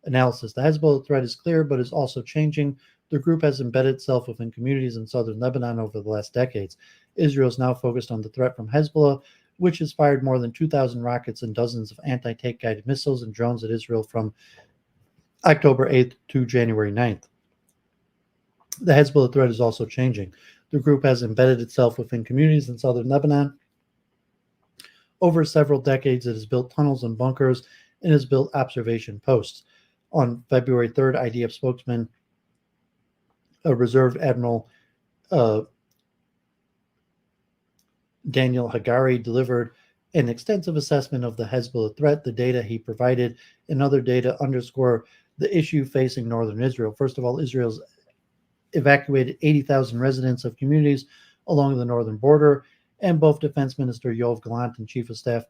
Analysis. The Hezbollah threat is clear, but is also changing. The group has embedded itself within communities in southern Lebanon over the last decades. Israel is now focused on the threat from Hezbollah, which has fired more than 2,000 rockets and dozens of anti-tank guided missiles and drones at Israel from October 8th to January 9th. The Hezbollah threat is also changing. The group has embedded itself within communities in southern Lebanon. Over several decades, it has built tunnels and bunkers and has built observation posts. On February 3rd, IDF spokesman, Reserve Admiral Daniel Hagari, delivered An extensive assessment of the Hezbollah threat, the data he provided, and other data underscore the issue facing northern Israel. First of all, Israel's evacuated 80,000 residents of communities along the northern border, and both Defense Minister Yoav Gallant and Chief of Staff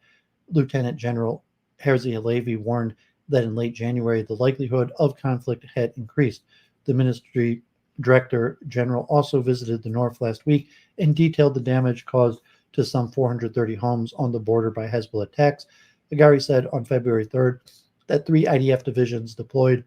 Lieutenant General Herzi Halevi warned that in late January the likelihood of conflict had increased. The ministry director general also visited the north last week and detailed the damage caused to some 430 homes on the border by Hezbollah attacks. Hagari said on February 3rd that 3 IDF divisions deployed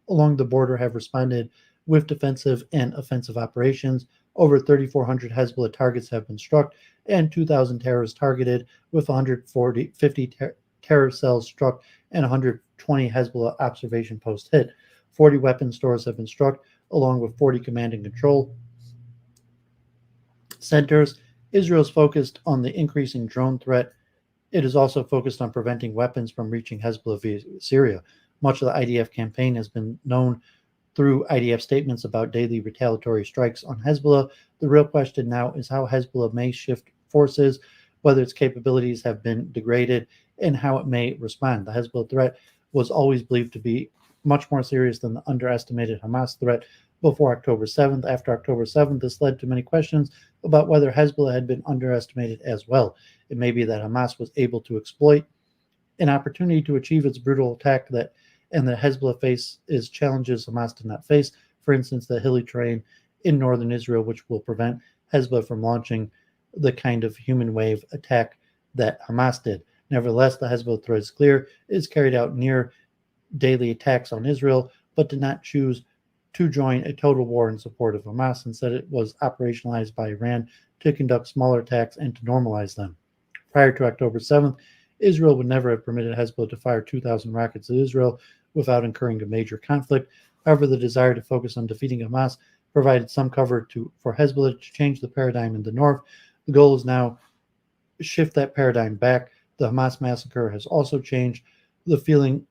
along the border have responded with defensive and offensive operations. Over 3,400 Hezbollah targets have been struck and 2,000 terrorists targeted, with 150 terror cells struck and 120 Hezbollah observation posts hit. 40 weapon stores have been struck, along with 40 command and control centers. Israel is focused on the increasing drone threat. It is also focused on preventing weapons from reaching Hezbollah via Syria. Much of the IDF campaign has been known through IDF statements about daily retaliatory strikes on Hezbollah. The real question now is how Hezbollah may shift forces, whether its capabilities have been degraded, and how it may respond. The Hezbollah threat was always believed to be much more serious than the underestimated Hamas threat before October 7th. After October 7th, this led to many questions about whether Hezbollah had been underestimated as well. It may be that Hamas was able to exploit an opportunity to achieve its brutal attack and the Hezbollah faces challenges Hamas did not face. For instance, the hilly terrain in northern Israel, which will prevent Hezbollah from launching the kind of human wave attack that Hamas did. Nevertheless, the Hezbollah threat is clear. It is carried out near daily attacks on Israel, but did not choose to join a total war in support of Hamas. Instead, it was operationalized by Iran to conduct smaller attacks and to normalize them. Prior to October 7th, Israel would never have permitted Hezbollah to fire 2,000 rockets at Israel without incurring a major conflict. However, the desire to focus on defeating Hamas provided some cover for Hezbollah to change the paradigm in the north. The goal is now to shift that paradigm back. The Hamas massacre has also changed the feeling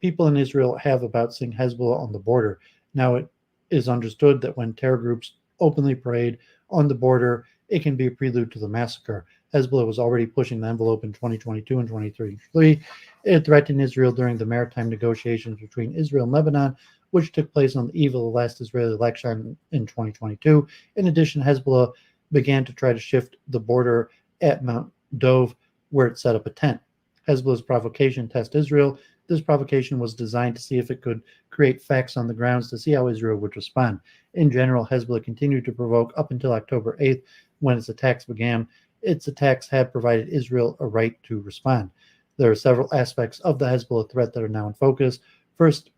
people in Israel have about seeing Hezbollah on the border. Now it is understood that when terror groups openly parade on the border, it can be a prelude to the massacre. Hezbollah was already pushing the envelope in 2022 and 2023. It threatened Israel during the maritime negotiations between Israel and Lebanon, which took place on the eve of the last Israeli election in 2022. In addition, Hezbollah began to try to shift the border at Mount Dov, where it set up a tent. Hezbollah's provocation test Israel. This provocation was designed to see if it could create facts on the grounds to see how Israel would respond. In general, Hezbollah continued to provoke up until October 8th, when its attacks began. Its attacks had provided Israel a right to respond. There are several aspects of the Hezbollah threat that are now in focus. First,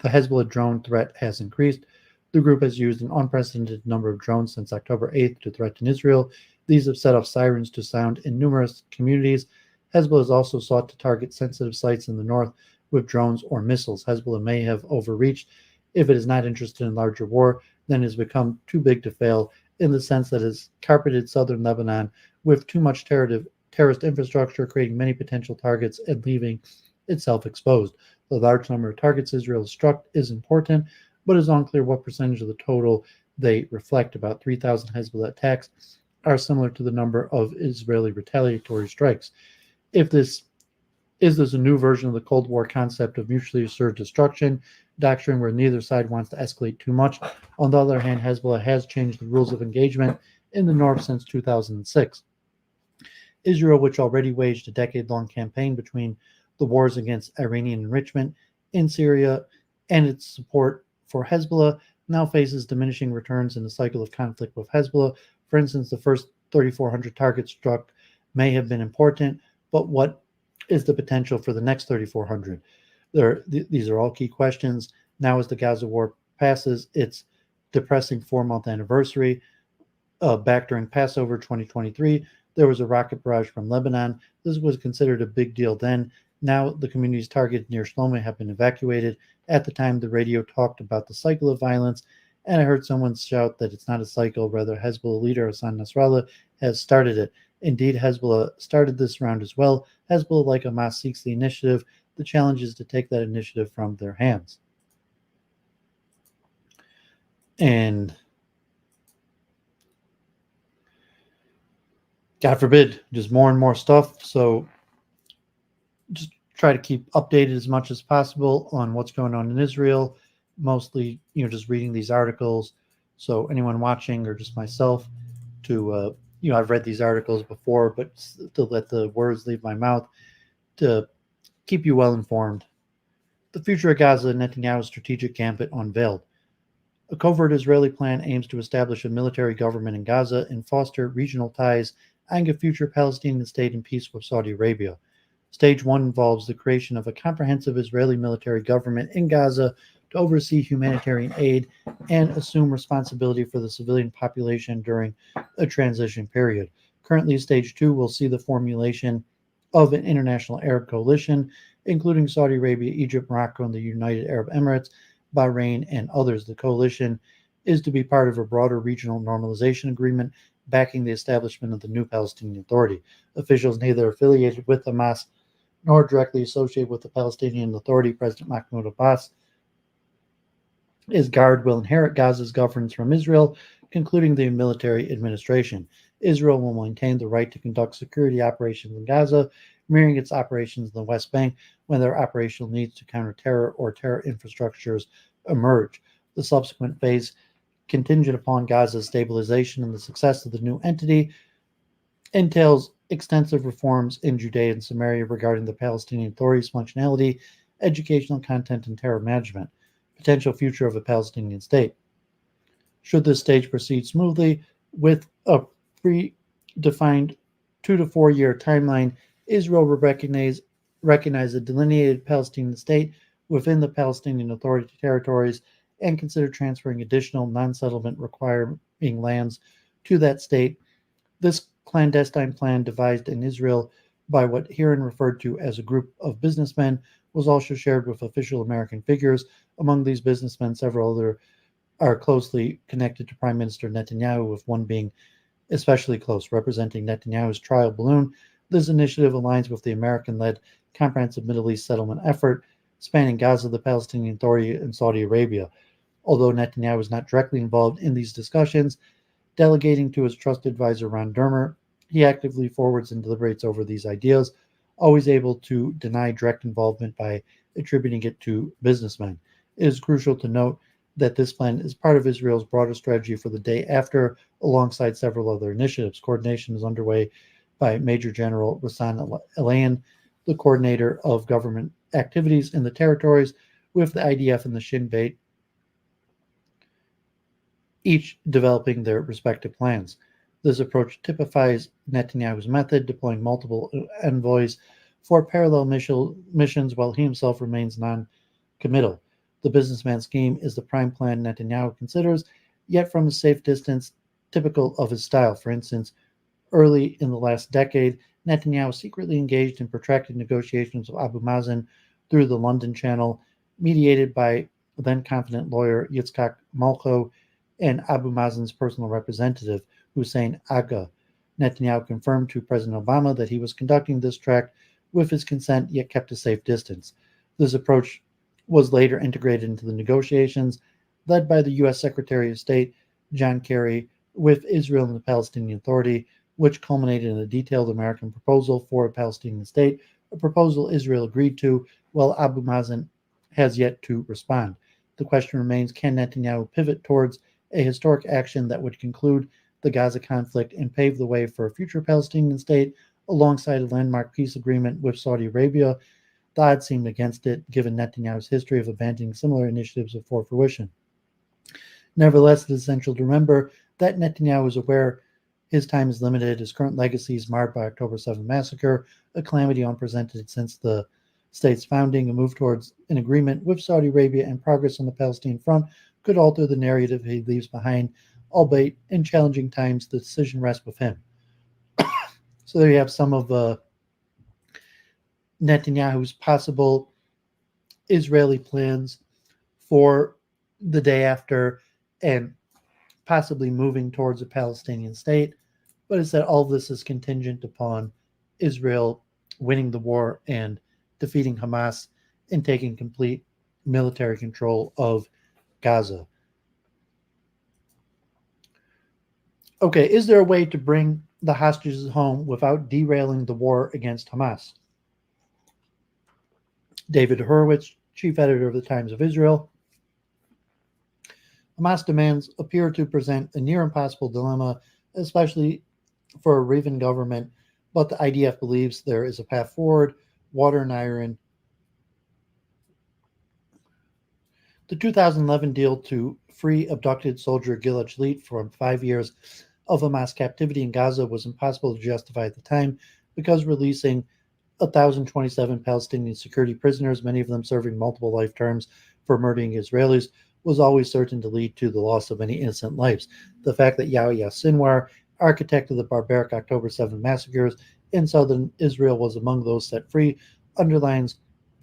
the Hezbollah drone threat has increased. The group has used an unprecedented number of drones since October 8th to threaten Israel. These have set off sirens to sound in numerous communities. Hezbollah has also sought to target sensitive sites in the north with drones or missiles. Hezbollah may have overreached. If it is not interested in larger war, then it has become too big to fail, in the sense that it has carpeted southern Lebanon with too much terrorist infrastructure, creating many potential targets and leaving itself exposed. The large number of targets Israel has struck is important, but it is unclear what percentage of the total they reflect. About 3,000 Hezbollah attacks are similar to the number of Israeli retaliatory strikes. Is this a new version of the Cold War concept of mutually assured destruction doctrine, where neither side wants to escalate too much? On the other hand, Hezbollah has changed the rules of engagement in the north since 2006. Israel, which already waged a decade-long campaign between the wars against Iranian enrichment in Syria and its support for Hezbollah, now faces diminishing returns in the cycle of conflict with Hezbollah. For instance, the first 3,400 targets struck may have been important, but what is the potential for the next 3,400? These are all key questions. Now, as the Gaza war passes its depressing 4-month anniversary, back during Passover 2023, there was a rocket barrage from Lebanon. This was considered a big deal then. Now, the communities targeted near Shlomo have been evacuated. At the time, the radio talked about the cycle of violence, and I heard someone shout that it's not a cycle, rather Hezbollah leader Hassan Nasrallah has started it. Indeed, Hezbollah started this round as well. Hezbollah, like Hamas, seeks the initiative. The challenge is to take that initiative from their hands. And God forbid, just more and more stuff. So try to keep updated as much as possible on what's going on in Israel. Mostly, just reading these articles. So anyone watching or just myself to, I've read these articles before, but to let the words leave my mouth to keep you well informed. The future of Gaza, Netanyahu's strategic gambit unveiled. A covert Israeli plan aims to establish a military government in Gaza and foster regional ties, eyeing a future Palestinian state in peace with Saudi Arabia. Stage 1 involves the creation of a comprehensive Israeli military government in Gaza to oversee humanitarian aid and assume responsibility for the civilian population during a transition period. Currently, Stage 2 will see the formulation of an international Arab coalition, including Saudi Arabia, Egypt, Morocco, and the United Arab Emirates, Bahrain, and others. The coalition is to be part of a broader regional normalization agreement backing the establishment of the new Palestinian Authority. Officials neither affiliated with Hamas nor directly associated with the Palestinian Authority, President Mahmoud Abbas, his guard will inherit Gaza's governance from Israel, concluding the military administration. Israel will maintain the right to conduct security operations in Gaza, mirroring its operations in the West Bank when their operational needs to counter terror or terror infrastructures emerge. The subsequent phase, contingent upon Gaza's stabilization and the success of the new entity, entails extensive reforms in Judea and Samaria regarding the Palestinian Authority's functionality, educational content, and terror management. Potential future of a Palestinian state. Should this stage proceed smoothly with a predefined 2 to 4 year timeline, Israel will recognize a delineated Palestinian state within the Palestinian Authority territories and consider transferring additional non-settlement requiring lands to that state. This clandestine plan devised in Israel by what herein referred to as a group of businessmen was also shared with official American figures. Among these businessmen, several other are closely connected to Prime Minister Netanyahu, with one being especially close, representing Netanyahu's trial balloon. This initiative aligns with the American-led comprehensive Middle East settlement effort spanning Gaza, the Palestinian Authority, and Saudi Arabia. Although Netanyahu is not directly involved in these discussions, delegating to his trusted advisor Ron Dermer, he actively forwards and deliberates over these ideas, always able to deny direct involvement by attributing it to businessmen. It is crucial to note that this plan is part of Israel's broader strategy for the day after, alongside several other initiatives. Coordination is underway by Major General Rassan Elayan, the coordinator of government activities in the territories, with the IDF and the Shin Bet, each developing their respective plans. This approach typifies Netanyahu's method, deploying multiple envoys for parallel missions while he himself remains non-committal. The businessman scheme is the prime plan Netanyahu considers, yet from a safe distance, typical of his style. For instance, early in the last decade, Netanyahu secretly engaged in protracted negotiations with Abu Mazen through the London Channel, mediated by then confident lawyer Yitzhak Malko and Abu Mazen's personal representative, Hussein Agha. Netanyahu confirmed to President Obama that he was conducting this track with his consent, yet kept a safe distance. This approach was later integrated into the negotiations led by the U.S. Secretary of State John Kerry with Israel and the Palestinian Authority, which culminated in a detailed American proposal for a Palestinian state, a proposal Israel agreed to, while Abu Mazen has yet to respond. The question remains, can Netanyahu pivot towards a historic action that would conclude the Gaza conflict and pave the way for a future Palestinian state alongside a landmark peace agreement with Saudi Arabia? The odds seemed against it, given Netanyahu's history of abandoning similar initiatives before fruition. Nevertheless, it is essential to remember that Netanyahu is aware his time is limited. His current legacy is marred by October 7th massacre, a calamity unprecedented since the state's founding. A move towards an agreement with Saudi Arabia and progress on the Palestinian front could alter the narrative he leaves behind, albeit in challenging times. The decision rests with him. So there you have some of Netanyahu's possible Israeli plans for the day after and possibly moving towards a Palestinian state. But it's that all of this is contingent upon Israel winning the war and defeating Hamas and taking complete military control of Gaza. Okay, is there a way to bring the hostages home without derailing the war against Hamas? David Horowitz, chief editor of the Times of Israel. Hamas demands appear to present a near impossible dilemma, especially for a Reuven government, but the IDF believes there is a path forward. Water and iron. The 2011 deal to free abducted soldier Gilad Shalit from 5 years of Hamas captivity in Gaza was impossible to justify at the time because releasing 1,027 Palestinian security prisoners, many of them serving multiple life terms for murdering Israelis, was always certain to lead to the loss of many innocent lives. The fact that Yahya Sinwar, architect of the barbaric October 7 massacres in southern Israel, was among those set free underlines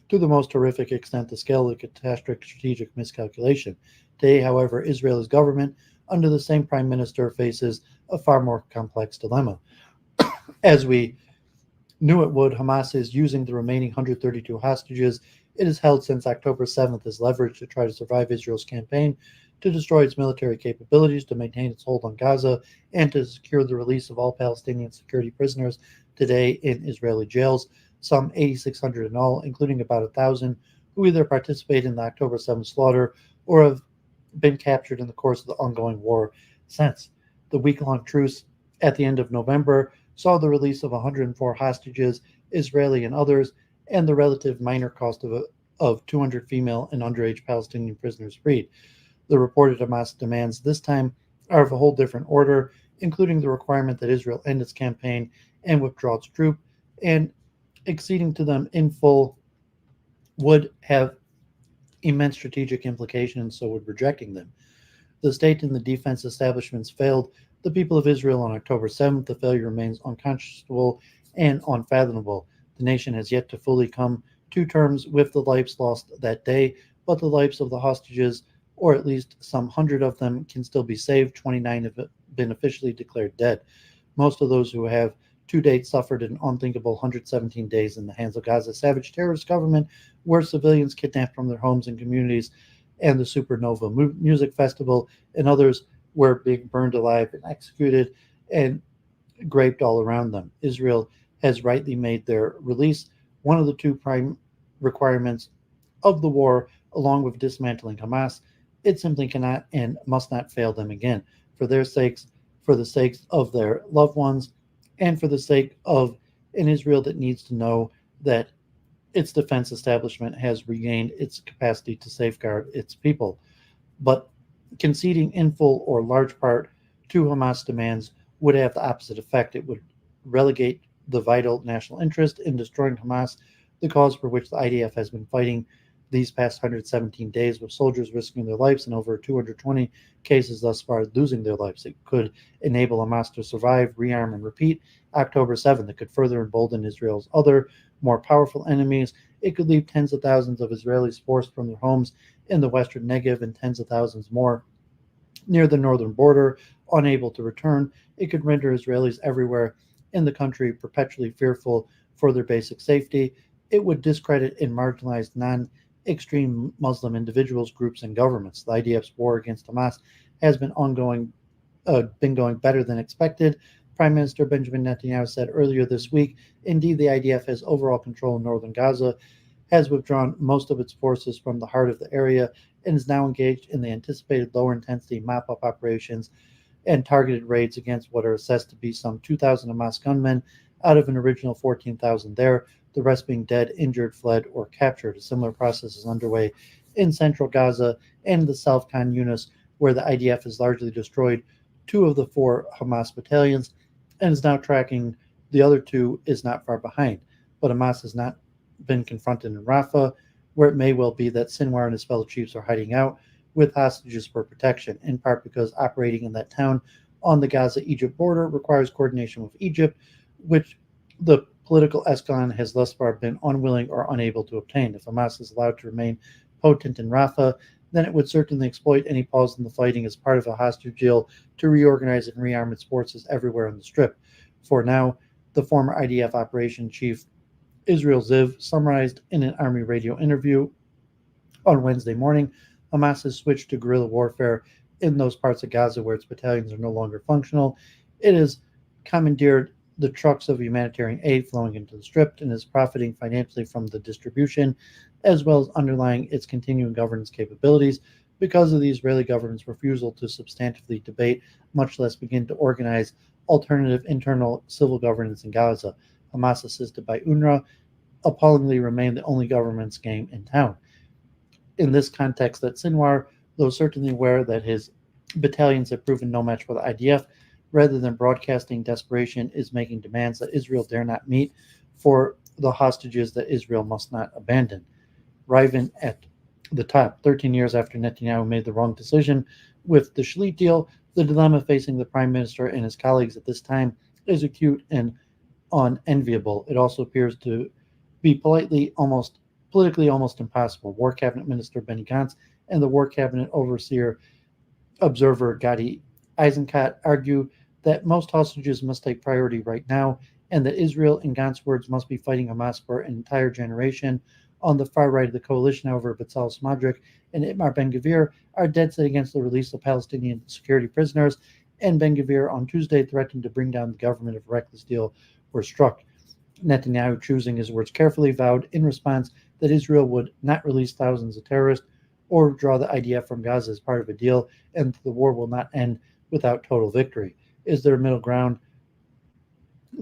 to the most horrific extent the scale of the catastrophic strategic miscalculation. Today, however, Israel's government, under the same prime minister, faces a far more complex dilemma. As we knew it would, Hamas is using the remaining 132 hostages it has held since October 7th as leverage to try to survive Israel's campaign to destroy its military capabilities, to maintain its hold on Gaza, and to secure the release of all Palestinian security prisoners today in Israeli jails, some 8,600 in all, including about 1,000 who either participate in the October 7th slaughter or have been captured in the course of the ongoing war since. The week-long truce at the end of November saw the release of 104 hostages, Israeli and others, and the relative minor cost of 200 female and underage Palestinian prisoners freed. The reported Hamas demands this time are of a whole different order, including the requirement that Israel end its campaign and withdraw its troops, and acceding to them in full would have immense strategic implications, so would rejecting them. The state and the defense establishments failed the people of Israel on October 7th. The failure remains unconscionable and unfathomable. The nation has yet to fully come to terms with the lives lost that day, but the lives of the hostages, or at least some 100 of them, can still be saved. 29 have been officially declared dead. Most of those who have to date suffered an unthinkable 117 days in the hands of Gaza's savage terrorist government, where civilians kidnapped from their homes and communities, and the Supernova Music Festival, and others were being burned alive and executed and raped all around them. Israel has rightly made their release one of the two prime requirements of the war, along with dismantling Hamas. It simply cannot and must not fail them again. For their sakes, for the sakes of their loved ones, and for the sake of an Israel that needs to know that its defense establishment has regained its capacity to safeguard its people. But conceding in full or large part to Hamas demands would have the opposite effect. It would relegate the vital national interest in destroying Hamas, the cause for which the IDF has been fighting these past 117 days, with soldiers risking their lives and over 220 cases thus far losing their lives. It could enable Hamas to survive, rearm, and repeat October 7th. It could further embolden Israel's other, more powerful enemies. It could leave tens of thousands of Israelis forced from their homes in the western Negev and tens of thousands more near the northern border, unable to return. It could render Israelis everywhere in the country perpetually fearful for their basic safety. It would discredit and marginalize non-extreme Muslim individuals, groups, and governments. The IDF's war against Hamas has been going better than expected. Prime Minister Benjamin Netanyahu said earlier this week, indeed, the IDF has overall control in northern Gaza, has withdrawn most of its forces from the heart of the area, and is now engaged in the anticipated lower intensity mop-up operations and targeted raids against what are assessed to be some 2,000 Hamas gunmen out of an original 14,000 there, the rest being dead, injured, fled, or captured. A similar process is underway in central Gaza and the South Khan Yunis, where the IDF has largely destroyed 2 of the 4 Hamas battalions and is now tracking the other 2 is not far behind. But Hamas has not been confronted in Rafah, where it may well be that Sinwar and his fellow chiefs are hiding out with hostages for protection, in part because operating in that town on the Gaza-Egypt border requires coordination with Egypt, which the political echelon has thus far been unwilling or unable to obtain. If Hamas is allowed to remain potent in Rafah, then it would certainly exploit any pause in the fighting as part of a hostage deal to reorganize and rearm its forces everywhere on the Strip. For now, the former IDF operation chief Israel Ziv summarized in an Army radio interview on Wednesday morning, Hamas has switched to guerrilla warfare in those parts of Gaza where its battalions are no longer functional. It has commandeered the trucks of humanitarian aid flowing into the Strip and is profiting financially from the distribution, as well as underlying its continuing governance capabilities because of the Israeli government's refusal to substantively debate, much less begin to organize alternative internal civil governance in Gaza. Hamas, assisted by UNRWA, appallingly remain the only government's game in town. In this context, that Sinwar, though certainly aware that his battalions have proven no match for the IDF, rather than broadcasting desperation, is making demands that Israel dare not meet for the hostages that Israel must not abandon. Riven at the top, 13 years after Netanyahu made the wrong decision with the Shalit deal, the dilemma facing the prime minister and his colleagues at this time is acute and unenviable. It also appears to be politically almost impossible. War Cabinet Minister Benny Gantz and the War Cabinet Overseer Observer Gadi Eisenkot argue that most hostages must take priority right now, and that Israel, in Gantz's words, must be fighting Hamas for an entire generation. On the far right of the coalition, however, Bezalel Smotrich and Itamar Ben-Gvir are dead set against the release of Palestinian security prisoners, and Ben-Gvir on Tuesday threatened to bring down the government if a reckless deal were struck. Netanyahu, choosing his words carefully, vowed in response that Israel would not release thousands of terrorists or withdraw the IDF from Gaza as part of a deal, and the war will not end without total victory. Is there a middle ground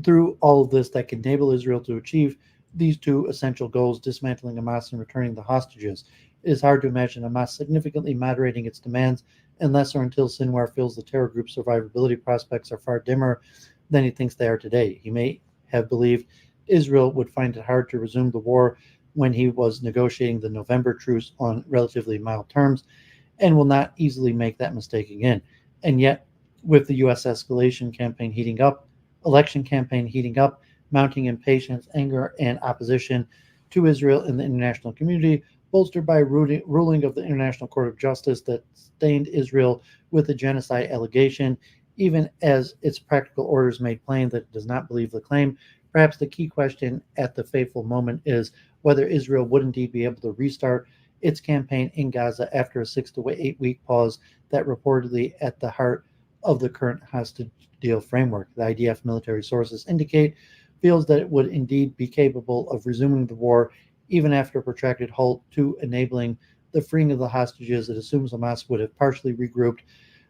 through all of this that can enable Israel to achieve these two essential goals, dismantling Hamas and returning the hostages? It is hard to imagine Hamas significantly moderating its demands unless or until Sinwar feels the terror group's survivability prospects are far dimmer than he thinks they are today. He may have believed Israel would find it hard to resume the war when he was negotiating the November truce on relatively mild terms, and will not easily make that mistake again. And yet, with the U.S. election campaign heating up, mounting impatience, anger, and opposition to Israel in the international community, bolstered by a ruling of the International Court of Justice that stained Israel with a genocide allegation, even as its practical orders made plain that it does not believe the claim. Perhaps the key question at the fateful moment is whether Israel would indeed be able to restart its campaign in Gaza after a 6 to 8 week pause that reportedly at the heart of the current hostage deal framework. The IDF military sources indicate feels that it would indeed be capable of resuming the war even after a protracted halt to enabling the freeing of the hostages. It assumes Hamas would have partially regrouped,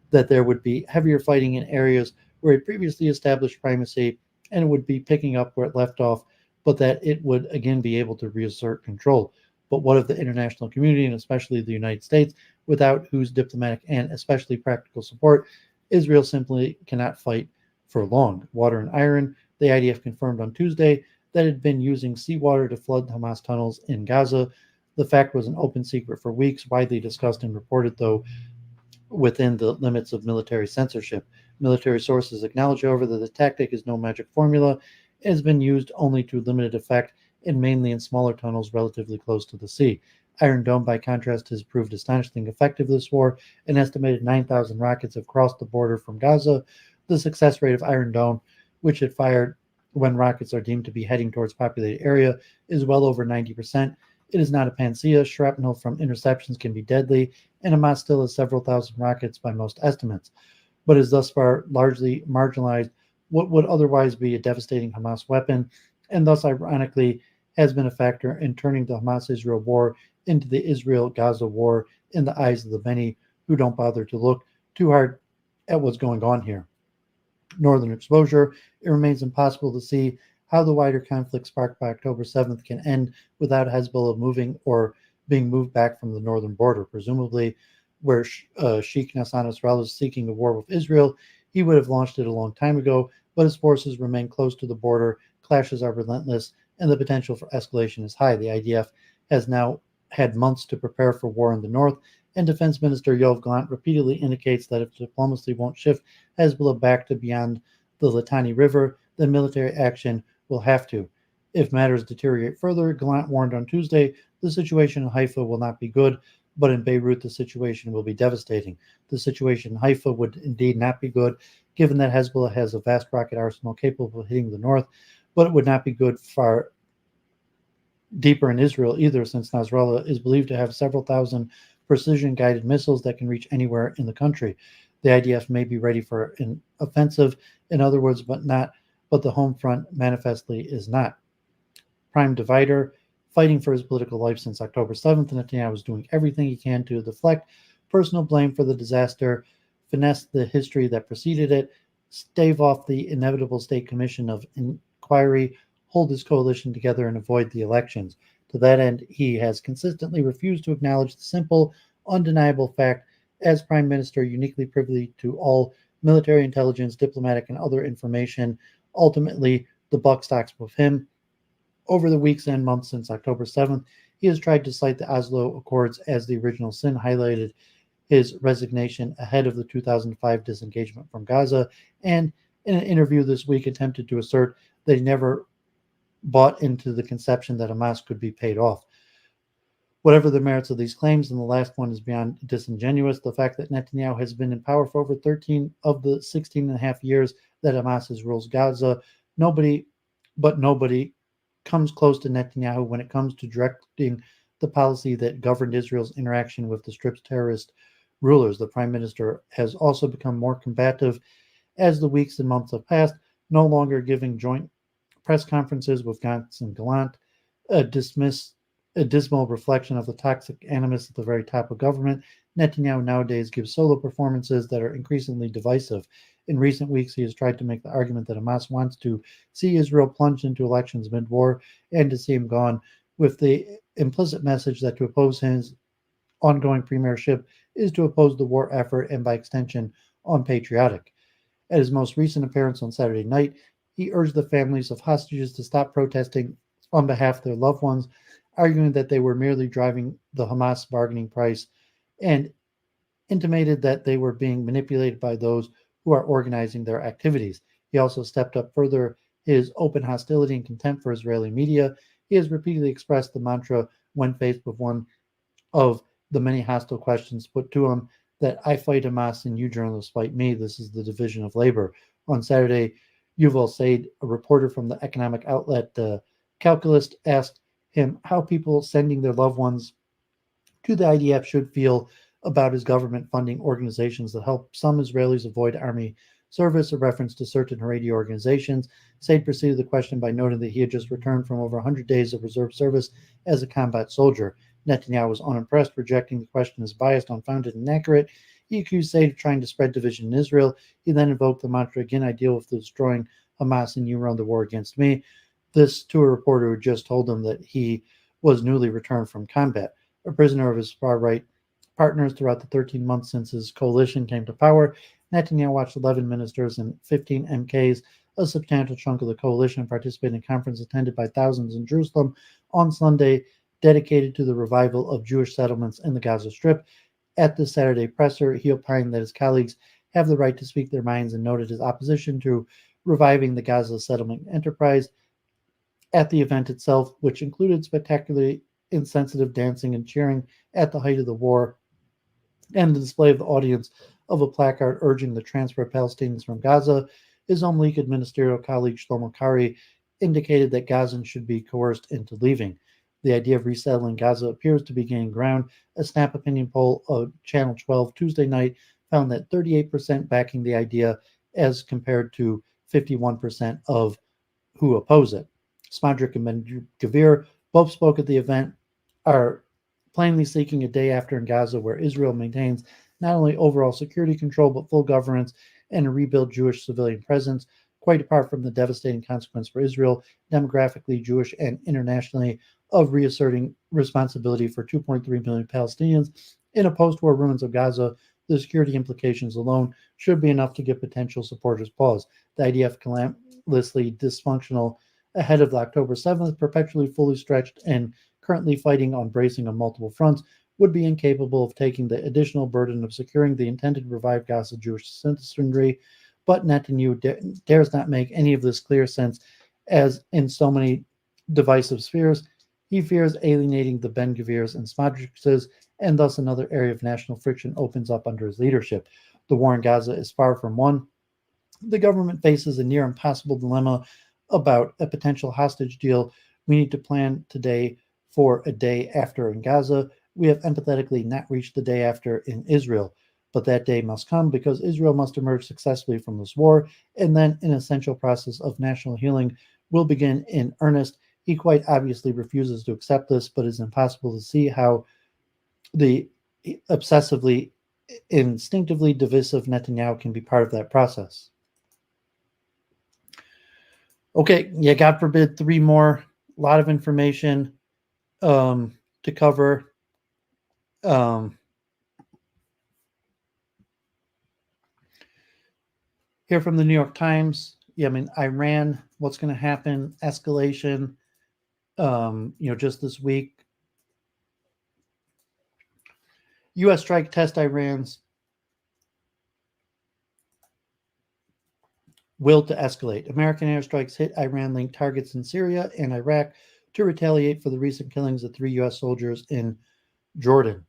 that there would be heavier fighting in areas where it previously established primacy, and it would be picking up where it left off, but that it would again be able to reassert control. But what of the international community, and especially the United States, without whose diplomatic and especially practical support Israel simply cannot fight for long? Water and iron. The IDF confirmed on Tuesday that it had been using seawater to flood Hamas tunnels in Gaza. The fact was an open secret for weeks, widely discussed and reported, though within the limits of military censorship. Military sources acknowledge, however, that the tactic is no magic formula. It has been used only to limited effect and mainly in smaller tunnels relatively close to the sea. Iron Dome, by contrast, has proved astonishingly effective this war. An estimated 9,000 rockets have crossed the border from Gaza. The success rate of Iron Dome, which it fired when rockets are deemed to be heading towards populated area, is well over 90%. It is not a panacea. Shrapnel from interceptions can be deadly, and Hamas still has several thousand rockets by most estimates, but is thus far largely marginalized what would otherwise be a devastating Hamas weapon, and thus ironically has been a factor in turning the Hamas-Israel war into the Israel-Gaza war in the eyes of the many who don't bother to look too hard at what's going on here. Northern exposure. It remains impossible to see how the wider conflict sparked by October 7th can end without Hezbollah moving or being moved back from the northern border. Presumably, where Sheikh Hassan Nasrallah is seeking a war with Israel, he would have launched it a long time ago, but his forces remain close to the border, clashes are relentless, and the potential for escalation is high. The IDF has now had months to prepare for war in the north, and Defense Minister Yoav Gallant repeatedly indicates that if diplomacy won't shift Hezbollah back to beyond the Litani River, then military action will have to. If matters deteriorate further, Gallant warned on Tuesday, the situation in Haifa will not be good, but in Beirut the situation will be devastating. The situation in Haifa would indeed not be good, given that Hezbollah has a vast rocket arsenal capable of hitting the north, but it would not be good far deeper in Israel either, since Nasrallah is believed to have several thousand precision-guided missiles that can reach anywhere in the country. The IDF may be ready for an offensive, in other words, but not but the home front manifestly is not. Prime divider, fighting for his political life since October 7th, Netanyahu was doing everything he can to deflect personal blame for the disaster, finesse the history that preceded it, stave off the inevitable state commission of inquiry, hold his coalition together, and avoid the elections. To that end, he has consistently refused to acknowledge the simple, undeniable fact, as prime minister uniquely privy to all military intelligence, diplomatic, and other information. Ultimately, the buck stops with him. Over the weeks and months since October 7th, he has tried to cite the Oslo Accords as the original sin, highlighted his resignation ahead of the 2005 disengagement from Gaza, and in an interview this week attempted to assert that he never bought into the conception that Hamas could be paid off. Whatever the merits of these claims, and the last one is beyond disingenuous, the fact that Netanyahu has been in power for over 13 of the 16 and a half years that Hamas has ruled Gaza, nobody comes close to Netanyahu when it comes to directing the policy that governed Israel's interaction with the Strip's terrorist rulers. The prime minister has also become more combative as the weeks and months have passed, no longer giving joint press conferences with Gantz and Gallant, a dismal reflection of the toxic animus at the very top of government. Netanyahu nowadays gives solo performances that are increasingly divisive. In recent weeks, he has tried to make the argument that Hamas wants to see Israel plunge into elections mid-war and to see him gone, with the implicit message that to oppose his ongoing premiership is to oppose the war effort and, by extension, unpatriotic. At his most recent appearance on Saturday night, he urged the families of hostages to stop protesting on behalf of their loved ones, arguing that they were merely driving the Hamas bargaining price, and intimated that they were being manipulated by those who are organizing their activities. He also stepped up further his open hostility and contempt for Israeli media. He has repeatedly expressed the mantra when faced with one of the many hostile questions put to him that I fight Hamas and you journalists fight me. This is the division of labor. On Saturday, Yuval Said, a reporter from the economic outlet Calculist, asked him how people sending their loved ones to the IDF should feel about his government funding organizations that help some Israelis avoid army service, a reference to certain Haredi organizations. Said proceeded the question by noting that he had just returned from over 100 days of reserve service as a combat soldier. Netanyahu was unimpressed, rejecting the question as biased, unfounded, and inaccurate. He accused Said of trying to spread division in Israel. He then invoked the mantra, again, I deal with destroying Hamas and you run the war against me. This to a reporter who just told him that he was newly returned from combat. A prisoner of his far-right partners throughout the 13 months since his coalition came to power, Netanyahu watched 11 ministers and 15 MKs, a substantial chunk of the coalition, participate in a conference attended by thousands in Jerusalem on Sunday, dedicated to the revival of Jewish settlements in the Gaza Strip. At the Saturday presser, he opined that his colleagues have the right to speak their minds and noted his opposition to reviving the Gaza settlement enterprise. At the event itself, which included spectacularly insensitive dancing and cheering at the height of the war, and the display of the audience of a placard urging the transfer of Palestinians from Gaza, his own league ministerial colleague Shlomo Kari indicated that Gazans should be coerced into leaving. The idea of resettling Gaza appears to be gaining ground. A Snap opinion poll of Channel 12 Tuesday night found that 38% backing the idea as compared to 51% of who oppose it. Smodrick and Ben-Gvir both spoke at the event, are plainly seeking a day after in Gaza where Israel maintains not only overall security control but full governance and a rebuilt Jewish civilian presence, quite apart from the devastating consequence for Israel, demographically Jewish and internationally, of reasserting responsibility for 2.3 million Palestinians in a post-war ruins of Gaza. The security implications alone should be enough to give potential supporters pause. The IDF calamitously dysfunctional ahead of the October 7th, perpetually fully stretched and currently fighting on bracing on multiple fronts, would be incapable of taking the additional burden of securing the intended revived Gaza Jewish citizenry. But Netanyahu dares not make any of this clear sense, as in so many divisive spheres, he fears alienating the Ben-Gvirs and Smodriches, and thus another area of national friction opens up under his leadership. The war in Gaza is far from won. The government faces a near impossible dilemma about a potential hostage deal. We need to plan today for a day after in Gaza. We have empathetically not reached the day after in Israel. But that day must come because Israel must emerge successfully from this war, and then an essential process of national healing will begin in earnest. He quite obviously refuses to accept this, but it's impossible to see how the obsessively, instinctively divisive Netanyahu can be part of that process. Okay, yeah, God forbid, 3 more. A lot of information to cover. Here from the New York Times. Yeah, I mean, Iran, what's going to happen? Escalation. Just this week, U.S. strike test Iran's will to escalate. American airstrikes hit Iran-linked targets in Syria and Iraq to retaliate for the recent killings of 3 U.S. soldiers in Jordan.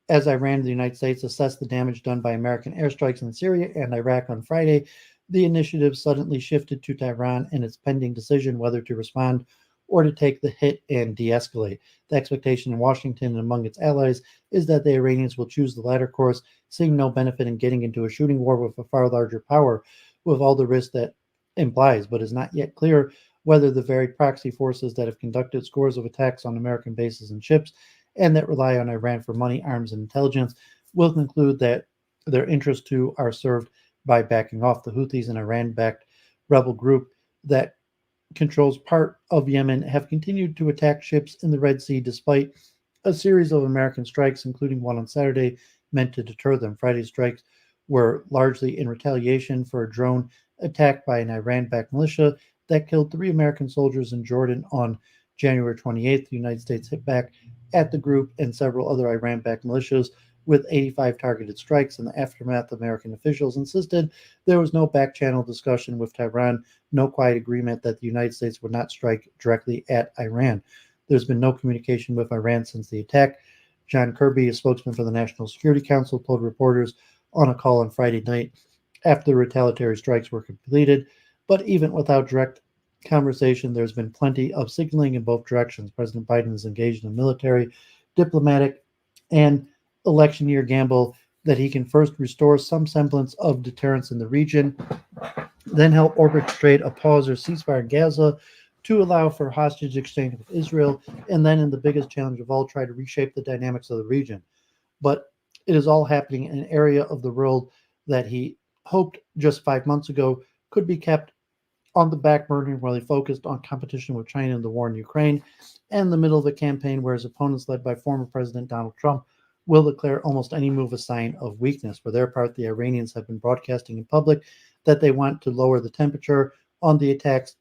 As Iran and the United States assessed the damage done by American airstrikes in Syria and Iraq on Friday, the initiative suddenly shifted to Tehran and its pending decision whether to respond or to take the hit and de-escalate. The expectation in Washington and among its allies is that the Iranians will choose the latter course, seeing no benefit in getting into a shooting war with a far larger power, with all the risk that implies, but is not yet clear whether the varied proxy forces that have conducted scores of attacks on American bases and ships and that rely on Iran for money, arms, and intelligence will conclude that their interests too are served by backing off. The Houthis, an Iran-backed rebel group that controls part of Yemen, have continued to attack ships in the Red Sea despite a series of American strikes, including one on Saturday, meant to deter them. Friday's strikes were largely in retaliation for a drone attack by an Iran-backed militia that killed 3 American soldiers in Jordan on January 28th. The United States hit back at the group and several other Iran-backed militias with 85 targeted strikes. In the aftermath, American officials insisted there was no back-channel discussion with Tehran, no quiet agreement that the United States would not strike directly at Iran. There's been no communication with Iran since the attack. John Kirby, a spokesman for the National Security Council, told reporters on a call on Friday night after the retaliatory strikes were completed. But even without direct conversation, there's been plenty of signaling in both directions. President Biden is engaged in a military, diplomatic, and election year gamble that he can first restore some semblance of deterrence in the region, then help orchestrate a pause or ceasefire in Gaza to allow for hostage exchange with Israel, and then, in the biggest challenge of all, try to reshape the dynamics of the region. But it is all happening in an area of the world that he hoped just 5 months ago could be kept on the back burner while he focused on competition with China in the war in Ukraine, and in the middle of a campaign where his opponents, led by former President Donald Trump, will declare almost any move a sign of weakness. For their part, the Iranians have been broadcasting in public that they want to lower the temperature on the attacks,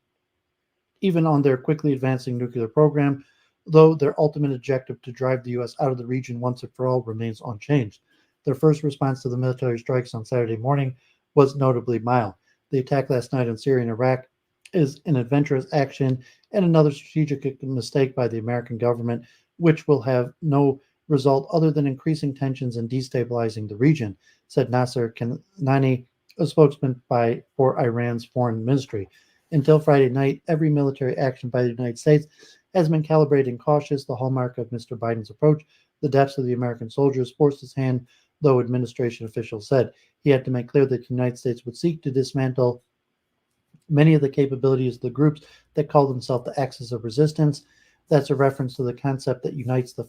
even on their quickly advancing nuclear program, though their ultimate objective to drive the U.S. out of the region once and for all remains unchanged. Their first response to the military strikes on Saturday morning was notably mild. The attack last night in Syria and Iraq is an adventurous action and another strategic mistake by the American government, which will have no result other than increasing tensions and destabilizing the region, said Nasser Kanani, a spokesman for Iran's foreign ministry. Until Friday night, every military action by the United States has been calibrated and cautious, the hallmark of Mr. Biden's approach. The deaths of the American soldiers forced his hand, though administration officials said he had to make clear that the United States would seek to dismantle many of the capabilities of the groups that call themselves the Axis of Resistance. That's a reference to the concept that unites the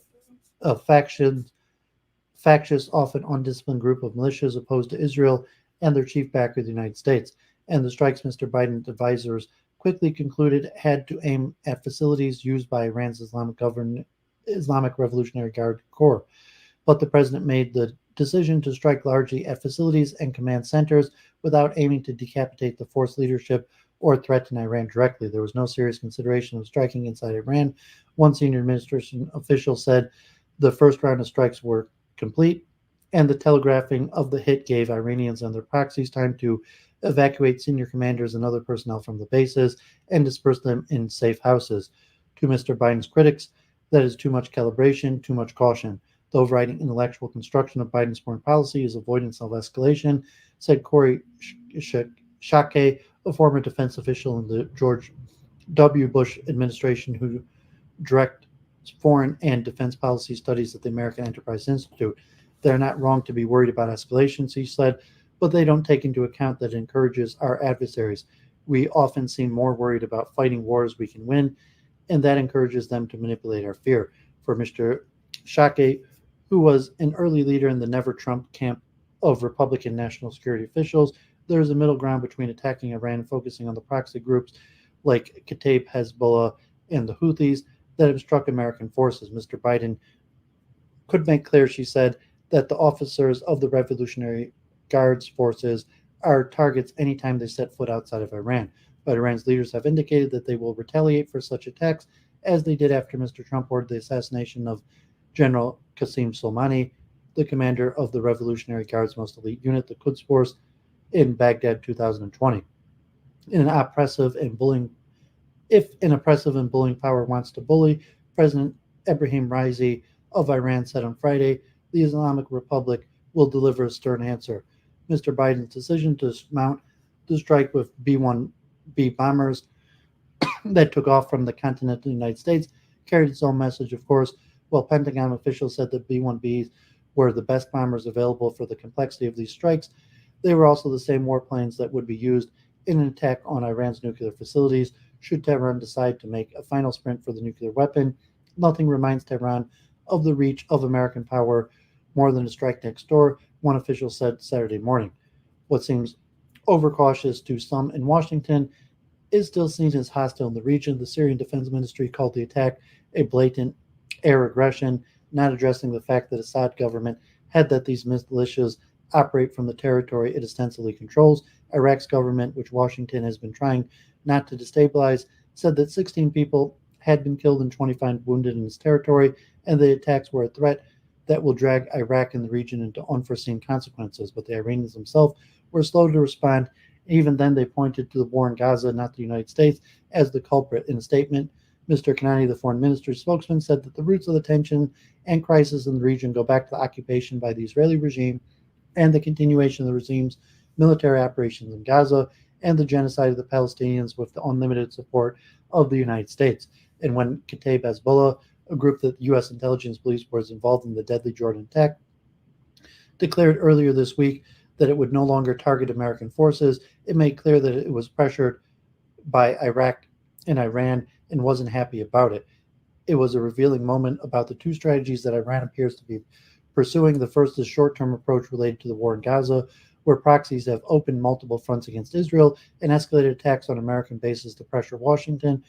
factious, often undisciplined group of militias opposed to Israel and their chief backer, the United States. And the strikes, Mr. Biden's advisors quickly concluded, had to aim at facilities used by Iran's Islamic Revolutionary Guard Corps. But the president made the decision to strike largely at facilities and command centers without aiming to decapitate the force leadership or threaten Iran directly. There was no serious consideration of striking inside Iran. One senior administration official said the first round of strikes were complete, and the telegraphing of the hit gave Iranians and their proxies time to evacuate senior commanders and other personnel from the bases and disperse them in safe houses. To Mr. Biden's critics, that is too much calibration, too much caution. The overriding intellectual construction of Biden's foreign policy is avoidance of escalation, said Corey Shake, a former defense official in the George W. Bush administration who directs foreign and defense policy studies at the American Enterprise Institute. They're not wrong to be worried about escalation, she said, but they don't take into account that it encourages our adversaries. We often seem more worried about fighting wars we can win, and that encourages them to manipulate our fear. For Mr. Shake, who was an early leader in the Never Trump camp of Republican national security officials, there is a middle ground between attacking Iran and focusing on the proxy groups like Kataib, Hezbollah, and the Houthis that have struck American forces. Mr. Biden could make clear, she said, that the officers of the Revolutionary Guards forces are targets anytime they set foot outside of Iran. But Iran's leaders have indicated that they will retaliate for such attacks, as they did after Mr. Trump ordered the assassination of General Qasem Soleimani, the commander of the Revolutionary Guard's most elite unit, the Quds Force, in Baghdad 2020. In an oppressive and bullying If an oppressive and bullying power wants to bully, President Ebrahim Raisi of Iran said on Friday, the Islamic Republic will deliver a stern answer. Mr. Biden's decision to mount the strike with B-1B bombers that took off from the continental United States carried its own message, of course. While Pentagon officials said that B-1Bs were the best bombers available for the complexity of these strikes, they were also the same warplanes that would be used in an attack on Iran's nuclear facilities should Tehran decide to make a final sprint for the nuclear weapon. Nothing reminds Tehran of the reach of American power more than a strike next door, one official said Saturday morning. What seems overcautious to some in Washington is still seen as hostile in the region. The Syrian Defense Ministry called the attack a blatant air aggression, not addressing the fact that Assad government had that these militias operate from the territory it ostensibly controls. Iraq's government, which Washington has been trying not to destabilize, said that 16 people had been killed and 25 wounded in its territory, and the attacks were a threat that will drag Iraq and the region into unforeseen consequences. But the Iranians themselves were slow to respond. Even then, they pointed to the war in Gaza, not the United States, as the culprit. In a statement, Mr. Kanani, the foreign minister's spokesman, said that the roots of the tension and crisis in the region go back to the occupation by the Israeli regime and the continuation of the regime's military operations in Gaza and the genocide of the Palestinians with the unlimited support of the United States. And when Kataib Hezbollah, a group that the U.S. intelligence believes was involved in the deadly Jordan attack, declared earlier this week that it would no longer target American forces, it made clear that it was pressured by Iraq and Iran and wasn't happy about it. It was a revealing moment about the two strategies that Iran appears to be pursuing. The first is short-term approach related to the war in Gaza, where proxies have opened multiple fronts against Israel and escalated attacks on American bases to pressure Washington,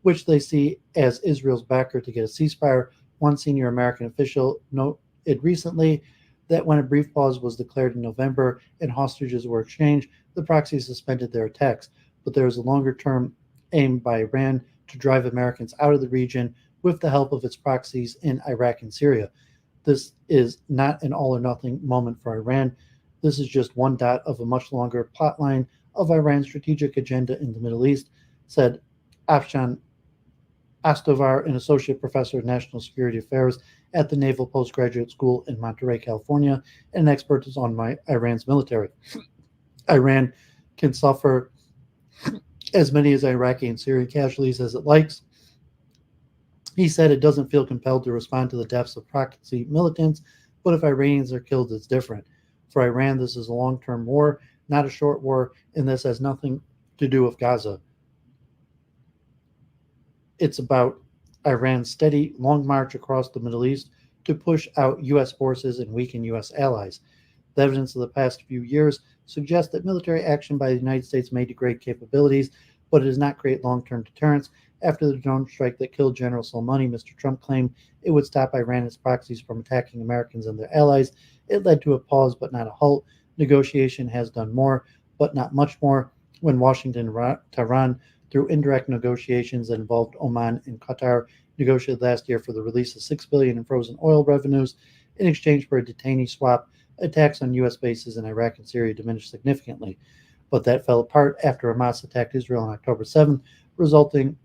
which they see as Israel's backer to get a ceasefire. One senior American official noted recently that when a brief pause was declared in November and hostages were exchanged, the proxies suspended their attacks. But there is a longer-term aim by Iran to drive Americans out of the region with the help of its proxies in Iraq and Syria. This is not an all-or-nothing moment for Iran. This is just one dot of a much longer plotline of Iran's strategic agenda in the Middle East, said Afshan Astovar, an associate professor of national security affairs at the Naval Postgraduate School in Monterey, California, and an expert on Iran's military. Iran can suffer as many as Iraqi and Syrian casualties as it likes. He said it doesn't feel compelled to respond to the deaths of proxy militants, but if Iranians are killed, it's different. For Iran, this is a long-term war, not a short war, and this has nothing to do with Gaza. It's about Iran's steady, long march across the Middle East to push out U.S. forces and weaken U.S. allies. The evidence of the past few years suggests that military action by the United States may degrade capabilities, but it does not create long-term deterrence. After the drone strike that killed General Soleimani, Mr. Trump claimed it would stop Iran and its proxies from attacking Americans and their allies. It led to a pause, but not a halt. Negotiation has done more, but not much more. When Washington and Tehran, through indirect negotiations that involved Oman and Qatar, negotiated last year for the release of $6 billion in frozen oil revenues in exchange for a detainee swap, attacks on U.S. bases in Iraq and Syria diminished significantly. But that fell apart after Hamas attacked Israel on October 7th, resulting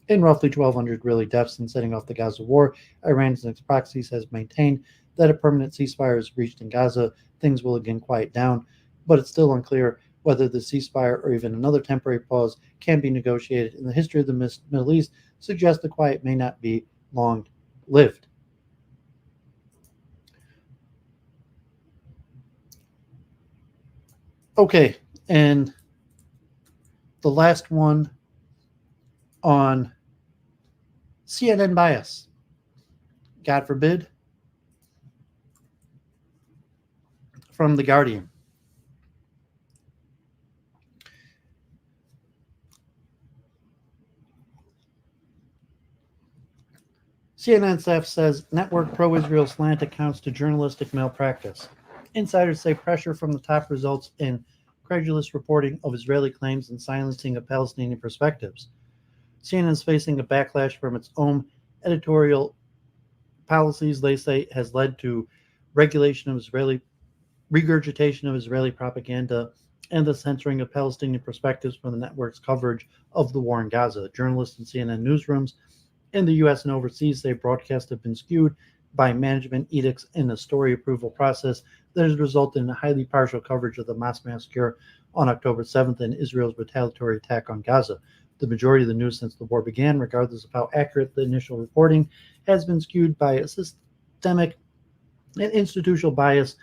in roughly 1,200 Israeli deaths and setting off the Gaza war. Iran and its proxies has maintained that a permanent ceasefire is reached in Gaza. Things will again quiet down, but it's still unclear whether the ceasefire or even another temporary pause can be negotiated. In the history of the Middle East suggests the quiet may not be long-lived. Okay, and the last one on CNN bias. God forbid. From The Guardian. CNN staff says network pro-Israel slant accounts to journalistic malpractice. Insiders say pressure from the top results in credulous reporting of Israeli claims and silencing of Palestinian perspectives. CNN is facing a backlash from its own editorial policies they say has led to regurgitation of Israeli propaganda and the censoring of Palestinian perspectives from the network's coverage of the war in Gaza. Journalists in CNN newsrooms in the U.S. and overseas say broadcasts have been skewed by management edicts in a story approval process that has resulted in a highly partial coverage of the Hamas massacre on October 7th and Israel's retaliatory attack on Gaza. The majority of the news since the war began, regardless of how accurate the initial reporting, has been skewed by a systemic and institutional bias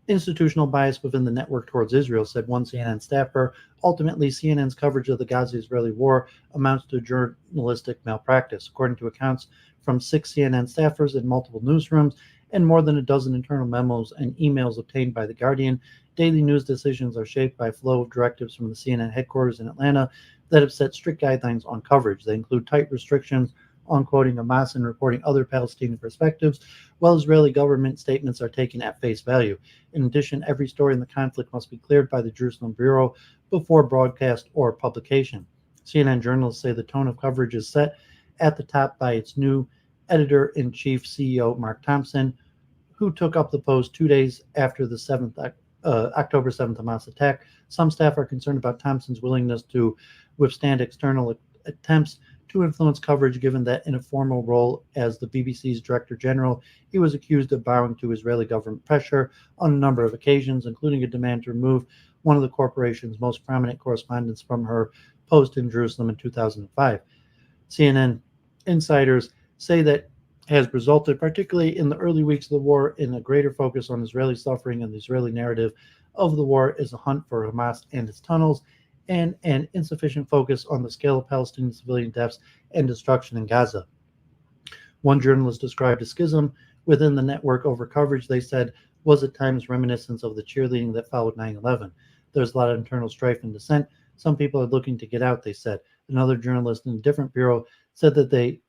within the network towards Israel, said one CNN staffer. Ultimately, CNN's coverage of the Gaza-Israeli war amounts to journalistic malpractice, according to accounts from 6 CNN staffers in multiple newsrooms and more than a dozen internal memos and emails obtained by The Guardian. Daily news decisions are shaped by a flow of directives from the CNN headquarters in Atlanta that have set strict guidelines on coverage. They include tight restrictions on quoting Hamas and reporting other Palestinian perspectives, while Israeli government statements are taken at face value. In addition, every story in the conflict must be cleared by the Jerusalem Bureau before broadcast or publication. CNN journalists say the tone of coverage is set at the top by its new editor-in-chief CEO, Mark Thompson, who took up the post 2 days after the October 7th Hamas attack. Some staff are concerned about Thompson's willingness to withstand external attempts to influence coverage, given that in a formal role as the BBC's Director General, he was accused of bowing to Israeli government pressure on a number of occasions, including a demand to remove one of the corporation's most prominent correspondents from her post in Jerusalem in 2005. CNN insiders say that has resulted, particularly in the early weeks of the war, in a greater focus on Israeli suffering, and the Israeli narrative of the war is a hunt for Hamas and its tunnels, and an insufficient focus on the scale of Palestinian civilian deaths and destruction in Gaza. One journalist described a schism within the network over coverage they said was at times reminiscent of the cheerleading that followed 9/11. There's a lot of internal strife and dissent. Some people are looking to get out, they said. Another journalist in a different bureau said that they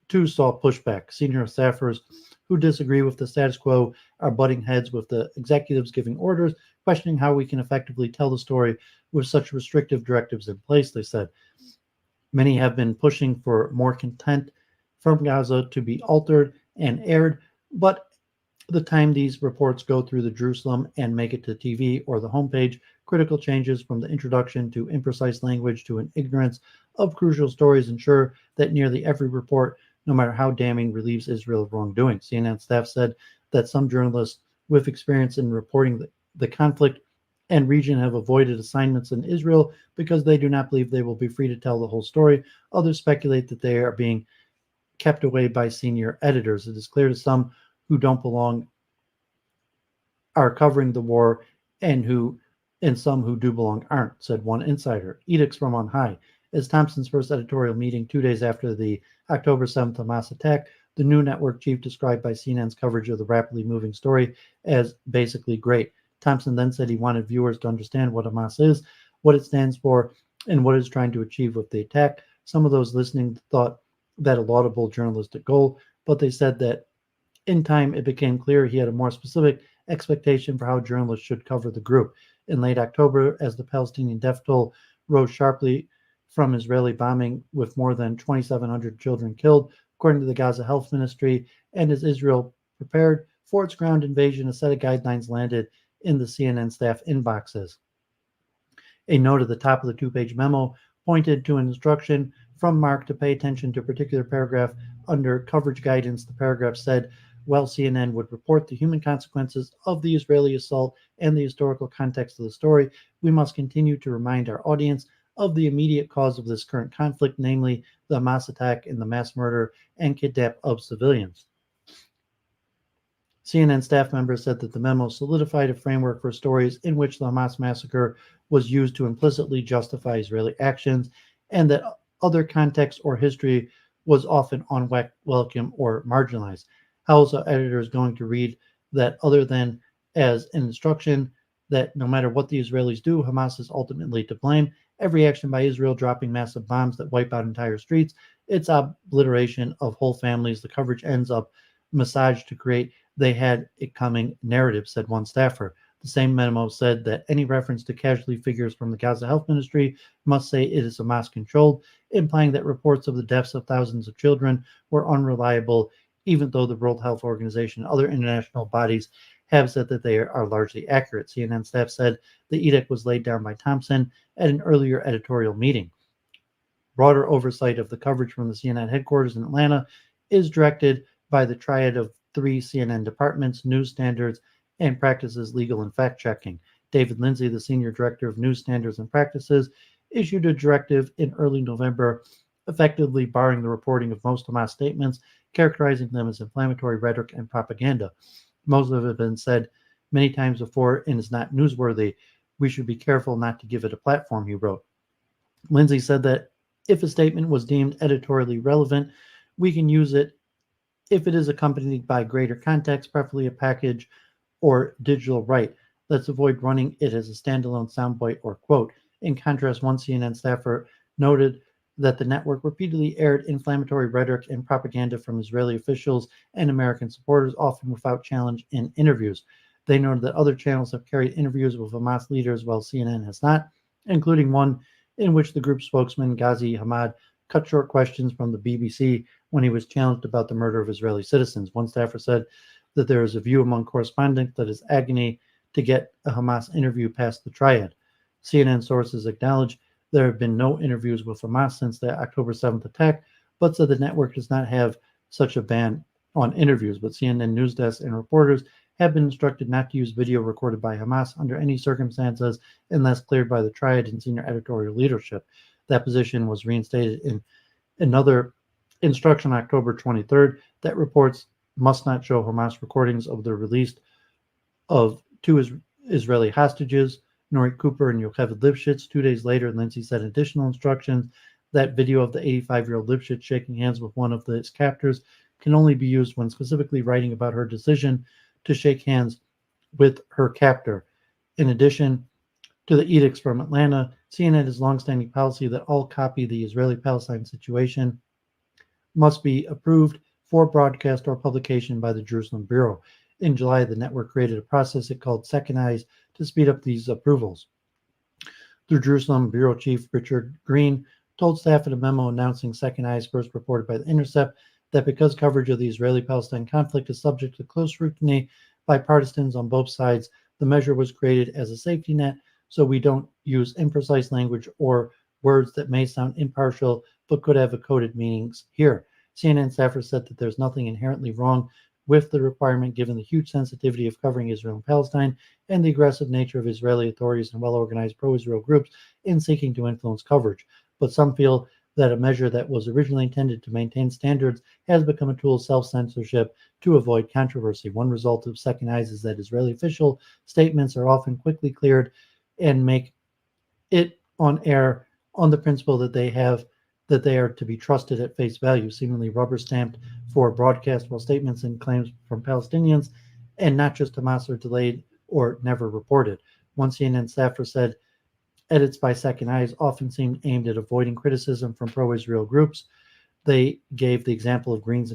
too saw pushback. Senior staffers who disagree with the status quo are butting heads with the executives giving orders, questioning how we can effectively tell the story with such restrictive directives in place, they said. Many have been pushing for more content from Gaza to be altered and aired, but the time these reports go through the Jerusalem and make it to TV or the homepage, critical changes from the introduction to imprecise language to an ignorance of crucial stories ensure that nearly every report, no matter how damning, relieves Israel of wrongdoing. CNN staff said that some journalists with experience in reporting the conflict and region have avoided assignments in Israel because they do not believe they will be free to tell the whole story. Others speculate that they are being kept away by senior editors. It is clear to some who don't belong are covering the war and some who do belong aren't, said one insider. Edicts from on high. As Thompson's first editorial meeting 2 days after the October 7th Hamas attack, the new network chief described by CNN's coverage of the rapidly moving story as basically great. Thompson then said he wanted viewers to understand what Hamas is, what it stands for, and what it's trying to achieve with the attack. Some of those listening thought that a laudable journalistic goal, but they said that in time it became clear he had a more specific expectation for how journalists should cover the group. In late October, as the Palestinian death toll rose sharply from Israeli bombing with more than 2,700 children killed, according to the Gaza Health Ministry, and as Israel prepared for its ground invasion, a set of guidelines landed in the CNN staff inboxes. A note at the top of the 2-page memo pointed to an instruction from Mark to pay attention to a particular paragraph under coverage guidance. The paragraph said, while CNN would report the human consequences of the Israeli assault and the historical context of the story, we must continue to remind our audience of the immediate cause of this current conflict, namely the Hamas attack and the mass murder and kidnap of civilians. CNN staff members said that the memo solidified a framework for stories in which the Hamas massacre was used to implicitly justify Israeli actions, and that other context or history was often unwelcome or marginalized. How is the editor going to read that other than as an instruction that no matter what the Israelis do, Hamas is ultimately to blame? Every action by Israel dropping massive bombs that wipe out entire streets, its obliteration of whole families, the coverage ends up massaged to create "they had it coming" narrative, said one staffer. The same memo said that any reference to casualty figures from the Gaza Health Ministry must say it is Hamas controlled, implying that reports of the deaths of thousands of children were unreliable, even though the World Health Organization and other international bodies have said that they are largely accurate. CNN staff said the edict was laid down by Thompson at an earlier editorial meeting. Broader oversight of the coverage from the CNN headquarters in Atlanta is directed by the triad of three CNN departments: News Standards and Practices, Legal and Fact Checking. David Lindsay, the Senior Director of News Standards and Practices, issued a directive in early November effectively barring the reporting of most Hamas statements, characterizing them as inflammatory rhetoric and propaganda. Most of it has been said many times before and is not newsworthy. We should be careful not to give it a platform, he wrote. Lindsay said that if a statement was deemed editorially relevant, we can use it if it is accompanied by greater context, preferably a package or digital right. Let's avoid running it as a standalone soundbite or quote. In contrast, one CNN staffer noted that the network repeatedly aired inflammatory rhetoric and propaganda from Israeli officials and American supporters, often without challenge in interviews. They noted that other channels have carried interviews with Hamas leaders, while CNN has not, including one in which the group spokesman Ghazi Hamad cut short questions from the BBC when he was challenged about the murder of Israeli citizens. One staffer said that there is a view among correspondents that is agony to get a Hamas interview past the triad. CNN sources acknowledge there have been no interviews with Hamas since the October 7th attack, but said the network does not have such a ban on interviews. But CNN news desks and reporters have been instructed not to use video recorded by Hamas under any circumstances unless cleared by the triad and senior editorial leadership. That position was reinstated in another instruction on October 23rd that reports must not show Hamas recordings of the release of two Israeli hostages, Norit Cooper and Yocheved Lipschitz. 2 days later, Lindsay said additional instructions that video of the 85-year-old Lipschitz shaking hands with one of his captors can only be used when specifically writing about her decision to shake hands with her captor. In addition to the edicts from Atlanta, CNN has longstanding policy that all copy the Israeli-Palestine situation must be approved for broadcast or publication by the Jerusalem Bureau. In July, the network created a process it called Second Eyes to speed up these approvals. The Jerusalem Bureau Chief Richard Green told staff in a memo announcing Second Eyes, first reported by The Intercept, that because coverage of the Israeli-Palestine conflict is subject to close scrutiny by partisans on both sides, the measure was created as a safety net so we don't use imprecise language or words that may sound impartial but could have coded meanings here. CNN staffers said that there's nothing inherently wrong with the requirement given the huge sensitivity of covering Israel and Palestine and the aggressive nature of Israeli authorities and well-organized pro-Israel groups in seeking to influence coverage. But some feel that a measure that was originally intended to maintain standards has become a tool of self-censorship to avoid controversy. One result of Second Eyes is that Israeli official statements are often quickly cleared and make it on air on the principle that they are to be trusted at face value, seemingly rubber stamped for broadcast, while statements and claims from Palestinians and not just Hamas are delayed or never reported. One CNN staffer said edits by Second Eyes often seem aimed at avoiding criticism from pro-Israel groups. They gave the example of Green's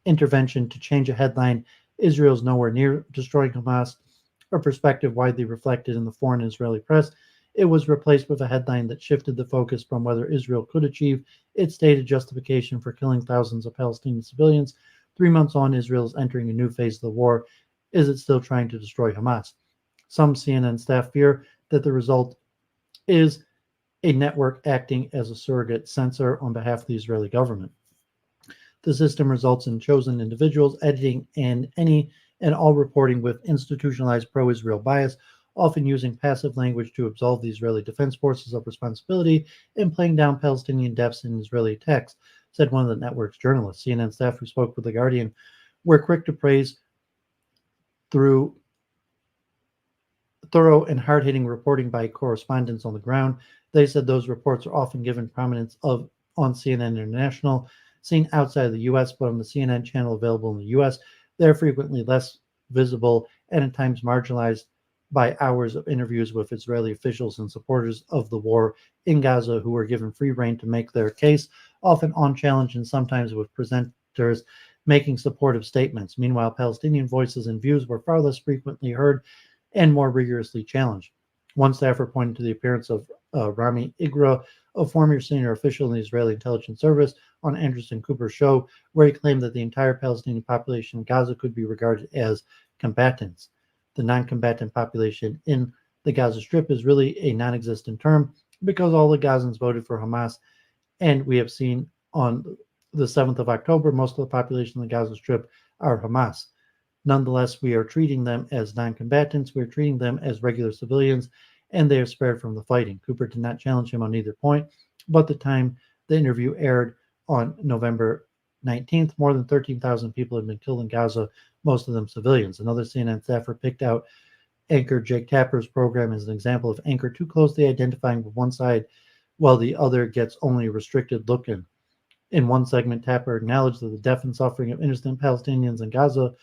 intervention to change a headline, "Israel's nowhere near destroying Hamas," a perspective widely reflected in the foreign Israeli press. It was replaced with a headline that shifted the focus from whether Israel could achieve its stated justification for killing thousands of Palestinian civilians. 3 months on, Israel is entering a new phase of the war. Is it still trying to destroy Hamas? Some CNN staff fear that the result is a network acting as a surrogate censor on behalf of the Israeli government. The system results in chosen individuals editing and any and all reporting with institutionalized pro-Israel bias, often using passive language to absolve the Israeli Defense Forces of responsibility and playing down Palestinian deaths in Israeli attacks, said one of the network's journalists. CNN staff who spoke with The Guardian were quick to praise through thorough and hard-hitting reporting by correspondents on the ground. They said those reports are often given prominence on CNN International, seen outside of the U.S., but on the CNN channel available in the U.S., they're frequently less visible and at times marginalized by hours of interviews with Israeli officials and supporters of the war in Gaza who were given free rein to make their case, often unchallenged and sometimes with presenters making supportive statements. Meanwhile, Palestinian voices and views were far less frequently heard and more rigorously challenged. One staffer pointed to the appearance of Rami Igra, a former senior official in the Israeli intelligence service, on Anderson Cooper's show, where he claimed that the entire Palestinian population in Gaza could be regarded as combatants. The non-combatant population in the Gaza Strip is really a non-existent term because all the Gazans voted for Hamas, and we have seen on the 7th of October, most of the population in the Gaza Strip are Hamas. Nonetheless, we are treating them as non-combatants. We're treating them as regular civilians, and they are spared from the fighting. Cooper did not challenge him on either point, but the time the interview aired on November 19th, more than 13,000 people had been killed in Gaza, most of them civilians. Another CNN staffer picked out anchor Jake Tapper's program as an example of anchor too closely identifying with one side while the other gets only a restricted look in. In one segment, Tapper acknowledged the death and suffering of innocent Palestinians in Gaza,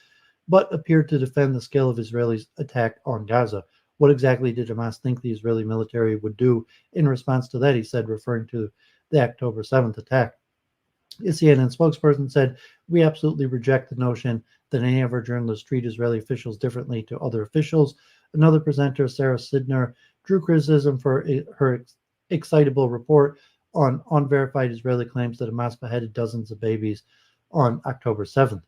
but appeared to defend the scale of Israelis' attack on Gaza. What exactly did Hamas think the Israeli military would do in response to that, he said, referring to the October 7th attack. A CNN spokesperson said, "We absolutely reject the notion that any of our journalists treat Israeli officials differently to other officials." Another presenter, Sarah Sidner, drew criticism for her excitable report on unverified Israeli claims that Hamas beheaded dozens of babies on October 7th.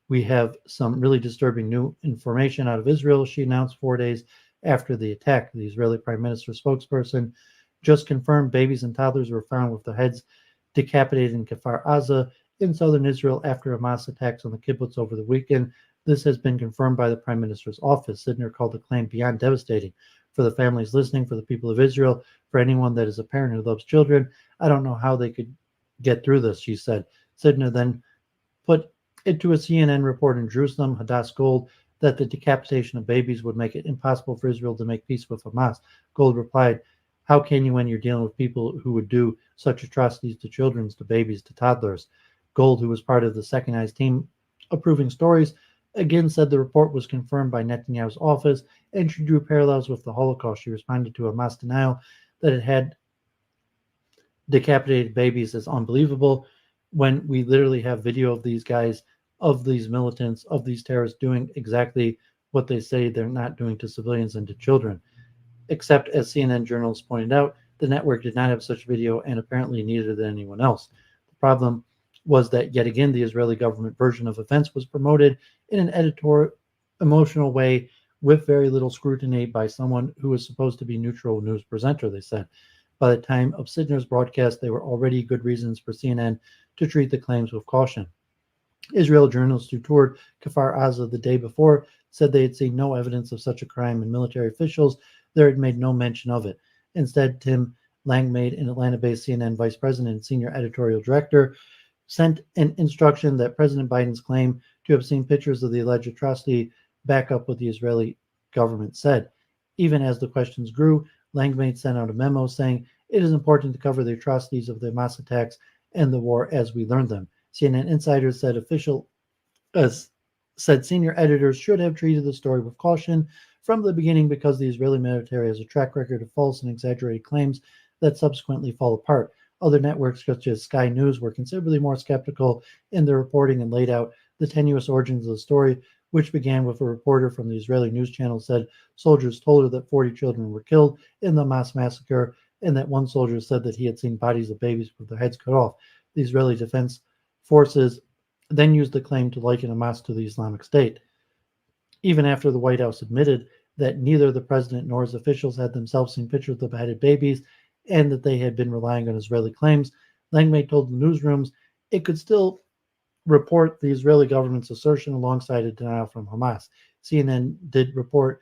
"We have some really disturbing new information out of Israel," she announced 4 days after the attack. The Israeli Prime Minister spokesperson just confirmed babies and toddlers were found with their heads decapitated in Kfar Aza in southern Israel after Hamas attacks on the kibbutz over the weekend. This has been confirmed by the Prime Minister's office. Sidner called the claim beyond devastating for the families listening, for the people of Israel, for anyone that is a parent who loves children. "I don't know how they could get through this," she said. Sidner then put it to a CNN report in Jerusalem, Hadass Gold, that the decapitation of babies would make it impossible for Israel to make peace with Hamas. Gold replied, "How can you when you're dealing with people who would do such atrocities to children, to babies, to toddlers?" Gold, who was part of the Second Eyes team approving stories, again said the report was confirmed by Netanyahu's office, and she drew parallels with the Holocaust. She responded to Hamas denial that it had decapitated babies as unbelievable, when we literally have video of these guys, of these militants, of these terrorists doing exactly what they say they're not doing to civilians and to children. Except, as CNN journalists pointed out, the network did not have such video, and apparently neither did anyone else. The problem was that, yet again, the Israeli government version of events was promoted in an editorial, emotional way with very little scrutiny by someone who was supposed to be neutral news presenter, they said. By the time of Sidner's broadcast, there were already good reasons for CNN to treat the claims with caution. Israel journalists who toured Kfar Aza the day before said they had seen no evidence of such a crime, and military officials there had made no mention of it. Instead, Tim Langmaid, an Atlanta-based CNN vice president and senior editorial director, sent an instruction that President Biden's claim to have seen pictures of the alleged atrocity back up what the Israeli government said. Even as the questions grew, Langmaid sent out a memo saying, "It is important to cover the atrocities of the Hamas attacks and the war as we learned them." CNN insiders said said senior editors should have treated the story with caution from the beginning because the Israeli military has a track record of false and exaggerated claims that subsequently fall apart. Other networks, such as Sky News, were considerably more skeptical in their reporting and laid out the tenuous origins of the story, which began with a reporter from the Israeli news channel said soldiers told her that 40 children were killed in the Hamas massacre, and that one soldier said that he had seen bodies of babies with their heads cut off. The Israeli Defense Forces then used the claim to liken Hamas to the Islamic State. Even after the White House admitted that neither the president nor his officials had themselves seen pictures of the beheaded babies and that they had been relying on Israeli claims, Langmaid told the newsrooms it could still report the Israeli government's assertion alongside a denial from Hamas. CNN did report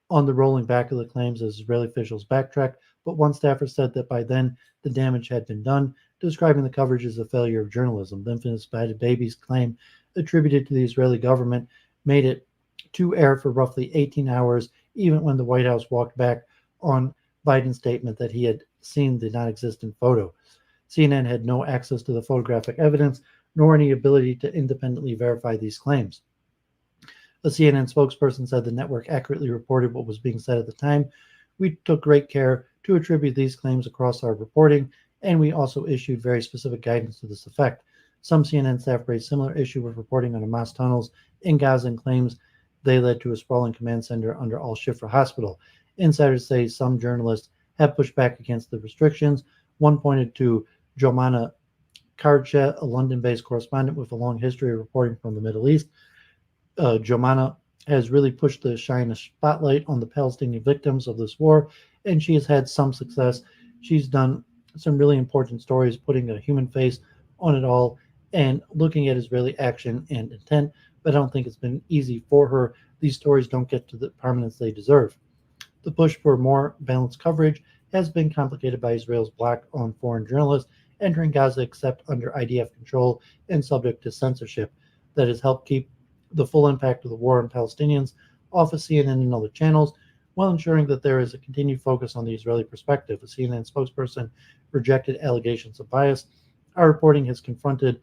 on the rolling back of the claims as Israeli officials backtracked, but one staffer said that by then the damage had been done, describing the coverage as a failure of journalism. The infamous beheaded babies claim attributed to the Israeli government made it to air for roughly 18 hours, even when the White House walked back on Biden's statement that he had seen the non-existent photo. CNN had no access to the photographic evidence, nor any ability to independently verify these claims. A CNN spokesperson said the network accurately reported what was being said at the time. We took great care to attribute these claims across our reporting, and we also issued very specific guidance to this effect. Some CNN staff raised similar issue with reporting on Hamas tunnels in Gaza and claims they led to a sprawling command center under Al-Shifa Hospital. Insiders say some journalists have pushed back against the restrictions. One pointed to Jomana Kardashev, a London-based correspondent with a long history of reporting from the Middle East. Jomana has really pushed to shine a spotlight on the Palestinian victims of this war, and she has had some success. She's done some really important stories, putting a human face on it all and looking at Israeli action and intent, but I don't think it's been easy for her. These stories don't get to the prominence they deserve. The push for more balanced coverage has been complicated by Israel's block on foreign journalists entering Gaza except under IDF control and subject to censorship that has helped keep the full impact of the war on Palestinians off of CNN and other channels, while ensuring that there is a continued focus on the Israeli perspective. A CNN spokesperson rejected allegations of bias. Our reporting has confronted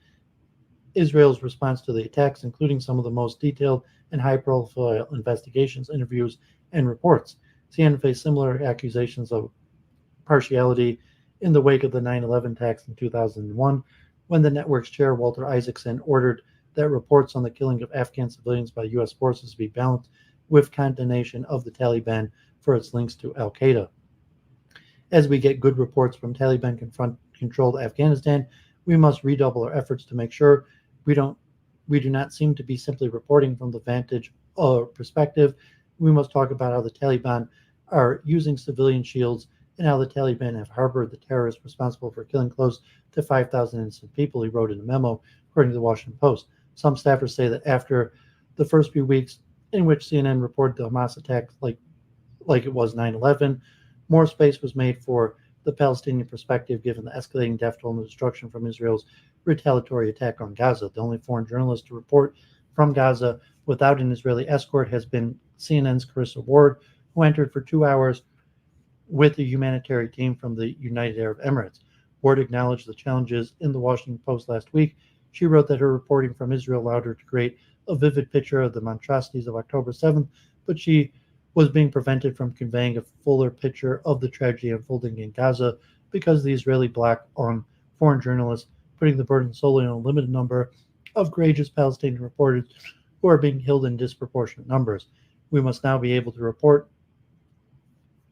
Israel's response to the attacks, including some of the most detailed and high-profile investigations, interviews, and reports. CNN faced similar accusations of partiality in the wake of the 9/11 attacks in 2001, when the network's chair, Walter Isaacson, ordered that reports on the killing of Afghan civilians by U.S. forces be balanced with condemnation of the Taliban for its links to al-Qaeda. As we get good reports from Taliban-controlled Afghanistan, we must redouble our efforts to make sure we do not seem to be simply reporting from the vantage or perspective. We must talk about how the Taliban are using civilian shields and how the Taliban have harbored the terrorists responsible for killing close to 5,000 innocent people, he wrote in a memo, according to the Washington Post. Some staffers say that after the first few weeks in which CNN reported the Hamas attack like it was 9/11, more space was made for the Palestinian perspective given the escalating death toll and the destruction from Israel's retaliatory attack on Gaza. The only foreign journalist to report from Gaza without an Israeli escort has been CNN's Carissa Ward, who entered for 2 hours with a humanitarian team from the United Arab Emirates. Ward acknowledged the challenges in the Washington Post last week. She wrote that her reporting from Israel allowed her to create a vivid picture of the monstrosities of October 7th, but she was being prevented from conveying a fuller picture of the tragedy unfolding in Gaza because the Israeli block on foreign journalists, putting the burden solely on a limited number of courageous Palestinian reporters who are being killed in disproportionate numbers. We must now be able to report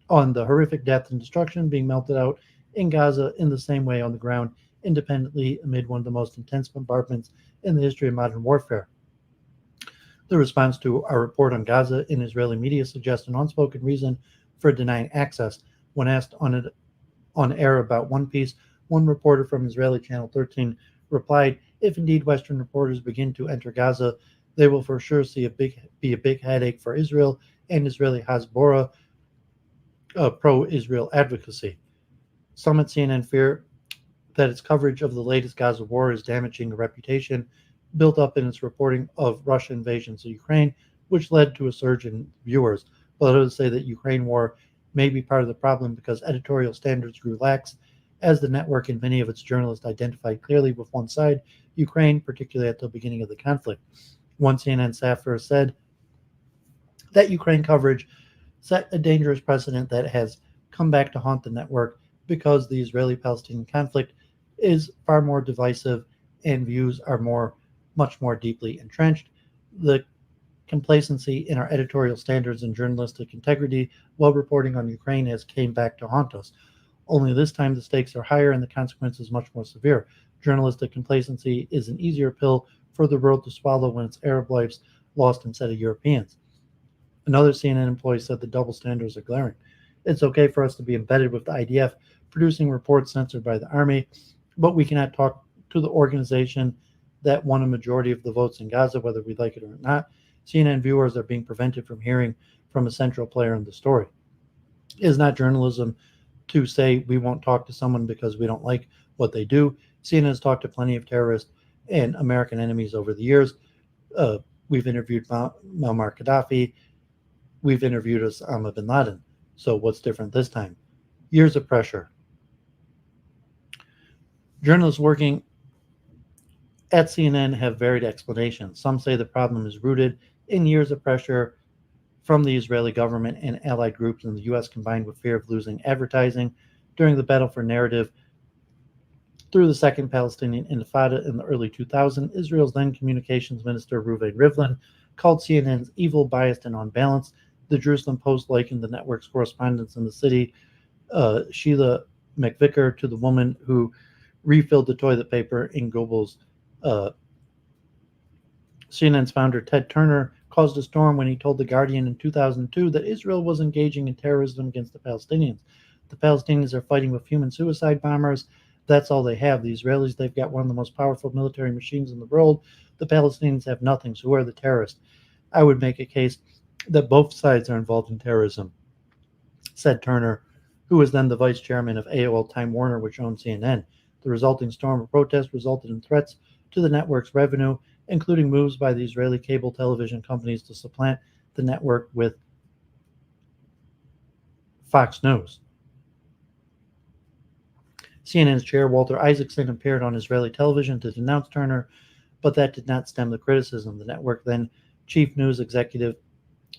on the horrific death and destruction being melted out in Gaza in the same way on the ground, independently amid one of the most intense bombardments in the history of modern warfare. The response to our report on Gaza in Israeli media suggests an unspoken reason for denying access. When asked on air about One Piece, one reporter from Israeli Channel 13 replied, "If indeed Western reporters begin to enter Gaza, they will for sure be a big headache for Israel and Israeli Hezbollah pro-Israel advocacy." Some at CNN fear that its coverage of the latest Gaza war is damaging the reputation built up in its reporting of Russian invasions of Ukraine, which led to a surge in viewers. But others say that Ukraine war may be part of the problem because editorial standards grew lax, as the network and many of its journalists identified clearly with one side, Ukraine, particularly at the beginning of the conflict. One CNN staffer said that Ukraine coverage set a dangerous precedent that has come back to haunt the network because the Israeli-Palestinian conflict is far more divisive and views are much more deeply entrenched. The complacency in our editorial standards and journalistic integrity while reporting on Ukraine has came back to haunt us. Only this time the stakes are higher and the consequences much more severe. Journalistic complacency is an easier pill for the world to swallow when it's Arab lives lost instead of Europeans. Another CNN employee said the double standards are glaring. It's okay for us to be embedded with the IDF, producing reports censored by the army, but we cannot talk to the organization that won a majority of the votes in Gaza, whether we like it or not. CNN viewers are being prevented from hearing from a central player in the story. It is not journalism to say we won't talk to someone because we don't like what they do. CNN has talked to plenty of terrorists and American enemies over the years. We've interviewed Muammar Gaddafi. We've interviewed Osama bin Laden. So what's different this time? Years of pressure. Journalists working at CNN have varied explanations. Some say the problem is rooted in years of pressure from the Israeli government and allied groups in the U.S., combined with fear of losing advertising during the battle for narrative through the Second Palestinian Intifada in the early 2000s. Israel's then communications minister Reuven Rivlin called CNN's evil, biased, and unbalanced. The Jerusalem Post likened the network's correspondents in the city, Sheila McVicker, to the woman who refilled the toilet paper in Goebbels' CNN's founder, Ted Turner, caused a storm when he told The Guardian in 2002 that Israel was engaging in terrorism against the Palestinians. The Palestinians are fighting with human suicide bombers. That's all they have. The Israelis, they've got one of the most powerful military machines in the world. The Palestinians have nothing. So who are the terrorists? I would make a case that both sides are involved in terrorism, said Turner, who was then the vice chairman of AOL Time Warner, which owned CNN. The resulting storm of protests resulted in threats to the network's revenue, including moves by the Israeli cable television companies to supplant the network with Fox News. CNN's chair, Walter Isaacson, appeared on Israeli television to denounce Turner, but that did not stem the criticism. The network then chief news executive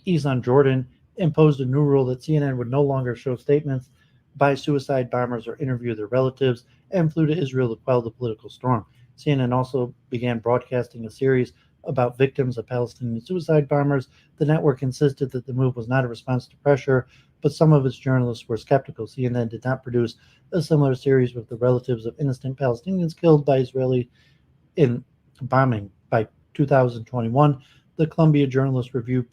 Ezon Jordan imposed a new rule that CNN would no longer show statements by suicide bombers or interview their relatives, and flew to Israel to quell the political storm. CNN also began broadcasting a series about victims of Palestinian suicide bombers. The network insisted that the move was not a response to pressure, but some of its journalists were skeptical. CNN did not produce a similar series with the relatives of innocent Palestinians killed by Israeli in bombing. By 2021, the Columbia Journalist Review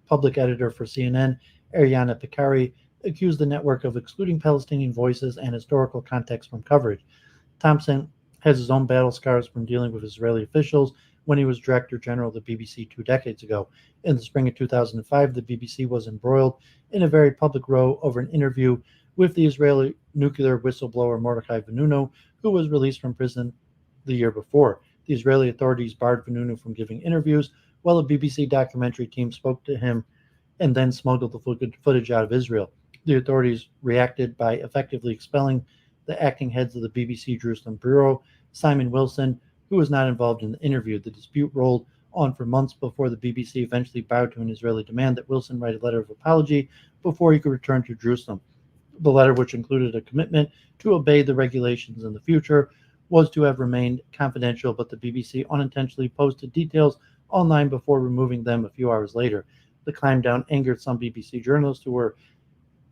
public editor for CNN, Ariana Picari, accused the network of excluding Palestinian voices and historical context from coverage. Thompson has his own battle scars from dealing with Israeli officials when he was Director General of the BBC 2 decades ago. In the spring of 2005, the BBC was embroiled in a very public row over an interview with the Israeli nuclear whistleblower Mordechai Vanunu, who was released from prison the year before. The Israeli authorities barred Vanunu from giving interviews, while a BBC documentary team spoke to him and then smuggled the footage out of Israel. The authorities reacted by effectively expelling the acting heads of the BBC Jerusalem Bureau, Simon Wilson, who was not involved in the interview. The dispute rolled on for months before the BBC eventually bowed to an Israeli demand that Wilson write a letter of apology before he could return to Jerusalem. The letter, which included a commitment to obey the regulations in the future, was to have remained confidential, but the BBC unintentionally posted details online before removing them a few hours later. The climb down angered some BBC journalists who were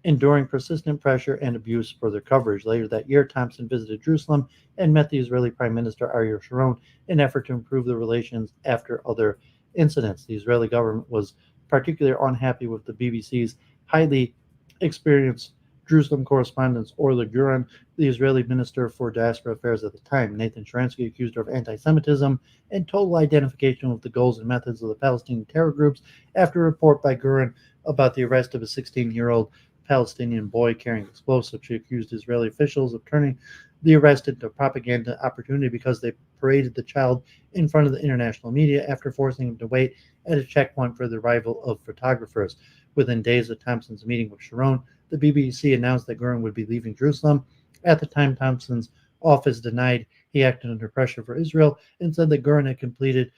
enduring persistent pressure and abuse for their coverage. Later that year, Thompson visited Jerusalem and met the Israeli Prime Minister Ariel Sharon in an effort to improve the relations after other incidents. The Israeli government was particularly unhappy with the BBC's highly experienced Jerusalem correspondent Orla Guren, the Israeli Minister for Diaspora Affairs at the time. Nathan Sharansky accused her of anti-Semitism and total identification with the goals and methods of the Palestinian terror groups after a report by Guren about the arrest of a 16-year-old Palestinian boy carrying explosives. She accused Israeli officials of turning the arrest into a propaganda opportunity because they paraded the child in front of the international media after forcing him to wait at a checkpoint for the arrival of photographers. Within days of Thompson's meeting with Sharon, the BBC announced that Guren would be leaving Jerusalem. At the time, Thompson's office denied he acted under pressure for Israel and said that Guren had completed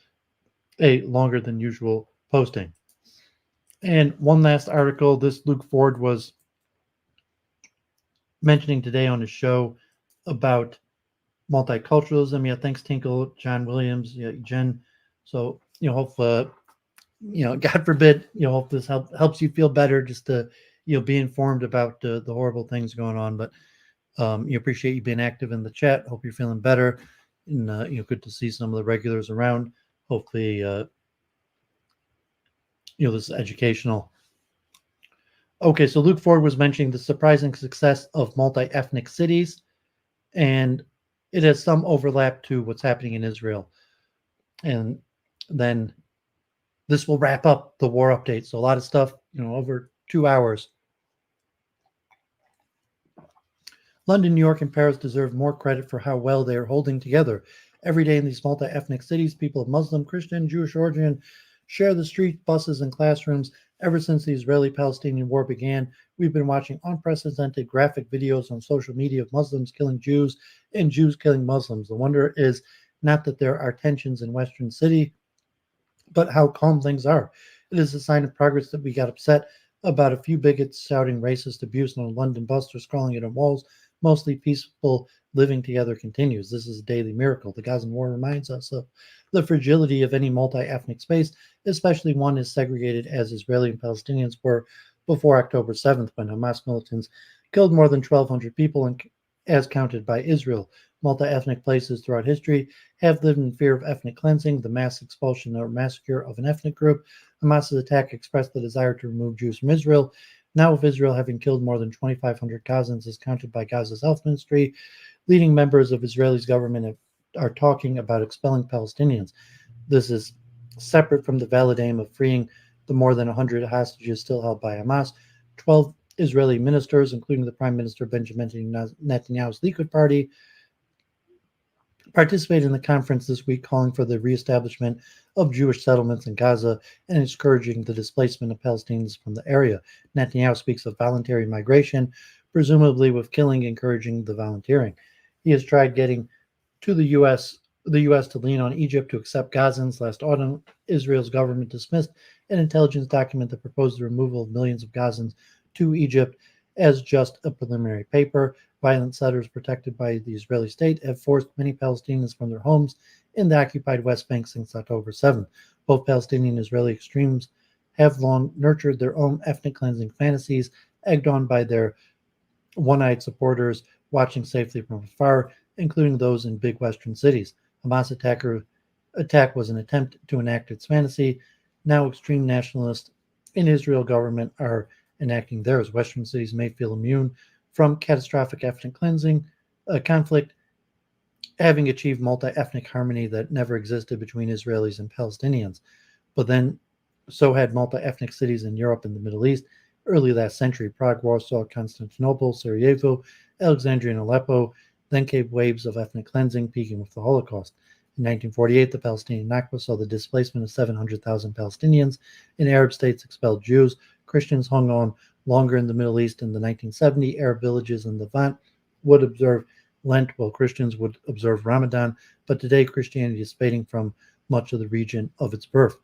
a longer than usual posting. And one last article, this Luke Ford was mentioning today on his show about multiculturalism. Yeah, thanks, Tinkle, John Williams, Jen. So, hope, God forbid, hope this helps you feel better just to, be informed about the horrible things going on. But you appreciate you being active in the chat. Hope you're feeling better. And, good to see some of the regulars around. Hopefully, this is educational. Okay, so Luke Ford was mentioning the surprising success of multi-ethnic cities, and it has some overlap to what's happening in Israel. And then this will wrap up the war update. So a lot of stuff, over 2 hours. London, New York, and Paris deserve more credit for how well they are holding together. Every day in these multi-ethnic cities, people of Muslim, Christian, Jewish origin share the streets, buses, and classrooms. Ever since the Israeli-Palestinian war began, we've been watching unprecedented graphic videos on social media of Muslims killing Jews and Jews killing Muslims. The wonder is not that there are tensions in Western City, but how calm things are. It is a sign of progress that we got upset about a few bigots shouting racist abuse on a London bus or scrawling it on walls. Mostly peaceful living together continues. This is a daily miracle. The Gazan war reminds us of the fragility of any multi-ethnic space, especially one as segregated as Israeli and Palestinians were before October 7th, when Hamas militants killed more than 1,200 people, as counted by Israel. Multi-ethnic places throughout history have lived in fear of ethnic cleansing, the mass expulsion or massacre of an ethnic group. Hamas's attack expressed the desire to remove Jews from Israel. Now, with Israel having killed more than 2,500 Gazans, as counted by Gaza's health ministry, leading members of Israel's government are talking about expelling Palestinians. This is separate from the valid aim of freeing the more than 100 hostages still held by Hamas. 12 Israeli ministers, including the Prime Minister Benjamin Netanyahu's Likud party, participated in the conference this week, calling for the reestablishment of Jewish settlements in Gaza and encouraging the displacement of Palestinians from the area. Netanyahu speaks of voluntary migration, presumably with killing encouraging the volunteering. He has tried getting to the U.S. to lean on Egypt to accept Gazans. Last autumn, Israel's government dismissed an intelligence document that proposed the removal of millions of Gazans to Egypt as just a preliminary paper. Violent settlers protected by the Israeli state have forced many Palestinians from their homes in the occupied West Bank since October 7th. Both Palestinian and Israeli extremes have long nurtured their own ethnic cleansing fantasies, egged on by their one-eyed supporters watching safely from afar, including those in big Western cities. Hamas attack was an attempt to enact its fantasy. Now extreme nationalists in Israel government are enacting theirs. Western cities may feel immune from catastrophic ethnic cleansing conflict, having achieved multi-ethnic harmony that never existed between Israelis and Palestinians. But then so had multi-ethnic cities in Europe and the Middle East early last century. Prague, Warsaw, Constantinople, Sarajevo, Alexandria, and Aleppo. Then came waves of ethnic cleansing, peaking with the Holocaust. In 1948, the Palestinian Nakba saw the displacement of 700,000 Palestinians. In Arab states expelled Jews. Christians hung on longer in the Middle East. In the 1970s, Arab villages in Levant would observe Lent while Christians would observe Ramadan. But today, Christianity is fading from much of the region of its birth.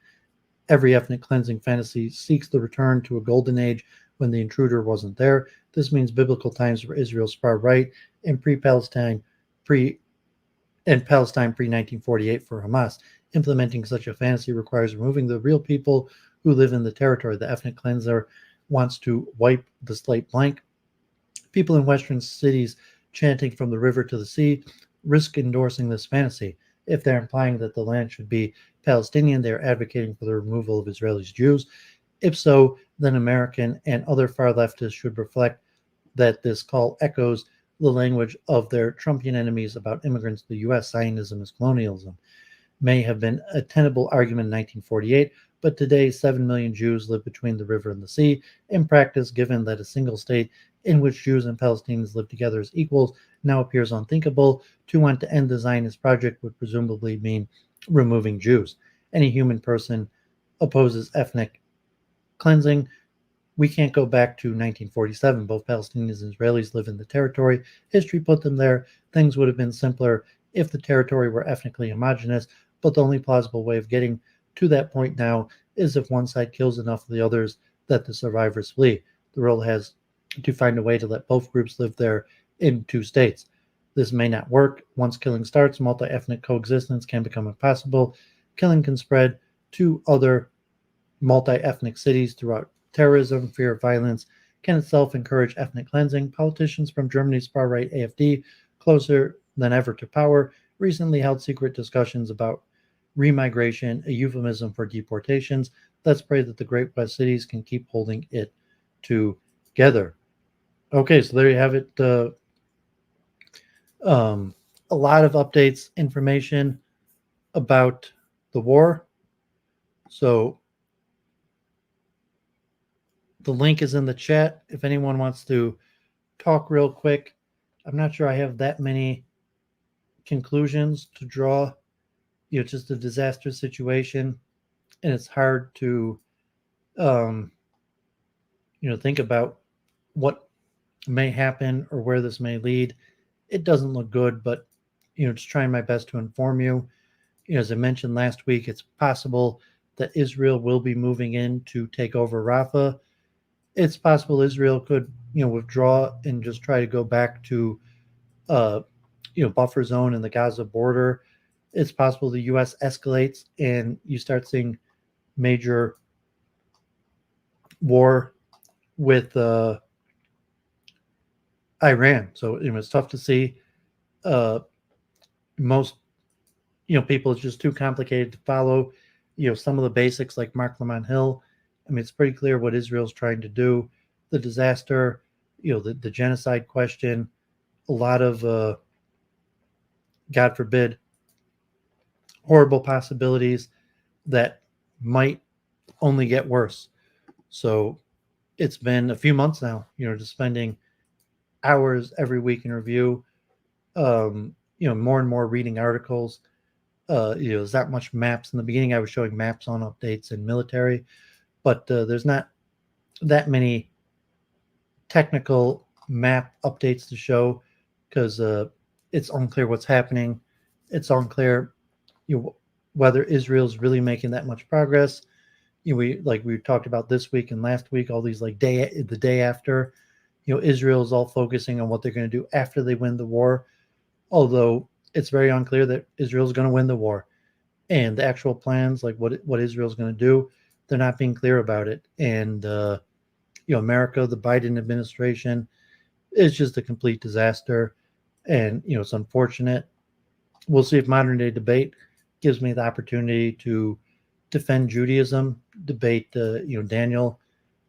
Every ethnic cleansing fantasy seeks the return to a golden age when the intruder wasn't there. This means biblical times for Israel's far right and Palestine pre-1948 for Hamas. Implementing such a fantasy requires removing the real people who live in the territory. The ethnic cleanser wants to wipe the slate blank. People in Western cities chanting from the river to the sea risk endorsing this fantasy. If they're implying that the land should be Palestinian, they are advocating for the removal of Israelis Jews. If so, then American and other far leftists should reflect that this call echoes the language of their Trumpian enemies about immigrants to the U.S. Zionism is colonialism. May have been a tenable argument in 1948, but today 7 million Jews live between the river and the sea. In practice, given that a single state in which Jews and Palestinians live together as equals now appears unthinkable, to want to end the Zionist project would presumably mean removing Jews. Any human person opposes ethnic cleansing. We can't go back to 1947. Both Palestinians and Israelis live in the territory. History put them there. Things would have been simpler if the territory were ethnically homogenous, but the only plausible way of getting to that point now is if one side kills enough of the others that the survivors flee. The world has to find a way to let both groups live there in two states. This may not work. Once killing starts, multi-ethnic coexistence can become impossible. Killing can spread to other multi-ethnic cities throughout terrorism. Fear of violence can itself encourage ethnic cleansing. Politicians from Germany's far-right AfD, closer than ever to power, recently held secret discussions about remigration, a euphemism for deportations. Let's pray that the Great West cities can keep holding it together. Okay, so there you have it. A lot of updates, information about the war. So the link is in the chat if anyone wants to talk real quick. I'm not sure I have that many conclusions to draw. Just a disaster situation. and it's hard to, think about what may happen or where this may lead. It doesn't look good, but, just trying my best to inform you. As I mentioned last week, it's possible that Israel will be moving in to take over Rafah. It's possible Israel could, withdraw and just try to go back to, buffer zone in the Gaza border. It's possible the U.S. escalates and you start seeing major war with Iran. So it's tough to see. Most people, it's just too complicated to follow. Some of the basics, like Mark Lamont Hill. I mean, it's pretty clear what Israel's trying to do. The disaster, the genocide question, a lot of God forbid, horrible possibilities that might only get worse. So it's been a few months now, just spending hours every week in review, more and more reading articles. There's not much maps. In the beginning, I was showing maps on updates in military, but there's not that many technical map updates to show because it's unclear what's happening. It's unclear whether Israel's really making that much progress. We talked about this week and last week, all these the day after, Israel's all focusing on what they're going to do after they win the war, although it's very unclear that Israel's going to win the war, and the actual plans, like what Israel's going to do, they're not being clear about it. And America, the Biden administration, is just a complete disaster, and it's unfortunate. We'll see if modern day debate gives me the opportunity to defend Judaism, debate Daniel.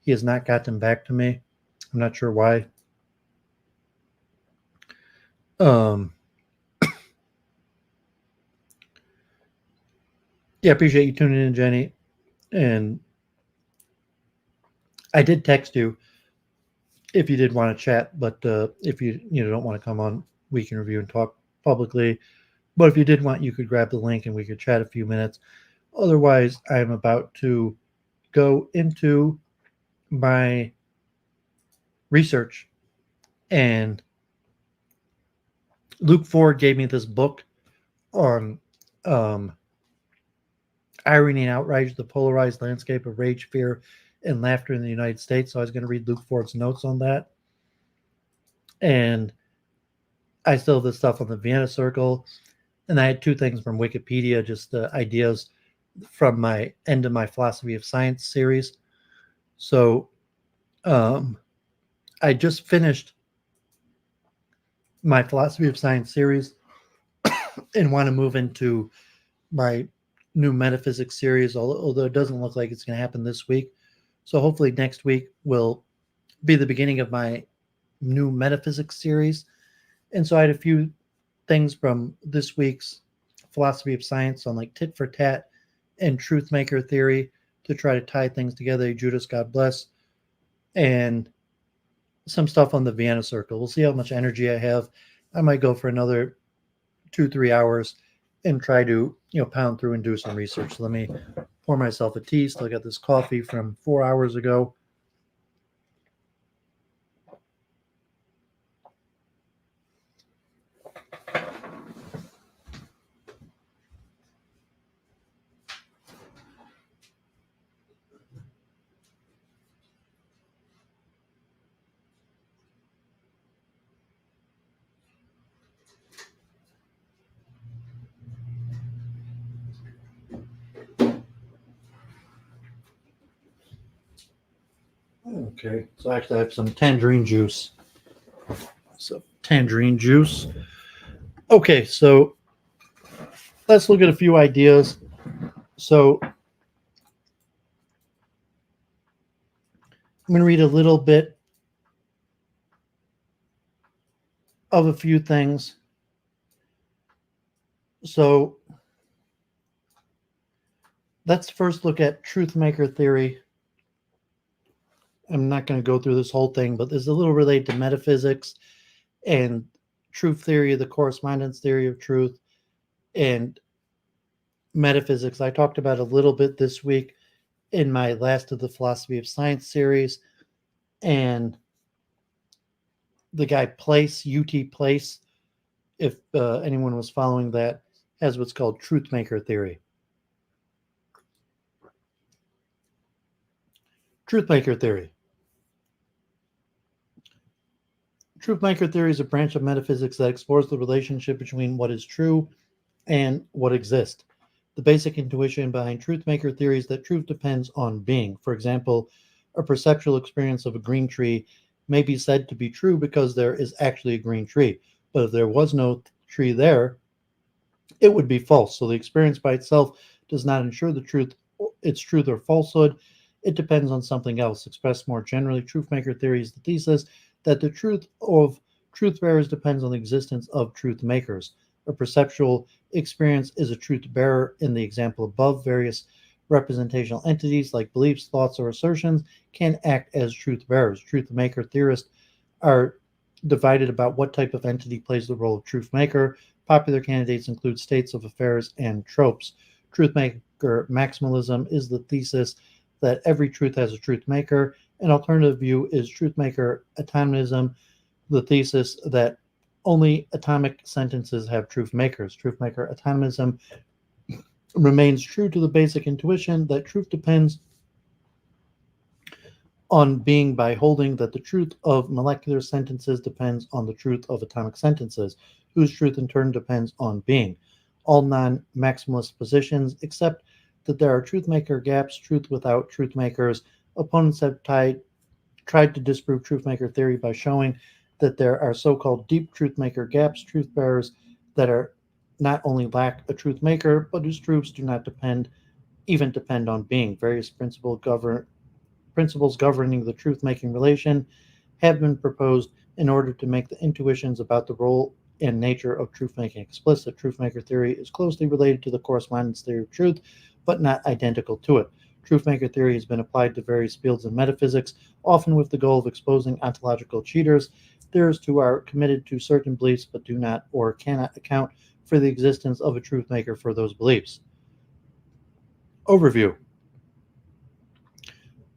He has not gotten back to me. I'm not sure why. Yeah, appreciate you tuning in, Jenny. And I did text you if you did want to chat, but if you don't want to come on Week in Review and talk publicly, but if you did want, you could grab the link and we could chat a few minutes. Otherwise, I'm about to go into my research, and Luke Ford gave me this book on Irony and Outrage, the Polarized Landscape of Rage, Fear, and Laughter in the United States. So I was going to read Luke Ford's notes on that. And I still have this stuff on the Vienna Circle. And I had two things from Wikipedia, just ideas from my end of my Philosophy of Science series. So I just finished my Philosophy of Science series and want to move into my new metaphysics series, although it doesn't look like it's going to happen this week. So hopefully next week will be the beginning of my new metaphysics series. And so I had a few things from this week's Philosophy of Science on tit for tat and Truthmaker Theory to try to tie things together. Judas, God bless. And some stuff on the Vienna Circle. We'll see how much energy I have. I might go for another 2-3 hours and try to pound through and do some research. So let me pour myself a tea. Still got this coffee from 4 hours ago. Okay, so actually I have some tangerine juice. Okay, so let's look at a few ideas. So I'm going to read a little bit of a few things. So let's first look at Truthmaker Theory. I'm not going to go through this whole thing, but there's a little related to metaphysics and truth theory, the correspondence theory of truth, and metaphysics. I talked about a little bit this week in my Last of the Philosophy of Science series, and the guy Place, UT Place, if anyone was following that, has what's called Truthmaker Theory. Truthmaker Theory. Truthmaker Theory is a branch of metaphysics that explores the relationship between what is true and what exists. The basic intuition behind Truthmaker Theory is that truth depends on being. For example, a perceptual experience of a green tree may be said to be true because there is actually a green tree. But if there was no tree there, it would be false. So the experience by itself does not ensure the truth, its truth or falsehood. It depends on something else. Expressed more generally, Truthmaker Theory is the thesis that the truth of truth bearers depends on the existence of truth makers. A perceptual experience is a truth bearer. In the example above, various representational entities like beliefs, thoughts, or assertions can act as truth bearers. Truth maker theorists are divided about what type of entity plays the role of truth maker. Popular candidates include states of affairs and tropes. Truth maker maximalism is the thesis that every truth has a truth maker. An alternative view is truth maker atomism, the thesis that only atomic sentences have truth makers. Truth maker atomism remains true to the basic intuition that truth depends on being by holding that the truth of molecular sentences depends on the truth of atomic sentences, whose truth in turn depends on being. All non-maximalist positions accept that there are truth maker gaps, truth without truth makers. Opponents have tried to disprove truth maker theory by showing that there are so-called deep truth maker gaps, truth bearers that are not only lack a truth maker, but whose truths do not depend on being. Various principles governing the truth-making relation have been proposed in order to make the intuitions about the role and nature of truth-making explicit. Truthmaker theory is closely related to the correspondence theory of truth, but not identical to it. Truthmaker theory has been applied to various fields of metaphysics, often with the goal of exposing ontological cheaters, theorists who are committed to certain beliefs but do not or cannot account for the existence of a truth maker for those beliefs. Overview.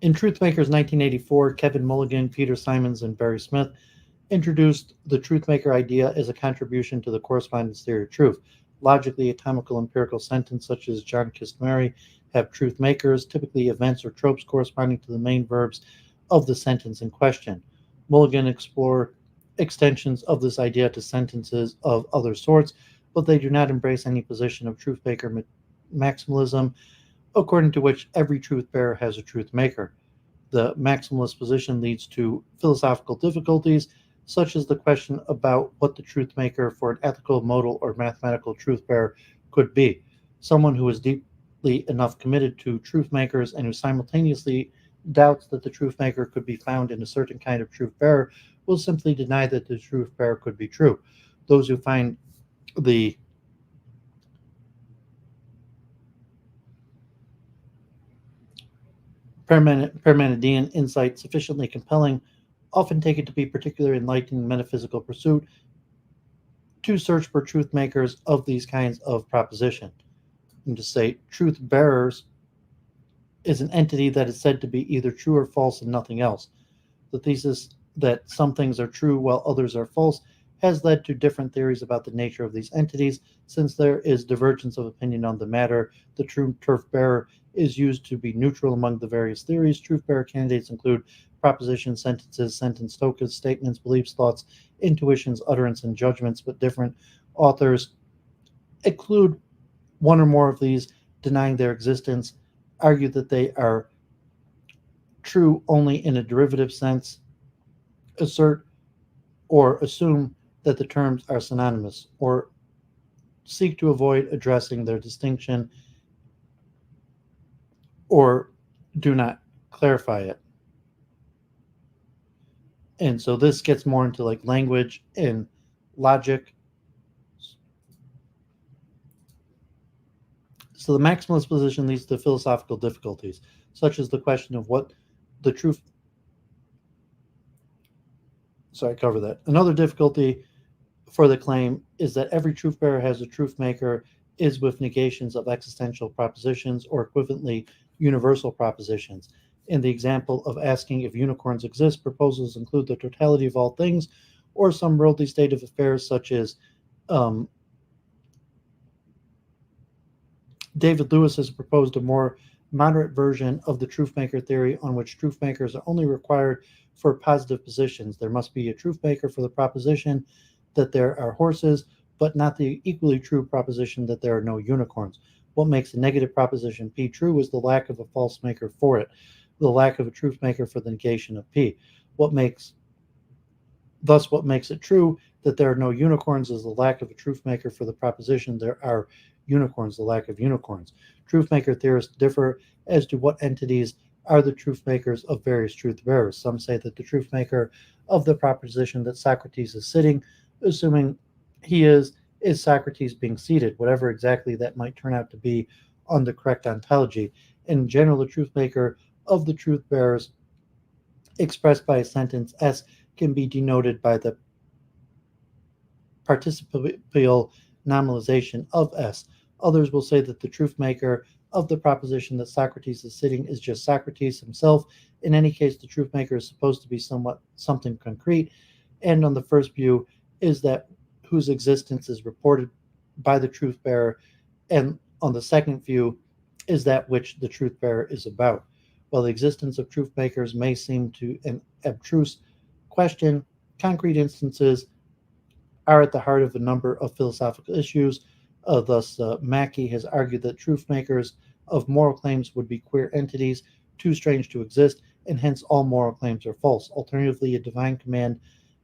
In Truthmaker's 1984, Kevin Mulligan, Peter Simons, and Barry Smith introduced the truthmaker idea as a contribution to the correspondence theory of truth. Logically, atomical empirical sentences such as John kissed Mary have truth makers, typically events or tropes corresponding to the main verbs of the sentence in question. Mulligan explored extensions of this idea to sentences of other sorts, but they do not embrace any position of truthmaker maximalism, according to which every truth bearer has a truth maker. The maximalist position leads to philosophical difficulties, such as the question about what the truth maker for an ethical, modal, or mathematical truth bearer could be. Someone who is deeply enough committed to truth makers and who simultaneously doubts that the truth maker could be found in a certain kind of truth bearer will simply deny that the truth bearer could be true. Those who find the Parmenidean insight sufficiently compelling often take it to be particularly enlightening metaphysical pursuit to search for truth makers of these kinds of proposition. And to say truth bearers is an entity that is said to be either true or false and nothing else. The thesis that some things are true while others are false has led to different theories about the nature of these entities. Since there is divergence of opinion on the matter, the true truth bearer is used to be neutral among the various theories. Truth bearer candidates include propositions, sentences, sentence tokens, statements, beliefs, thoughts, intuitions, utterance, and judgments, but different authors include one or more of these, denying their existence, argue that they are true only in a derivative sense, assert or assume that the terms are synonymous, or seek to avoid addressing their distinction, or do not clarify it. And so this gets more into like language and logic. So the maximalist position leads to philosophical difficulties, such as the question of what the truth. So I cover that. Another difficulty for the claim is that every truth bearer has a truth maker is with negations of existential propositions or equivalently universal propositions. In the example of asking if unicorns exist, proposals include the totality of all things or some worldly state of affairs, such as David Lewis has proposed a more moderate version of the Truthmaker theory, on which truthmakers are only required for positive positions. There must be a truthmaker for the proposition that there are horses, but not the equally true proposition that there are no unicorns. What makes a negative proposition P true is the lack of a false maker for it, the lack of a truth maker for the negation of P. What makes it true that there are no unicorns is the lack of a truth maker for the proposition there are unicorns, the lack of unicorns. Truthmaker theorists differ as to what entities are the truth makers of various truth bearers. Some say that the truth maker of the proposition that Socrates is sitting, assuming he is Socrates being seated, whatever exactly that might turn out to be on the correct ontology. In general, the truth maker of the truth bearers expressed by a sentence S can be denoted by the participial nominalization of S. Others will say that the truth maker of the proposition that Socrates is sitting is just Socrates himself. In any case, the truth maker is supposed to be something concrete, and on the first view is that whose existence is reported by the truth bearer, and on the second view is that which the truth bearer is about. While the existence of truth makers may seem to an abstruse question, concrete instances are at the heart of a number of philosophical issues. Thus, Mackey has argued that truth makers of moral claims would be queer entities, too strange to exist, and hence all moral claims are false. Alternatively, a divine command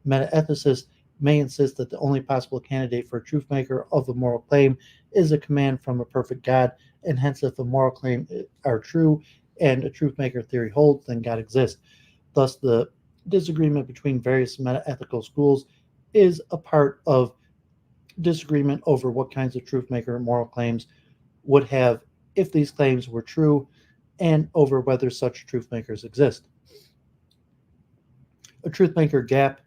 metaethicist may insist that the only possible candidate for a truth maker of a moral claim is a command from a perfect God, and hence if a moral claim are true and a truth maker theory holds, then God exists. Thus, the disagreement between various metaethical schools is a part of disagreement over what kinds of truth maker moral claims would have if these claims were true, and over whether such truth makers exist. A truth maker gap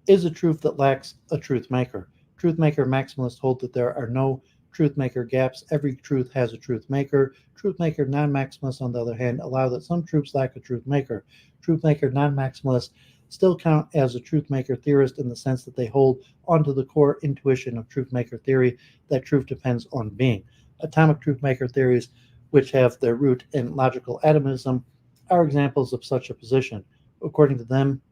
is a truth that lacks a truth maker. Truth maker maximalists hold that there are no truth maker gaps. Every truth has a truth maker. Truth maker non-maximalists, on the other hand, allow that some truths lack a truth maker. Truth maker non-maximalists still count as a truth maker theorist in the sense that they hold onto the core intuition of truth maker theory that truth depends on being. Atomic truth maker theories, which have their root in logical atomism, are examples of such a position. According to them,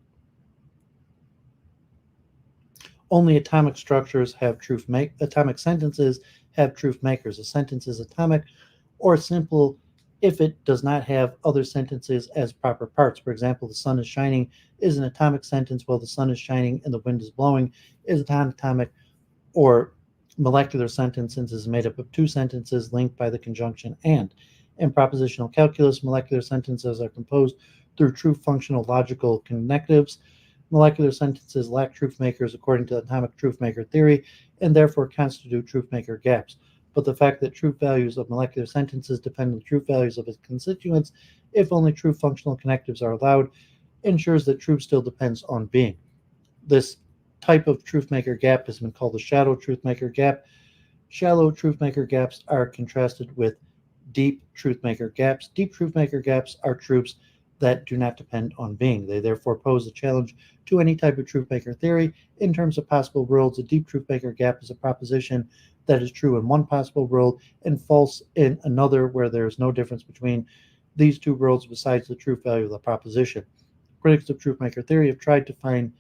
only atomic structures have atomic sentences have truth makers. A sentence is atomic or simple if it does not have other sentences as proper parts. For example, the sun is shining is an atomic sentence, while the sun is shining and the wind is blowing is a non-atomic or molecular sentence, since it is made up of two sentences linked by the conjunction and. In propositional calculus, molecular sentences are composed through true functional logical connectives. Molecular sentences lack truth makers according to atomic truth maker theory, and therefore constitute truth maker gaps. But the fact that truth values of molecular sentences depend on the truth values of its constituents, if only true functional connectives are allowed, ensures that truth still depends on being. This type of truth maker gap has been called the shadow truth maker gap. Shallow truth maker gaps are contrasted with deep truth maker gaps. Deep truth maker gaps are truths that do not depend on being. They therefore pose a challenge to any type of truth maker theory. In terms of possible worlds, a deep truth maker gap is a proposition that is true in one possible world and false in another, where there is no difference between these two worlds besides the truth value of the proposition. Critics of truth maker theory have tried to find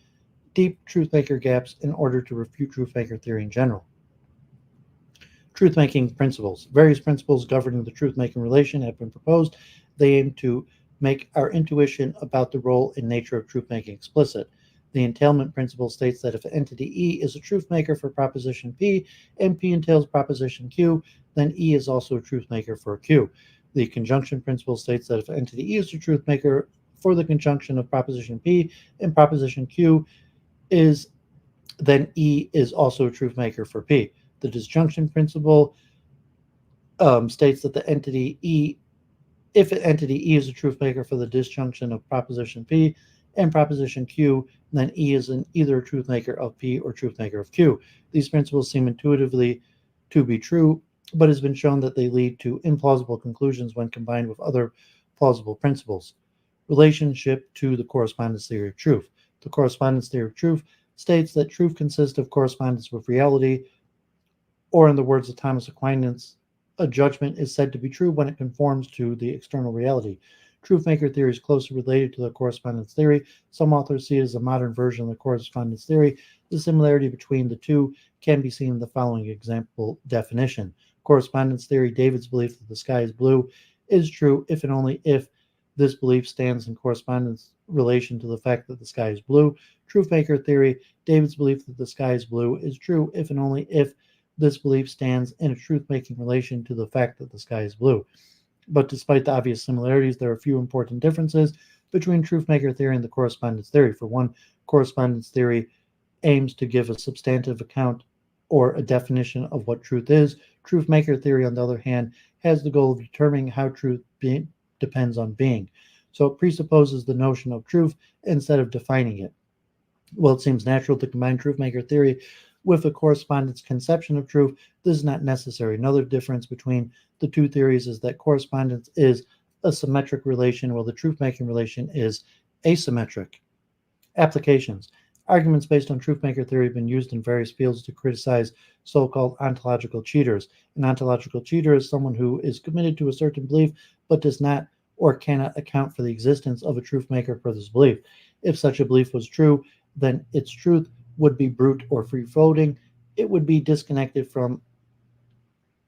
deep truth maker gaps in order to refute truth maker theory in general. Truth making principles. Various principles governing the truth making relation have been proposed. They aim to make our intuition about the role and nature of truth making explicit. The entailment principle states that if entity E is a truth maker for proposition P and P entails proposition Q, then E is also a truth maker for Q. The conjunction principle states that if entity E is a truth maker for the conjunction of proposition P and proposition Q, then E is also a truth maker for P. The disjunction principle states that the entity E, if entity E is a truth maker for the disjunction of proposition P and proposition Q, then E is either a truth maker of P or truth maker of Q. These principles seem intuitively to be true but it has been shown that they lead to implausible conclusions when combined with other plausible principles. Relationship to the correspondence theory of truth. The correspondence theory of truth states that truth consists of correspondence with reality, or in the words of Thomas Aquinas, a judgment is said to be true when it conforms to the external reality. Truthmaker theory is closely related to the correspondence theory. Some authors see it as a modern version of the correspondence theory. The similarity between the two can be seen in the following example definition. Correspondence theory, David's belief that the sky is blue, is true if and only if this belief stands in correspondence relation to the fact that the sky is blue. Truthmaker theory, David's belief that the sky is blue, is true if and only if this belief stands in a truth-making relation to the fact that the sky is blue. But despite the obvious similarities, there are a few important differences between truthmaker theory and the correspondence theory. For one, correspondence theory aims to give a substantive account or a definition of what truth is. Truthmaker theory, on the other hand, has the goal of determining how truth depends on being. So it presupposes the notion of truth instead of defining it. Well, it seems natural to combine truthmaker theory with a correspondence conception of truth. This is not necessary. Another difference between the two theories is that correspondence is a symmetric relation, while the truth-making relation is asymmetric. Applications. Arguments based on truthmaker theory have been used in various fields to criticize so-called ontological cheaters. An ontological cheater is someone who is committed to a certain belief but does not or cannot account for the existence of a truth-maker for this belief. If such a belief was true, then its truth would be brute or free-floating. It would be disconnected from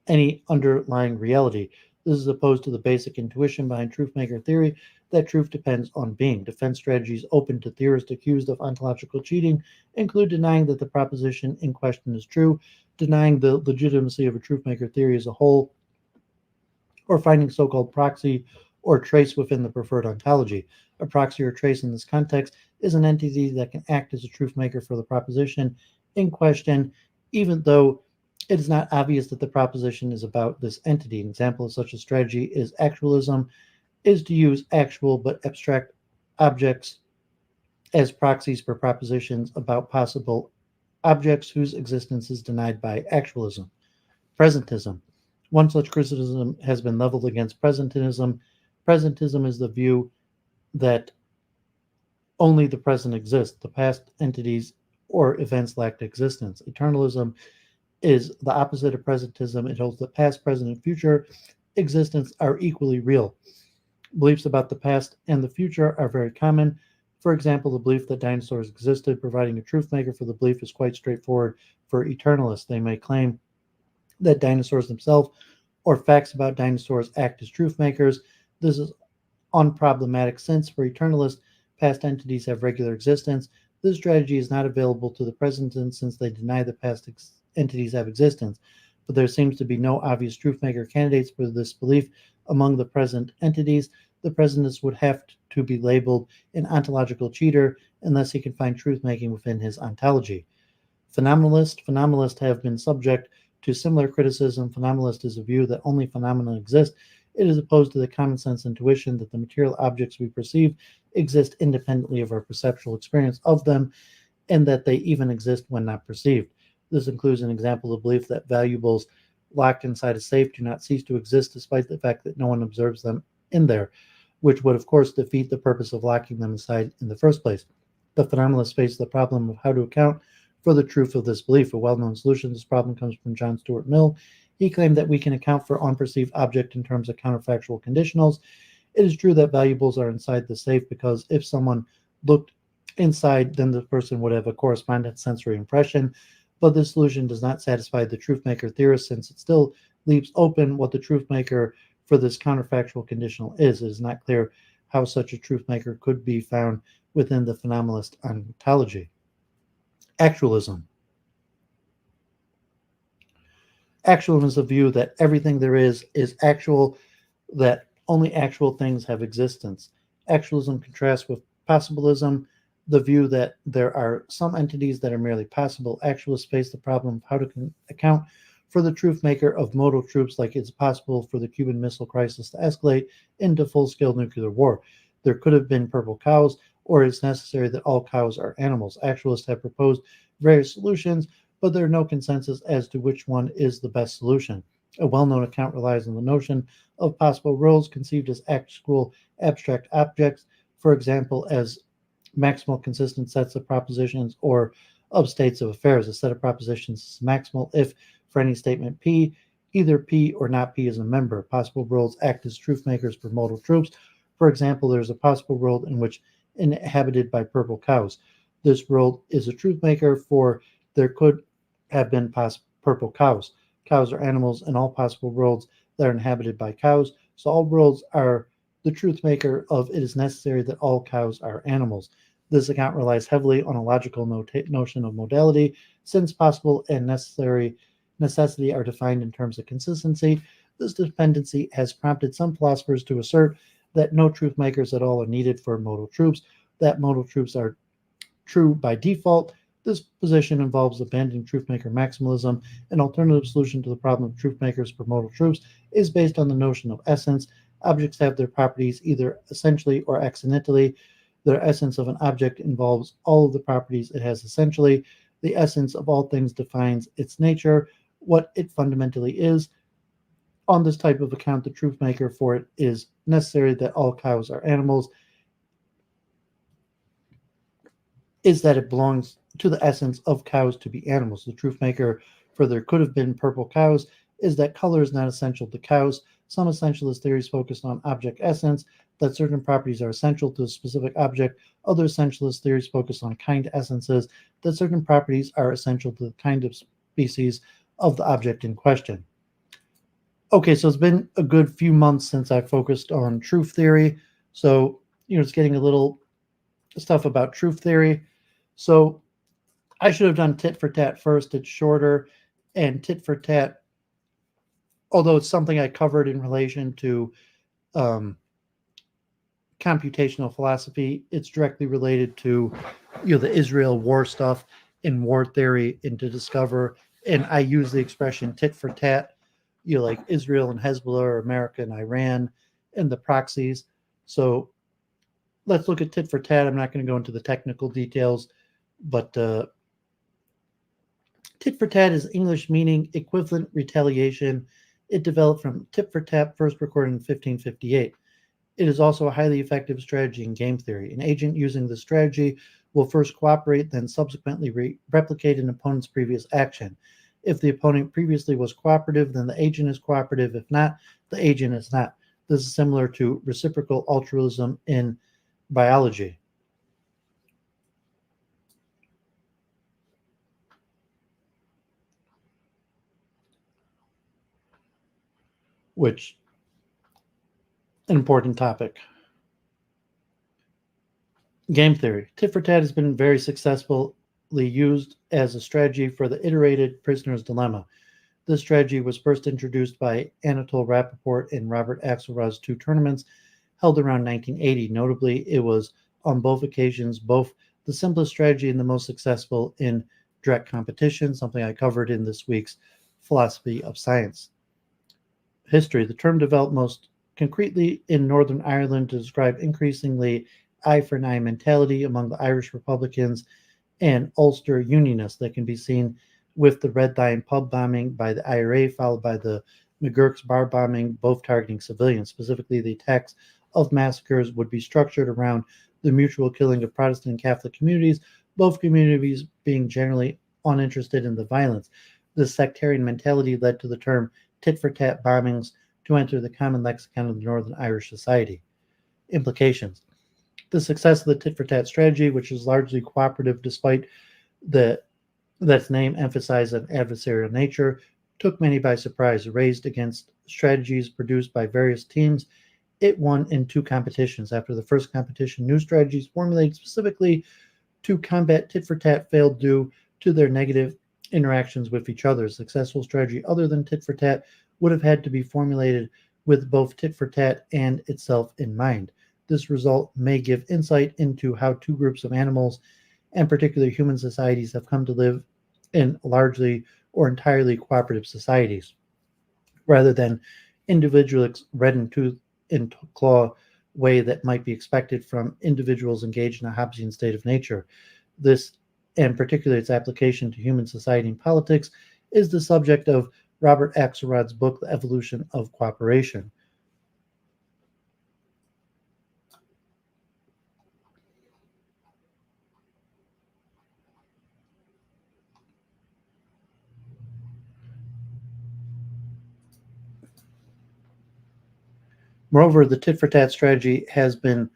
any underlying reality. This is opposed to the basic intuition behind truthmaker theory that truth depends on being. Defense strategies open to theorists accused of ontological cheating include denying that the proposition in question is true, denying the legitimacy of a truthmaker theory as a whole, or finding so-called proxy or trace within the preferred ontology. A proxy or trace in this context is an entity that can act as a truth maker for the proposition in question, even though it is not obvious that the proposition is about this entity. An example of such a strategy is actualism, is to use actual but abstract objects as proxies for propositions about possible objects whose existence is denied by actualism. Presentism. One such criticism has been leveled against presentism. Presentism is the view that only the present exists. The past entities or events lack existence. Eternalism is the opposite of presentism. It holds that past, present, and future existence are equally real. Beliefs about the past and the future are very common. For example, the belief that dinosaurs existed, providing a truth maker for the belief, is quite straightforward for eternalists. They may claim that dinosaurs themselves or facts about dinosaurs act as truth makers. This is unproblematic since for eternalists, past entities have regular existence. This strategy is not available to the present since they deny the past entities have existence. But there seems to be no obvious truth maker candidates for this belief among the present entities. The presentist would have to be labeled an ontological cheater unless he can find truth making within his ontology. Phenomenalists have been subject to similar criticism. Phenomenalist is a view that only phenomena exist. It is opposed to the common sense intuition that the material objects we perceive exist independently of our perceptual experience of them, and that they even exist when not perceived. This includes an example of belief that valuables locked inside a safe do not cease to exist despite the fact that no one observes them in there, which would of course defeat the purpose of locking them inside in the first place. The phenomenalists face the problem of how to account for the truth of this belief. A well-known solution to this problem comes from John Stuart Mill. He claimed that we can account for unperceived object in terms of counterfactual conditionals. It is true that valuables are inside the safe because if someone looked inside, then the person would have a correspondent sensory impression. But this solution does not satisfy the truthmaker theorist since it still leaves open what the truthmaker for this counterfactual conditional is. It is not clear how such a truthmaker could be found within the phenomenalist ontology. Actualism. Actualism is a view that everything there is actual, that only actual things have existence. Actualism contrasts with possibilism, the view that there are some entities that are merely possible. Actualists face the problem of how to account for the truth maker of modal truths, like it's possible for the Cuban Missile Crisis to escalate into full-scale nuclear war. There could have been purple cows, or it's necessary that all cows are animals. Actualists have proposed various solutions, but there are no consensus as to which one is the best solution. A well-known account relies on the notion of possible worlds conceived as actual abstract objects, for example, as maximal consistent sets of propositions or of states of affairs. A set of propositions is maximal if, for any statement P, either P or not P is a member. Possible worlds act as truth makers for modal truths. For example, there is a possible world in which inhabited by purple cows. This world is a truth maker, for there could have been purple cows. Cows are animals in all possible worlds that are inhabited by cows, so all worlds are the truth maker of it is necessary that all cows are animals. This account relies heavily on a logical notion of modality, since possible and necessity are defined in terms of consistency. This dependency has prompted some philosophers to assert that no truth makers at all are needed for modal truths, that modal truths are true by default. This position involves abandoning truth maker maximalism. An alternative solution to the problem of truth makers for modal truths is based on the notion of essence. Objects have their properties either essentially or accidentally. The essence of an object involves all of the properties it has essentially. The essence of all things defines its nature, what it fundamentally is. On this type of account, the truth maker for it is necessary that all cows are animals, is that it belongs to the essence of cows to be animals. The truth maker for there could have been purple cows is that color is not essential to cows. Some essentialist theories focus on object essence, that certain properties are essential to a specific object. Other essentialist theories focus on kind essences, that certain properties are essential to the kind of species of the object in question. Okay, so it's been a good few months since I focused on truth theory. So, it's getting a little stuff about truth theory. So I should have done tit for tat first. It's shorter, and tit for tat, although it's something I covered in relation to computational philosophy, it's directly related to the Israel war stuff in war theory and to discover. And I use the expression tit for tat, like Israel and Hezbollah, or America and Iran, and the proxies. So let's look at tit for tat. I'm not going to go into the technical details, but tit for tat is English meaning equivalent retaliation. It developed from tit for tat, first recorded in 1558. It is also a highly effective strategy in game theory. An agent using this strategy will first cooperate, then subsequently replicate an opponent's previous action. If the opponent previously was cooperative, then the agent is cooperative. If not, the agent is not. This is similar to reciprocal altruism in biology. Which, an important topic. Game theory. Tit for tat has been very successfully used as a strategy for the iterated prisoner's dilemma. This strategy was first introduced by Anatole Rappaport and Robert Axelrod's two tournaments held around 1980. Notably, it was on both occasions both the simplest strategy and the most successful in direct competition, something I covered in this week's Philosophy of Science. History. The term developed most concretely in Northern Ireland to describe increasingly eye for an eye mentality among the Irish Republicans and Ulster Unionists that can be seen with the Red Lion pub bombing by the IRA, followed by the McGurk's bar bombing, both targeting civilians. Specifically, the attacks of massacres would be structured around the mutual killing of Protestant and Catholic communities, both communities being generally uninterested in the violence. This sectarian mentality led to the term tit-for-tat bombings to enter the common lexicon of the Northern Irish society. Implications. The success of the tit-for-tat strategy, which is largely cooperative despite its name emphasized an adversarial nature, took many by surprise. Raised against strategies produced by various teams, it won in two competitions. After the first competition, new strategies formulated specifically to combat tit-for-tat failed due to their negative interactions with each other. A successful strategy other than tit-for-tat would have had to be formulated with both tit-for-tat and itself in mind. This result may give insight into how two groups of animals, and particularly human societies, have come to live in largely or entirely cooperative societies, rather than individualist red and tooth and claw way that might be expected from individuals engaged in a Hobbesian state of nature. This, and particularly its application to human society and politics, is the subject of Robert Axelrod's book, The Evolution of Cooperation. Moreover, the tit-for-tat strategy has been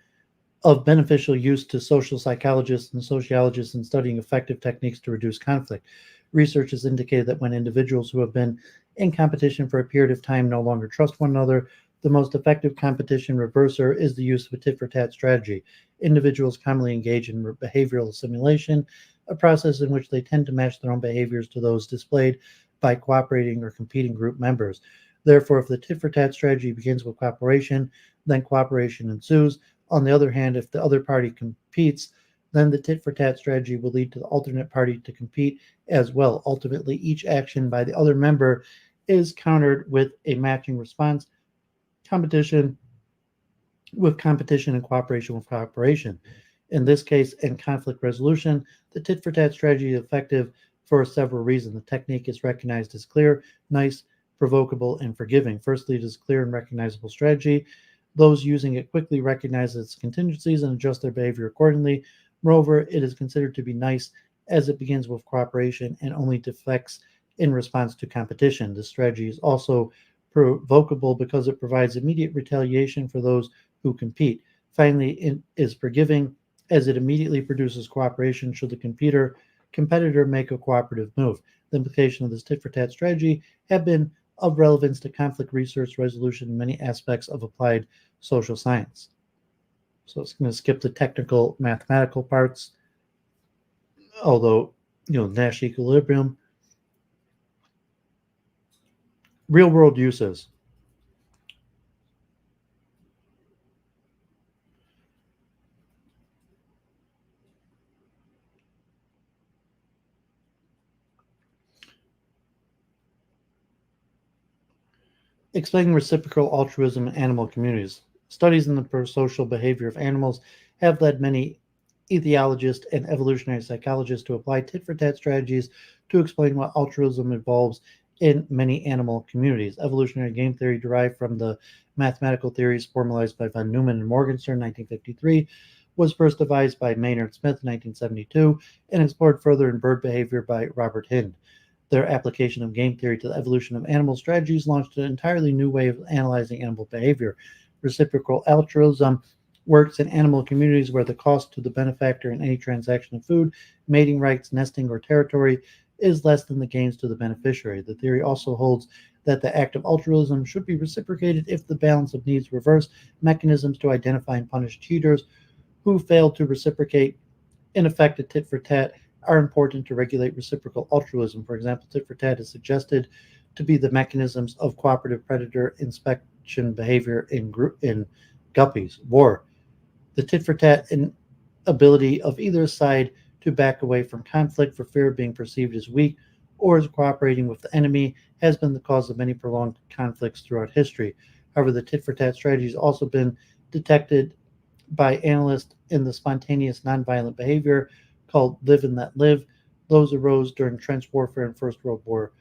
of beneficial use to social psychologists and sociologists in studying effective techniques to reduce conflict. Research has indicated that when individuals who have been in competition for a period of time no longer trust one another, the most effective competition reverser is the use of a tit-for-tat strategy. Individuals commonly engage in behavioral assimilation, a process in which they tend to match their own behaviors to those displayed by cooperating or competing group members. Therefore, if the tit-for-tat strategy begins with cooperation, then cooperation ensues. On the other hand, if the other party competes, then the tit-for-tat strategy will lead to the alternate party to compete as well. Ultimately, each action by the other member is countered with a matching response, competition with competition and cooperation with cooperation. In this case, in conflict resolution, the tit-for-tat strategy is effective for several reasons. The technique is recognized as clear, nice, provocable, and forgiving. Firstly, it is a clear and recognizable strategy. Those using it quickly recognize its contingencies and adjust their behavior accordingly. Moreover, it is considered to be nice as it begins with cooperation and only deflects in response to competition. This strategy is also provocable because it provides immediate retaliation for those who compete. Finally, it is forgiving as it immediately produces cooperation should the competitor make a cooperative move. The implication of this tit-for-tat strategy have been of relevance to conflict research resolution in many aspects of applied social science. So it's going to skip the technical mathematical parts, although, Nash equilibrium. Real world uses. Explaining reciprocal altruism in animal communities. Studies in the prosocial behavior of animals have led many ethologists and evolutionary psychologists to apply tit-for-tat strategies to explain what altruism involves in many animal communities. Evolutionary game theory derived from the mathematical theories formalized by von Neumann and Morgenstern in 1953 was first devised by Maynard Smith in 1972 and explored further in bird behavior by Robert Hind. Their application of game theory to the evolution of animal strategies launched an entirely new way of analyzing animal behavior. Reciprocal altruism works in animal communities where the cost to the benefactor in any transaction of food, mating rights, nesting, or territory is less than the gains to the beneficiary. The theory also holds that the act of altruism should be reciprocated if the balance of needs reverse. Mechanisms to identify and punish cheaters who fail to reciprocate, in effect, a tit-for-tat, are important to regulate reciprocal altruism. For example, tit-for-tat is suggested to be the mechanisms of cooperative predator inspection behavior in guppies. War. The tit-for-tat inability of either side to back away from conflict for fear of being perceived as weak or as cooperating with the enemy has been the cause of many prolonged conflicts throughout history. However, the tit-for-tat strategy has also been detected by analysts in the spontaneous nonviolent behavior called live and let live. Those arose during trench warfare in First World War.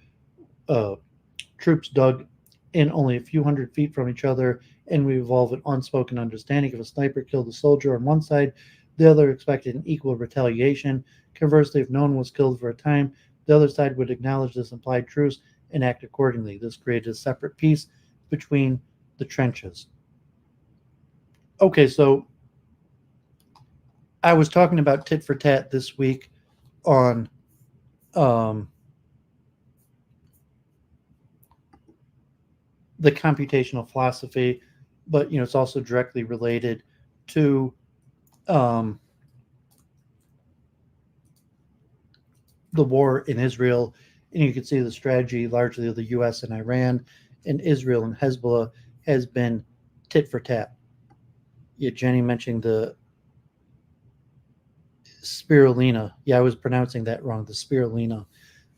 Troops dug in only a few hundred feet from each other, and we evolved an unspoken understanding. If a sniper killed a soldier on one side, the other expected an equal retaliation. Conversely, if no one was killed for a time, the other side would acknowledge this implied truce and act accordingly. This created a separate peace between the trenches. Okay, so I was talking about tit for tat this week on the computational philosophy, but it's also directly related to the war in Israel, and you can see the strategy largely of the U.S. and Iran and Israel and Hezbollah has been tit for tat. Yeah, Jenny mentioned the spirulina. Yeah, I was pronouncing that wrong. The spirulina.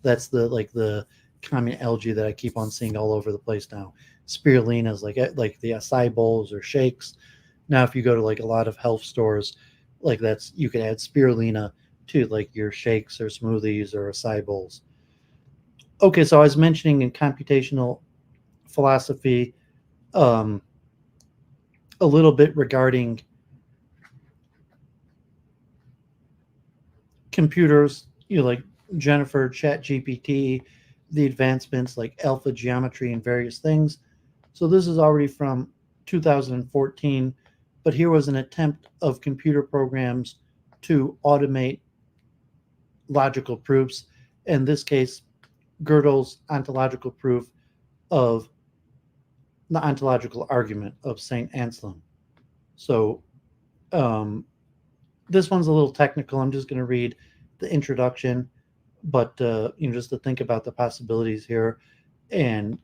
That's the common algae that I keep on seeing all over the place now. Spirulina is like the acai bowls or shakes. Now, if you go to a lot of health stores, you can add spirulina to your shakes or smoothies or acai bowls. Okay, so I was mentioning in computational philosophy a little bit regarding computers, like Jennifer, ChatGPT, the advancements like alpha geometry and various things. So this is already from 2014, but here was an attempt of computer programs to automate logical proofs. In this case, Gödel's ontological proof of the ontological argument of St. Anselm. So um, this one's a little technical. I'm just going to read the introduction, but just to think about the possibilities here, and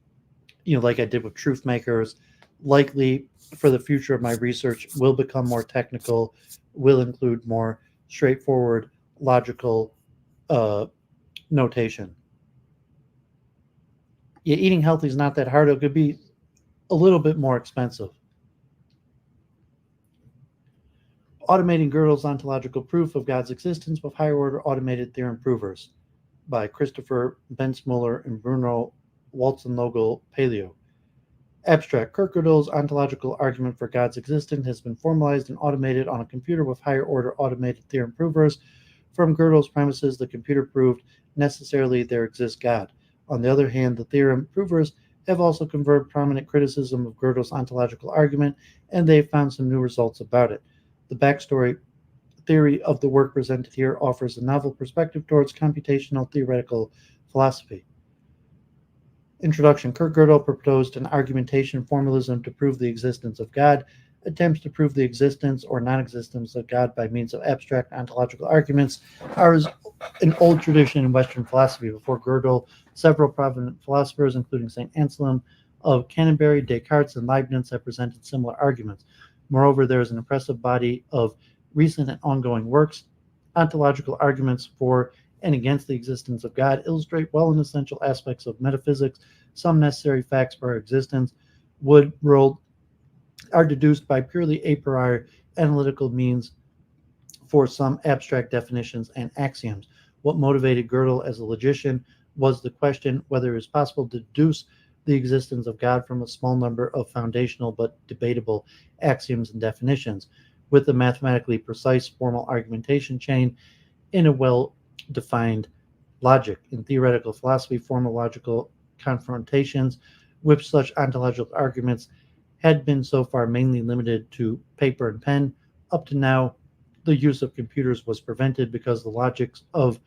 like I did with truth makers, likely for the future of my research will become more technical, will include more straightforward, logical notation. Yeah, eating healthy is not that hard. It could be a little bit more expensive. Automating Gödel's ontological proof of God's existence with higher order automated theorem provers by Christopher Bensmuller and Bruno Walzenlogel Paleo. Abstract. Gödel's ontological argument for God's existence has been formalized and automated on a computer with higher order automated theorem provers. From Gödel's premises, the computer proved necessarily there exists God. On the other hand, the theorem provers have also conferred prominent criticism of Gödel's ontological argument, and they have found some new results about it. The backstory theory of the work presented here offers a novel perspective towards computational theoretical philosophy. Introduction. Gödel proposed an argumentation formalism to prove the existence of God. Attempts to prove the existence or non-existence of God by means of abstract ontological arguments are an old tradition in Western philosophy. Before Gödel, several prominent philosophers, including St. Anselm of Canterbury, Descartes, and Leibniz, have presented similar arguments. Moreover, there is an impressive body of recent and ongoing works. Ontological arguments for and against the existence of God illustrate well and essential aspects of metaphysics. Some necessary facts for our existence, wood, world, are deduced by purely a priori analytical means for some abstract definitions and axioms. What motivated Gödel as a logician was the question whether it is possible to deduce the existence of God from a small number of foundational but debatable axioms and definitions, with a mathematically precise formal argumentation chain in a well-defined logic. In theoretical philosophy, formal logical confrontations with such ontological arguments had been so far mainly limited to paper and pen. Up to now, the use of computers was prevented because the logics of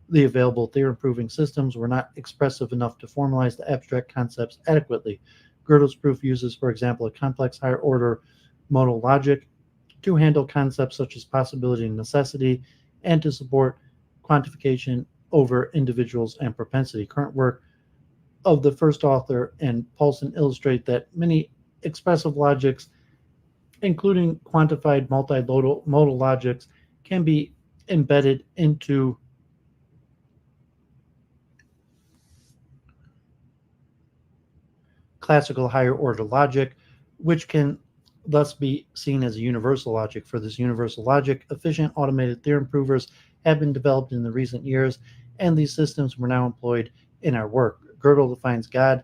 the available theorem-proving systems were not expressive enough to formalize the abstract concepts adequately. Gödel's proof uses, for example, a complex higher-order modal logic to handle concepts such as possibility and necessity, and to support quantification over individuals and propensity. Current work of the first author and Paulson illustrate that many expressive logics, including quantified multimodal logics, can be embedded into classical higher order logic, which can thus be seen as a universal logic. For this universal logic, efficient automated theorem provers have been developed in the recent years, and these systems were now employed in our work. Gödel defines God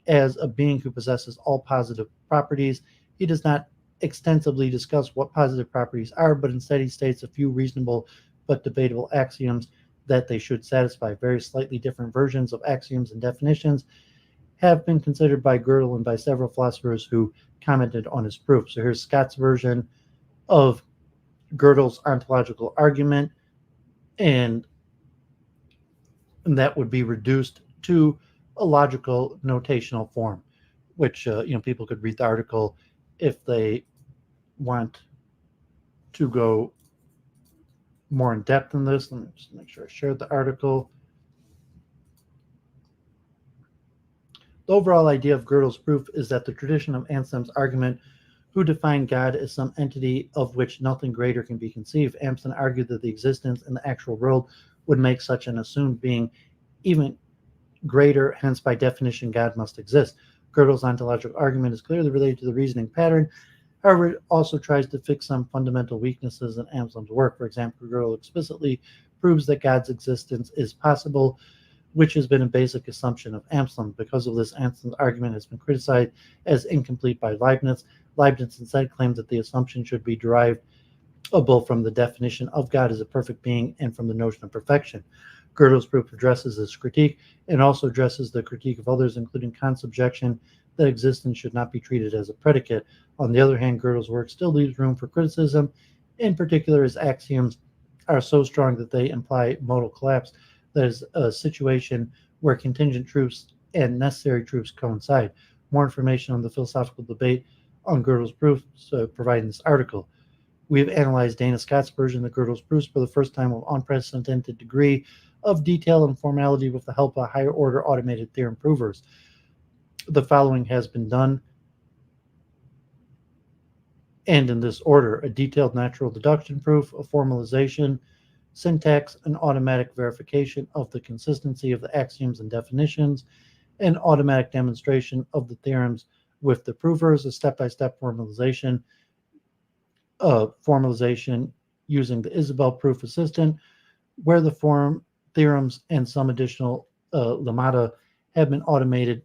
as a being who possesses all positive properties. He does not extensively discuss what positive properties are, but instead he states a few reasonable but debatable axioms that they should satisfy. Various slightly different versions of axioms and definitions have been considered by Gödel and by several philosophers who commented on his proof. So here's Scott's version of Gödel's ontological argument, and that would be reduced to a logical notational form, which people could read the article if they want to go more in depth in this. Let me just make sure I shared the article. The overall idea of Gödel's proof is that the tradition of Anselm's argument, who defined God as some entity of which nothing greater can be conceived. Anselm argued that the existence in the actual world would make such an assumed being even greater, hence by definition God must exist. Gödel's ontological argument is clearly related to the reasoning pattern. However, it also tries to fix some fundamental weaknesses in Anselm's work. For example, Gödel explicitly proves that God's existence is possible which has been a basic assumption of Amslam. Because of this, Amslam's argument has been criticized as incomplete by Leibniz. Leibniz instead claimed that the assumption should be derived both from the definition of God as a perfect being and from the notion of perfection. Gödel's proof addresses this critique and also addresses the critique of others, including Kant's objection that existence should not be treated as a predicate. On the other hand, Gödel's work still leaves room for criticism. In particular, his axioms are so strong that they imply modal collapse, that is, a situation where contingent truths and necessary truths coincide. More information on the philosophical debate on Gödel's proofs provided in this article. We have analyzed Dana Scott's version of Gödel's proofs for the first time with unprecedented degree of detail and formality with the help of higher order automated theorem provers. The following has been done, and in this order: a detailed natural deduction proof, a formalization, syntax, an automatic verification of the consistency of the axioms and definitions, an automatic demonstration of the theorems with the provers, a step-by-step formalization using the Isabel proof assistant, where the theorems and some additional lemata have been automated.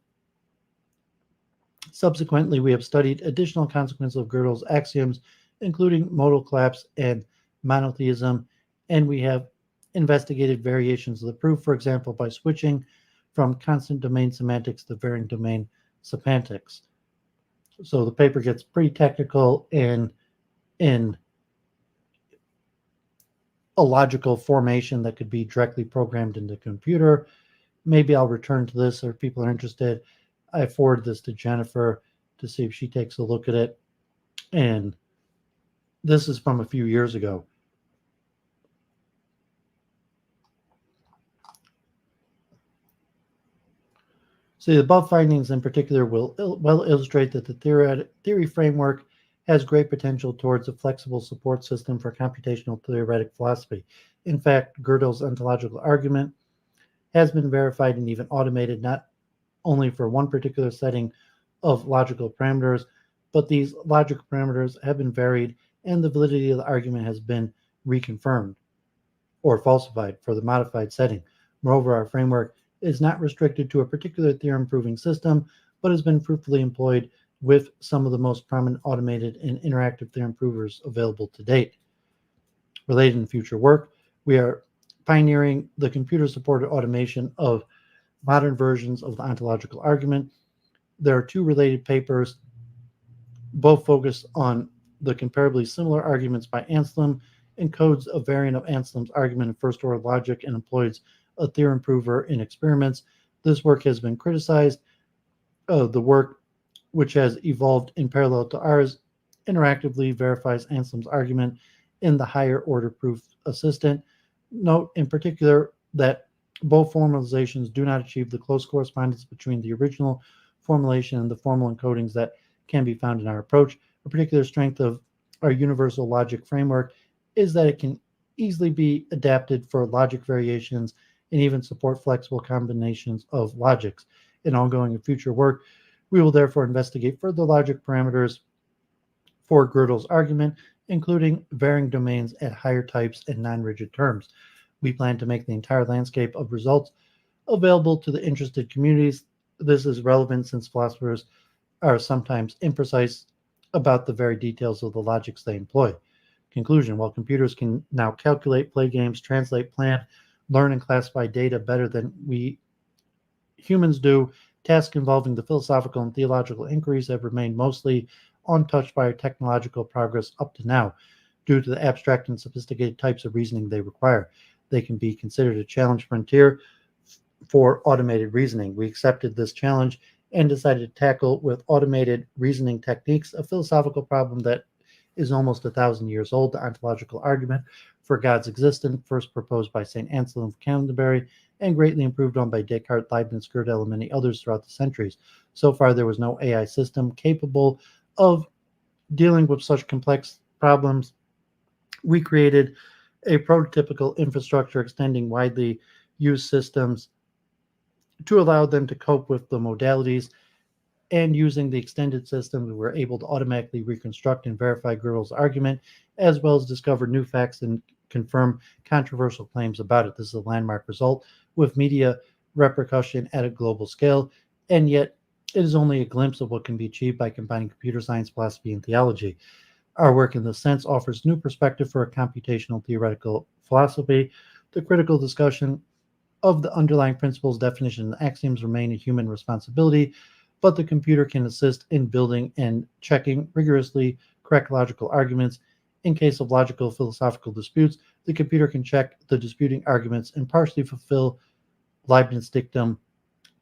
Subsequently, we have studied additional consequences of Gödel's axioms, including modal collapse and monotheism, and we have investigated variations of the proof, for example, by switching from constant domain semantics to varying domain semantics. So the paper gets pretty technical and in a logical formation that could be directly programmed into the computer. Maybe I'll return to this if people are interested. I forwarded this to Jennifer to see if she takes a look at it. And this is from a few years ago. So the above findings in particular will well illustrate that the theory framework has great potential towards a flexible support system for computational theoretic philosophy. In fact, Gödel's ontological argument has been verified and even automated not only for one particular setting of logical parameters, but these logical parameters have been varied and the validity of the argument has been reconfirmed or falsified for the modified setting. Moreover, our framework is not restricted to a particular theorem proving system, but has been fruitfully employed with some of the most prominent automated and interactive theorem provers available to date. Related in future work, we are pioneering the computer-supported automation of modern versions of the ontological argument. There are two related papers, both focused on the comparably similar arguments by Amslam, encodes a variant of Amslam's argument in first-order logic and employs a theorem prover in experiments. This work has been criticized. The work, which has evolved in parallel to ours, interactively verifies Amslam's argument in the higher order proof assistant. Note in particular that both formalizations do not achieve the close correspondence between the original formulation and the formal encodings that can be found in our approach. A particular strength of our universal logic framework is that it can easily be adapted for logic variations and even support flexible combinations of logics. In ongoing and future work, we will therefore investigate further logic parameters for Gödel's argument, including varying domains at higher types and non-rigid terms. We plan to make the entire landscape of results available to the interested communities. This is relevant since philosophers are sometimes imprecise about the very details of the logics they employ. Conclusion: while computers can now calculate, play games, translate, plan, learn, and classify data better than we humans do, tasks involving the philosophical and theological inquiries have remained mostly untouched by our technological progress up to now, due to the abstract and sophisticated types of reasoning they require. They can be considered a challenge frontier for automated reasoning. We accepted this challenge and decided to tackle with automated reasoning techniques a philosophical problem that is almost 1,000 years old, the ontological argument for God's existence, first proposed by St. Anselm of Canterbury and greatly improved on by Descartes, Leibniz, Godel, and many others throughout the centuries. So far, there was no AI system capable of dealing with such complex problems. We created a prototypical infrastructure extending widely used systems to allow them to cope with the modalities, and using the extended system, we were able to automatically reconstruct and verify Gödel's argument, as well as discover new facts and confirm controversial claims about it. This is a landmark result with media repercussion at a global scale, and yet it is only a glimpse of what can be achieved by combining computer science, philosophy, and theology. Our work in this sense offers new perspective for a computational theoretical philosophy. The critical discussion of the underlying principles, definitions, and axioms remain a human responsibility, but the computer can assist in building and checking rigorously correct logical arguments. In case of logical philosophical disputes, the computer can check the disputing arguments and partially fulfill Leibniz dictum,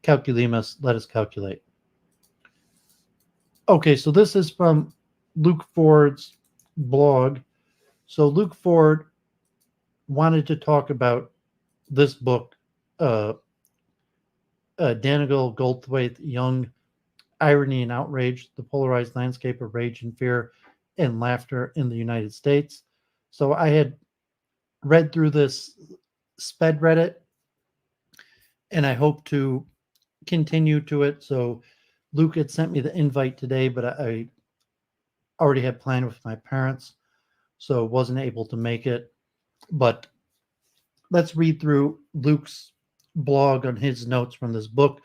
calculemus, let us calculate. Okay, so this is from Luke Ford's blog. So Luke Ford wanted to talk about this book, Daniel Goldthwait, Young, Irony and Outrage, The Polarized Landscape of Rage and Fear and Laughter in the United States. So I had read through this, sped read it, and I hope to continue to it. So Luke had sent me the invite today, but I already had planned with my parents, so wasn't able to make it. But let's read through Luke's blog on his notes from this book.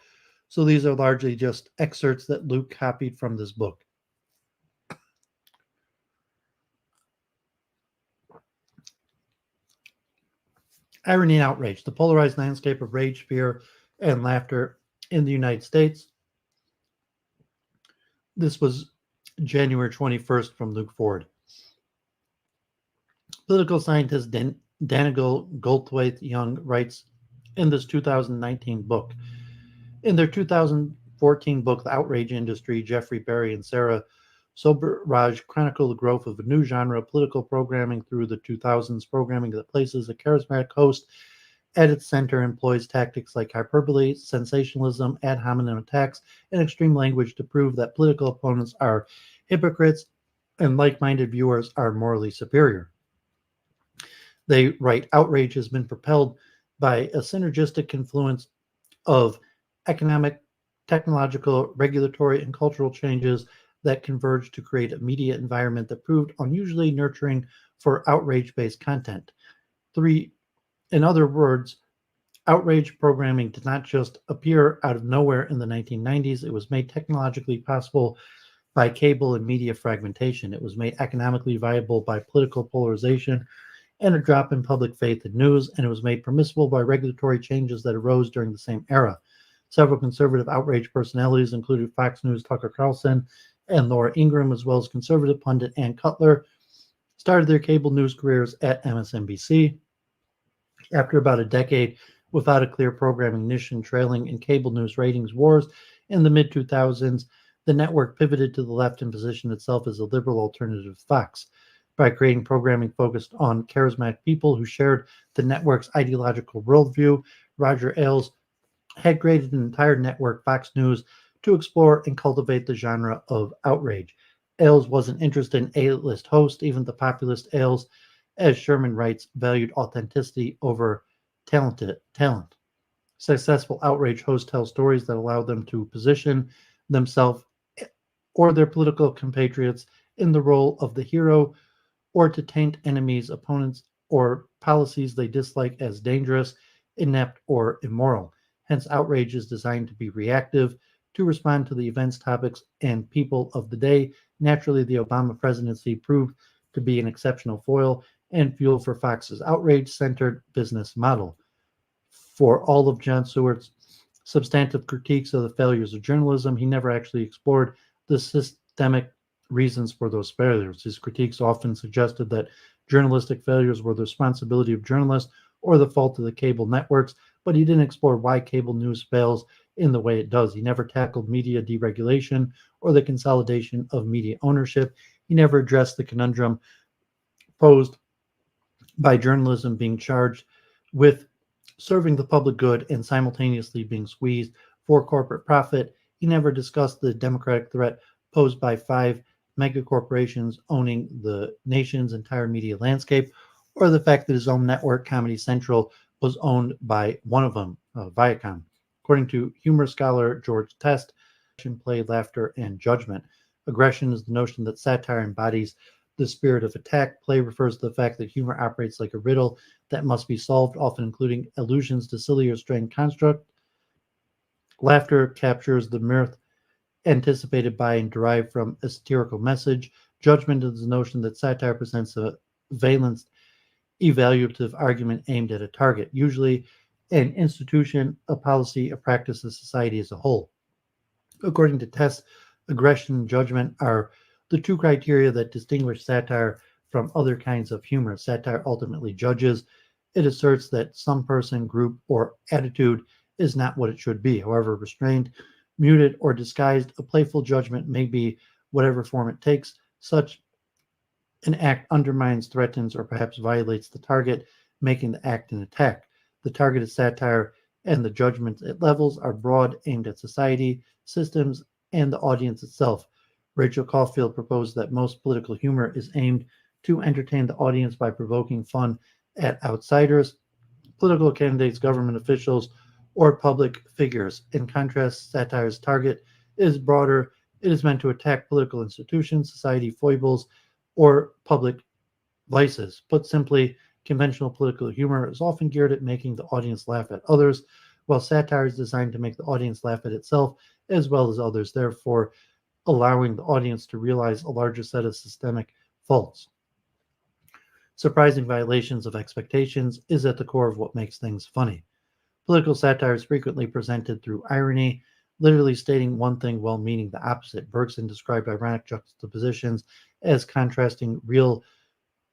So these are largely just excerpts that Luke copied from this book. Irony and Outrage, the Polarized Landscape of Rage, Fear, and Laughter in the United States. This was January 21st from Luke Ford. Political scientist Daniel Goldthwait Young writes in this 2019 book. In their 2014 book, The Outrage Industry, Jeffrey Berry and Sarah Soberaj chronicle the growth of a new genre of political programming through the 2000s, programming that places a charismatic host at its center, employs tactics like hyperbole, sensationalism, ad hominem attacks, and extreme language to prove that political opponents are hypocrites and like-minded viewers are morally superior. They write, outrage has been propelled by a synergistic confluence of economic, technological, regulatory, and cultural changes that converged to create a media environment that proved unusually nurturing for outrage-based content. In other words, outrage programming did not just appear out of nowhere in the 1990s. It was made technologically possible by cable and media fragmentation. It was made economically viable by political polarization and a drop in public faith in news, and it was made permissible by regulatory changes that arose during the same era. Several conservative outrage personalities included Fox News' Tucker Carlson and Laura Ingraham, as well as conservative pundit Ann Cutler, started their cable news careers at MSNBC. After about a decade without a clear programming niche and trailing in cable news ratings wars in the mid-2000s, the network pivoted to the left and positioned itself as a liberal alternative to Fox. By creating programming focused on charismatic people who shared the network's ideological worldview, Roger Ailes had created an entire network, Fox News, to explore and cultivate the genre of outrage. Ailes wasn't interested in A-list hosts. Even the populist Ailes, as Sherman writes, valued authenticity over talent. Successful outrage hosts tell stories that allow them to position themselves or their political compatriots in the role of the hero, or to taint enemies, opponents, or policies they dislike as dangerous, inept, or immoral. Hence, outrage is designed to be reactive, to respond to the events, topics, and people of the day. Naturally, the Obama presidency proved to be an exceptional foil and fuel for Fox's outrage-centered business model. For all of Jon Stewart's substantive critiques of the failures of journalism, he never actually explored the systemic reasons for those failures. His critiques often suggested that journalistic failures were the responsibility of journalists or the fault of the cable networks, but he didn't explore why cable news fails in the way it does. He never tackled media deregulation or the consolidation of media ownership. He never addressed the conundrum posed by journalism being charged with serving the public good and simultaneously being squeezed for corporate profit. He never discussed the democratic threat posed by 5 megacorporations owning the nation's entire media landscape, or the fact that his own network, Comedy Central, was owned by one of them, Viacom. According to humor scholar George Test, play, laughter, and judgment. Aggression is the notion that satire embodies the spirit of attack. Play refers to the fact that humor operates like a riddle that must be solved, often including allusions to silly or strange construct. Laughter captures the mirth anticipated by and derived from a satirical message. Judgment is the notion that satire presents a valence evaluative argument aimed at a target, usually an institution, a policy, a practice, a society as a whole. According to Tess, aggression and judgment are the two criteria that distinguish satire from other kinds of humor. Satire ultimately judges. It asserts that some person, group, or attitude is not what it should be. However restrained, muted, or disguised, a playful judgment may be whatever form it takes. Such an act undermines, threatens, or perhaps violates the target, making the act an attack. The target is satire, and the judgments it levels are broad, aimed at society, systems, and the audience itself. Rachel Caulfield proposed that most political humor is aimed to entertain the audience by provoking fun at outsiders, political candidates, government officials, or public figures. In contrast, satire's target is broader. It is meant to attack political institutions, society foibles, or public vices. Put simply, conventional political humor is often geared at making the audience laugh at others, while satire is designed to make the audience laugh at itself as well as others, therefore allowing the audience to realize a larger set of systemic faults. Surprising violations of expectations is at the core of what makes things funny. Political satire is frequently presented through irony, literally stating one thing while meaning the opposite. Bergson described ironic juxtapositions as contrasting real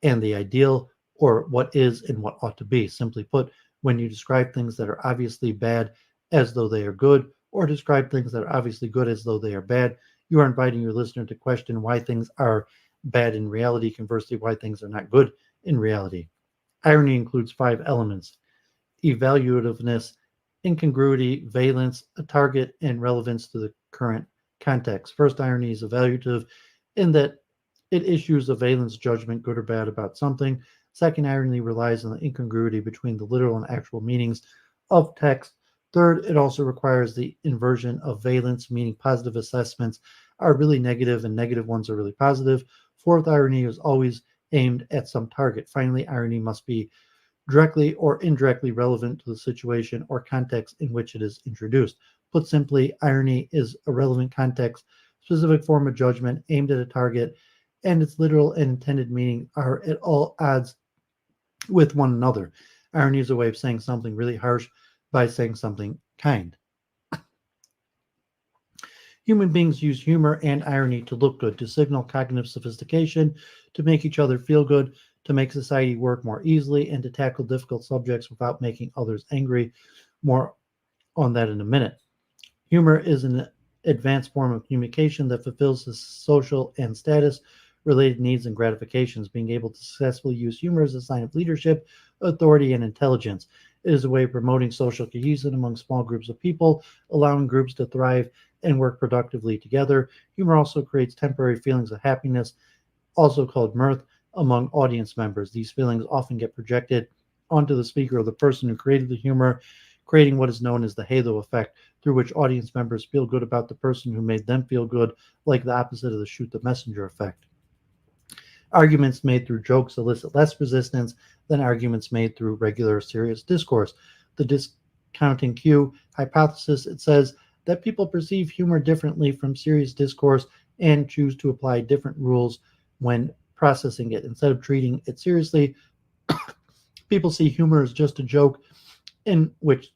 and the ideal, or what is and what ought to be. Simply put, when you describe things that are obviously bad as though they are good, or describe things that are obviously good as though they are bad, you are inviting your listener to question why things are bad in reality, conversely, why things are not good in reality. Irony includes 5 elements: evaluativeness, incongruity, valence, a target, and relevance to the current context. First, irony is evaluative in that it issues a valence judgment, good or bad, about something. Second, irony relies on the incongruity between the literal and actual meanings of text. Third, it also requires the inversion of valence, meaning positive assessments are really negative and negative ones are really positive. Fourth, irony is always aimed at some target. Finally, irony must be directly or indirectly relevant to the situation or context in which it is introduced. Put simply, irony is a relevant context, specific form of judgment aimed at a target, and its literal and intended meaning are at all odds with one another. Irony is a way of saying something really harsh by saying something kind. Human beings use humor and irony to look good, to signal cognitive sophistication, to make each other feel good, to make society work more easily, and to tackle difficult subjects without making others angry. More on that in a minute. Humor is an advanced form of communication that fulfills the social and status related needs and gratifications. Being able to successfully use humor is a sign of leadership, authority, and intelligence. It is a way of promoting social cohesion among small groups of people, allowing groups to thrive and work productively together. Humor also creates temporary feelings of happiness, also called mirth, among audience members. These feelings often get projected onto the speaker or the person who created the humor, creating what is known as the halo effect, through which audience members feel good about the person who made them feel good, like the opposite of the shoot the messenger effect. Arguments made through jokes elicit less resistance than arguments made through regular serious discourse. The discounting cue hypothesis, it says that people perceive humor differently from serious discourse and choose to apply different rules when processing it. Instead of treating it seriously, people see humor as just a joke, in which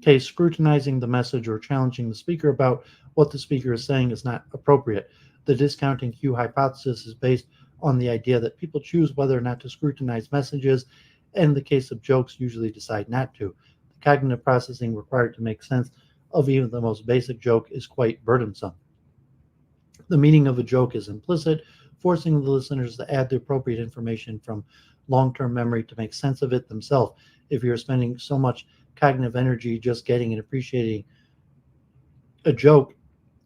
case scrutinizing the message or challenging the speaker about what the speaker is saying is not appropriate. The discounting cue hypothesis is based on the idea that people choose whether or not to scrutinize messages, and in the case of jokes, usually decide not to. The cognitive processing required to make sense of even the most basic joke is quite burdensome. The meaning of a joke is implicit, forcing the listeners to add the appropriate information from long-term memory to make sense of it themselves. If you're spending so much cognitive energy just getting and appreciating a joke,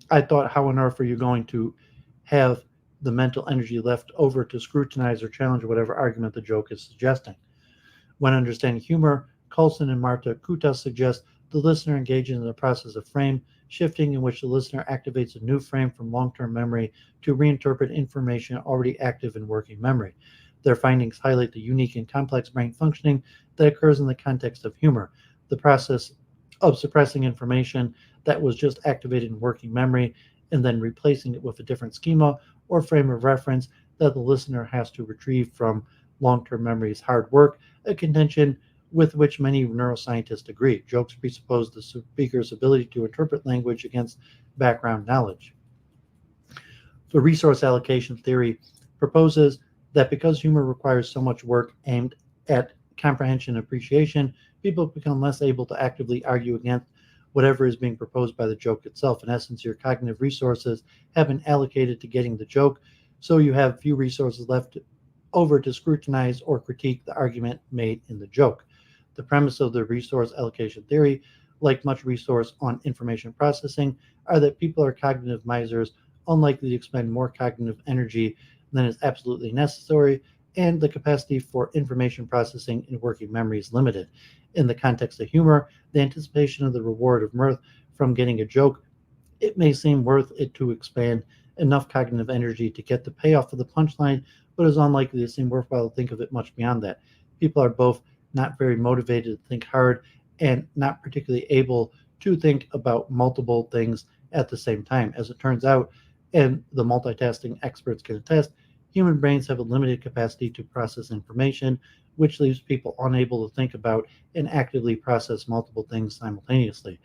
I thought, how on earth are you going to have the mental energy left over to scrutinize or challenge whatever argument the joke is suggesting? When understanding humor, Coulson and Marta Kuta suggest the listener engages in the process of frame shifting, in which the listener activates a new frame from long-term memory to reinterpret information already active in working memory. Their findings highlight the unique and complex brain functioning that occurs in the context of humor. The process of suppressing information that was just activated in working memory and then replacing it with a different schema or frame of reference that the listener has to retrieve from long-term memory is hard work, a contention with which many neuroscientists agree. Jokes presuppose the speaker's ability to interpret language against background knowledge. The resource allocation theory proposes that because humor requires so much work aimed at comprehension and appreciation, people become less able to actively argue against whatever is being proposed by the joke itself. In essence, your cognitive resources have been allocated to getting the joke, so you have few resources left over to scrutinize or critique the argument made in the joke. The premise of the resource allocation theory, like much resource on information processing, are that people are cognitive misers, unlikely to expend more cognitive energy than is absolutely necessary, and the capacity for information processing in working memory is limited. In the context of humor, the anticipation of the reward of mirth from getting a joke, it may seem worth it to expand enough cognitive energy to get the payoff of the punchline, but is unlikely to seem worthwhile to think of it much beyond that. People are both not very motivated to think hard and not particularly able to think about multiple things at the same time. As it turns out, and the multitasking experts can attest, human brains have a limited capacity to process information, which leaves people unable to think about and actively process multiple things simultaneously.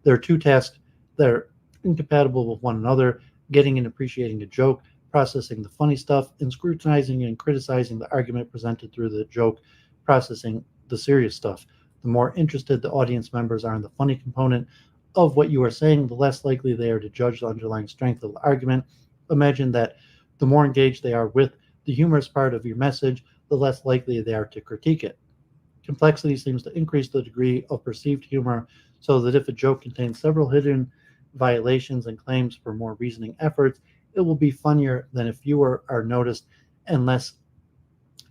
There are two tasks that are incompatible with one another: getting and appreciating a joke, processing the funny stuff, and scrutinizing and criticizing the argument presented through the joke, processing the serious stuff. The more interested the audience members are in the funny component of what you are saying, the less likely they are to judge the underlying strength of the argument. Imagine that the more engaged they are with the humorous part of your message, the less likely they are to critique it. Complexity seems to increase the degree of perceived humor, so that if a joke contains several hidden violations and claims for more reasoning efforts, it will be funnier than if fewer are noticed and less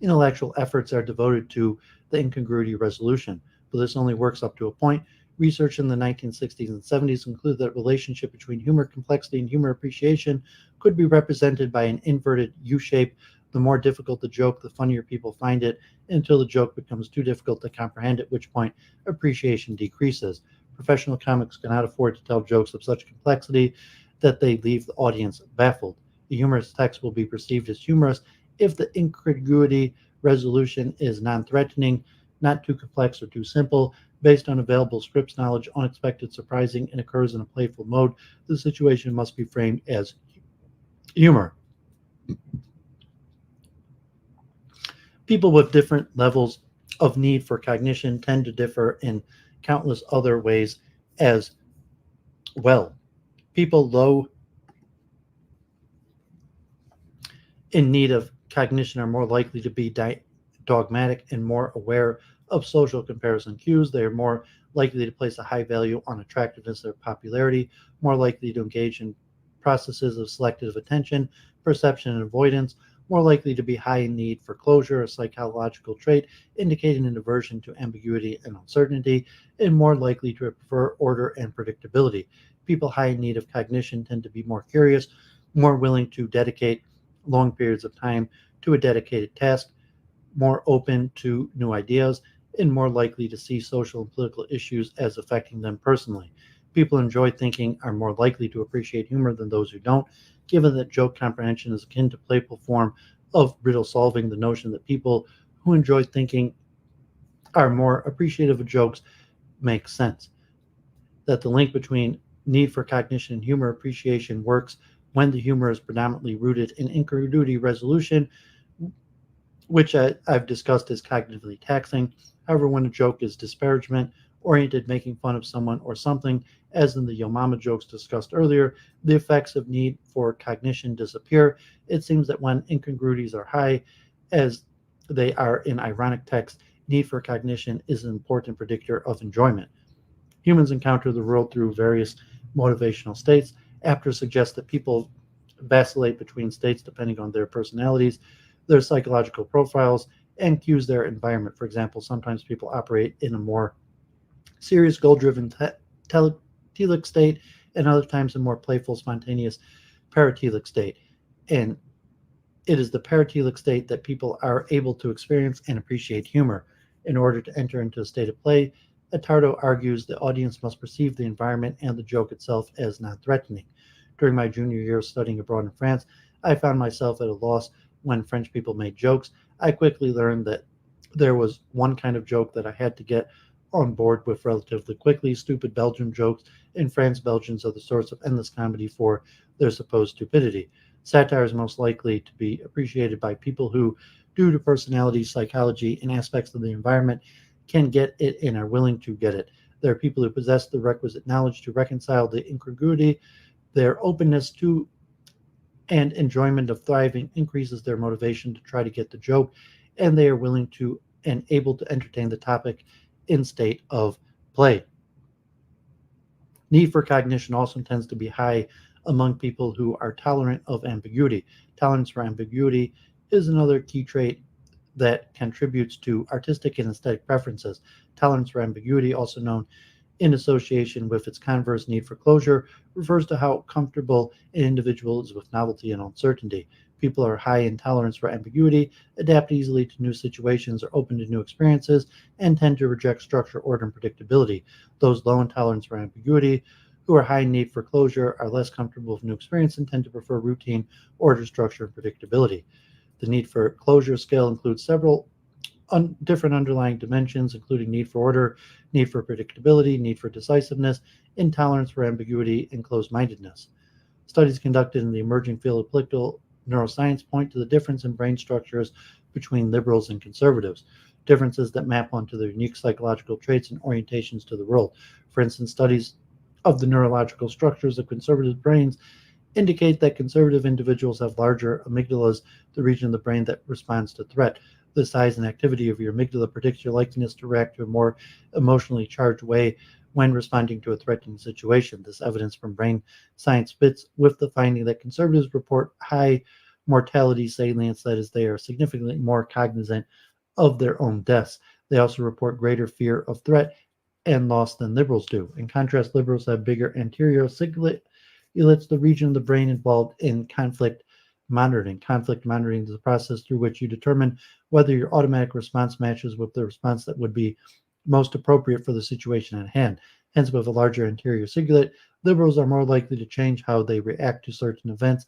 intellectual efforts are devoted to the incongruity resolution. But this only works up to a point. Research in the 1960s and 70s concluded that the relationship between humor complexity and humor appreciation could be represented by an inverted U shape. The more difficult the joke, the funnier people find it, until the joke becomes too difficult to comprehend, at which point appreciation decreases. Professional comics cannot afford to tell jokes of such complexity that they leave the audience baffled. The humorous text will be perceived as humorous if the incongruity resolution is non-threatening, not too complex or too simple, based on available scripts knowledge, unexpected, surprising, and occurs in a playful mode. The situation must be framed as humor. People with different levels of need for cognition tend to differ in countless other ways as well. People low in need of cognition are more likely to be dogmatic and more aware of social comparison cues. They are more likely to place a high value on attractiveness or popularity, more likely to engage in processes of selective attention, perception, and avoidance, more likely to be high in need for closure, a psychological trait indicating an aversion to ambiguity and uncertainty, and more likely to prefer order and predictability. People high in need of cognition tend to be more curious, more willing to dedicate long periods of time to a dedicated task, more open to new ideas, and more likely to see social and political issues as affecting them personally. People who enjoy thinking are more likely to appreciate humor than those who don't, given that joke comprehension is akin to playful form of riddle solving. The notion that people who enjoy thinking are more appreciative of jokes makes sense. That the link between need for cognition and humor appreciation works when the humor is predominantly rooted in incongruity resolution, which I've discussed as cognitively taxing. However, when a joke is disparagement oriented, making fun of someone or something, as in the Yo Mama jokes discussed earlier, the effects of need for cognition disappear. It seems that when incongruities are high, as they are in ironic text, need for cognition is an important predictor of enjoyment. Humans encounter the world through various motivational states. Apter suggests that people vacillate between states depending on their personalities, their psychological profiles, and cues their environment. For example, sometimes people operate in a more serious, goal-driven teletelic state, and other times a more playful, spontaneous paratelic state. And it is the paratelic state that people are able to experience and appreciate humor. In order to enter into a state of play, Attardo argues the audience must perceive the environment and the joke itself as non-threatening. During my junior year studying abroad in France, I found myself at a loss when French people made jokes. I quickly learned that there was one kind of joke that I had to get on board with relatively quickly: stupid Belgian jokes. In France, Belgians are the source of endless comedy for their supposed stupidity. Satire is most likely to be appreciated by people who, due to personality, psychology, and aspects of the environment, can get it and are willing to get it. There are people who possess the requisite knowledge to reconcile the incongruity. Their openness to and enjoyment of thriving increases their motivation to try to get the joke, and they are willing to and able to entertain the topic in state of play. Need for cognition also tends to be high among people who are tolerant of ambiguity. Tolerance for ambiguity is another key trait that contributes to artistic and aesthetic preferences. Tolerance for ambiguity, also known in association with its converse, need for closure, refers to how comfortable an individual is with novelty and uncertainty. People are high in tolerance for ambiguity, adapt easily to new situations, are open to new experiences, and tend to reject structure, order, and predictability. Those low in tolerance for ambiguity, who are high in need for closure, are less comfortable with new experience and tend to prefer routine, order, structure, and predictability. The need for closure scale includes several different underlying dimensions, including need for order, need for predictability, need for decisiveness, intolerance for ambiguity, and closed-mindedness. Studies conducted in the emerging field of political neuroscience point to the difference in brain structures between liberals and conservatives, differences that map onto their unique psychological traits and orientations to the world. For instance, studies of the neurological structures of conservative brains indicate that conservative individuals have larger amygdalas, the region of the brain that responds to threat. The size and activity of your amygdala predicts your likeliness to react to a more emotionally charged way when responding to a threatening situation. This evidence from brain science fits with the finding that conservatives report high mortality salience, that is, they are significantly more cognizant of their own deaths. They also report greater fear of threat and loss than liberals do. In contrast, liberals have bigger anterior cingulate, the region of the brain involved in conflict monitoring. Conflict monitoring is the process through which you determine whether your automatic response matches with the response that would be most appropriate for the situation at hand. Hence, with a larger anterior cingulate, liberals are more likely to change how they react to certain events,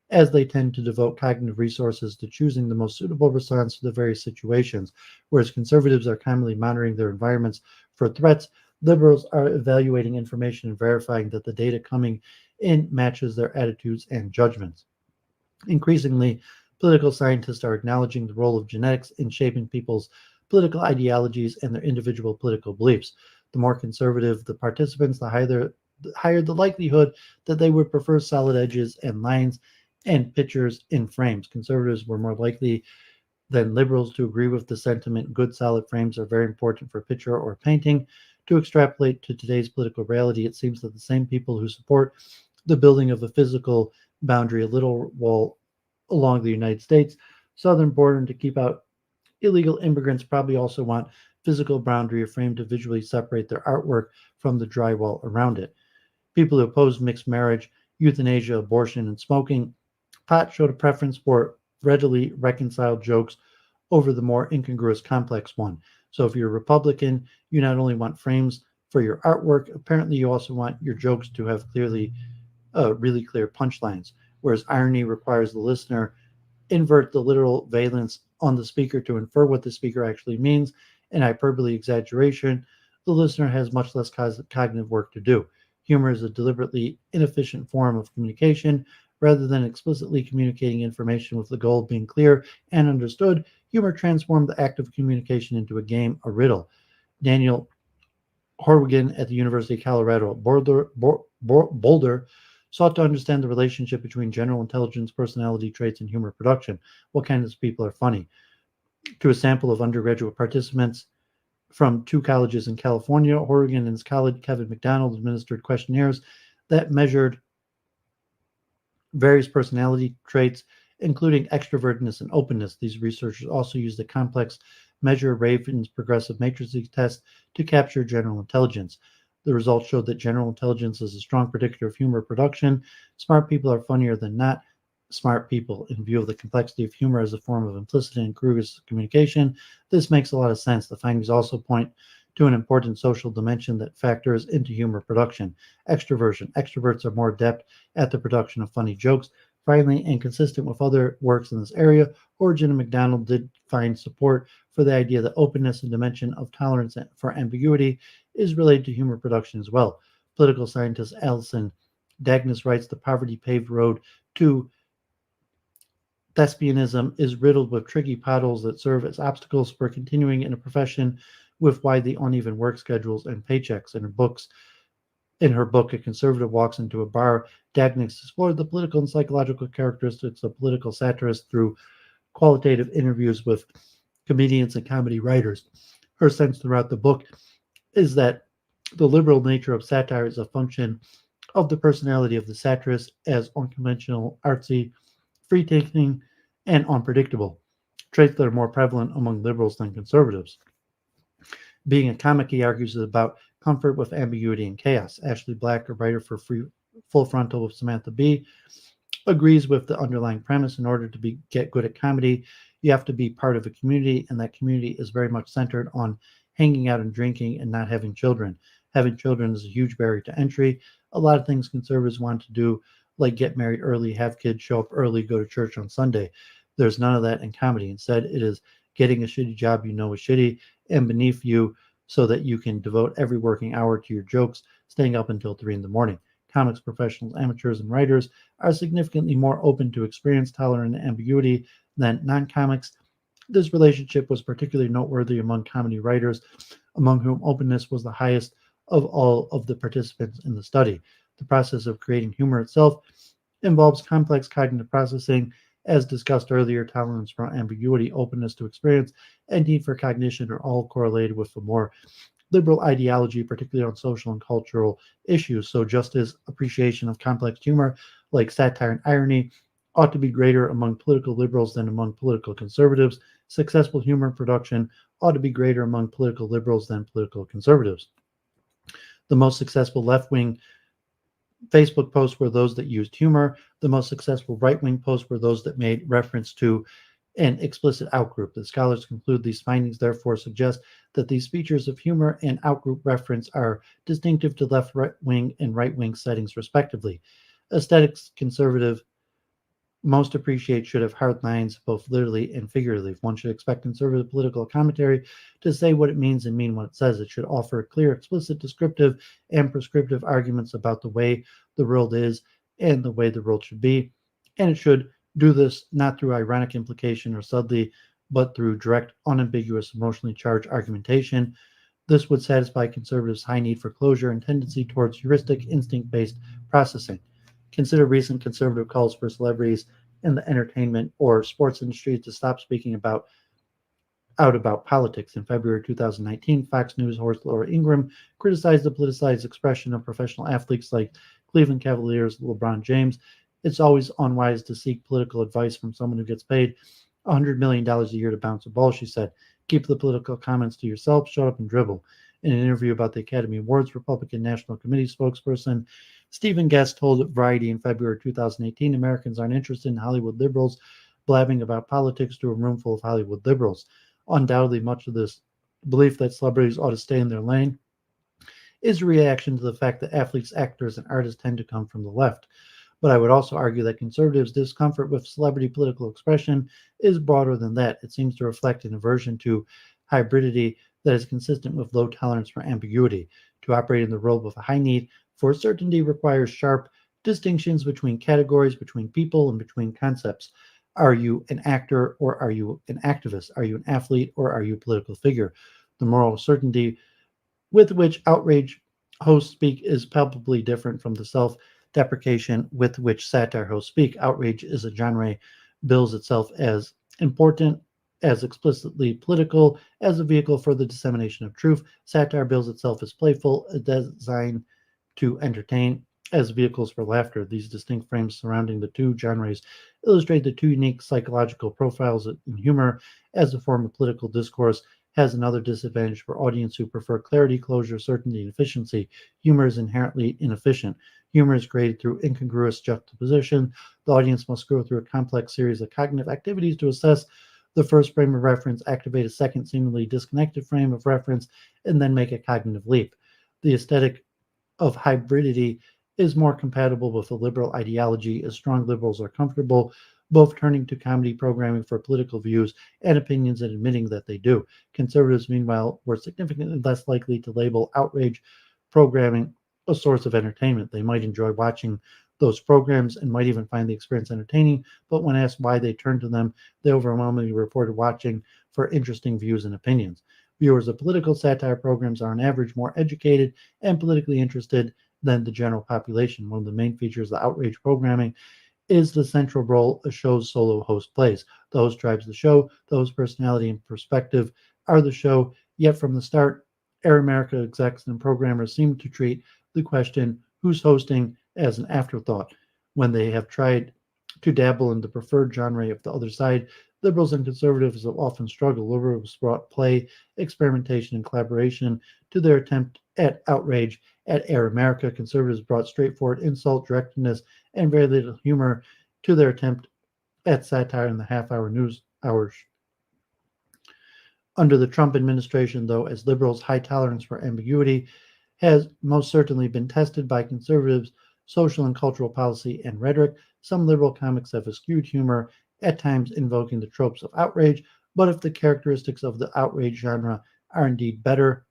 as they tend to devote cognitive resources to choosing the most suitable response to the various situations. Whereas conservatives are commonly monitoring their environments for threats, liberals are evaluating information and verifying that the data coming in matches their attitudes and judgments. Increasingly, political scientists are acknowledging the role of genetics in shaping people's political ideologies and their individual political beliefs. The more conservative the participants, the higher the likelihood that they would prefer solid edges and lines and pictures in frames. Conservatives were more likely than liberals to agree with the sentiment good solid frames are very important for picture or painting. To extrapolate to today's political reality, it seems that the same people who support the building of a physical boundary, a little wall along the United States southern border to keep out illegal immigrants, probably also want physical boundary or frame to visually separate their artwork from the drywall around it. People who oppose mixed marriage, euthanasia, abortion, and smoking pot showed a preference for readily reconciled jokes over the more incongruous complex one. So if you're a Republican, you not only want frames for your artwork, apparently you also want your jokes to have really clear punchlines, whereas irony requires the listener invert the literal valence on the speaker to infer what the speaker actually means, and hyperbole exaggeration, the listener has much less cognitive work to do. Humor is a deliberately inefficient form of communication. Rather than explicitly communicating information with the goal of being clear and understood, humor transformed the act of communication into a game, a riddle. Daniel Horwigan at the University of Colorado Boulder sought to understand the relationship between general intelligence, personality traits, and humor production. What kinds of people are funny? To a sample of undergraduate participants from 2 colleges in California, Horwigan and his colleague Kevin McDonald administered questionnaires that measured various personality traits, including extrovertedness and openness. These researchers also used a complex measure Raven's progressive matrices test to capture general intelligence. The results showed that general intelligence is a strong predictor of humor production. Smart people are funnier than not smart people. In view of the complexity of humor as a form of implicit and incongruous communication, this makes a lot of sense. The findings also point to an important social dimension that factors into humor production. Extroversion. Extroverts are more adept at the production of funny jokes. Finally, and consistent with other works in this area, Origin and MacDonald did find support for the idea that openness and dimension of tolerance for ambiguity is related to humor production as well. Political scientist Alison Dagnes writes, the poverty-paved road to thespianism is riddled with tricky potholes that serve as obstacles for continuing in a profession with widely uneven work schedules and paychecks. In her book, A Conservative Walks into a Bar, Dagnes explored the political and psychological characteristics of political satirists through qualitative interviews with comedians and comedy writers. Her sense throughout the book is that the liberal nature of satire is a function of the personality of the satirist as unconventional, artsy, free-thinking, and unpredictable, traits that are more prevalent among liberals than conservatives. Being a comic, he argues, is about comfort with ambiguity and chaos. Ashley Black, a writer for Full Frontal with Samantha Bee, agrees with the underlying premise. In order to get good at comedy, you have to be part of a community, and that community is very much centered on hanging out and drinking and not having children. Having children is a huge barrier to entry. A lot of things conservatives want to do, like get married early, have kids, show up early, go to church on Sunday. There's none of that in comedy. Instead, it is getting a shitty job you know is shitty and beneath you so that you can devote every working hour to your jokes, staying up until 3 in the morning. Comics professionals, amateurs, and writers are significantly more open to experience, tolerant, and ambiguity than non-comics. This relationship was particularly noteworthy among comedy writers, among whom openness was the highest of all of the participants in the study. The process of creating humor itself involves complex cognitive processing. As discussed earlier, tolerance for ambiguity, openness to experience, and need for cognition are all correlated with a more liberal ideology, particularly on social and cultural issues. So just as appreciation of complex humor, like satire and irony, ought to be greater among political liberals than among political conservatives, successful humor production ought to be greater among political liberals than political conservatives. The most successful left-wing Facebook posts were those that used humor. The most successful right-wing posts were those that made reference to an explicit outgroup. The scholars conclude these findings therefore suggest that these features of humor and outgroup reference are distinctive to left-wing and right-wing settings respectively. Aesthetics conservative most appreciate should have hard lines both literally and figuratively. One should expect conservative political commentary to say what it means and mean what it says. It should offer clear, explicit, descriptive, and prescriptive arguments about the way the world is and the way the world should be. And it should do this not through ironic implication or subtly, but through direct, unambiguous, emotionally charged argumentation. This would satisfy conservatives' high need for closure and tendency towards heuristic, instinct-based processing. Consider recent conservative calls for celebrities in the entertainment or sports industry to stop speaking out about politics. In February 2019, Fox News host Laura Ingraham criticized the politicized expression of professional athletes like Cleveland Cavaliers LeBron James. It's always unwise to seek political advice from someone who gets paid $100 million a year to bounce a ball, she said. Keep the political comments to yourself, shut up and dribble. In an interview about the Academy Awards, Republican National Committee spokesperson Stephen Guest told Variety in February 2018, Americans aren't interested in Hollywood liberals blabbing about politics to a room full of Hollywood liberals. Undoubtedly, much of this belief that celebrities ought to stay in their lane is a reaction to the fact that athletes, actors, and artists tend to come from the left. But I would also argue that conservatives' discomfort with celebrity political expression is broader than that. It seems to reflect an aversion to hybridity that is consistent with low tolerance for ambiguity. To operate in the world with a high need for certainty requires sharp distinctions between categories, between people, and between concepts. Are you an actor or are you an activist? Are you an athlete or are you a political figure? The moral certainty with which outrage hosts speak is palpably different from the self-deprecation with which satire hosts speak. Outrage is a genre, bills itself as important, as explicitly political, as a vehicle for the dissemination of truth. Satire bills itself as playful, designed to entertain, as vehicles for laughter. These distinct frames surrounding the two genres illustrate the two unique psychological profiles in humor as a form of political discourse has another disadvantage for audience who prefer clarity, closure, certainty, and efficiency. Humor is inherently inefficient. Humor is created through incongruous juxtaposition. The audience must go through a complex series of cognitive activities to assess the first frame of reference, activate a second seemingly disconnected frame of reference, and then make a cognitive leap. The aesthetic of hybridity is more compatible with a liberal ideology, as strong liberals are comfortable both turning to comedy programming for political views and opinions and admitting that they do. Conservatives, meanwhile, were significantly less likely to label outrage programming a source of entertainment. They might enjoy watching those programs and might even find the experience entertaining, but when asked why they turned to them, they overwhelmingly reported watching for interesting views and opinions. Viewers of political satire programs are on average more educated and politically interested than the general population. One of the main features of the outrage programming is the central role a show's solo host plays. The host drives the show, the host personality and perspective are the show, yet from the start, Air America execs and programmers seem to treat the question, who's hosting, as an afterthought. When they have tried to dabble in the preferred genre of the other side, liberals and conservatives have often struggled. Liberals brought play, experimentation, and collaboration to their attempt at outrage at Air America. Conservatives brought straightforward insult, directness, and very little humor to their attempt at satire in the half-hour news hours. Under the Trump administration, though, as liberals' high tolerance for ambiguity has most certainly been tested by conservatives' social and cultural policy and rhetoric, some liberal comics have eschewed humor, at times invoking the tropes of outrage, but if the characteristics of the outrage genre are indeed better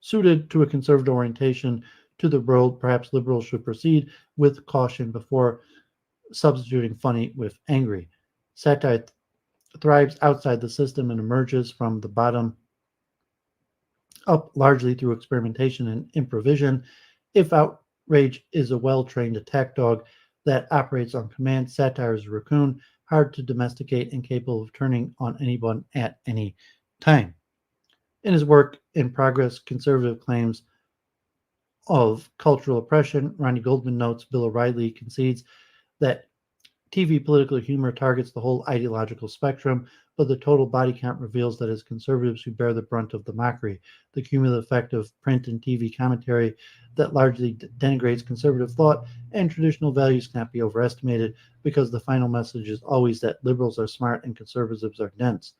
suited to a conservative orientation to the world, perhaps liberals should proceed with caution before substituting funny with angry. Satire thrives outside the system and emerges from the bottom up largely through experimentation and improvisation. If outrage is a well-trained attack dog that operates on command, satire is a raccoon, hard to domesticate and capable of turning on anyone at any time. In his work In Progress, Conservative Claims of Cultural Oppression, Ronnie Goldman notes Bill O'Reilly concedes that TV political humor targets the whole ideological spectrum, but the total body count reveals that it's conservatives who bear the brunt of the mockery. The cumulative effect of print and TV commentary that largely denigrates conservative thought and traditional values cannot be overestimated, because the final message is always that liberals are smart and conservatives are dense.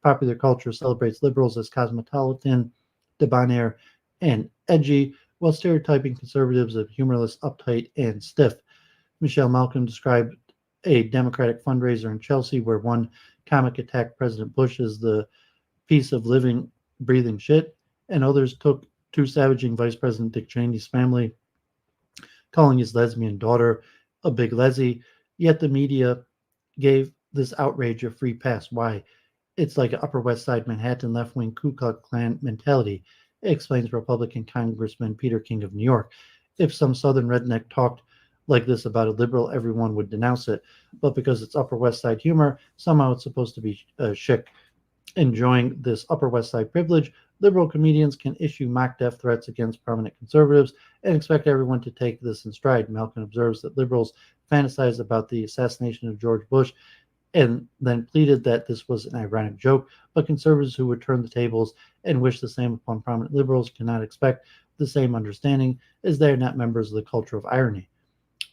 Popular culture celebrates liberals as cosmopolitan, debonair, and edgy, while stereotyping conservatives as humorless, uptight, and stiff. Michelle Malcolm described a Democratic fundraiser in Chelsea where one comic attacked President Bush as the piece of living, breathing shit, and others took to savaging Vice President Dick Cheney's family, calling his lesbian daughter a big lessie, yet the media gave this outrage a free pass. Why? It's like an Upper West Side Manhattan left-wing Ku Klux Klan mentality, explains Republican Congressman Peter King of New York. If some Southern redneck talked like this about a liberal, everyone would denounce it. But because it's Upper West Side humor, somehow it's supposed to be chic. Enjoying this Upper West Side privilege, liberal comedians can issue mock death threats against prominent conservatives and expect everyone to take this in stride. Malcolm observes that liberals fantasize about the assassination of George Bush and then pleaded that this was an ironic joke, but conservatives who would turn the tables and wish the same upon prominent liberals cannot expect the same understanding, as they are not members of the culture of irony.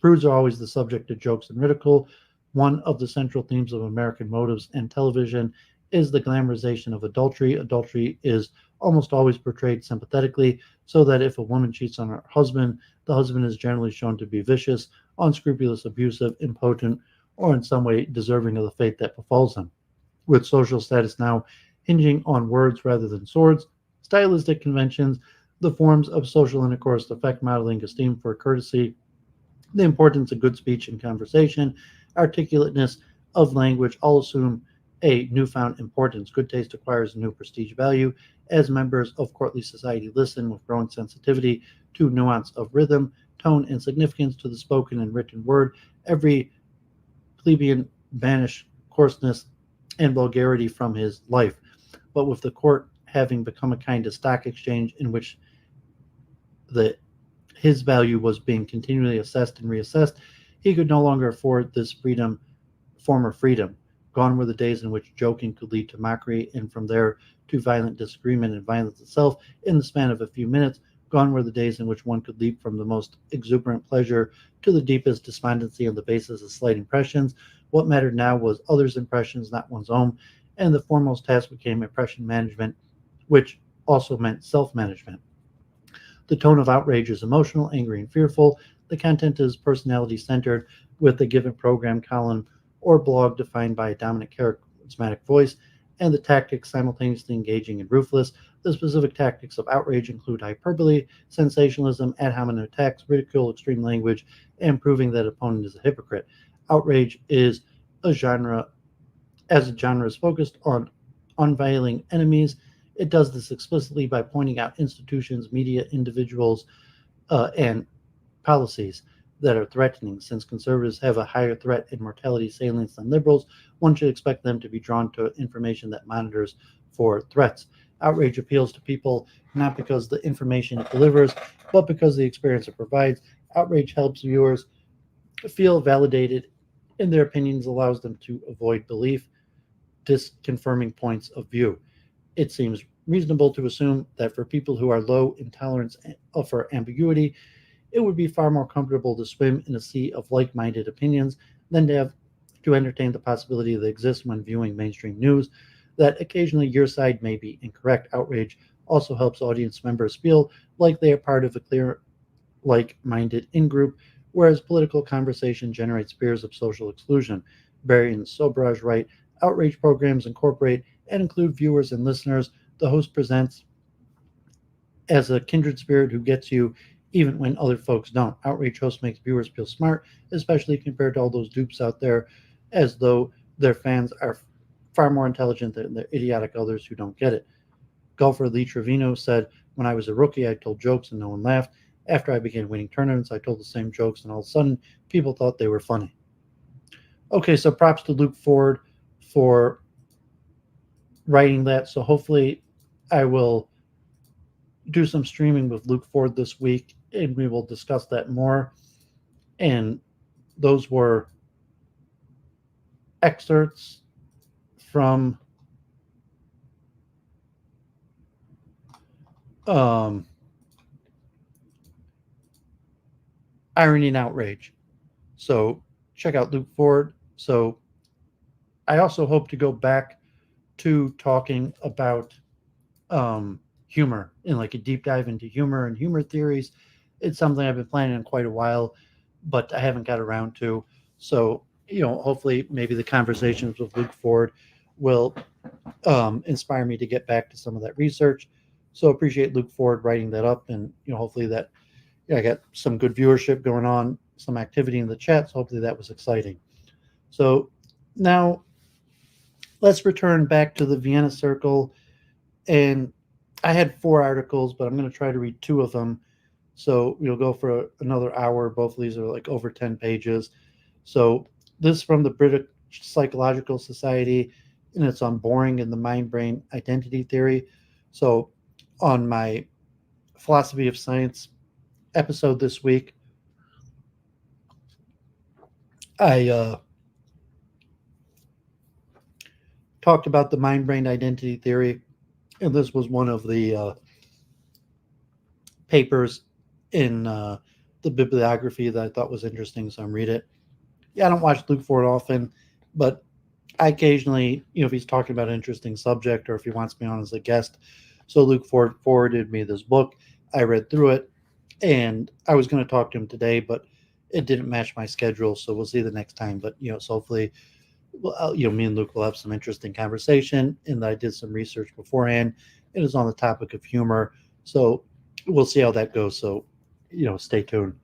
Prudes are always the subject of jokes and ridicule. One of the central themes of American motives and television is the glamorization of adultery. Adultery is almost always portrayed sympathetically, so that if a woman cheats on her husband, the husband is generally shown to be vicious, unscrupulous, abusive, impotent, or in some way deserving of the fate that befalls him. With social status now hinging on words rather than swords, stylistic conventions, the forms of social intercourse, affect modeling, esteem for courtesy, the importance of good speech and conversation, articulateness of language, all assume a newfound importance. Good taste acquires a new prestige value as members of courtly society listen with growing sensitivity to nuance of rhythm, tone, and significance to the spoken and written word. Every plebeian banish coarseness and vulgarity from his life. But with the court having become a kind of stock exchange in which his value was being continually assessed and reassessed, he could no longer afford this former freedom. Gone were the days in which joking could lead to mockery, and from there to violent disagreement and violence itself in the span of a few minutes. Gone were the days in which one could leap from the most exuberant pleasure to the deepest despondency on the basis of slight impressions. What mattered now was others' impressions, not one's own, and the foremost task became impression management, which also meant self-management. The tone of outrage is emotional, angry, and fearful. The content is personality-centered, with a given program, column, or blog defined by a dominant charismatic voice, and the tactics simultaneously engaging and ruthless. The specific tactics of outrage include hyperbole, sensationalism, ad hominem attacks, ridicule, extreme language, and proving that opponent is a hypocrite. Outrage is a genre is focused on unveiling enemies. It does this explicitly by pointing out institutions, media, individuals, and policies that are threatening. Since conservatives have a higher threat and mortality salience than liberals, one should expect them to be drawn to information that monitors for threats. Outrage appeals to people not because the information it delivers, but because the experience it provides. Outrage helps viewers feel validated in their opinions, allows them to avoid belief, disconfirming points of view. It seems reasonable to assume that for people who are low in tolerance for ambiguity, it would be far more comfortable to swim in a sea of like-minded opinions than to have to entertain the possibility that exists when viewing mainstream news, that occasionally your side may be incorrect. Outrage also helps audience members feel like they are part of a clear, like-minded in-group, whereas political conversation generates fears of social exclusion. Barry and Sobraj write, outrage programs incorporate and include viewers and listeners. The host presents as a kindred spirit who gets you even when other folks don't. Outrage host makes viewers feel smart, especially compared to all those dupes out there, as though their fans are far more intelligent than the idiotic others who don't get it. Golfer Lee Trevino said, when I was a rookie, I told jokes and no one laughed. After I began winning tournaments, I told the same jokes and all of a sudden people thought they were funny. Okay, so props to Luke Ford for writing that. So hopefully I will do some streaming with Luke Ford this week and we will discuss that more. And those were excerpts from Irony and Outrage. So check out Luke Ford. So I also hope to go back to talking about humor and like a deep dive into humor and humor theories. It's something I've been planning on quite a while, but I haven't got around to. So, hopefully maybe the conversations with Luke Ford will inspire me to get back to some of that research. So appreciate Luke Ford writing that up, and hopefully that I got some good viewership going on, some activity in the chat. So hopefully that was exciting. So now let's return back to the Vienna Circle. And I had 4 articles, but I'm going to try to read 2 of them. So we'll go for another hour. Both of these are like over 10 pages. So this is from the British Psychological Society, and it's on boring in the mind-brain identity theory. So on my philosophy of science episode this week, I talked about the mind-brain identity theory, and this was one of the papers in the bibliography that I thought was interesting, so I'm reading it. Yeah, I don't watch Luke Ford often, but I occasionally, if he's talking about an interesting subject or if he wants me on as a guest. So Luke Ford forwarded me this book. I read through it, and I was going to talk to him today, but it didn't match my schedule, so we'll see the next time. But, so hopefully, me and Luke will have some interesting conversation, and I did some research beforehand. It is on the topic of humor, so we'll see how that goes. So, stay tuned.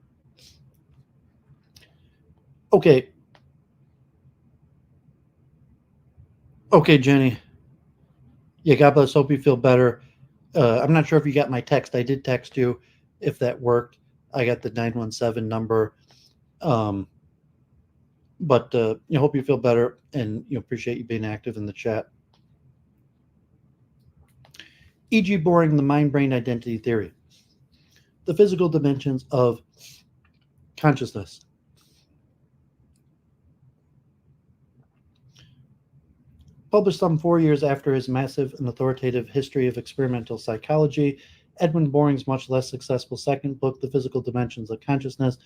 Okay. Okay, Jenny. Yeah, God bless. Hope you feel better. I'm not sure if you got my text. I did text you if that worked. I got the 917 number. But hope you feel better, and appreciate you being active in the chat. E.G. Boring, the mind-brain identity theory. The physical dimensions of consciousness. Published some 4 years after his massive and authoritative History of Experimental Psychology, Edwin Boring's much less successful second book, The Physical Dimensions of Consciousness,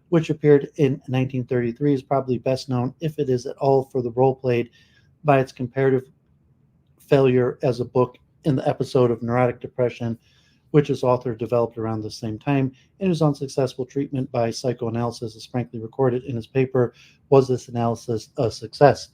which appeared in 1933, is probably best known, if it is at all, for the role played by its comparative failure as a book in the episode of neurotic depression, which its author developed around the same time, and whose unsuccessful treatment by psychoanalysis is frankly recorded in his paper, Was This Analysis a Success?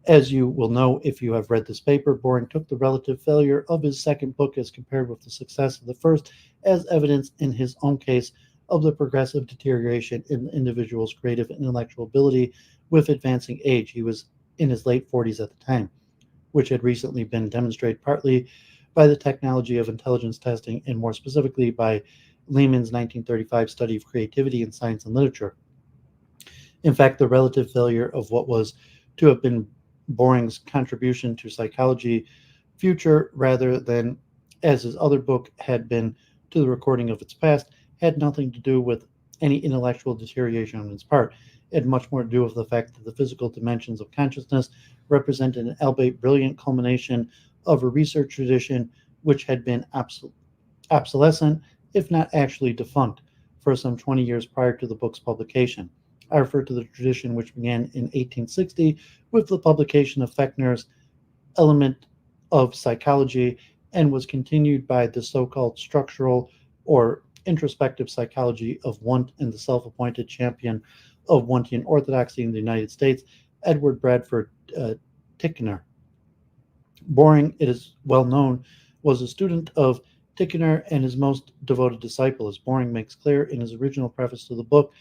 As you will know if you have read this paper, Boring took the relative failure of his second book as compared with the success of the first as evidence in his own case of the progressive deterioration in the individual's creative and intellectual ability with advancing age. He was in his late 40s at the time, which had recently been demonstrated partly by the technology of intelligence testing and more specifically by Lehman's 1935 study of creativity in science and literature. In fact, the relative failure of what was to have been Boring's contribution to psychology future, rather than, as his other book had been, to the recording of its past, had nothing to do with any intellectual deterioration on its part. It had much more to do with the fact that the physical dimensions of consciousness represented an albeit brilliant culmination of a research tradition which had been obsolescent, if not actually defunct, for some 20 years prior to the book's publication. I refer to the tradition which began in 1860 with the publication of Fechner's Element of Psychology and was continued by the so-called structural or introspective psychology of Wundt and the self-appointed champion of Wundtian orthodoxy in the United States, Edward Bradford Titchener. Boring, it is well known, was a student of Titchener and his most devoted disciple. As Boring makes clear in his original preface to the book,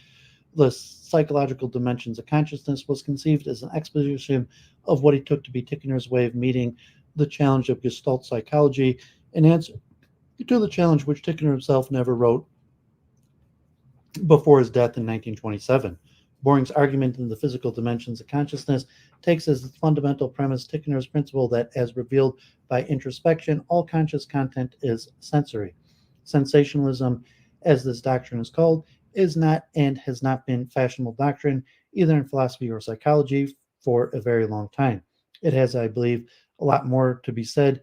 the psychological dimensions of consciousness was conceived as an exposition of what he took to be Titchener's way of meeting the challenge of Gestalt psychology, an answer to the challenge which Titchener himself never wrote before his death in 1927. Boring's argument in the physical dimensions of consciousness takes as its fundamental premise Titchener's principle that, as revealed by introspection, all conscious content is sensory. Sensationalism, as this doctrine is called, is not and has not been fashionable doctrine, either in philosophy or psychology, for a very long time. It has, I believe, a lot more to be said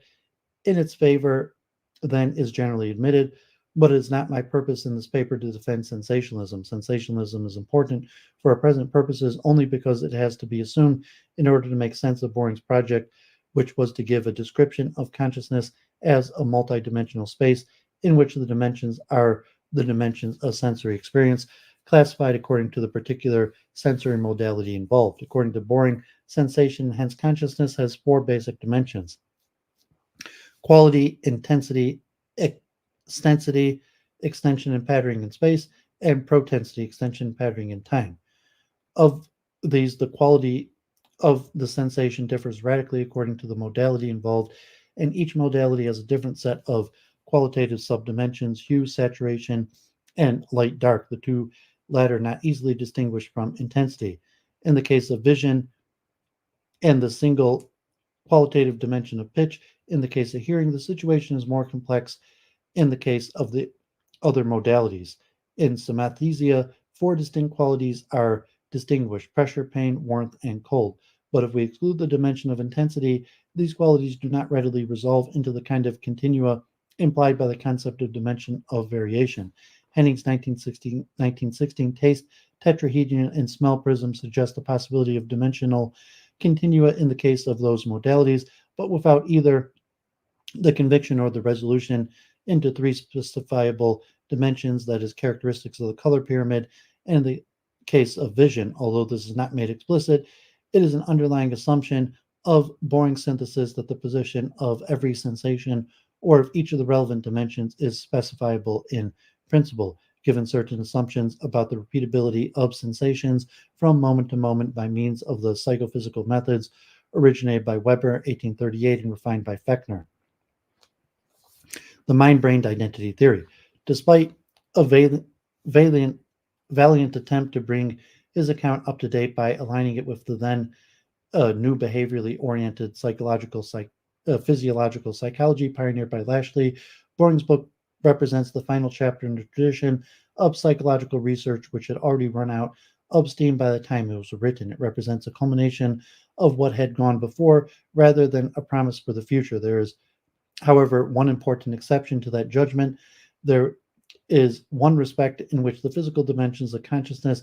in its favor than is generally admitted, but it is not my purpose in this paper to defend sensationalism. Sensationalism is important for our present purposes only because it has to be assumed in order to make sense of Boring's project, which was to give a description of consciousness as a multidimensional space in which the dimensions are the dimensions of sensory experience, classified according to the particular sensory modality involved. According to Boring, sensation, hence consciousness, has four basic dimensions: quality, intensity, extensity, extension and patterning in space, and protensity, extension and patterning in time. Of these, the quality of the sensation differs radically according to the modality involved, and each modality has a different set of qualitative subdimensions: hue, saturation, and light dark, the two latter not easily distinguished from intensity. In the case of vision, and the single qualitative dimension of pitch. In the case of hearing, the situation is more complex in the case of the other modalities. In synesthesia, four distinct qualities are distinguished: pressure, pain, warmth, and cold. But if we exclude the dimension of intensity, these qualities do not readily resolve into the kind of continua implied by the concept of dimension of variation. Henning's 1916 taste, tetrahedron, and smell prism suggest the possibility of dimensional continua in the case of those modalities, but without either the conviction or the resolution into three specifiable dimensions, that is, characteristics of the color pyramid. And in the case of vision, although this is not made explicit, it is an underlying assumption of Boring's synthesis that the position of every sensation or of each of the relevant dimensions is specifiable in principle, given certain assumptions about the repeatability of sensations from moment to moment by means of the psychophysical methods originated by Weber, 1838, and refined by Fechner. The mind-brain identity theory. Despite a valiant attempt to bring his account up to date by aligning it with the then new behaviorally oriented physiological psychology pioneered by Lashley, Boring's book represents the final chapter in the tradition of psychological research which had already run out of steam by the time it was written. It represents a culmination of what had gone before rather than a promise for the future. There is, however, one important exception to that judgment. There is one respect in which the physical dimensions of consciousness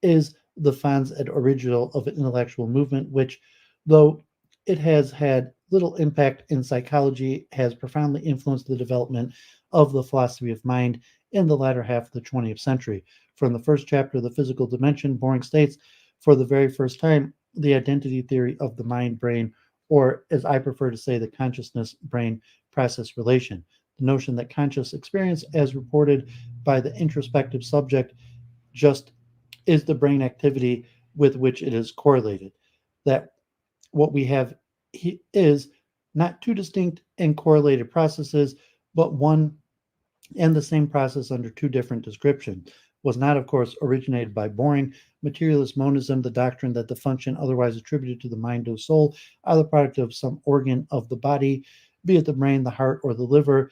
is the fons et original of an intellectual movement, which, though it has had little impact in psychology, has profoundly influenced the development of the philosophy of mind in the latter half of the 20th century. From the first chapter of The Physical Dimension, Boring states, for the very first time, the identity theory of the mind-brain, or as I prefer to say, the consciousness-brain process relation. The notion that conscious experience, as reported by the introspective subject, just is the brain activity with which it is correlated. That what we have is not two distinct and correlated processes, but one and the same process under two different descriptions. Was not, of course, originated by Boring. Materialist monism, the doctrine that the function otherwise attributed to the mind or soul are the product of some organ of the body, be it the brain, the heart, or the liver,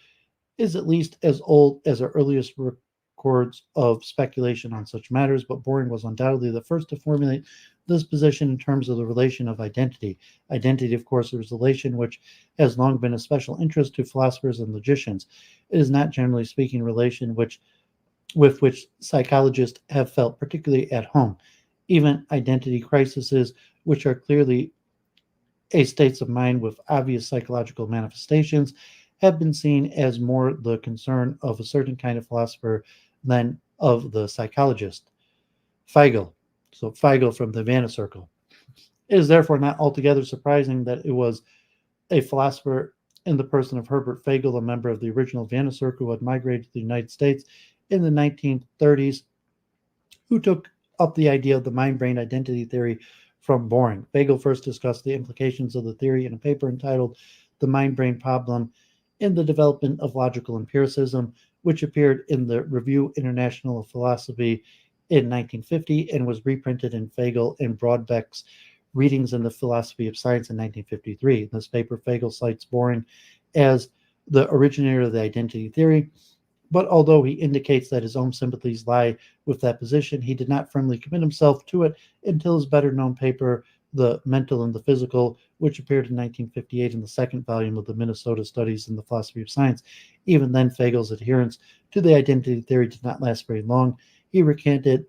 is at least as old as our earliest records of speculation on such matters, but Boring was undoubtedly the first to formulate this position in terms of the relation of identity. Identity, of course, is a relation which has long been a special interest to philosophers and logicians. It is not, generally speaking, a relation with which psychologists have felt particularly at home. Even identity crises, which are clearly states of mind with obvious psychological manifestations, have been seen as more the concern of a certain kind of philosopher than of the psychologist. Feigl, so Feigl from the Vanna Circle. It is therefore not altogether surprising that it was a philosopher in the person of Herbert Feigl, a member of the original Vanna Circle who had migrated to the United States in the 1930s, who took up the idea of the mind-brain identity theory from Boring. Feigl first discussed the implications of the theory in a paper entitled The Mind-Brain Problem in the Development of Logical Empiricism, which appeared in the Review International of Philosophy in 1950 and was reprinted in Feigl and Broadbeck's Readings in the Philosophy of Science in 1953. In this paper, Feigl cites Boring as the originator of the identity theory, but although he indicates that his own sympathies lie with that position, he did not firmly commit himself to it until his better-known paper, The Mental and the Physical, which appeared in 1958 in the second volume of the Minnesota Studies in the Philosophy of Science. Even then, Feigl's adherence to the identity theory did not last very long. He recanted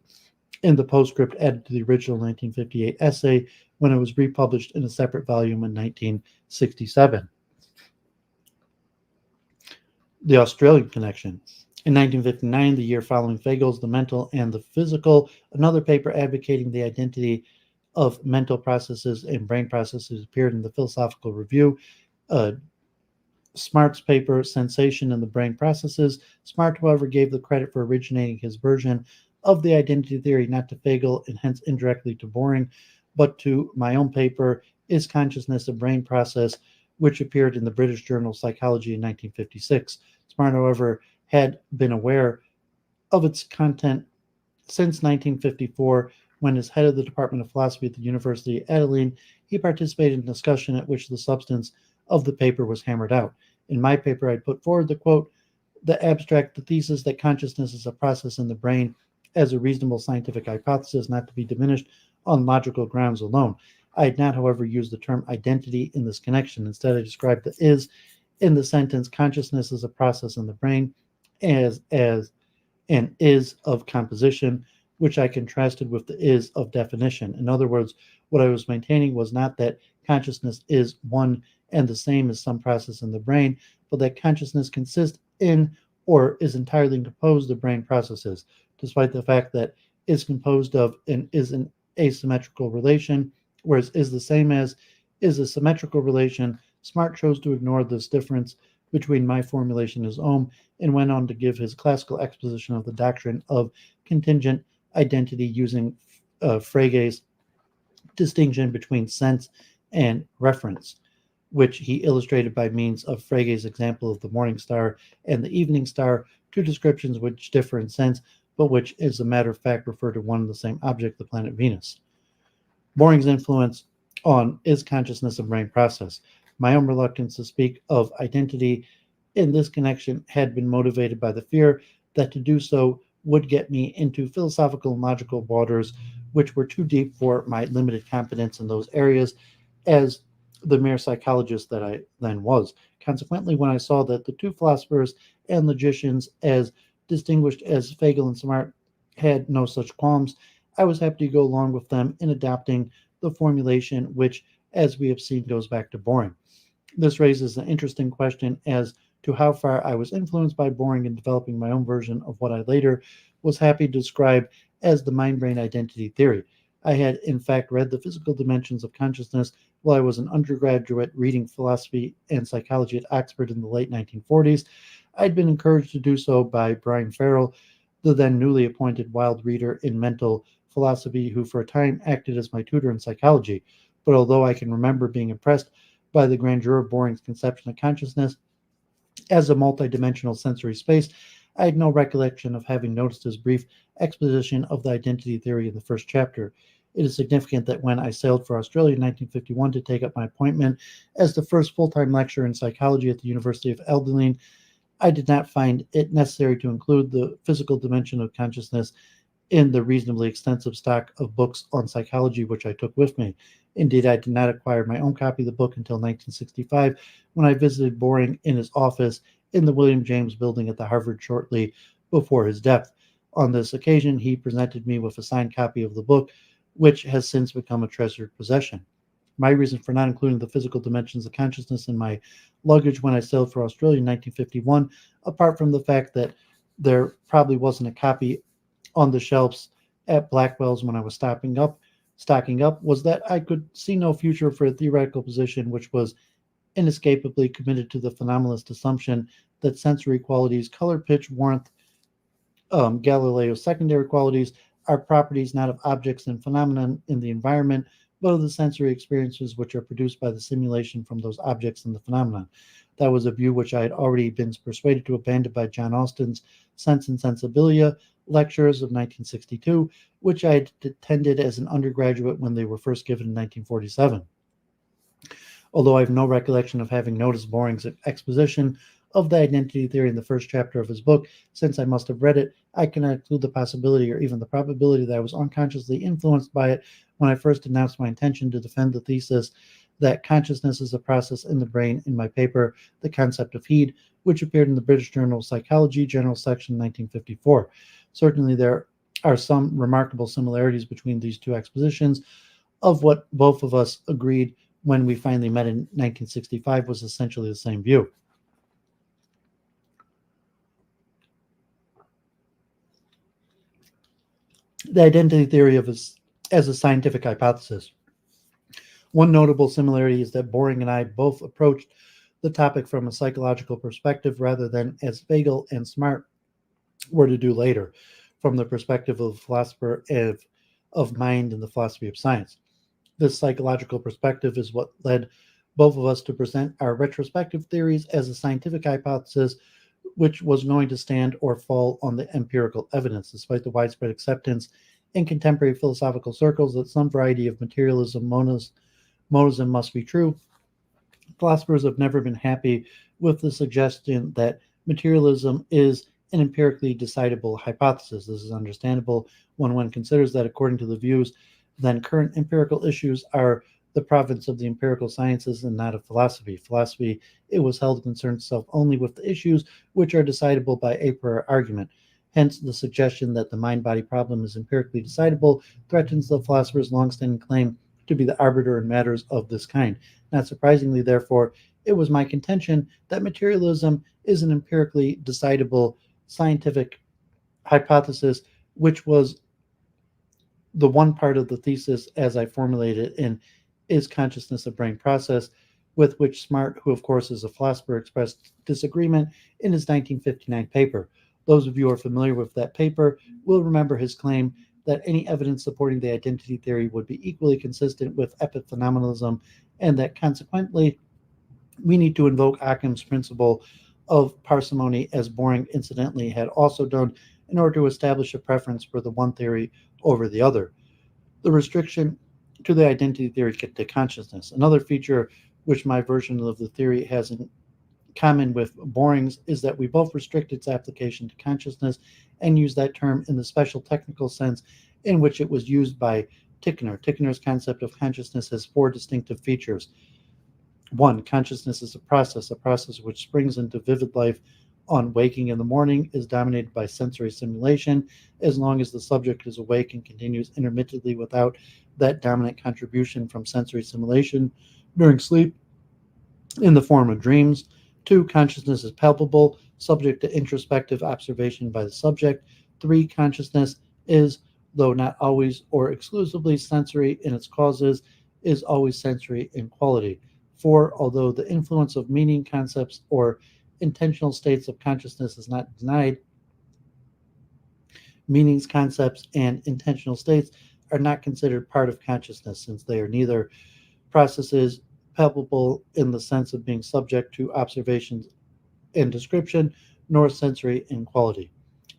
in the postscript added to the original 1958 essay when it was republished in a separate volume in 1967. The Australian Connection. In 1959, the year following Feigl's The Mental and the Physical, another paper advocating the identity of mental processes and brain processes appeared in the Philosophical Review. Smart's paper, Sensation and the Brain Processes. Smart, however, gave the credit for originating his version of the identity theory not to Feigl and hence indirectly to Boring, but to my own paper, Is Consciousness a Brain Process, which appeared in the British Journal of Psychology in 1956. Smart, however, had been aware of its content since 1954, when as head of the Department of Philosophy at the University of Adelaide, he participated in a discussion at which the substance of the paper was hammered out. In my paper, I put forward the quote, the abstract, the thesis that consciousness is a process in the brain as a reasonable scientific hypothesis not to be diminished on logical grounds alone. I had not, however, used the term identity in this connection. Instead, I described the is in the sentence, consciousness is a process in the brain as an is of composition, which I contrasted with the is of definition. In other words, what I was maintaining was not that consciousness is one and the same as some process in the brain, but that consciousness consists in or is entirely composed of brain processes, despite the fact that is composed of and is an asymmetrical relation, whereas is the same as is a symmetrical relation. Smart chose to ignore this difference between my formulation and his own, and went on to give his classical exposition of the doctrine of contingent identity using Frege's distinction between sense and reference, which he illustrated by means of Frege's example of the morning star and the evening star, two descriptions which differ in sense, but which, as a matter of fact, refer to one and the same object, the planet Venus. Boring's influence on Is Consciousness a Brain Process? My own reluctance to speak of identity in this connection had been motivated by the fear that to do so would get me into philosophical and logical waters which were too deep for my limited competence in those areas as the mere psychologist that I then was. Consequently, when I saw that the two philosophers and logicians, as distinguished as Fagel and Smart had no such qualms, I was happy to go along with them in adopting the formulation, which, as we have seen, goes back to boring. This raises an interesting question as to how far I was influenced by boring in developing my own version of what I later was happy to describe as the mind-brain identity theory. I had, in fact, read The Physical Dimensions of Consciousness while I was an undergraduate reading philosophy and psychology at Oxford in the late 1940s. I'd been encouraged to do so by Brian Farrell, the then newly appointed wild reader in mental philosophy, who for a time acted as my tutor in psychology. But although I can remember being impressed by the grandeur of Boring's conception of consciousness as a multidimensional sensory space, I had no recollection of having noticed his brief exposition of the identity theory in the first chapter. It is significant that when I sailed for Australia in 1951 to take up my appointment as the first full-time lecturer in psychology at the University of Adelaide, I did not find it necessary to include the physical dimension of consciousness in the reasonably extensive stock of books on psychology which I took with me. Indeed, I did not acquire my own copy of the book until 1965, when I visited Boring in his office in the William James building at the Harvard shortly before his death. On this occasion, he presented me with a signed copy of the book, which has since become a treasured possession. My reason for not including the physical dimensions of consciousness in my luggage when I sailed for Australia in 1951, apart from the fact that there probably wasn't a copy on the shelves at Blackwell's when I was stocking up, was that I could see no future for a theoretical position which was inescapably committed to the phenomenalist assumption that sensory qualities, color, pitch, warmth, Galileo's secondary qualities, are properties not of objects and phenomena in the environment, but of the sensory experiences which are produced by the simulation from those objects and the phenomena. That was a view which I had already been persuaded to abandon by John Austin's Sense and Sensibilia lectures of 1962, which I had attended as an undergraduate when they were first given in 1947. Although I have no recollection of having noticed Boring's exposition of the identity theory in the first chapter of his book, since I must have read it, I cannot exclude the possibility or even the probability that I was unconsciously influenced by it when I first announced my intention to defend the thesis that consciousness is a process in the brain in my paper, The Concept of Heed, which appeared in the British Journal of Psychology, General Section 1954. Certainly there are some remarkable similarities between these two expositions of what both of us agreed when we finally met in 1965 was essentially the same view. The identity theory as a scientific hypothesis. One notable similarity is that Boring and I both approached the topic from a psychological perspective rather than, as Fagel and Smart were to do later, from the perspective of a philosopher of mind and the philosophy of science. This psychological perspective is what led both of us to present our retrospective theories as a scientific hypothesis, which was going to stand or fall on the empirical evidence, despite the widespread acceptance in contemporary philosophical circles that some variety of materialism, monism must be true. Philosophers have never been happy with the suggestion that materialism is an empirically decidable hypothesis. This is understandable when one considers that, according to the views, then current empirical issues are the province of the empirical sciences and not of philosophy. Philosophy, it was held, concerns itself only with the issues which are decidable by a priori argument. Hence, the suggestion that the mind-body problem is empirically decidable threatens the philosopher's long-standing claim to be the arbiter in matters of this kind. Not surprisingly, therefore, it was my contention that materialism is an empirically decidable scientific hypothesis, which was the one part of the thesis as I formulated it in Is Consciousness a Brain Process, with which Smart, who of course is a philosopher, expressed disagreement in his 1959 paper. Those of you who are familiar with that paper will remember his claim that any evidence supporting the identity theory would be equally consistent with epiphenomenalism, and that consequently we need to invoke Occam's principle of parsimony, as Boring incidentally had also done, in order to establish a preference for the one theory over the other. The restriction to the identity theory to consciousness. Another feature which my version of the theory has in common with Boring's is that we both restrict its application to consciousness and use that term in the special technical sense in which it was used by Titchener. Titchener's concept of consciousness has four distinctive features. One, consciousness is a process which springs into vivid life on waking in the morning is dominated by sensory stimulation as long as the subject is awake and continues intermittently without that dominant contribution from sensory stimulation during sleep in the form of dreams. 2. Consciousness is palpable, subject to introspective observation by the subject. 3. Consciousness is, though not always or exclusively sensory in its causes, is always sensory in quality. 4. Although the influence of meaning concepts or intentional states of consciousness is not denied, meanings, concepts, and intentional states are not considered part of consciousness since they are neither processes palpable in the sense of being subject to observations and description, nor sensory in quality.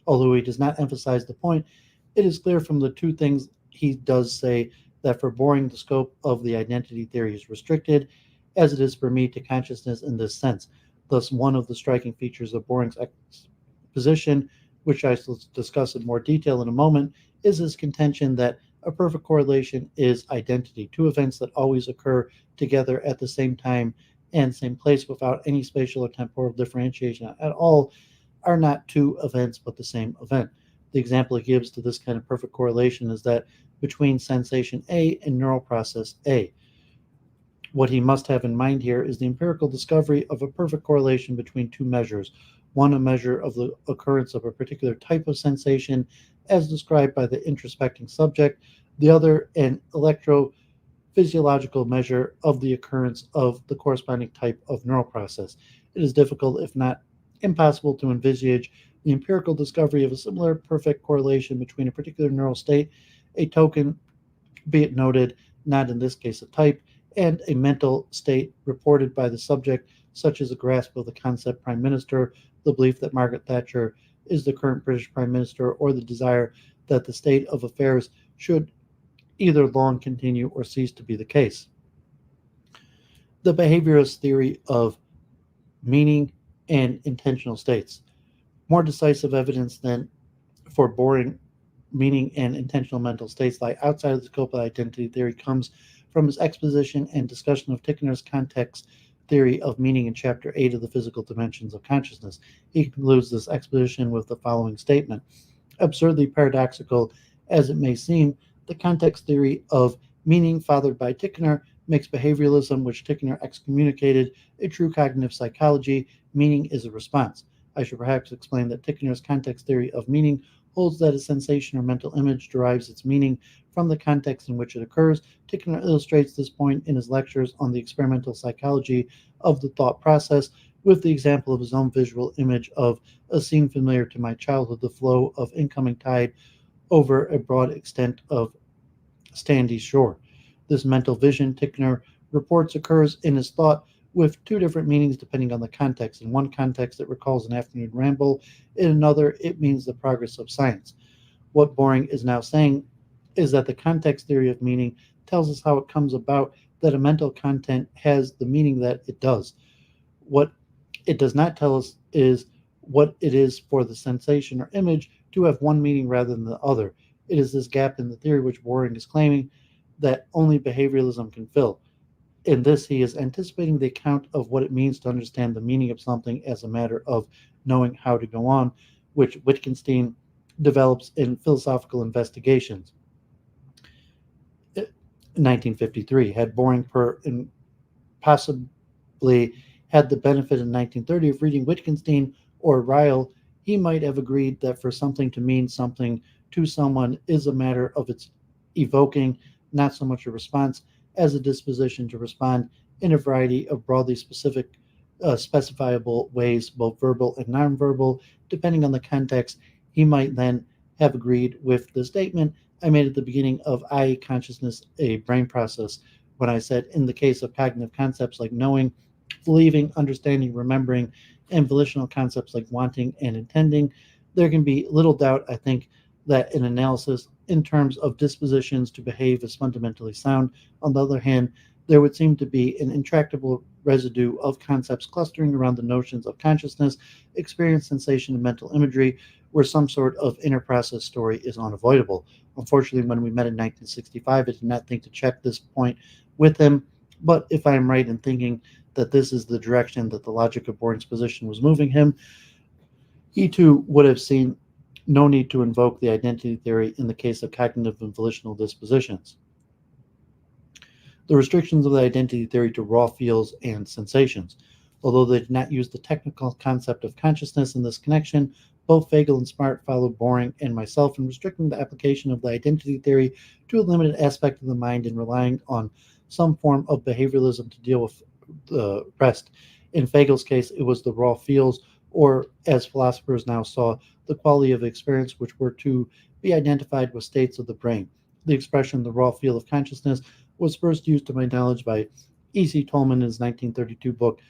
Although he does not emphasize the point, it is clear from the two things he does say that for Boring, the scope of the identity theory is restricted, as it is for me, to consciousness in this sense. Thus, one of the striking features of Boring's exposition, which I shall discuss in more detail in a moment, is his contention that a perfect correlation is identity, two events that always occur together at the same time and same place without any spatial or temporal differentiation at all are not two events but the same event. The example he gives to this kind of perfect correlation is that between sensation A and neural process A. What he must have in mind here is the empirical discovery of a perfect correlation between two measures. One, a measure of the occurrence of a particular type of sensation as described by the introspecting subject. The other, an electrophysiological measure of the occurrence of the corresponding type of neural process. It is difficult, if not impossible, to envisage the empirical discovery of a similar perfect correlation between a particular neural state, a token, be it noted, not in this case a type, and a mental state reported by the subject, such as a grasp of the concept prime minister, the belief that Margaret Thatcher is the current British prime minister, or the desire that the state of affairs should either long continue or cease to be the case. The behaviorist theory of meaning and intentional states. More decisive evidence than for Boring meaning and intentional mental states lie outside of the scope of identity theory comes from his exposition and discussion of Tickner's context theory of meaning in Chapter 8 of the Physical Dimensions of Consciousness. He concludes this exposition with the following statement. Absurdly paradoxical as it may seem, the context theory of meaning fathered by Tickner makes behavioralism, which Tickner excommunicated, a true cognitive psychology. Meaning is a response. I should perhaps explain that Tickner's context theory of meaning holds that a sensation or mental image derives its meaning from the context in which it occurs. Tickner illustrates this point in his lectures on the experimental psychology of the thought process with the example of his own visual image of a scene familiar to my childhood, the flow of incoming tide over a broad extent of sandy shore. This mental vision, Tickner reports, occurs in his thought with two different meanings depending on the context. In one context, it recalls an afternoon ramble. In another, it means the progress of science. What Boring is now saying is that the context theory of meaning tells us how it comes about that a mental content has the meaning that it does. What it does not tell us is what it is for the sensation or image to have one meaning rather than the other. It is this gap in the theory which Boring is claiming that only behavioralism can fill. In this, he is anticipating the account of what it means to understand the meaning of something as a matter of knowing how to go on, which Wittgenstein develops in Philosophical Investigations. In 1953, had Boring possibly had the benefit in 1930 of reading Wittgenstein or Ryle, he might have agreed that for something to mean something to someone is a matter of its evoking, not so much a response as a disposition to respond in a variety of broadly specifiable ways, both verbal and nonverbal. Depending on the context, he might then have agreed with the statement I made at the beginning of I consciousness, a brain process, when I said in the case of cognitive concepts like knowing, believing, understanding, remembering, and volitional concepts like wanting and intending, there can be little doubt, I think, that an analysis in terms of dispositions to behave is fundamentally sound. On the other hand, there would seem to be an intractable residue of concepts clustering around the notions of consciousness, experience, sensation, and mental imagery, where some sort of interprocess story is unavoidable. Unfortunately, when we met in 1965, I did not think to check this point with him, but if I am right in thinking that this is the direction that the logic of Boring's position was moving him, He too would have seen no need to invoke the identity theory in the case of cognitive and volitional dispositions. The restrictions of the identity theory to raw feels and sensations. Although they did not use the technical concept of consciousness in this connection, both Fagel and Smart followed Boring and myself in restricting the application of the identity theory to a limited aspect of the mind and relying on some form of behavioralism to deal with the rest. In Fagel's case, it was the raw feels, or as philosophers now saw, the quality of experience which were to be identified with states of the brain. The expression the raw feel of consciousness was first used to my knowledge by E.C. Tolman in his 1932 book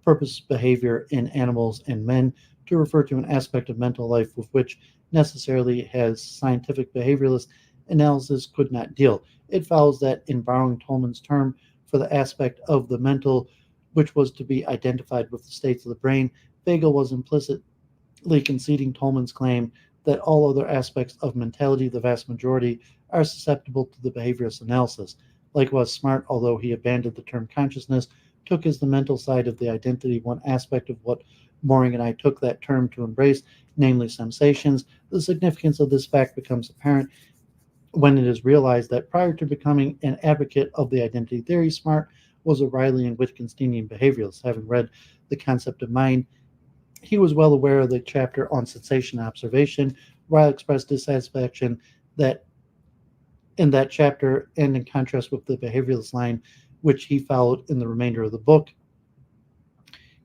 Purpose Behavior in Animals and Men to refer to an aspect of mental life with which necessarily has scientific behavioralist analysis could not deal. It follows that in borrowing Tolman's term for the aspect of the mental which was to be identified with the states of the brain, Fagel was implicitly conceding Tolman's claim that all other aspects of mentality, the vast majority, are susceptible to the behaviorist analysis. Likewise, Smart, although he abandoned the term consciousness, took as the mental side of the identity one aspect of what Boring and I took that term to embrace, namely sensations. The significance of this fact becomes apparent when it is realized that prior to becoming an advocate of the identity theory, Smart was a Riley and Wittgensteinian behavioralist. Having read The Concept of Mind, he was well aware of the chapter on sensation and observation. Riley expressed dissatisfaction that in that chapter, and in contrast with the behavioralist line which he followed in the remainder of the book,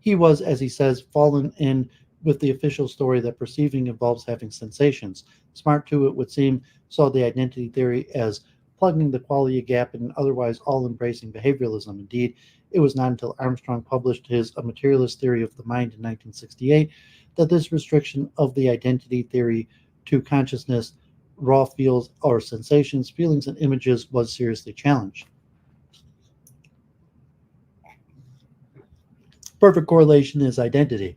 he was, as he says, fallen in with the official story that perceiving involves having sensations. Smart, too, it would seem, saw the identity theory as plugging the quality gap in an otherwise all-embracing behavioralism. Indeed, it was not until Armstrong published his A Materialist Theory of the Mind in 1968 that this restriction of the identity theory to consciousness, raw feels or sensations, feelings, and images was seriously challenged. Perfect correlation is identity.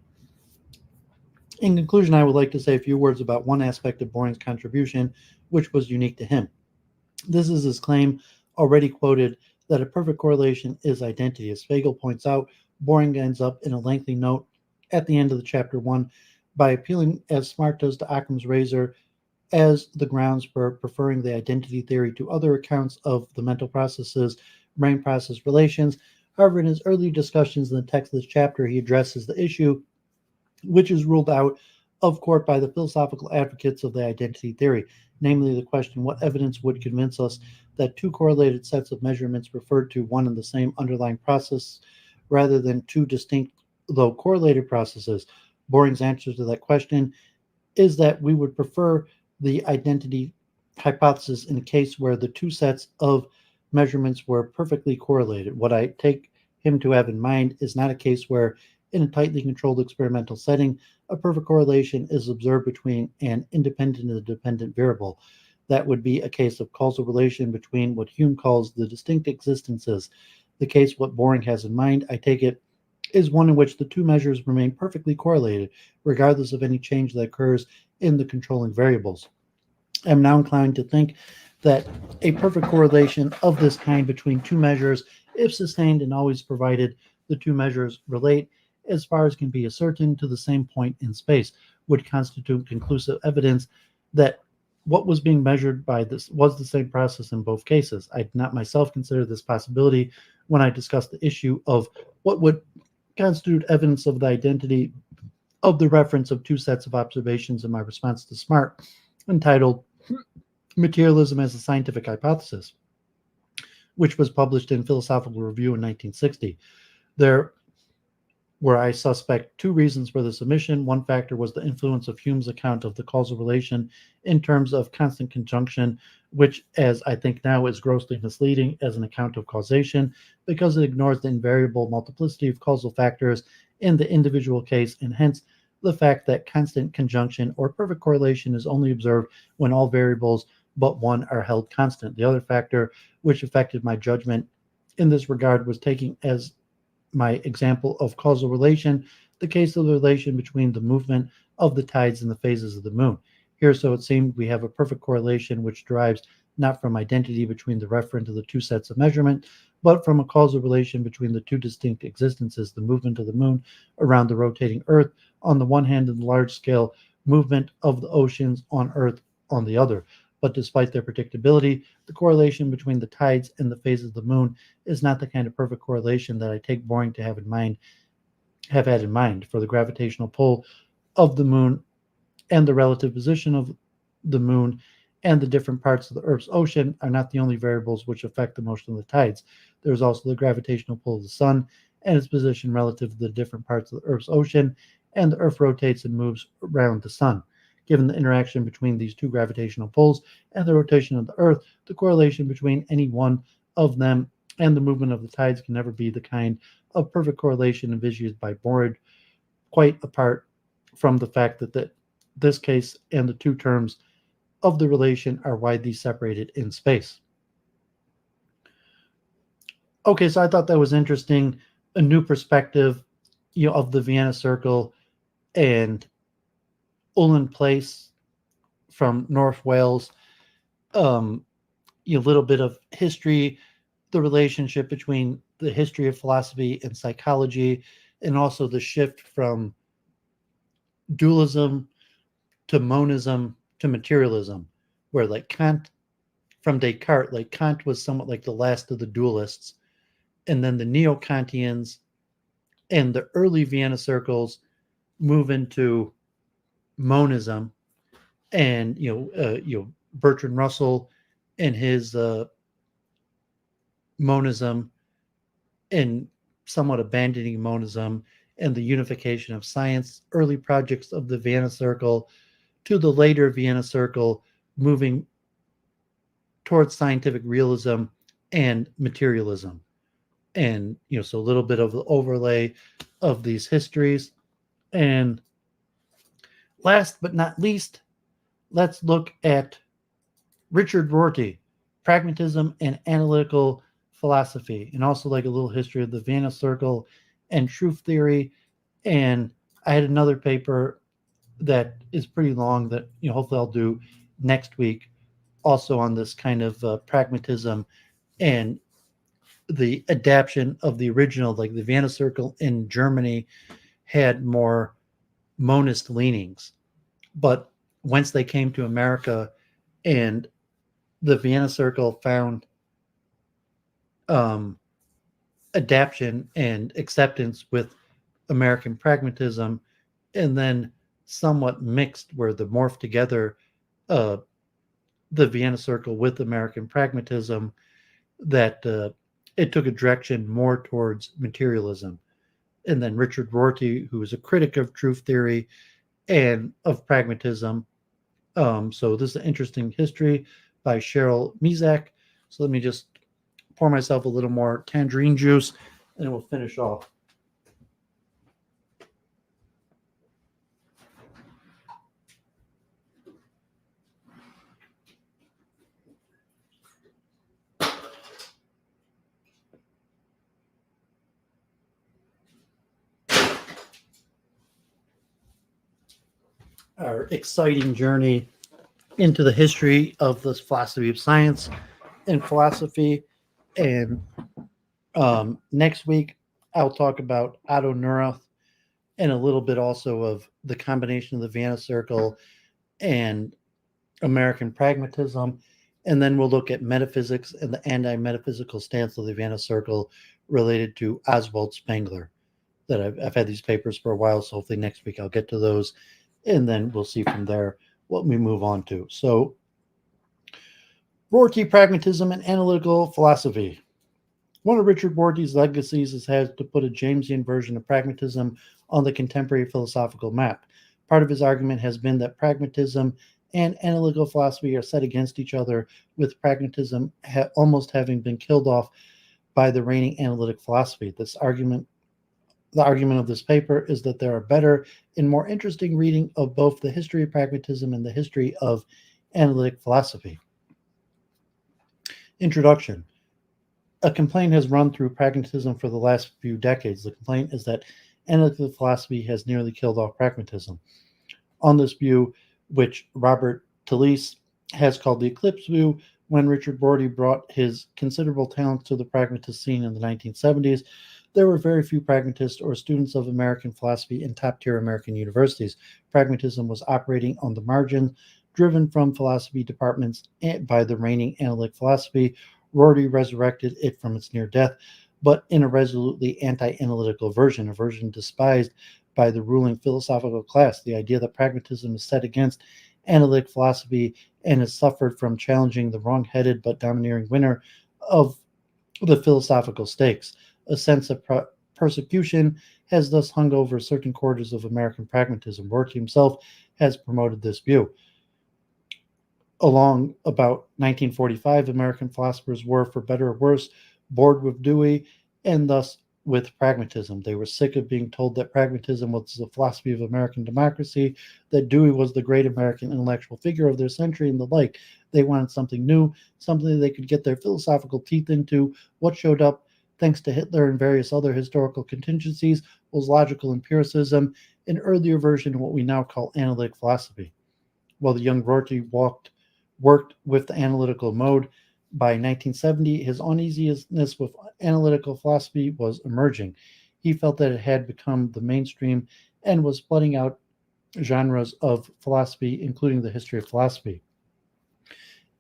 In conclusion, I would like to say a few words about one aspect of Boring's contribution, which was unique to him. This is his claim, already quoted, that a perfect correlation is identity. As Fagel points out, Boring ends up in a lengthy note at the end of the chapter 1 by appealing, as Smart does, to Occam's razor as the grounds for preferring the identity theory to other accounts of the mental processes, brain process relations. However, in his early discussions in the text of this chapter, he addresses the issue which is ruled out of court by the philosophical advocates of the identity theory, namely the question, what evidence would convince us that two correlated sets of measurements referred to one and the same underlying process rather than two distinct, though correlated processes? Boring's answer to that question is that we would prefer the identity hypothesis in a case where the two sets of measurements were perfectly correlated. What I take him to have in mind is not a case where, in a tightly controlled experimental setting, a perfect correlation is observed between an independent and dependent variable. That would be a case of causal relation between what Hume calls the distinct existences. The case what Boring has in mind, I take it, is one in which the two measures remain perfectly correlated, regardless of any change that occurs in the controlling variables. I'm now inclined to think that a perfect correlation of this kind between two measures, if sustained and always provided the two measures relate, as far as can be ascertained, to the same point in space, would constitute conclusive evidence that what was being measured by this was the same process in both cases. I did not myself consider this possibility when I discussed the issue of what would constitute evidence of the identity of the reference of two sets of observations in my response to Smart, entitled Materialism as a Scientific Hypothesis, which was published in Philosophical Review in 1960. There were, I suspect, two reasons for this omission. One factor was the influence of Hume's account of the causal relation in terms of constant conjunction, which, as I think now, is grossly misleading as an account of causation, because it ignores the invariable multiplicity of causal factors in the individual case, and hence the fact that constant conjunction or perfect correlation is only observed when all variables but one are held constant. The other factor which affected my judgment in this regard was taking as my example of causal relation the case of the relation between the movement of the tides and the phases of the moon. Here, so it seemed, we have a perfect correlation which derives not from identity between the referent of the two sets of measurement, but from a causal relation between the two distinct existences, the movement of the moon around the rotating Earth on the one hand and the large-scale movement of the oceans on Earth on the other. But despite their predictability, the correlation between the tides and the phases of the moon is not the kind of perfect correlation that I take Boring to have had in mind, for the gravitational pull of the moon and the relative position of the moon and the different parts of the Earth's ocean are not the only variables which affect the motion of the tides. There is also the gravitational pull of the sun and its position relative to the different parts of the Earth's ocean, and the Earth rotates and moves around the sun. Given the interaction between these two gravitational pulls and the rotation of the Earth, the correlation between any one of them and the movement of the tides can never be the kind of perfect correlation envisioned by Boring, quite apart from the fact that this case and the two terms of the relation are widely separated in space. Okay, so I thought that was interesting, a new perspective, of the Vienna Circle and Ullin Place from North Wales. A little bit of history, the relationship between the history of philosophy and psychology, and also the shift from dualism to monism to materialism, where like Kant, from Descartes, like Kant was somewhat like the last of the dualists, and then the neo-Kantians and the early Vienna circles move into monism, and Bertrand Russell and his monism, and somewhat abandoning monism and the unification of science, early projects of the Vienna Circle to the later Vienna Circle moving towards scientific realism and materialism. And, so a little bit of the overlay of these histories. And last but not least, let's look at Richard Rorty, Pragmatism and Analytical Philosophy, and also like a little history of the Vienna Circle and Truth Theory. And I had another paper that is pretty long that hopefully I'll do next week, also on this kind of pragmatism and the adaptation of the original, like the Vienna Circle in Germany had more monist leanings, but once they came to America and the Vienna Circle found adaptation and acceptance with American pragmatism, and then somewhat mixed where the morphed together the Vienna Circle with American pragmatism, that it took a direction more towards materialism. And then Richard Rorty, who is a critic of truth theory and of pragmatism. So this is an interesting history by Cheryl Misak. So let me just pour myself a little more tangerine juice and we'll finish off. Our exciting journey into the history of this philosophy of science and philosophy. And next week, I'll talk about Otto Neurath and a little bit also of the combination of the Vienna Circle and American pragmatism. And then we'll look at metaphysics and the anti-metaphysical stance of the Vienna Circle related to Oswald Spengler. That I've had these papers for a while, so hopefully next week I'll get to those. And then we'll see from there what we move on to. So, Rorty, Pragmatism and Analytical Philosophy. One of Richard Rorty's legacies is had to put a Jamesian version of pragmatism on the contemporary philosophical map. Part of his argument has been that pragmatism and analytical philosophy are set against each other, with pragmatism almost having been killed off by the reigning analytic philosophy. The argument of this paper is that there are better and more interesting reading of both the history of pragmatism and the history of analytic philosophy. Introduction. A complaint has run through pragmatism for the last few decades. The complaint is that analytical philosophy has nearly killed off pragmatism. On this view, which Robert Tallis has called the eclipse view, When Richard Rorty brought his considerable talents to the pragmatist scene in the 1970s, there were very few pragmatists or students of American philosophy in top-tier American universities. Pragmatism was operating on the margin, driven from philosophy departments by the reigning analytic philosophy. Rorty resurrected it from its near death, but in a resolutely anti-analytical version, a version despised by the ruling philosophical class. The idea that pragmatism is set against analytic philosophy and has suffered from challenging the wrong-headed but domineering winner of the philosophical stakes. A sense of persecution has thus hung over certain quarters of American pragmatism. Rorty himself has promoted this view. Along about 1945, American philosophers were, for better or worse, bored with Dewey and thus with pragmatism. They were sick of being told that pragmatism was the philosophy of American democracy, that Dewey was the great American intellectual figure of their century, and the like. They wanted something new, something they could get their philosophical teeth into. What showed up, thanks to Hitler and various other historical contingencies, was logical empiricism, an earlier version of what we now call analytic philosophy. While the young Rorty worked with the analytical mode, by 1970, his uneasiness with analytical philosophy was emerging. He felt that it had become the mainstream and was flooding out genres of philosophy, including the history of philosophy.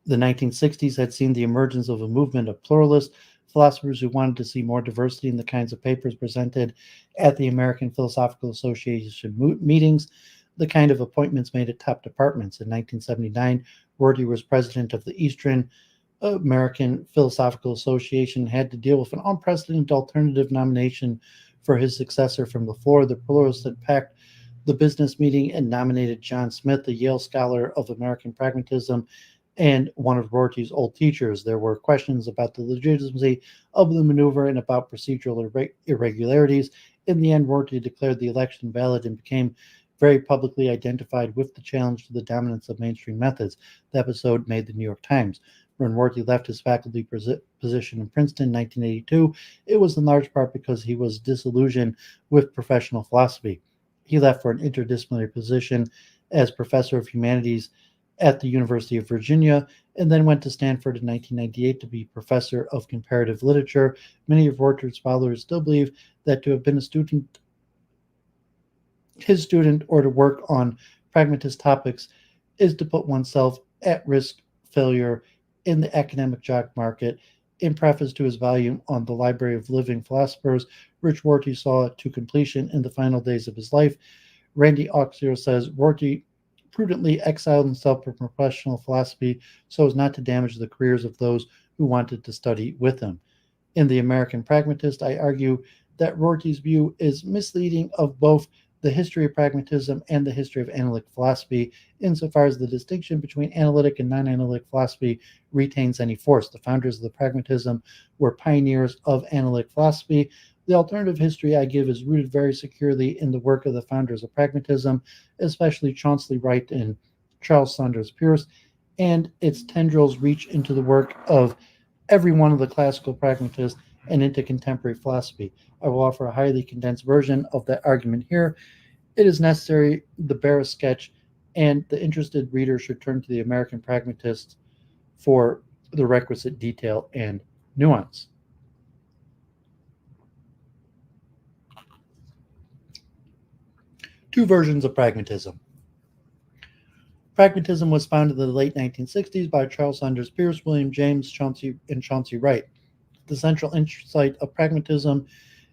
The 1960s had seen the emergence of a movement of pluralist philosophers who wanted to see more diversity in the kinds of papers presented at the American Philosophical Association meetings, the kind of appointments made at top departments. In 1979, Rorty was president of the Eastern American Philosophical Association, had to deal with an unprecedented alternative nomination for his successor from the floor. The pluralists had packed the business meeting and nominated John Smith, a Yale scholar of American pragmatism and one of Rorty's old teachers. There were questions about the legitimacy of the maneuver and about procedural irregularities. In the end, Rorty declared the election valid and became very publicly identified with the challenge to the dominance of mainstream methods. The episode made the New York Times. When Rorty left his faculty position in Princeton in 1982, it was in large part because he was disillusioned with professional philosophy. He left for an interdisciplinary position as professor of humanities at the University of Virginia, and then went to Stanford in 1998 to be professor of comparative literature. Many of Rorty's followers still believe that to have been his student, or to work on pragmatist topics is to put oneself at risk failure in the academic job market. In preface to his volume on the Library of Living Philosophers, Rich Rorty saw it to completion in the final days of his life. Randy Oxer says Rorty prudently exiled himself from professional philosophy so as not to damage the careers of those who wanted to study with him. In The American Pragmatist, I argue that Rorty's view is misleading of both the history of pragmatism and the history of analytic philosophy, insofar as the distinction between analytic and non-analytic philosophy retains any force. The founders of the pragmatism were pioneers of analytic philosophy. The alternative history I give is rooted very securely in the work of the founders of pragmatism, especially Chauncey Wright and Charles Sanders Peirce, and its tendrils reach into the work of every one of the classical pragmatists and into contemporary philosophy. I will offer a highly condensed version of that argument here. It is necessary the barest sketch, and the interested reader should turn to the American Pragmatists for the requisite detail and nuance. Two versions of pragmatism. Pragmatism was founded in the late 1960s by Charles Sanders Peirce, William James, and Chauncey Wright. The central insight of pragmatism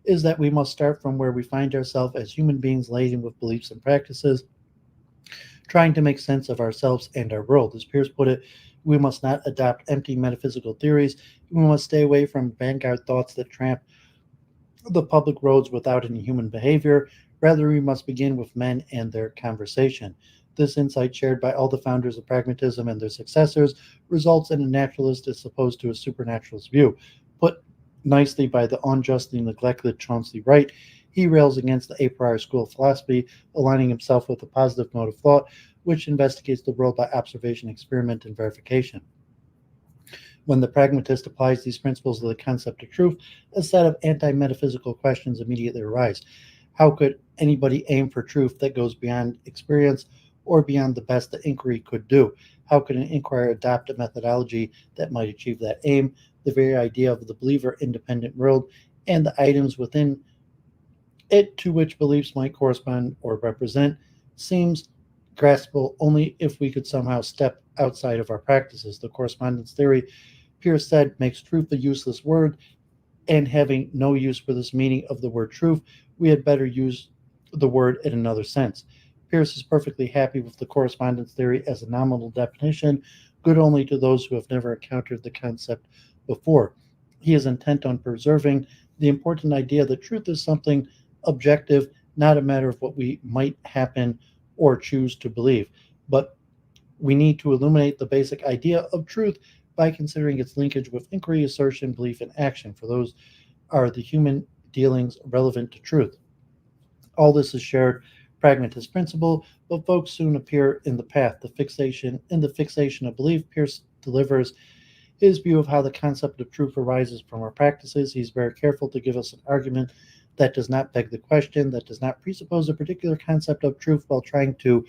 is that we must start from where we find ourselves as human beings laden with beliefs and practices, trying to make sense of ourselves and our world. As Peirce put it, we must not adopt empty metaphysical theories. We must stay away from vanguard thoughts that tramp the public roads without any human behavior. Rather, we must begin with men and their conversation. This insight, shared by all the founders of pragmatism and their successors, results in a naturalist as opposed to a supernaturalist view. Put nicely by the unjustly neglected Chauncey Wright, he rails against the a priori school of philosophy, aligning himself with a positive mode of thought, which investigates the world by observation, experiment, and verification. When the pragmatist applies these principles to the concept of truth, a set of anti-metaphysical questions immediately arise. How could anybody aim for truth that goes beyond experience or beyond the best that inquiry could do. How could an inquirer adopt a methodology that might achieve that aim? The very idea of the believer independent world and the items within it to which beliefs might correspond or represent seems graspable only if we could somehow step outside of our practices. The correspondence theory, Peirce said, makes truth a useless word, and having no use for this meaning of the word truth, we had better use the word in another sense. Peirce is perfectly happy with the correspondence theory as a nominal definition, good only to those who have never encountered the concept before. He is intent on preserving the important idea that truth is something objective, not a matter of what we might happen or choose to believe. But we need to illuminate the basic idea of truth by considering its linkage with inquiry, assertion, belief, and action, for those are the human dealings relevant to truth. All this is shared pragmatist principle, but folks soon appear in the path. The fixation of belief, Peirce delivers his view of how the concept of truth arises from our practices. He's very careful to give us an argument that does not beg the question, that does not presuppose a particular concept of truth while trying to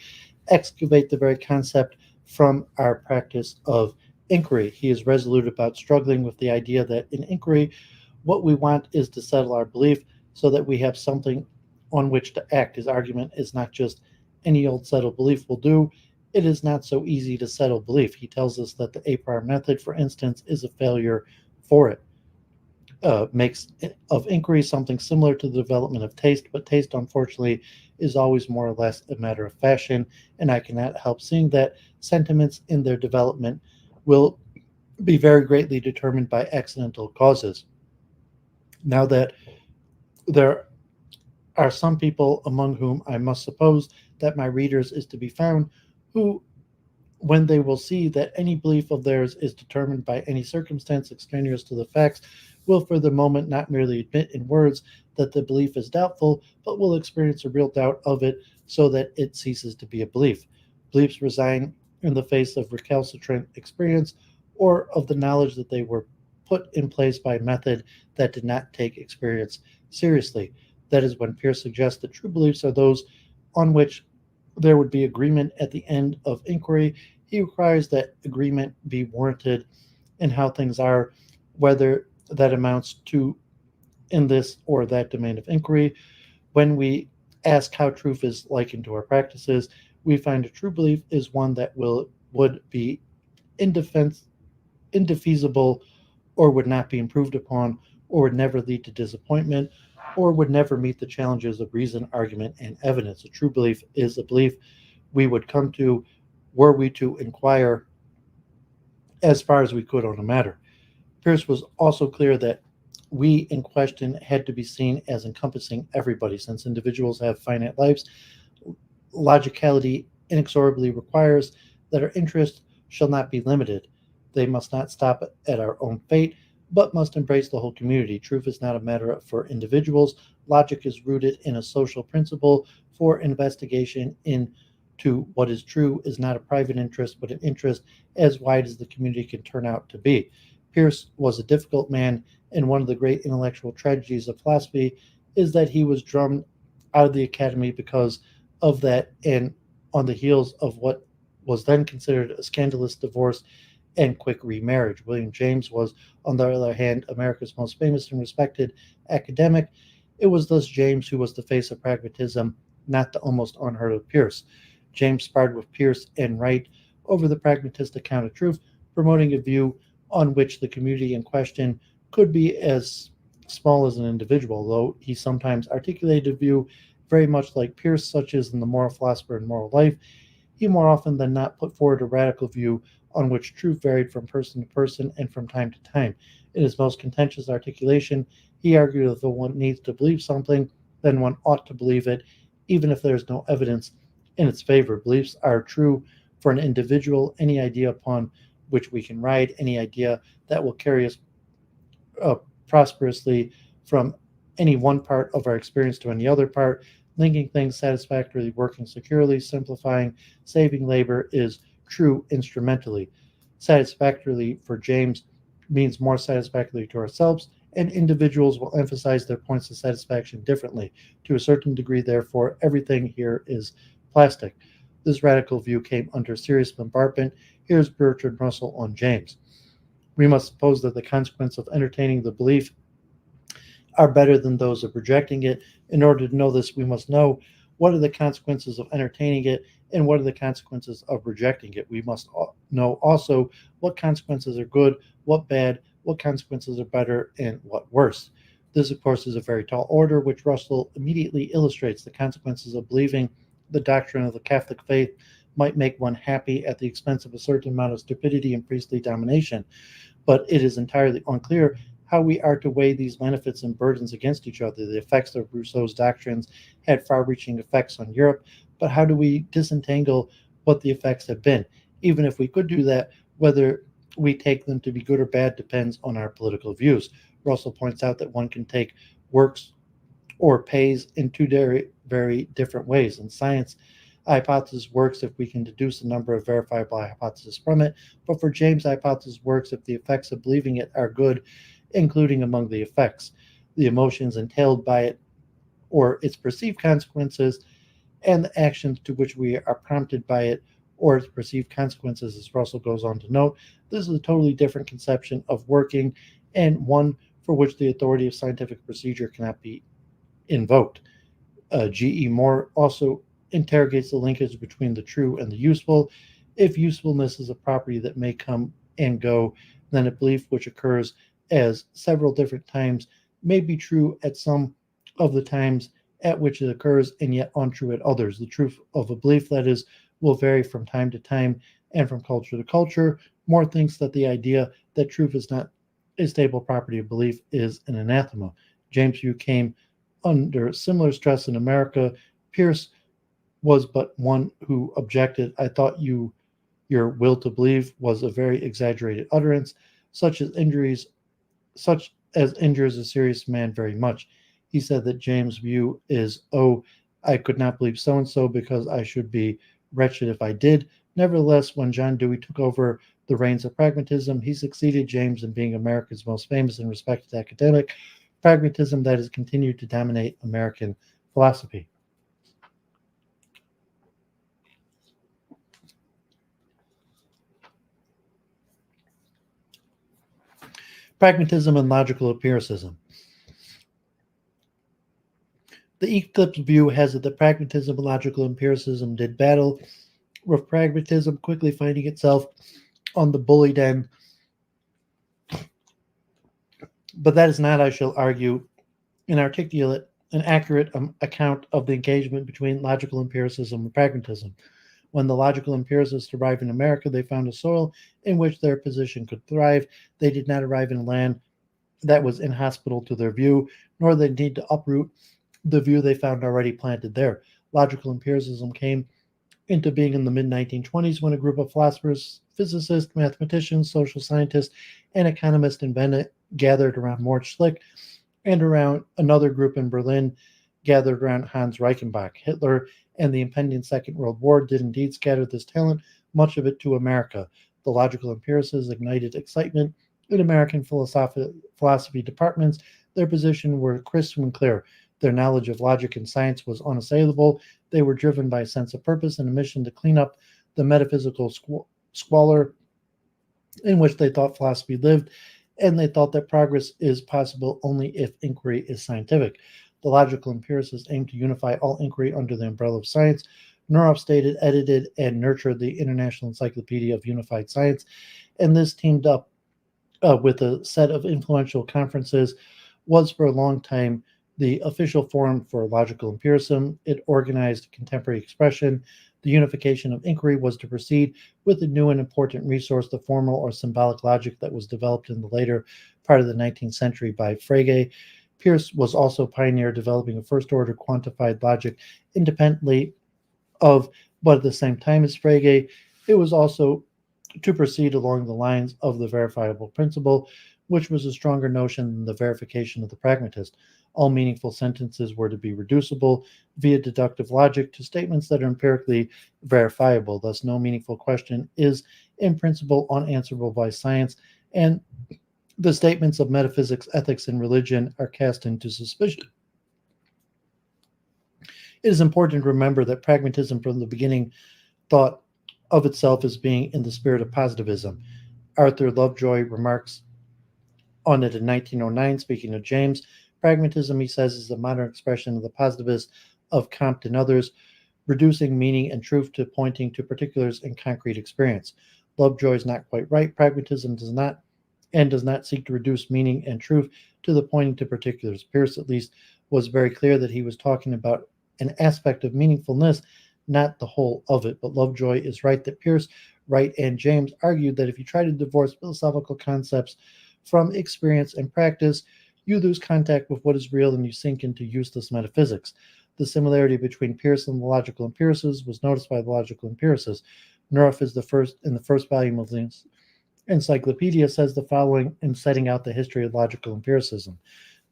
excavate the very concept from our practice of inquiry. He is resolute about struggling with the idea that in inquiry, what we want is to settle our belief so that we have something on which to act. His argument is not just any old settled belief will do. It is not so easy to settle belief. He tells us that the a priori method, for instance, is a failure for it. Makes of inquiry something similar to the development of taste, but taste, unfortunately, is always more or less a matter of fashion, and I cannot help seeing that sentiments in their development will be very greatly determined by accidental causes. Now that there are some people among whom I must suppose that my readers is to be found, who, when they will see that any belief of theirs is determined by any circumstance extraneous to the facts, will for the moment not merely admit in words that the belief is doubtful, but will experience a real doubt of it so that it ceases to be a belief. Beliefs resign in the face of recalcitrant experience or of the knowledge that they were put in place by a method that did not take experience seriously. That is when Peirce suggests that true beliefs are those on which there would be agreement at the end of inquiry. He requires that agreement be warranted in how things are, whether that amounts to in this or that domain of inquiry. When we ask how truth is likened to our practices, we find a true belief is one that would be indefeasible or would not be improved upon or would never lead to disappointment or would never meet the challenges of reason, argument, and evidence. A true belief is a belief we would come to were we to inquire as far as we could on a matter. Peirce was also clear that we in question had to be seen as encompassing everybody. Since individuals have finite lives, logicality inexorably requires that our interests shall not be limited. They must not stop at our own fate, but must embrace the whole community. Truth is not a matter for individuals. Logic is rooted in a social principle for investigation into what is true is not a private interest, but an interest as wide as the community can turn out to be. Peirce was a difficult man, and one of the great intellectual tragedies of philosophy is that he was drummed out of the academy because of that, and on the heels of what was then considered a scandalous divorce and quick remarriage. William James was, on the other hand, America's most famous and respected academic. It was thus James who was the face of pragmatism, not the almost unheard of Peirce. James sparred with Peirce and Wright over the pragmatist account of truth, promoting a view on which the community in question could be as small as an individual, though he sometimes articulated a view very much like Peirce, such as in The Moral Philosopher and Moral Life. He more often than not put forward a radical view on which truth varied from person to person and from time to time. In his most contentious articulation, he argued that though one needs to believe something, then one ought to believe it, even if there is no evidence in its favor. Beliefs are true for an individual, any idea upon which we can ride, any idea that will carry us prosperously from any one part of our experience to any other part, linking things satisfactorily, working securely, simplifying, saving labor is true instrumentally. Satisfactorily for James means more satisfactorily to ourselves, and individuals will emphasize their points of satisfaction differently. To a certain degree, therefore, everything here is plastic. This radical view came under serious bombardment. Here's Bertrand Russell on James. We must suppose that the consequence of entertaining the belief are better than those of rejecting it. In order to know this, we must know what are the consequences of entertaining it and what are the consequences of rejecting it. We must know also what consequences are good, what bad, what consequences are better, and what worse. This, of course, is a very tall order, which Russell immediately illustrates. The consequences of believing the doctrine of the Catholic faith might make one happy at the expense of a certain amount of stupidity and priestly domination, but it is entirely unclear how we are to weigh these benefits and burdens against each other. The effects of Rousseau's doctrines had far-reaching effects on Europe, but how do we disentangle what the effects have been? Even if we could do that, whether we take them to be good or bad depends on our political views. Russell points out that one can take works or pays in two very, very different ways. In science, a hypothesis works if we can deduce a number of verifiable hypotheses from it, but for James, a hypothesis works if the effects of believing it are good, including among the effects, the emotions entailed by it or its perceived consequences, and the actions to which we are prompted by it or its perceived consequences, as Russell goes on to note. This is a totally different conception of working and one for which the authority of scientific procedure cannot be invoked. G.E. Moore also interrogates the linkage between the true and the useful. If usefulness is a property that may come and go, then a belief which occurs as several different times may be true at some of the times at which it occurs and yet untrue at others. The truth of a belief, that is, will vary from time to time and from culture to culture. Moore thinks that the idea that truth is not a stable property of belief is an anathema. James' view came under similar stress in America. Pierce was but one who objected. I thought your will to believe was a very exaggerated utterance, such as injures a serious man very much. He said that James' view is, oh, I could not believe so-and-so because I should be wretched if I did. Nevertheless, when John Dewey took over the reins of pragmatism, he succeeded James in being America's most famous and respected academic. Pragmatism that has continued to dominate American philosophy. Pragmatism and logical empiricism. The Eclipse view has it that pragmatism and logical empiricism did battle, with pragmatism quickly finding itself on the bullied end. But that is not, I shall argue, an accurate account of the engagement between logical empiricism and pragmatism. When the logical empiricists arrived in America, they found a soil in which their position could thrive. They did not arrive in a land that was inhospitable to their view, nor did they need to uproot the view they found already planted there. Logical empiricism came into being in the mid-1920s when a group of philosophers, physicists, mathematicians, social scientists, and economists in Vienna gathered around Mort Schlick, and around another group in Berlin gathered around Hans Reichenbach. Hitler and the impending Second World War did indeed scatter this talent, much of it to America. The logical empiricists ignited excitement in American philosophy departments. Their position were crisp and clear. Their knowledge of logic and science was unassailable. They were driven by a sense of purpose and a mission to clean up the metaphysical squalor in which they thought philosophy lived, and they thought that progress is possible only if inquiry is scientific. The logical empiricists aimed to unify all inquiry under the umbrella of science. Neurath stated, edited, and nurtured the International Encyclopedia of Unified Science, and this teamed up with a set of influential conferences, was for a long time the official forum for logical empiricism. It organized contemporary expression. The unification of inquiry was to proceed with a new and important resource, the formal or symbolic logic that was developed in the later part of the 19th century by Frege. Peirce was also a pioneer developing a first-order quantified logic independently of, but at the same time as Frege. It was also to proceed along the lines of the verifiable principle, which was a stronger notion than the verification of the pragmatist. All meaningful sentences were to be reducible via deductive logic to statements that are empirically verifiable. Thus, no meaningful question is, in principle, unanswerable by science, and the statements of metaphysics, ethics, and religion are cast into suspicion. It is important to remember that pragmatism from the beginning thought of itself as being in the spirit of positivism. Arthur Lovejoy remarks on it in 1909, speaking of James. Pragmatism, he says, is the modern expression of the positivists of Comte and others, reducing meaning and truth to pointing to particulars in concrete experience. Lovejoy is not quite right. Pragmatism does not seek to reduce meaning and truth to the pointing to particulars. Peirce, at least, was very clear that he was talking about an aspect of meaningfulness, not the whole of it. But Lovejoy is right that Peirce, Wright, and James argued that if you try to divorce philosophical concepts from experience and practice, you lose contact with what is real and you sink into useless metaphysics. The similarity between Peirce and the logical empiricists was noticed by the logical empiricists. Neurath is in the first volume of the encyclopedia, says the following in setting out the history of logical empiricism.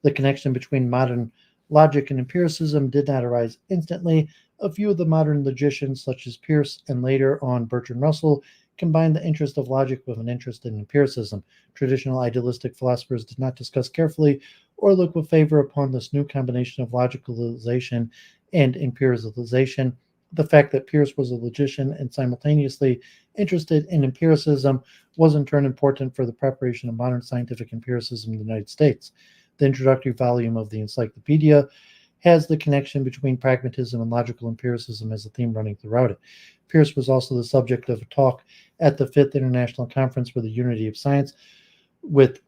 The connection between modern logic and empiricism did not arise instantly. A few of the modern logicians, such as Peirce and later on Bertrand Russell, combined the interest of logic with an interest in empiricism. Traditional idealistic philosophers did not discuss carefully or look with favor upon this new combination of logicalization and empiricization. The fact that Peirce was a logician and simultaneously interested in empiricism was in turn important for the preparation of modern scientific empiricism in the United States. The introductory volume of the encyclopedia has the connection between pragmatism and logical empiricism as a theme running throughout it. Peirce was also the subject of a talk at the Fifth International Conference for the Unity of Science, which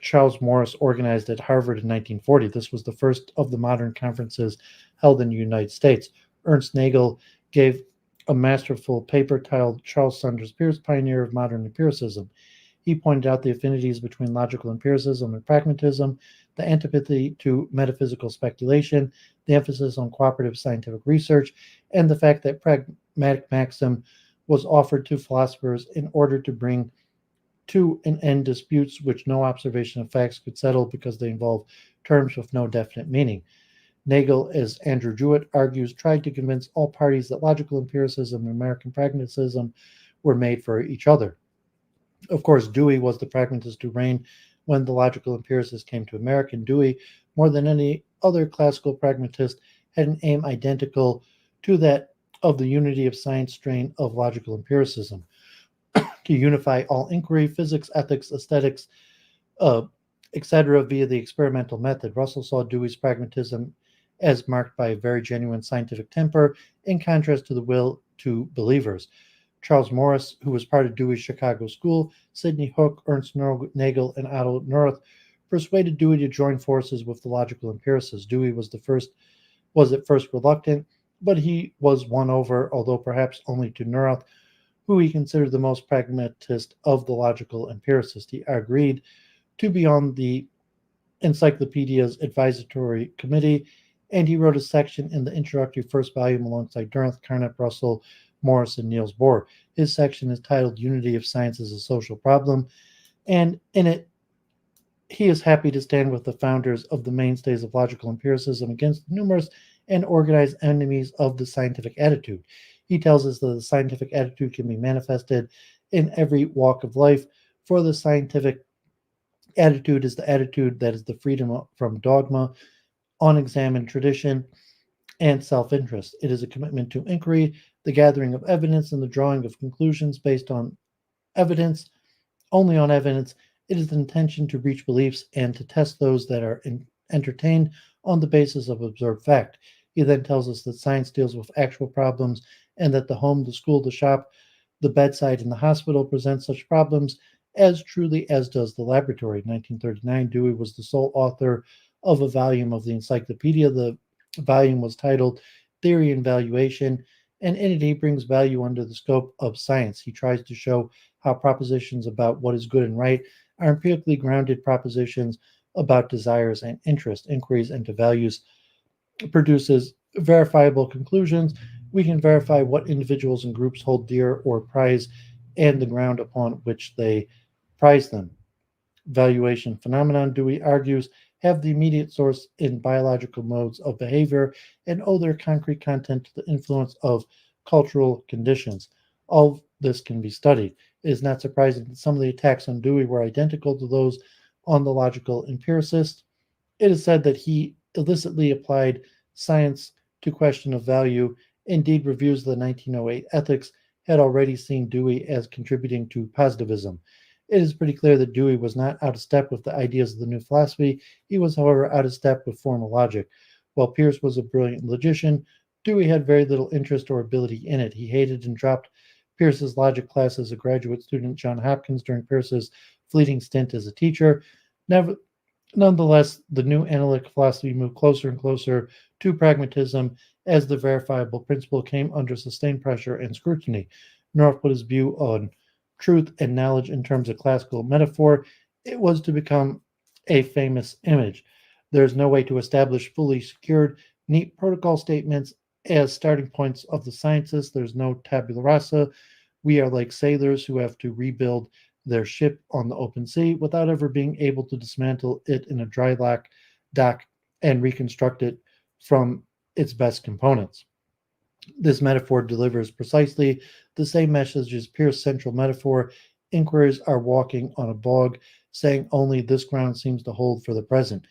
Charles Morris organized at Harvard in 1940. This was the first of the modern conferences held in the United States. Ernst Nagel gave a masterful paper titled Charles Sanders Peirce, Pioneer of Modern Empiricism. He pointed out the affinities between logical empiricism and pragmatism, the antipathy to metaphysical speculation, the emphasis on cooperative scientific research, and the fact that pragmatic maxim was offered to philosophers in order to bring to an end disputes which no observation of facts could settle because they involve terms with no definite meaning. Nagel, as Andrew Jewett argues, tried to convince all parties that logical empiricism and American pragmatism were made for each other. Of course, Dewey was the pragmatist who reigned when the logical empiricist came to America. And Dewey, more than any other classical pragmatist, had an aim identical to that of the unity of science strain of logical empiricism, to unify all inquiry, physics, ethics, aesthetics, etc., via the experimental method. Russell saw Dewey's pragmatism as marked by a very genuine scientific temper, in contrast to the will to believers. Charles Morris, who was part of Dewey's Chicago School, Sidney Hook, Ernst Nagel, and Otto Neurath, persuaded Dewey to join forces with the logical empiricists. Dewey was at first reluctant, but he was won over, although perhaps only to Neurath, who he considered the most pragmatist of the logical empiricists. He agreed to be on the encyclopedia's advisory committee, and he wrote a section in the introductory first volume alongside Neurath, Carnap, Russell, Morris, and Niels Bohr. His section is titled Unity of Science as a Social Problem, and in it, he is happy to stand with the founders of the mainstays of logical empiricism against numerous and organized enemies of the scientific attitude. He tells us that the scientific attitude can be manifested in every walk of life, for the scientific attitude is the attitude that is the freedom from dogma, unexamined tradition, and self-interest. It is a commitment to inquiry, the gathering of evidence, and the drawing of conclusions based on evidence, only on evidence. It is the intention to reach beliefs and to test those that are entertained on the basis of observed fact. He then tells us that science deals with actual problems and that the home, the school, the shop, the bedside, and the hospital present such problems as truly as does the laboratory. In 1939, Dewey was the sole author of a volume of the encyclopedia. The volume was titled Theory and Valuation, and in it he brings value under the scope of science. He tries to show how propositions about what is good and right are empirically grounded propositions about desires and interest. Inquiries into values produces verifiable conclusions. We can verify what individuals and groups hold dear or prize and the ground upon which they prize them. Valuation phenomenon, Dewey argues, have the immediate source in biological modes of behavior and owe their concrete content to the influence of cultural conditions. All of this can be studied. It is not surprising that some of the attacks on Dewey were identical to those on the logical empiricist. It is said that he illicitly applied science to question of value Indeed, reviews of the 1908 Ethics had already seen Dewey as contributing to positivism. It is pretty clear that Dewey was not out of step with the ideas of the new philosophy. He was, however, out of step with formal logic. While Peirce was a brilliant logician, Dewey had very little interest or ability in it. He hated and dropped Peirce's logic class as a graduate student at Johns Hopkins during Peirce's fleeting stint as a teacher. Nonetheless, the new analytic philosophy moved closer and closer to pragmatism as the verifiable principle came under sustained pressure and scrutiny. North put his view on truth and knowledge in terms of classical metaphor. It was to become a famous image. There is no way to establish fully secured, neat protocol statements as starting points of the sciences. There's no tabula rasa. We are like sailors who have to rebuild their ship on the open sea without ever being able to dismantle it in a dry dock and reconstruct it from its best components. This metaphor delivers precisely the same message as Peirce's central metaphor. Inquiries are walking on a bog, saying only this ground seems to hold for the present.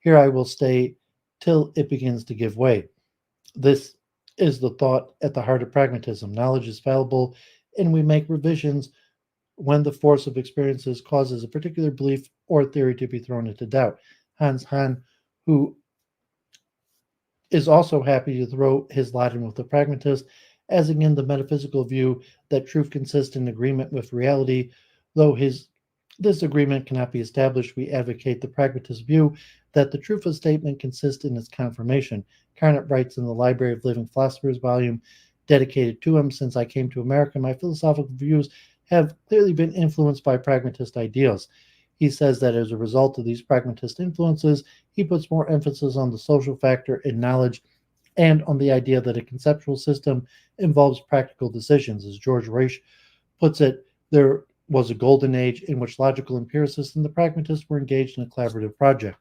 Here I will stay till it begins to give way. This is the thought at the heart of pragmatism. Knowledge is fallible, and we make revisions when the force of experiences causes a particular belief or theory to be thrown into doubt. Hans Hahn, who is also happy to throw his lot in with the pragmatist, as again the metaphysical view that truth consists in agreement with reality. Though this agreement cannot be established, we advocate the pragmatist view that the truth of a statement consists in its confirmation. Carnot writes in the Library of Living Philosophers volume dedicated to him, since I came to America, my philosophical views have clearly been influenced by pragmatist ideals. He says that as a result of these pragmatist influences, he puts more emphasis on the social factor in knowledge and on the idea that a conceptual system involves practical decisions. As George Reich puts it, there was a golden age in which logical empiricists and the pragmatists were engaged in a collaborative project.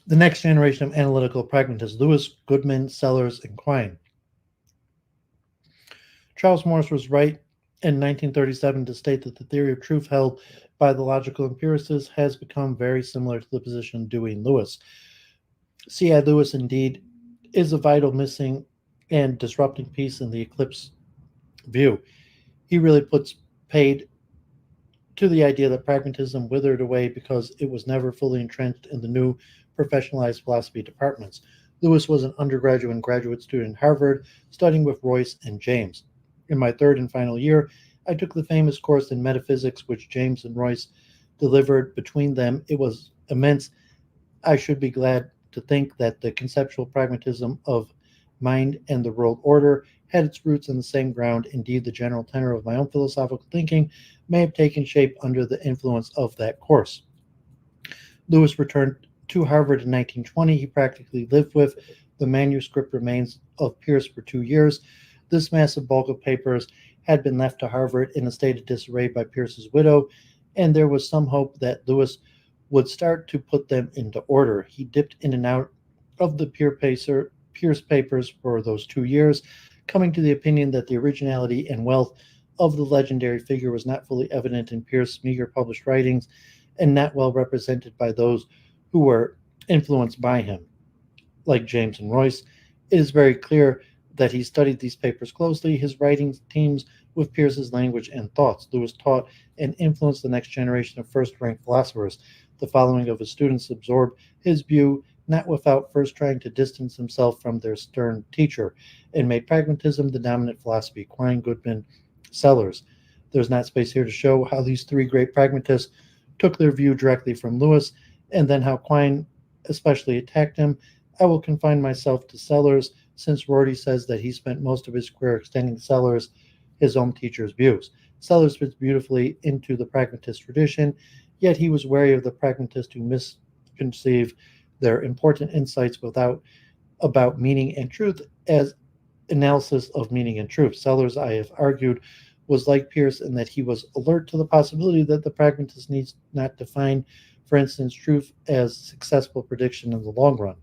The next generation of analytical pragmatists: Lewis, Goodman, Sellers, and Quine. Charles Morris was right in 1937 to state that the theory of truth held by the logical empiricists has become very similar to the position of Dewey and Lewis. C.I. Lewis, indeed, is a vital, missing, and disrupting piece in the eclipse view. He really puts paid to the idea that pragmatism withered away because it was never fully entrenched in the new professionalized philosophy departments. Lewis was an undergraduate and graduate student at Harvard, studying with Royce and James. In my third and final year, I took the famous course in metaphysics which James and Royce delivered. Between them, it was immense. I should be glad to think that the conceptual pragmatism of mind and the world order had its roots in the same ground. Indeed, the general tenor of my own philosophical thinking may have taken shape under the influence of that course. Lewis returned to Harvard in 1920. He practically lived with the manuscript remains of Peirce for 2 years. This massive bulk of papers had been left to Harvard in a state of disarray by Peirce's widow, and there was some hope that Lewis would start to put them into order. He dipped in and out of the Peirce papers for those 2 years, coming to the opinion that the originality and wealth of the legendary figure was not fully evident in Peirce's meager published writings and not well represented by those who were influenced by him. Like James and Royce, it is very clear that he studied these papers closely. His writings teems with Peirce's language and thoughts. Lewis taught and influenced the next generation of first-rank philosophers. The following of his students absorbed his view, not without first trying to distance himself from their stern teacher, and made pragmatism the dominant philosophy. Quine, Goodman, Sellers. There's not space here to show how these three great pragmatists took their view directly from Lewis, and then how Quine especially attacked him. I will confine myself to Sellers, since Rorty says that he spent most of his career extending Sellers, his own teacher's views. Sellers fits beautifully into the pragmatist tradition, yet he was wary of the pragmatists who misconceive their important insights about meaning and truth as analysis of meaning and truth. Sellers, I have argued, was like Peirce in that he was alert to the possibility that the pragmatist needs not define, for instance, truth as successful prediction in the long run.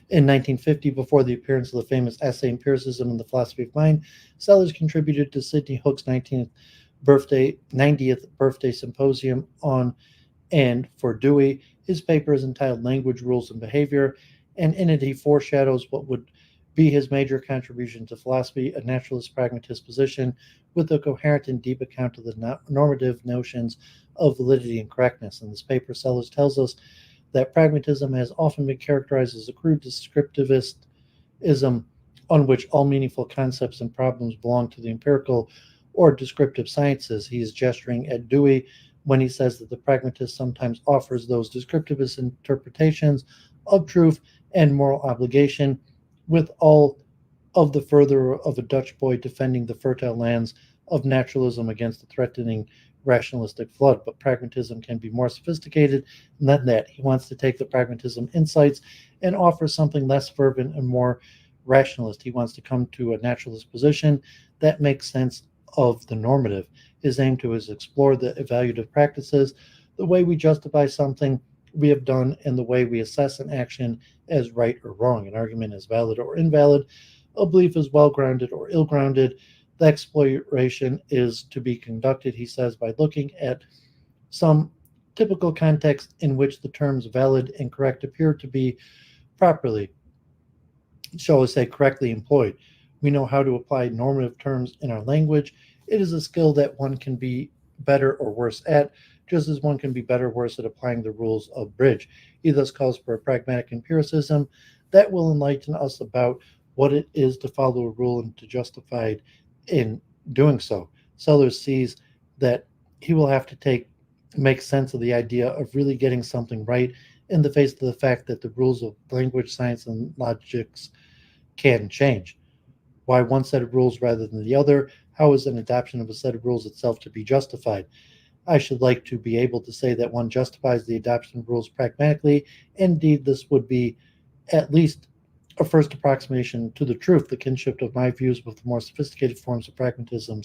In 1950, before the appearance of the famous essay Empiricism and the Philosophy of Mind, Sellers contributed to Sidney Hook's 19th 90th birthday symposium on and for Dewey. His paper is entitled Language, Rules, and Behavior, and in it he foreshadows what would be his major contribution to philosophy, a naturalist pragmatist position with a coherent and deep account of the normative notions of validity and correctness. In this paper, Sellers tells us that pragmatism has often been characterized as a crude descriptivism on which all meaningful concepts and problems belong to the empirical or descriptive sciences. He is gesturing at Dewey when he says that the pragmatist sometimes offers those descriptivist interpretations of truth and moral obligation, with all of the further of a Dutch boy defending the fertile lands of naturalism against the threatening rationalistic flood. But pragmatism can be more sophisticated than that. He wants to take the pragmatism insights and offer something less fervent and more rationalist. He wants to come to a naturalist position that makes sense of the normative. His aim to is explore the evaluative practices, the way we justify something we have done, and the way we assess an action as right or wrong, an argument as valid or invalid, a belief is well-grounded or ill-grounded. The exploration is to be conducted, he says, by looking at some typical context in which the terms valid and correct appear to be properly, shall we say, correctly employed. We know how to apply normative terms in our language. It is a skill that one can be better or worse at, just as one can be better or worse at applying the rules of bridge. He thus calls for a pragmatic empiricism that will enlighten us about what it is to follow a rule and to justify it in doing so. Sellers sees that he will have to make sense of the idea of really getting something right in the face of the fact that the rules of language, science, and logics can change. Why one set of rules rather than the other? How is an adoption of a set of rules itself to be justified? I should like to be able to say that one justifies the adoption of rules pragmatically. Indeed, this would be at least a first approximation to the truth. The kinship of my views with the more sophisticated forms of pragmatism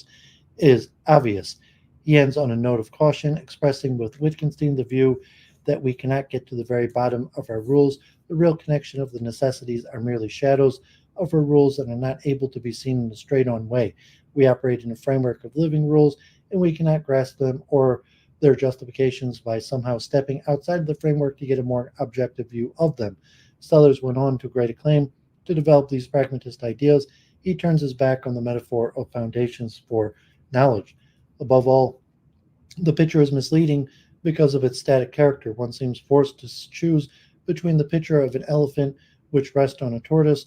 is obvious. He ends on a note of caution, expressing with Wittgenstein the view that we cannot get to the very bottom of our rules. The real connection of the necessities are merely shadows of our rules and are not able to be seen in a straight-on way. We operate in a framework of living rules, and we cannot grasp them or their justifications by somehow stepping outside of the framework to get a more objective view of them. Sellers went on to great acclaim to develop these pragmatist ideas. He turns his back on the metaphor of foundations for knowledge. Above all, the picture is misleading because of its static character. One seems forced to choose between the picture of an elephant which rests on a tortoise,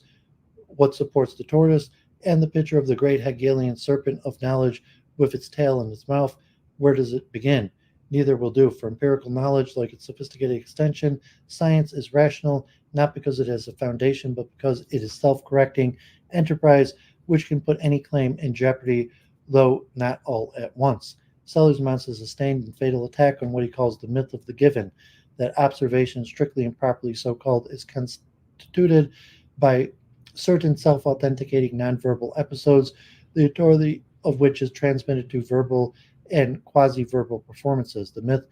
what supports the tortoise, and the picture of the great Hegelian serpent of knowledge with its tail and its mouth. Where does it begin? Neither will do. For empirical knowledge, like its sophisticated extension, science is rational, not because it has a foundation, but because it is self-correcting enterprise which can put any claim in jeopardy, though not all at once. Sellers mounts a sustained and fatal attack on what he calls the myth of the given, that observation, strictly and properly so called, is constituted by certain self-authenticating nonverbal episodes, the authority of which is transmitted to verbal and quasi-verbal performances. The myth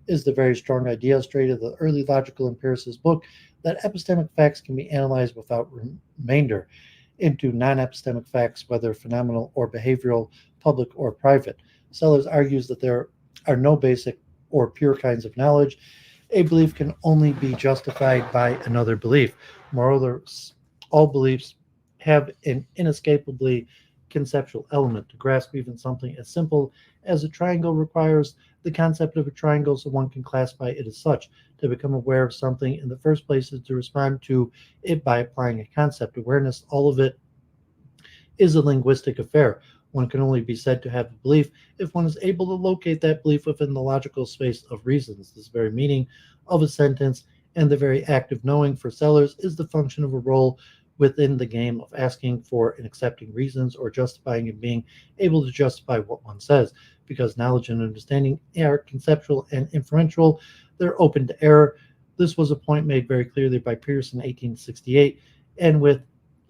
is the very strong idea straight of the early logical empiricist book that epistemic facts can be analyzed without remainder into non-epistemic facts, whether phenomenal or behavioral, public or private. Sellers argues that there are no basic or pure kinds of knowledge. A belief can only be justified by another belief. Moreover, all beliefs have an inescapably conceptual element. To grasp even something as simple as a triangle requires the concept of a triangle so one can classify it as such. To become aware of something in the first place is to respond to it by applying a concept. Awareness, all of it, is a linguistic affair. One can only be said to have a belief if one is able to locate that belief within the logical space of reasons. This very meaning of a sentence and the very act of knowing for Sellers is the function of a role within the game of asking for and accepting reasons or justifying and being able to justify what one says. Because knowledge and understanding are conceptual and inferential, they're open to error. This was a point made very clearly by Pearce in 1868, and with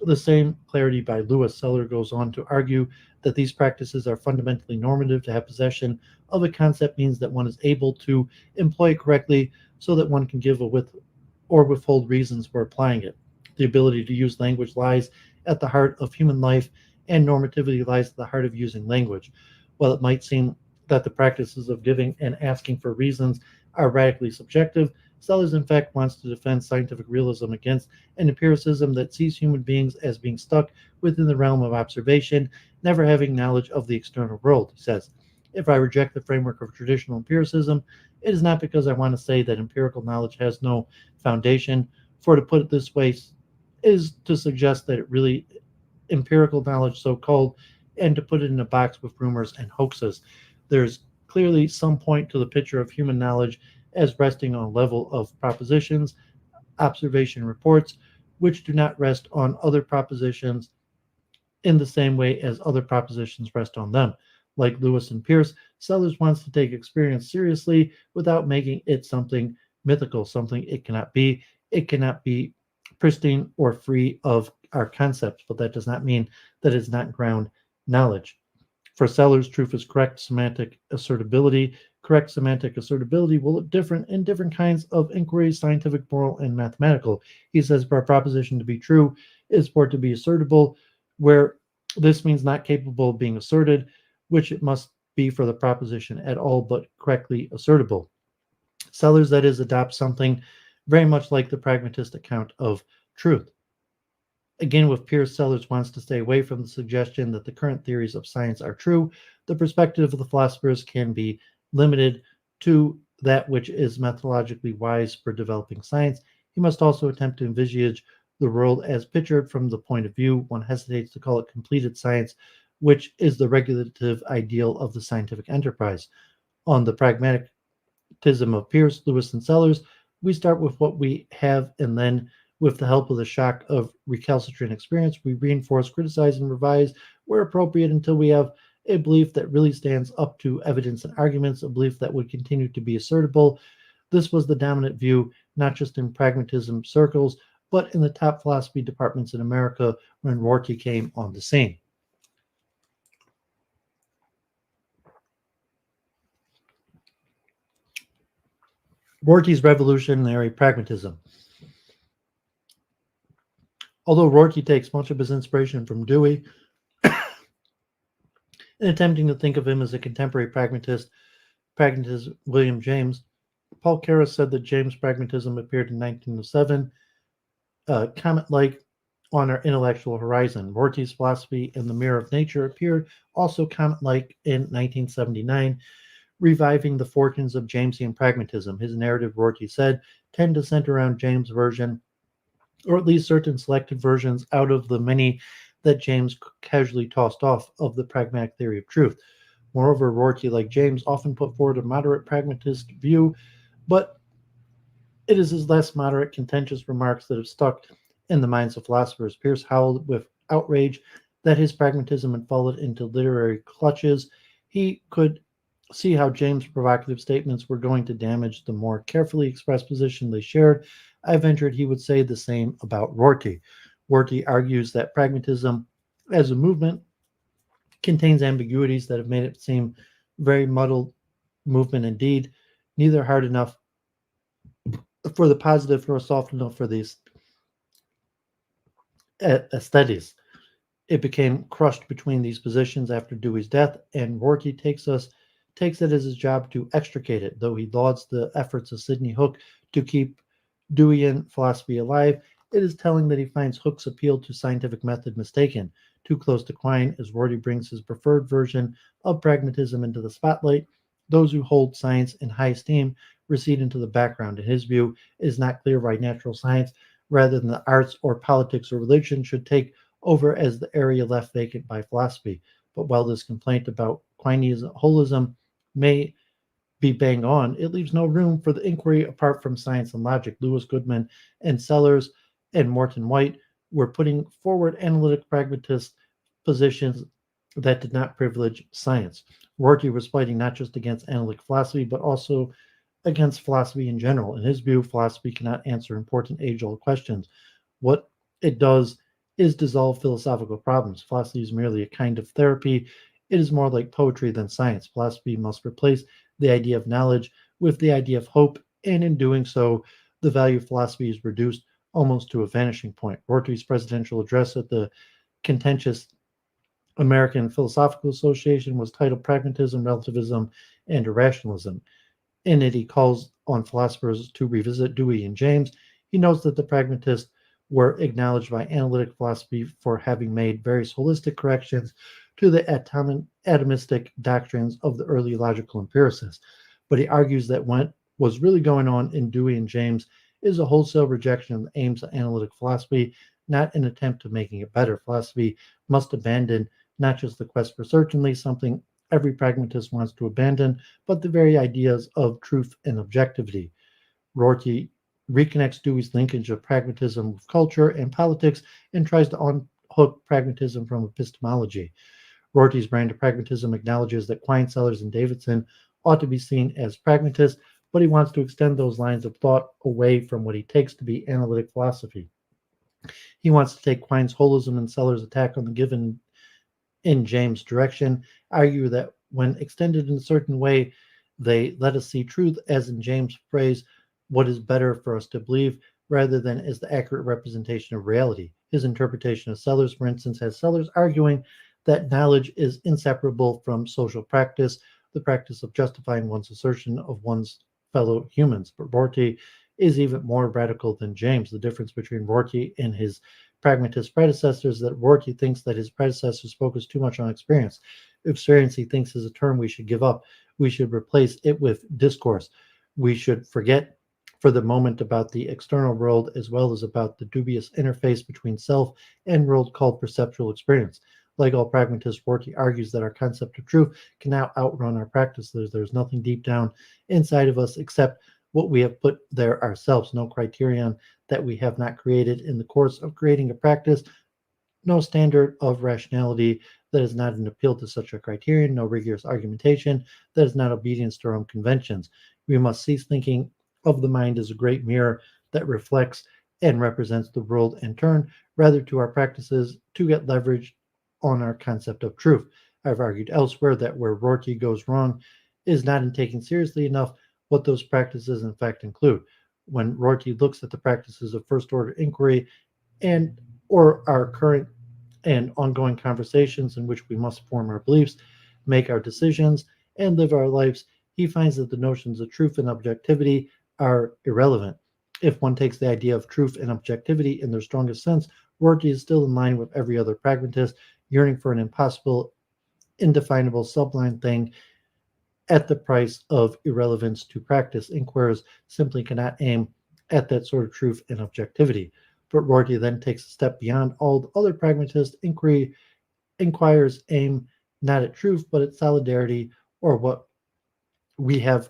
the same clarity by Lewis. Sellers goes on to argue that these practices are fundamentally normative. To have possession of a concept means that one is able to employ it correctly so that one can give or withhold reasons for applying it. The ability to use language lies at the heart of human life, and normativity lies at the heart of using language. While it might seem that the practices of giving and asking for reasons are radically subjective, Sellers in fact wants to defend scientific realism against an empiricism that sees human beings as being stuck within the realm of observation, never having knowledge of the external world. He says, if I reject the framework of traditional empiricism, it is not because I want to say that empirical knowledge has no foundation, for to put it this way is to suggest that it really empirical knowledge, so called, and to put it in a box with rumors and hoaxes. There's clearly some point to the picture of human knowledge as resting on a level of propositions, observation reports, which do not rest on other propositions in the same way as other propositions rest on them. Like Lewis and Peirce, Sellers wants to take experience seriously without making it something mythical, something it cannot be. It cannot be pristine or free of our concepts, but that does not mean that it's not ground knowledge. For Sellers, truth is correct semantic assertability. Correct semantic assertability will look different in different kinds of inquiries, scientific, moral, and mathematical. He says for a proposition to be true is for it to be assertable, where this means not capable of being asserted, which it must be for the proposition at all but correctly assertable. Sellers, that is, adopt something very much like the pragmatist account of truth. Again, with Peirce, Sellers wants to stay away from the suggestion that the current theories of science are true. The perspective of the philosophers can be limited to that which is methodologically wise for developing science. He must also attempt to envisage the world as pictured from the point of view. One hesitates to call it completed science, which is the regulative ideal of the scientific enterprise. On the pragmatism of Peirce, Lewis, and Sellers, we start with what we have, and then with the help of the shock of recalcitrant experience, we reinforce, criticize, and revise where appropriate until we have a belief that really stands up to evidence and arguments, a belief that would continue to be assertable. This was the dominant view, not just in pragmatism circles, but in the top philosophy departments in America when Rorty came on the scene. Rorty's revolutionary pragmatism. Although Rorty takes much of his inspiration from Dewey, in attempting to think of him as a contemporary pragmatist William James, Paul Karras said that James' pragmatism appeared in 1907, comet-like on our intellectual horizon. Rorty's philosophy in the Mirror of Nature appeared also comet-like in 1979, reviving the fortunes of Jamesian pragmatism. His narrative, Rorty said, tend to center around James' version, or at least certain selected versions out of the many that James casually tossed off of the pragmatic theory of truth. Moreover, Rorty, like James, often put forward a moderate pragmatist view, but it is his less moderate, contentious remarks that have stuck in the minds of philosophers. Peirce howled with outrage that his pragmatism had fallen into literary clutches. He could see how James' provocative statements were going to damage the more carefully expressed position they shared. I ventured he would say the same about Rorty. Rorty argues that pragmatism as a movement contains ambiguities that have made it seem very muddled movement indeed, neither hard enough for the positive nor soft enough for the aesthetics. It became crushed between these positions after Dewey's death, and Rorty takes it as his job to extricate it, though he lauds the efforts of Sidney Hook to keep Deweyan philosophy alive. It is telling that he finds Hook's appeal to scientific method mistaken, too close to Quine, as Rorty brings his preferred version of pragmatism into the spotlight. Those who hold science in high esteem recede into the background. In his view, it is not clear why natural science, rather than the arts or politics or religion, should take over as the area left vacant by philosophy. But while this complaint about Quine's holism may be bang on, it leaves no room for the inquiry apart from science and logic. Lewis Goodman and Sellers and Morton White were putting forward analytic pragmatist positions that did not privilege science. Rorty was fighting not just against analytic philosophy, but also against philosophy in general. In his view, philosophy cannot answer important age-old questions. What it does is dissolve philosophical problems. Philosophy is merely a kind of therapy. It is more like poetry than science. Philosophy must replace the idea of knowledge with the idea of hope, and in doing so, the value of philosophy is reduced almost to a vanishing point. Rorty's presidential address at the contentious American Philosophical Association was titled Pragmatism, Relativism, and Irrationalism. In it, he calls on philosophers to revisit Dewey and James. He notes that the pragmatists were acknowledged by analytic philosophy for having made various holistic corrections to the atomistic doctrines of the early logical empiricists. But he argues that what was really going on in Dewey and James is a wholesale rejection of the aims of analytic philosophy, not an attempt to making it better. Philosophy must abandon not just the quest for certainty, something every pragmatist wants to abandon, but the very ideas of truth and objectivity. Rorty reconnects Dewey's linkage of pragmatism with culture and politics and tries to unhook pragmatism from epistemology. Rorty's brand of pragmatism acknowledges that Quine, Sellers, and Davidson ought to be seen as pragmatists, but he wants to extend those lines of thought away from what he takes to be analytic philosophy. He wants to take Quine's holism and Sellers' attack on the given in James' direction, argue that when extended in a certain way, they let us see truth, as in James' phrase, what is better for us to believe, rather than as the accurate representation of reality. His interpretation of Sellers, for instance, has Sellers arguing that knowledge is inseparable from social practice, the practice of justifying one's assertion of one's fellow humans. But Rorty is even more radical than James. The difference between Rorty and his pragmatist predecessors that Rorty thinks that his predecessors focus too much on experience. Experience, he thinks, is a term we should give up. We should replace it with discourse. We should forget for the moment about the external world as well as about the dubious interface between self and world called perceptual experience. Like all pragmatists, Rorty argues that our concept of truth can now outrun our practices. There's nothing deep down inside of us except what we have put there ourselves, no criterion that we have not created in the course of creating a practice, no standard of rationality that is not an appeal to such a criterion, no rigorous argumentation that is not obedience to our own conventions. We must cease thinking of the mind as a great mirror that reflects and represents the world and turn rather to our practices to get leverage on our concept of truth. I've argued elsewhere that where Rorty goes wrong is not in taking seriously enough what those practices in fact include. When Rorty looks at the practices of first order inquiry and or our current and ongoing conversations in which we must form our beliefs, make our decisions, and live our lives, he finds that the notions of truth and objectivity are irrelevant. If one takes the idea of truth and objectivity in their strongest sense, Rorty is still in line with every other pragmatist, yearning for an impossible, indefinable, sublime thing at the price of irrelevance to practice. Inquirers simply cannot aim at that sort of truth and objectivity. But Rorty then takes a step beyond all the other pragmatists. Inquirers aim not at truth, but at solidarity, or what we have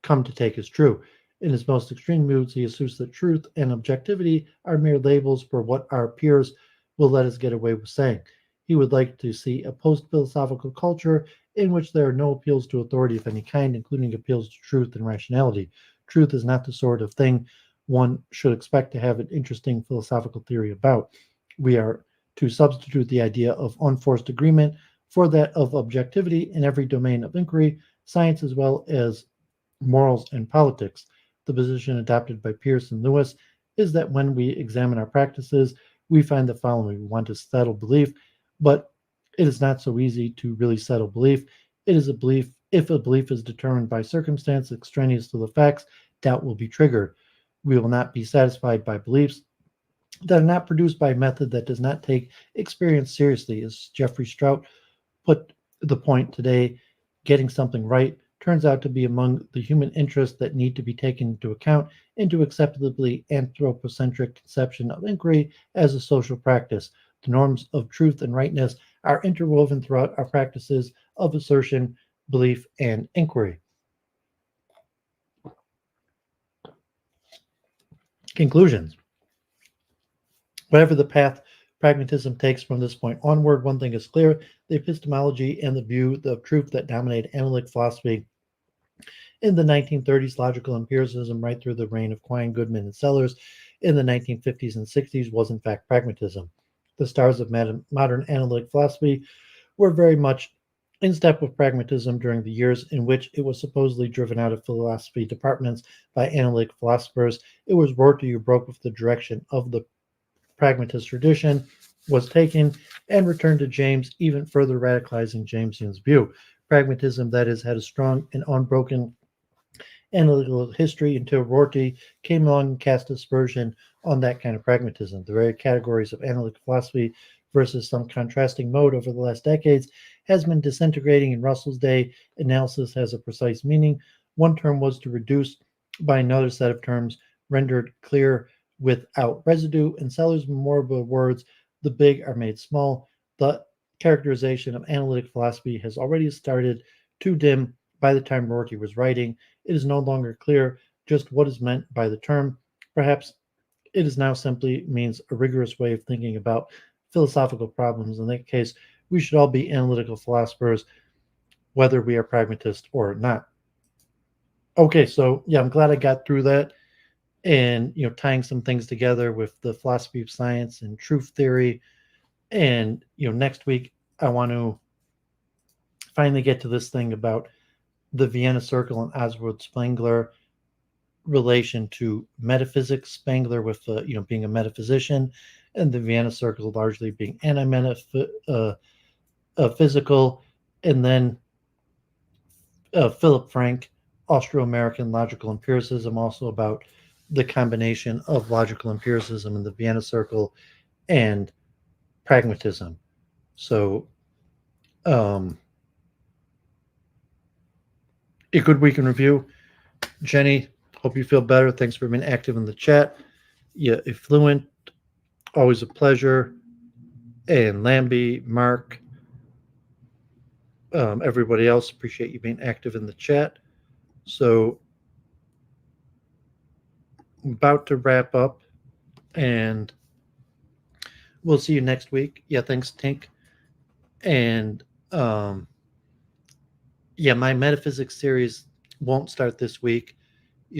come to take as true. In his most extreme moods, he assumes that truth and objectivity are mere labels for what our peers will let us get away with saying. He would like to see a post-philosophical culture in which there are no appeals to authority of any kind, including appeals to truth and rationality. Truth is not the sort of thing one should expect to have an interesting philosophical theory about. We are to substitute the idea of unforced agreement for that of objectivity in every domain of inquiry, science as well as morals and politics. The position adopted by Peirce and Lewis is that when we examine our practices, we find the following. We want to settle belief, but it is not so easy to really settle belief. It is a belief. If a belief is determined by circumstance extraneous to the facts, doubt will be triggered. We will not be satisfied by beliefs that are not produced by a method that does not take experience seriously. As Jeffrey Strout put the point today, getting something right turns out to be among the human interests that need to be taken into account into acceptably anthropocentric conception of inquiry as a social practice. The norms of truth and rightness are interwoven throughout our practices of assertion, belief, and inquiry. Conclusions. Whatever the path pragmatism takes from this point onward, one thing is clear: the epistemology and the view of truth that dominated analytic philosophy in the 1930s, logical empiricism right through the reign of Quine, Goodman, and Sellers in the 1950s and 60s was in fact pragmatism. The stars of modern analytic philosophy were very much in step with pragmatism during the years in which it was supposedly driven out of philosophy departments by analytic philosophers. It was Rorty who broke with the direction of the pragmatist tradition was taken and returned to James, even further radicalizing Jamesian's view. Pragmatism, that is, had a strong and unbroken analytical history until Rorty came along and cast aspersion on that kind of pragmatism. The very categories of analytic philosophy versus some contrasting mode over the last decades has been disintegrating. In Russell's day, analysis has a precise meaning. One term was to reduce by another set of terms rendered clear without residue. In Sellers' memorable words, the big are made small. The characterization of analytic philosophy has already started to dim by the time Rorty was writing. It is no longer clear just what is meant by the term. Perhaps it is now simply means a rigorous way of thinking about philosophical problems. In that case, we should all be analytical philosophers, whether we are pragmatists or not. Okay, so yeah, I'm glad I got through that, and tying some things together with the philosophy of science and truth theory. And next week I want to finally get to this thing about the Vienna Circle and Oswald Spengler relation to metaphysics. Spengler with being a metaphysician, and the Vienna Circle largely being anti-metaphysical, and then Philip Frank, Austro-American logical empiricism, also about the combination of logical empiricism in the Vienna Circle and pragmatism. So a good week in review. Jenny, hope you feel better. Thanks for being active in the chat. Yeah, Effluent, always a pleasure. And Lambie, Mark, everybody else, appreciate you being active in the chat. So I'm about to wrap up, and we'll see you next week. Yeah, thanks, Tink. And my metaphysics series won't start this week.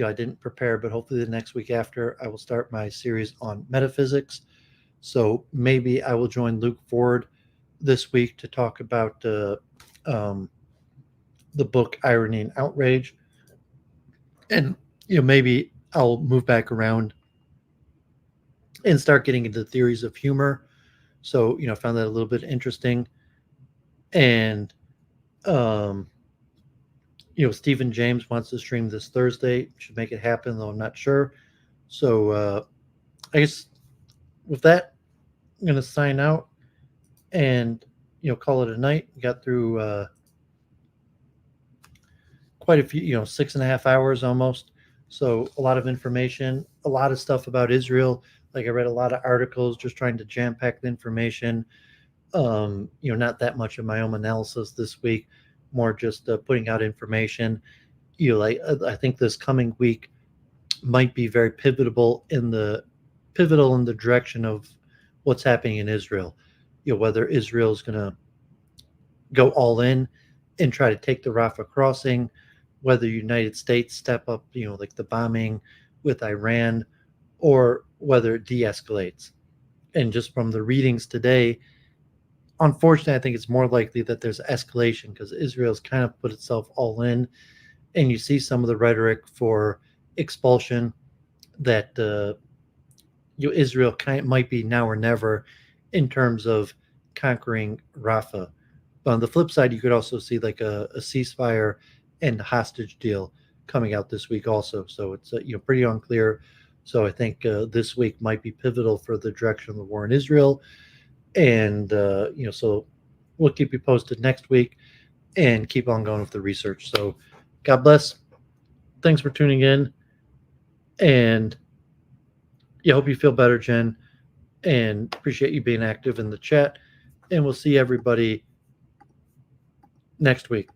I didn't prepare, but hopefully the next week after I will start my series on metaphysics. So maybe I will join Luke Ford this week to talk about the book Irony and Outrage. And maybe I'll move back around and start getting into theories of humor. So I found that a little bit interesting. And Stephen James wants to stream this Thursday. Should make it happen, though I'm not sure. So I guess with that, I'm going to sign out and call it a night. We got through quite a few, 6.5 hours almost. So a lot of information, a lot of stuff about Israel. Like I read a lot of articles just trying to jam pack the information. Not that much of my own analysis this week, more just putting out information. I think this coming week might be very pivotal in the direction of what's happening in Israel. Whether Israel is going to go all in and try to take the Rafah crossing, whether the United States step up, like the bombing with Iran, or whether it de-escalates. And just from the readings today, unfortunately, I think it's more likely that there's escalation because Israel's kind of put itself all in. And you see some of the rhetoric for expulsion that Israel might be now or never in terms of conquering Rafah. But on the flip side, you could also see like a ceasefire and hostage deal coming out this week also. So it's pretty unclear. So I think this week might be pivotal for the direction of the war in Israel. And so we'll keep you posted next week and keep on going with the research. So God bless. Thanks for tuning in. And hope you feel better, Jen. And appreciate you being active in the chat. And we'll see everybody next week.